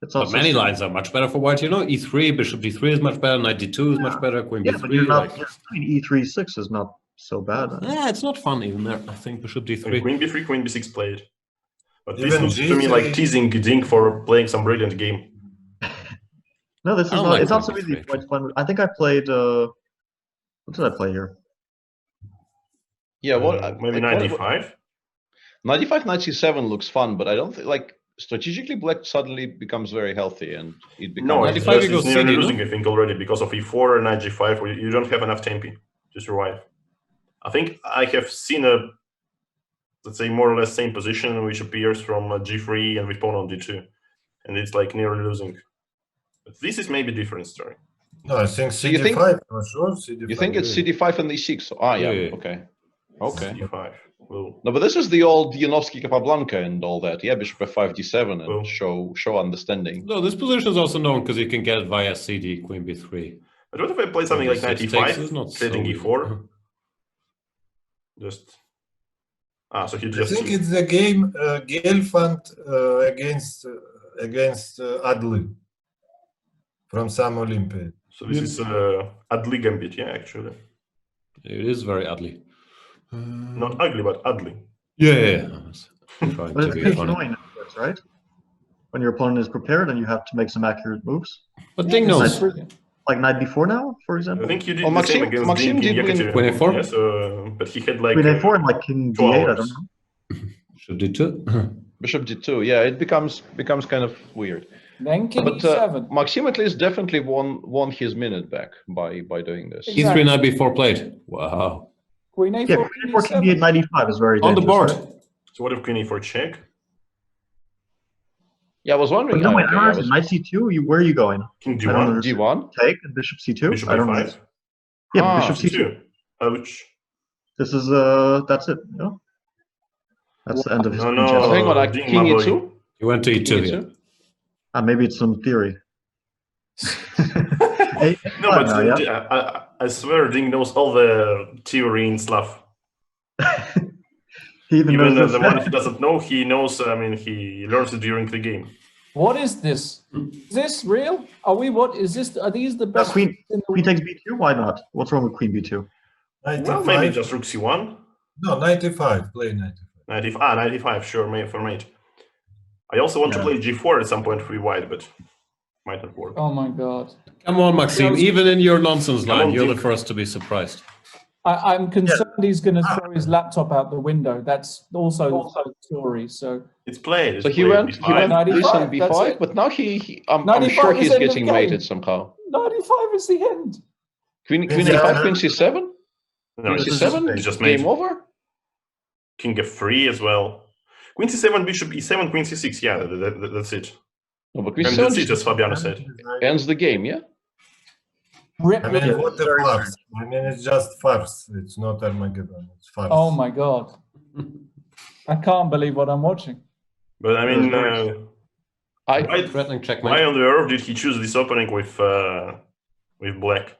It's But also many lines are much better for white, you know. E3, bishop d3 is much better, knight d2 is much better, queen Yeah, b3. but you're not. like, E3 6 is not so bad. yeah, it's not fun even there. I think bishop d3. Queen B3, Queen B6 played. But this Even looks to me G3. like teasing Ding for playing some brilliant game. No, this is I don't not. like It's not so Queen easy. B3, White's fun. I think I played. What did I play here? Yeah, what? Maybe like, 95? 95, 97 looks fun, but I don't think, like, strategically, black suddenly becomes very healthy and it becomes. No, it's 95 just you go it's nearly CD, no? losing, I think, already because of E4 and knight G5. Where you don't have enough tempi to survive. I think I have seen a, let's say, more or less same position which appears from G3 and with pawn on D2, and it's like nearly losing. But this is maybe a different story. No, I think So you CD5 think- for sure. CD5. You think it's yeah. CD5 and E6? Ah, yeah, Yeah. okay. Okay. D5. Well, No, but this is the old Janovsky Capablanca and all that. Yeah, bishop f5, d7 and Well. show understanding. No, this position is also known because you can get it via CD, queen b3. but what if I play something like knight Six takes is E5, not so threatening easy. E4? Just so he I just think it's the game Gelfand against Adli from some Olympiad. so this is Adli Gambit, yeah, actually. It is very ugly. Not ugly, but Adli. Yeah. I'm trying But to it's be pretty funny. annoying, right? When your opponent is prepared and you have to make some accurate moves. But Ding It's knows. like knight b4 now, for I example. think you did Oh, the same Maxim- against Maxim Ding in did win Yekaterinburg. Queen A4? Yeah, so, but he had like Queen a4 and like king 2 d8. I hours. don't know. Should do too. Bishop d2, yeah, it becomes kind of weird. Then king But e7. Maxim at least definitely won his minute back by doing this. E3 knight before played. Wow. Queen a4, Yeah, king queen a4, king e7. d8, knight e5 is very On the dangerous. board. Right? So what if queen e4 check? Yeah, I was wondering. But no, wait, okay, I don't I understand. Knight c2, where are you going? King I don't d1? understand. D1. Take and bishop c2? Bishop I don't a5? know. Yeah, but Ah. bishop c2. c2. Ouch. This is, that's it. No? That's the end of his No, queen no. chess. So hang on, like Ding, king my boy. e2? You went to King E2 here. e2? Maybe it's some theory. No, but I swear Ding knows all the theory and stuff. He even Even knows the this. one he doesn't know, he knows, I mean, he learns it during the game. What is this? Is this real? Are we, what is this? Are these the best? Queen in the Queen takes b2? Why not? What's wrong with queen b2? Well, maybe just rook c1. No, 95. Play 95. 95, sure, for mate. I also want to play g4 at some point free wide, but might not work. Oh my god. Come on, Maxim. Even in your nonsense line, on, you're Dick. the first to be surprised. I'm concerned he's going to throw his laptop out the window. That's also the story. So it's played. So he went this on 95, b5, but now I'm 95 sure is he's end of getting game. mated somehow. 95 is the end. Queen e5, queen c7? No, Queen it's c7? it's just made. Game over? King f3 as well. Queen c7, bishop e7, queen c6. Yeah, that's it. No, but queen And c7 that's it, as Fabiano said. ends the game, yeah? I mean, what the farce? I mean, it's just farce. It's not Armageddon. It's farce. Oh my god. I can't believe what I'm watching. But I mean, Threatening checkmate. why on the earth did he choose this opening with black?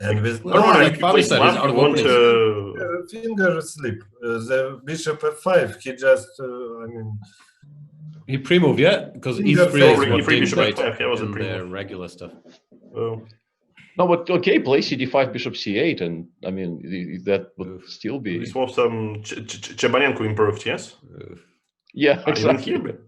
And with Normally, like if you play Fabi said, black, he's out you of want finger slip. The bishop f5. He just, I mean, He pre-moved, yeah? Because E3 Sorry, is what E3 Ding bishop played F5, yeah, was a in pre-move. their regular stuff. Oh. No, but okay, play cd5, bishop c8, and I mean, that would still be... This was some Chebanenko improved, yes? Yeah, I didn't exactly. hear it.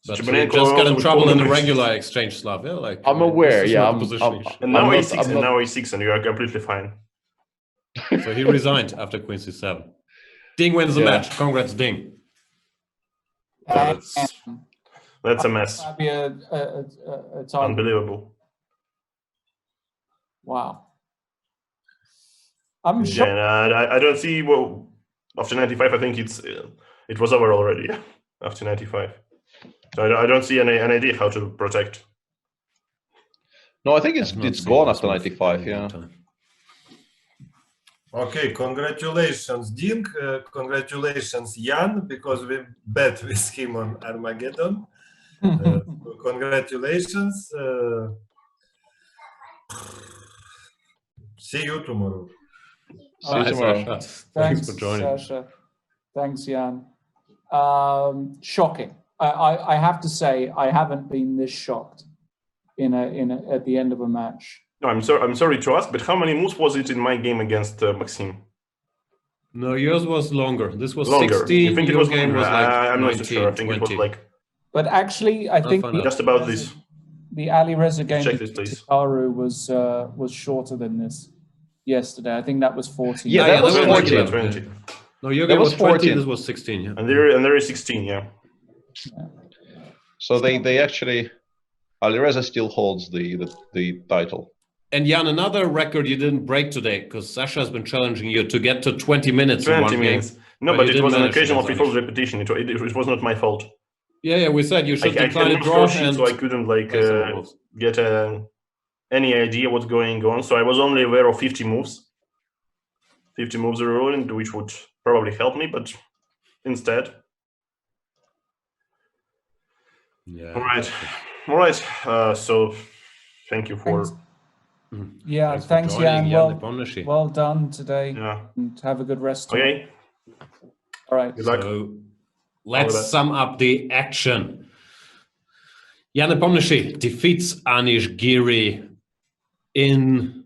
But he Chebanenko just got in with trouble in the tournaments. regular exchange stuff, yeah? Like, I'm aware, this is yeah. not the position he should- And now I'm not- A6, I'm and not- now A6, and you are completely fine. So he resigned after Queen C7. Ding wins the Yeah. match. Congrats, Ding. That's a mess. That'd be a time. Unbelievable. Wow. I'm Yeah, shocked. and I don't see, well, after 95, I think it was over already, after 95. So I don't see any idea how to protect. No, I think I've not it's seen gone this after move 95, in a long yeah. time. okay, congratulations, Ding. Congratulations, Jan, because we bet with him on Armageddon. Congratulations. See you tomorrow. See you tomorrow. Sasha. Thanks for joining. Sasha. Thanks, Jan. Shocking. I have to say, I haven't been this shocked at the end of a match. No, I'm sorry to ask, but how many moves was it in my game against Maxim? No, yours was longer. This was Longer. 16. You think it Your was game longer? was like I'm 19, not so sure. I think 20. it was like But actually, I think find out. just about this. the Ali Reza game Check this, please. Karu was shorter than this yesterday. I think that was 14. Yeah, that was 14. 20. No, your That game was was 20. 14. This was 16. Yeah. And there is 16, yeah. So they actually... Alireza still holds the title. And Jan, another record you didn't break today, because Sasha has been challenging you to get to 20 minutes in 20 one minutes. game. No, but but you it didn't was an manage to occasional manage. preferred repetition. It was not my fault. Yeah, we said you should I decline had a no draw score sheet, and so I couldn't like play some moves. get any idea what's going on. So I was only aware of 50 moves. 50 moves are ruined, which would probably help me, but instead. Yeah. All right. So thank you for. Yeah, for thanks, joining, Jan. Nepomniachtchi. Well done today. Yeah. And have a good rest. Okay. All right. Good luck. So let's best. sum up the action. Jan Nepomniachtchi defeats Anish Giri in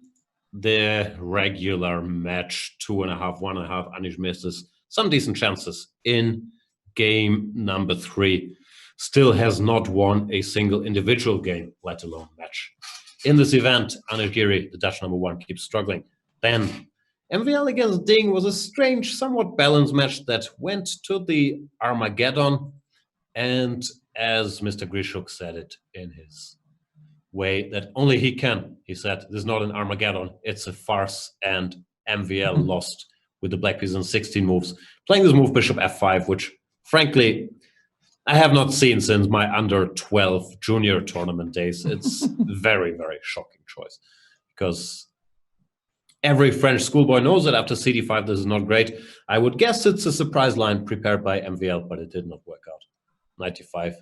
the regular match. 2.5, 1.5. Anish misses some decent chances in game number 3. Still has not won a single individual game, let alone match. In this event, Anish Giri, the Dutch number 1, keeps struggling. Then MVL against Ding was a strange, somewhat balanced match that went to the Armageddon. And as Mr. Grishuk said it in his way that only he can. He said, "This is not an Armageddon, it's a farce," and MVL lost with the black piece on 16 moves, playing this move bishop f5, which frankly I have not seen since my under 12 junior tournament days. It's very, very shocking choice, because every French schoolboy knows that after CD5 this is not great. I would guess it's a surprise line prepared by MVL, but it did not work out. 95.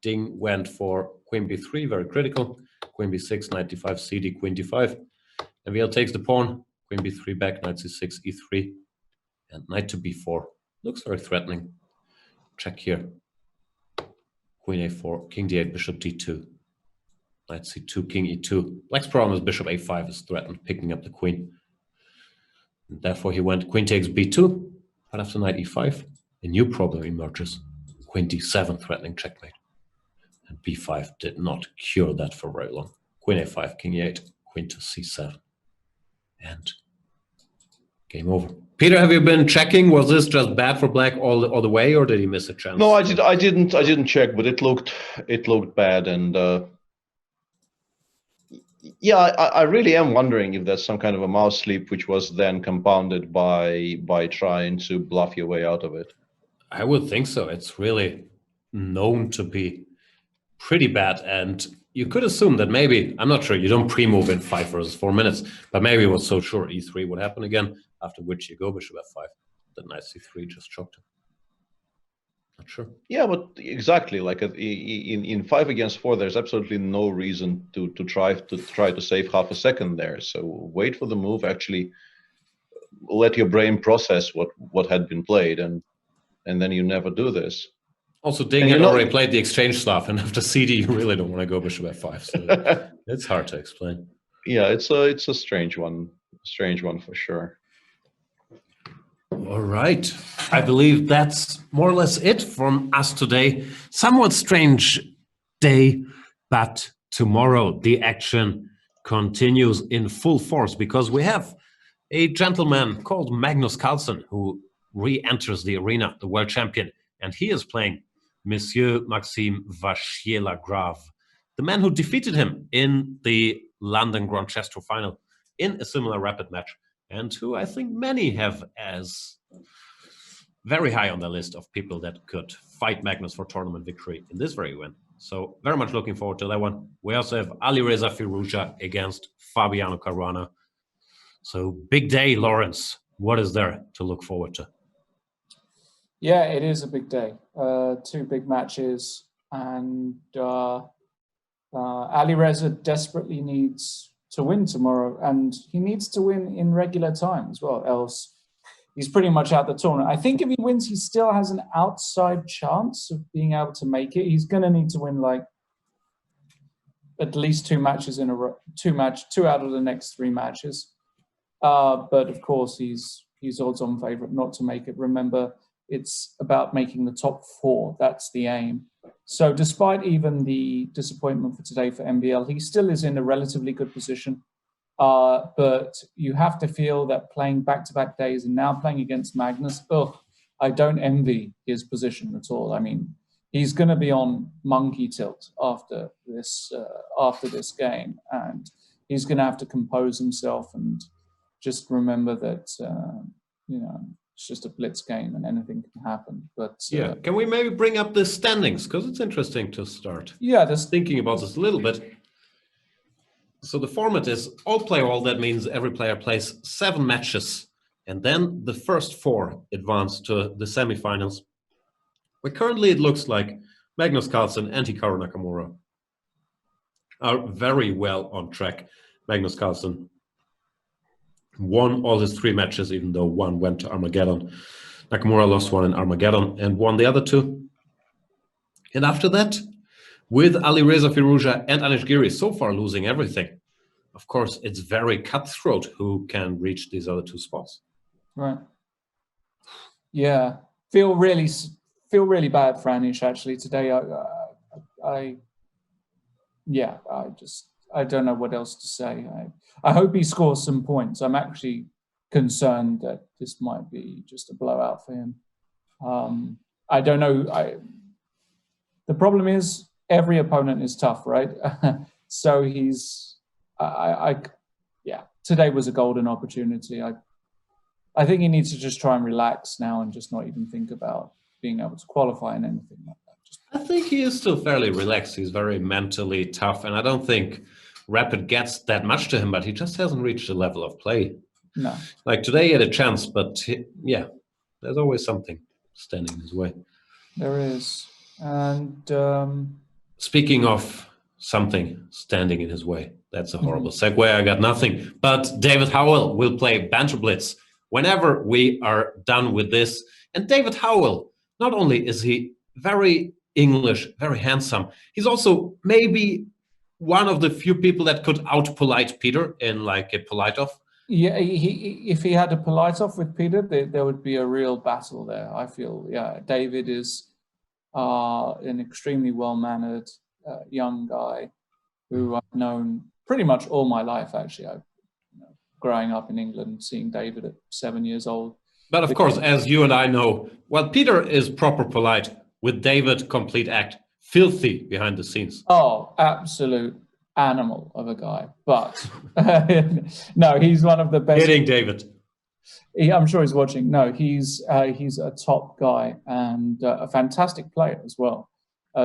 Ding went for queen b3, very critical. Queen b6, 95, CD, queen d5. MVL takes the pawn, queen b3 back, knight c6, e3, and knight to b4. Looks very threatening. Check here. Queen a4, king d8, bishop d2. Knight c2, king e2. Black's problem is bishop a5 is threatened, picking up the queen. And therefore he went queen takes b2, but after knight e5, a new problem emerges. Queen d7, threatening checkmate. And b5 did not cure that for very long. Queen a5, king e8, queen to c7. And game over. Peter, have you been checking? Was this just bad for black all the way, or did he miss a chance? No, I didn't check, but it looked bad, and yeah, I really am wondering if there's some kind of a mouse sleep, which was then compounded by trying to bluff your way out of it. I would think so. It's really known to be pretty bad, and you could assume that maybe, I'm not sure, you don't pre-move in 5 versus 4 minutes, but maybe it was so sure e3 would happen again, after which you go bishop f5. That knight c3 just choked him. Not sure. Yeah, but exactly, like in 5 against 4, there's absolutely no reason to try to save half a second there. So wait for the move, actually let your brain process what had been played, and then you never do this. Also, Ding had already played the exchange stuff, and after CD, you really don't want to go bishop f5. So it's hard to explain. Yeah, it's a strange one for sure. All right, I believe that's more or less it from us today. Somewhat strange day, but tomorrow the action continues in full force, because we have a gentleman called Magnus Carlsen who re-enters the arena, the world champion, and he is playing Monsieur Maxime Vachier-Lagrave, the man who defeated him in the London Grand Chess Tour final in a similar rapid match, and who I think many have as very high on the list of people that could fight Magnus for tournament victory in this very event. So very much looking forward to that one. We also have Alireza Firouzja against Fabiano Caruana. So big day, Lawrence. What is there to look forward to? Yeah, it is a big day. 2 big matches, and Alireza desperately needs to win tomorrow, and he needs to win in regular time as well, else he's pretty much out the tournament. I think if he wins, he still has an outside chance of being able to make it. He's going to need to win like at least 2 matches in a row, 2 out of the next 3 matches. But of course, he's odds-on favorite not to make it. Remember, it's about making the top 4. That's the aim. So despite even the disappointment for today for MVL, he still is in a relatively good position. But you have to feel that playing back-to-back days and now playing against Magnus, I don't envy his position at all. I mean, he's going to be on monkey tilt after this game, and he's going to have to compose himself and just remember that it's just a blitz game and anything can happen. But yeah, can we maybe bring up the standings, because it's interesting to start? Yeah, just thinking about this a little bit. So the format is all play all. That means every player plays 7 matches, and then the first 4 advance to the semifinals. Where currently it looks like Magnus Carlsen and Hikaru Nakamura are very well on track. Magnus Carlsen won all his 3 matches, even though 1 went to Armageddon. Nakamura lost 1 in Armageddon and won the other 2. And after that, with Alireza Firouzja and Giri so far losing everything, of course, it's very cutthroat who can reach these other 2 spots. Right. Yeah. Feel really bad for Anish actually today. I don't know what else to say. I hope he scores some points. I'm actually concerned that this might be just a blowout for him. I don't know. The problem is every opponent is tough, right? So he's, yeah, today was a golden opportunity. I think he needs to just try and relax now and just not even think about being able to qualify in anything like that. I think he is still fairly relaxed. He's very mentally tough, and I don't think Rapid gets that much to him, but he just hasn't reached the level of play. No. Like today he had a chance, but yeah, there's always something standing in his way. There is. And speaking of something standing in his way, that's a horrible segue. I got nothing. But David Howell will play Banter Blitz whenever we are done with this. And David Howell, not only is he very English, very handsome, he's also maybe one of the few people that could out-polite Peter in like a polite-off. Yeah, if he had a polite-off with Peter, there would be a real battle there, I feel. Yeah, David is an extremely well-mannered young guy who I've known pretty much all my life, actually. Growing up in England, seeing David at 7 years old. But of course, as you and I know, well, Peter is proper polite. With David, complete act. Filthy behind the scenes. Oh, absolute animal of a guy. But no, he's one of the best. Hitting David. I'm sure he's watching. No, he's a top guy and a fantastic player as well.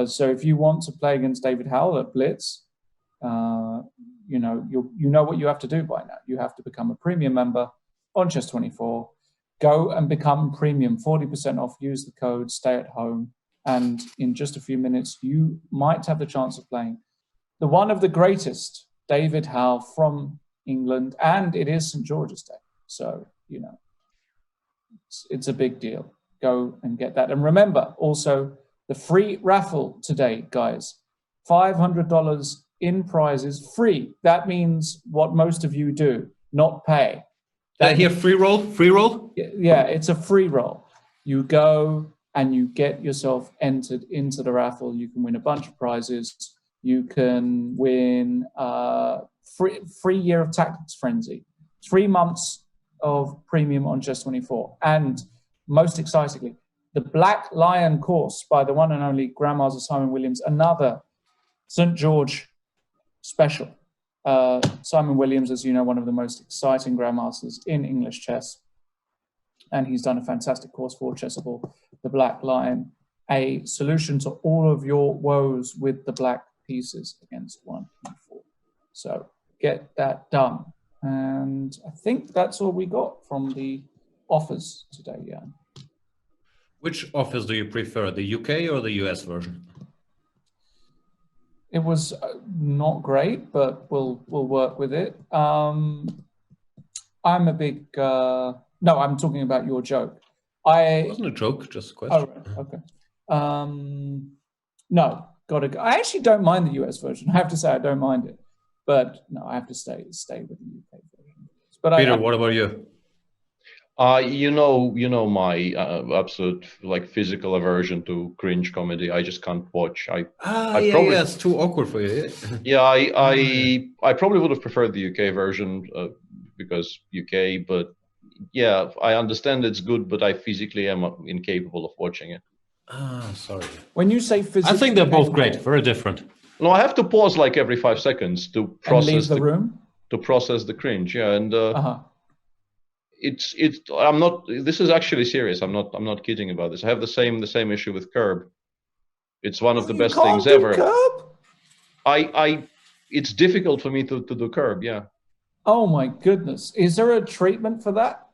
So if you want to play against David Howell at Blitz, you know what you have to do by now. You have to become a premium member on Chess24. Go and become premium, 40% off. Use the code, stay at home. And in just a few minutes, you might have the chance of playing the one of the greatest, David Howell from England. And it is St. George's Day. So, you know, it's a big deal. Go and get that. And remember, also, the free raffle today, guys, $500 in prizes, free. That means what most of you do, not pay. Here, free roll, free roll? Yeah, it's a free roll. You go and you get yourself entered into the raffle. You can win a bunch of prizes. You can win free year of Tactics Frenzy, 3 months of premium on Chess24. And most excitingly, the Black Lion course by the one and only Grandmaster Simon Williams, another St. George special. Simon Williams, as you know, one of the most exciting grandmasters in English chess. And he's done a fantastic course for Chessable, the Black Lion, a solution to all of your woes with the black pieces against 1e4. So get that done. And I think that's all we got from the offers today, Jan. Which offers do you prefer, the UK or the US version? It was not great, but we'll work with it. I'm a big... no, I'm talking about your joke. It wasn't a joke, just a question. Oh, right, okay. No, gotta go. I actually don't mind the US version. I have to say I don't mind it. But no, I have to stay with the UK version. But Peter, what about you? You know my absolute like physical aversion to cringe comedy. I just can't watch. It's too awkward for you. Yeah, I probably would have preferred the UK version because UK. But yeah, I understand it's good, but I physically am incapable of watching it. Sorry. When you say physically, I think they're both great. Very different. No, I have to pause like every 5 seconds to process and leave the room. To process the cringe. Yeah, and. I'm not. This is actually serious. I'm not kidding about this. I have the same issue with Curb. It's one of the best things ever. Curb? It's difficult for me to do Curb. Yeah. Oh my goodness! Is there a treatment for that?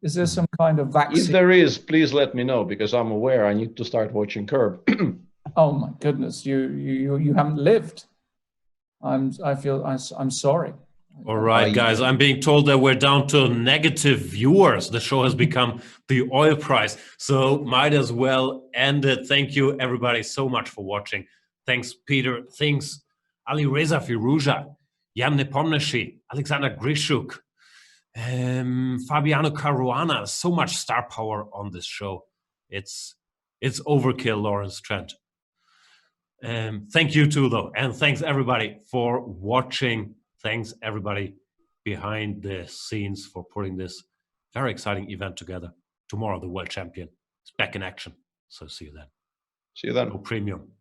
Is there some kind of vaccine? If there is, please let me know because I'm aware I need to start watching Curb. Oh my goodness! You haven't lived. I'm sorry. All right, guys, I'm being told that we're down to negative viewers. The show has become the oil price, so might as well end it. Thank you, everybody, so much for watching. Thanks, Peter. Thanks, Ali Reza Firouzja, Jan Nepomniachtchi, Alexander Grishuk, Fabiano Caruana. So much star power on this show. It's overkill, Lawrence Trent. Thank you too, though, and thanks everybody for watching. Thanks, everybody behind the scenes for putting this very exciting event together. Tomorrow, the world champion is back in action. So see you then. See you then. No premium.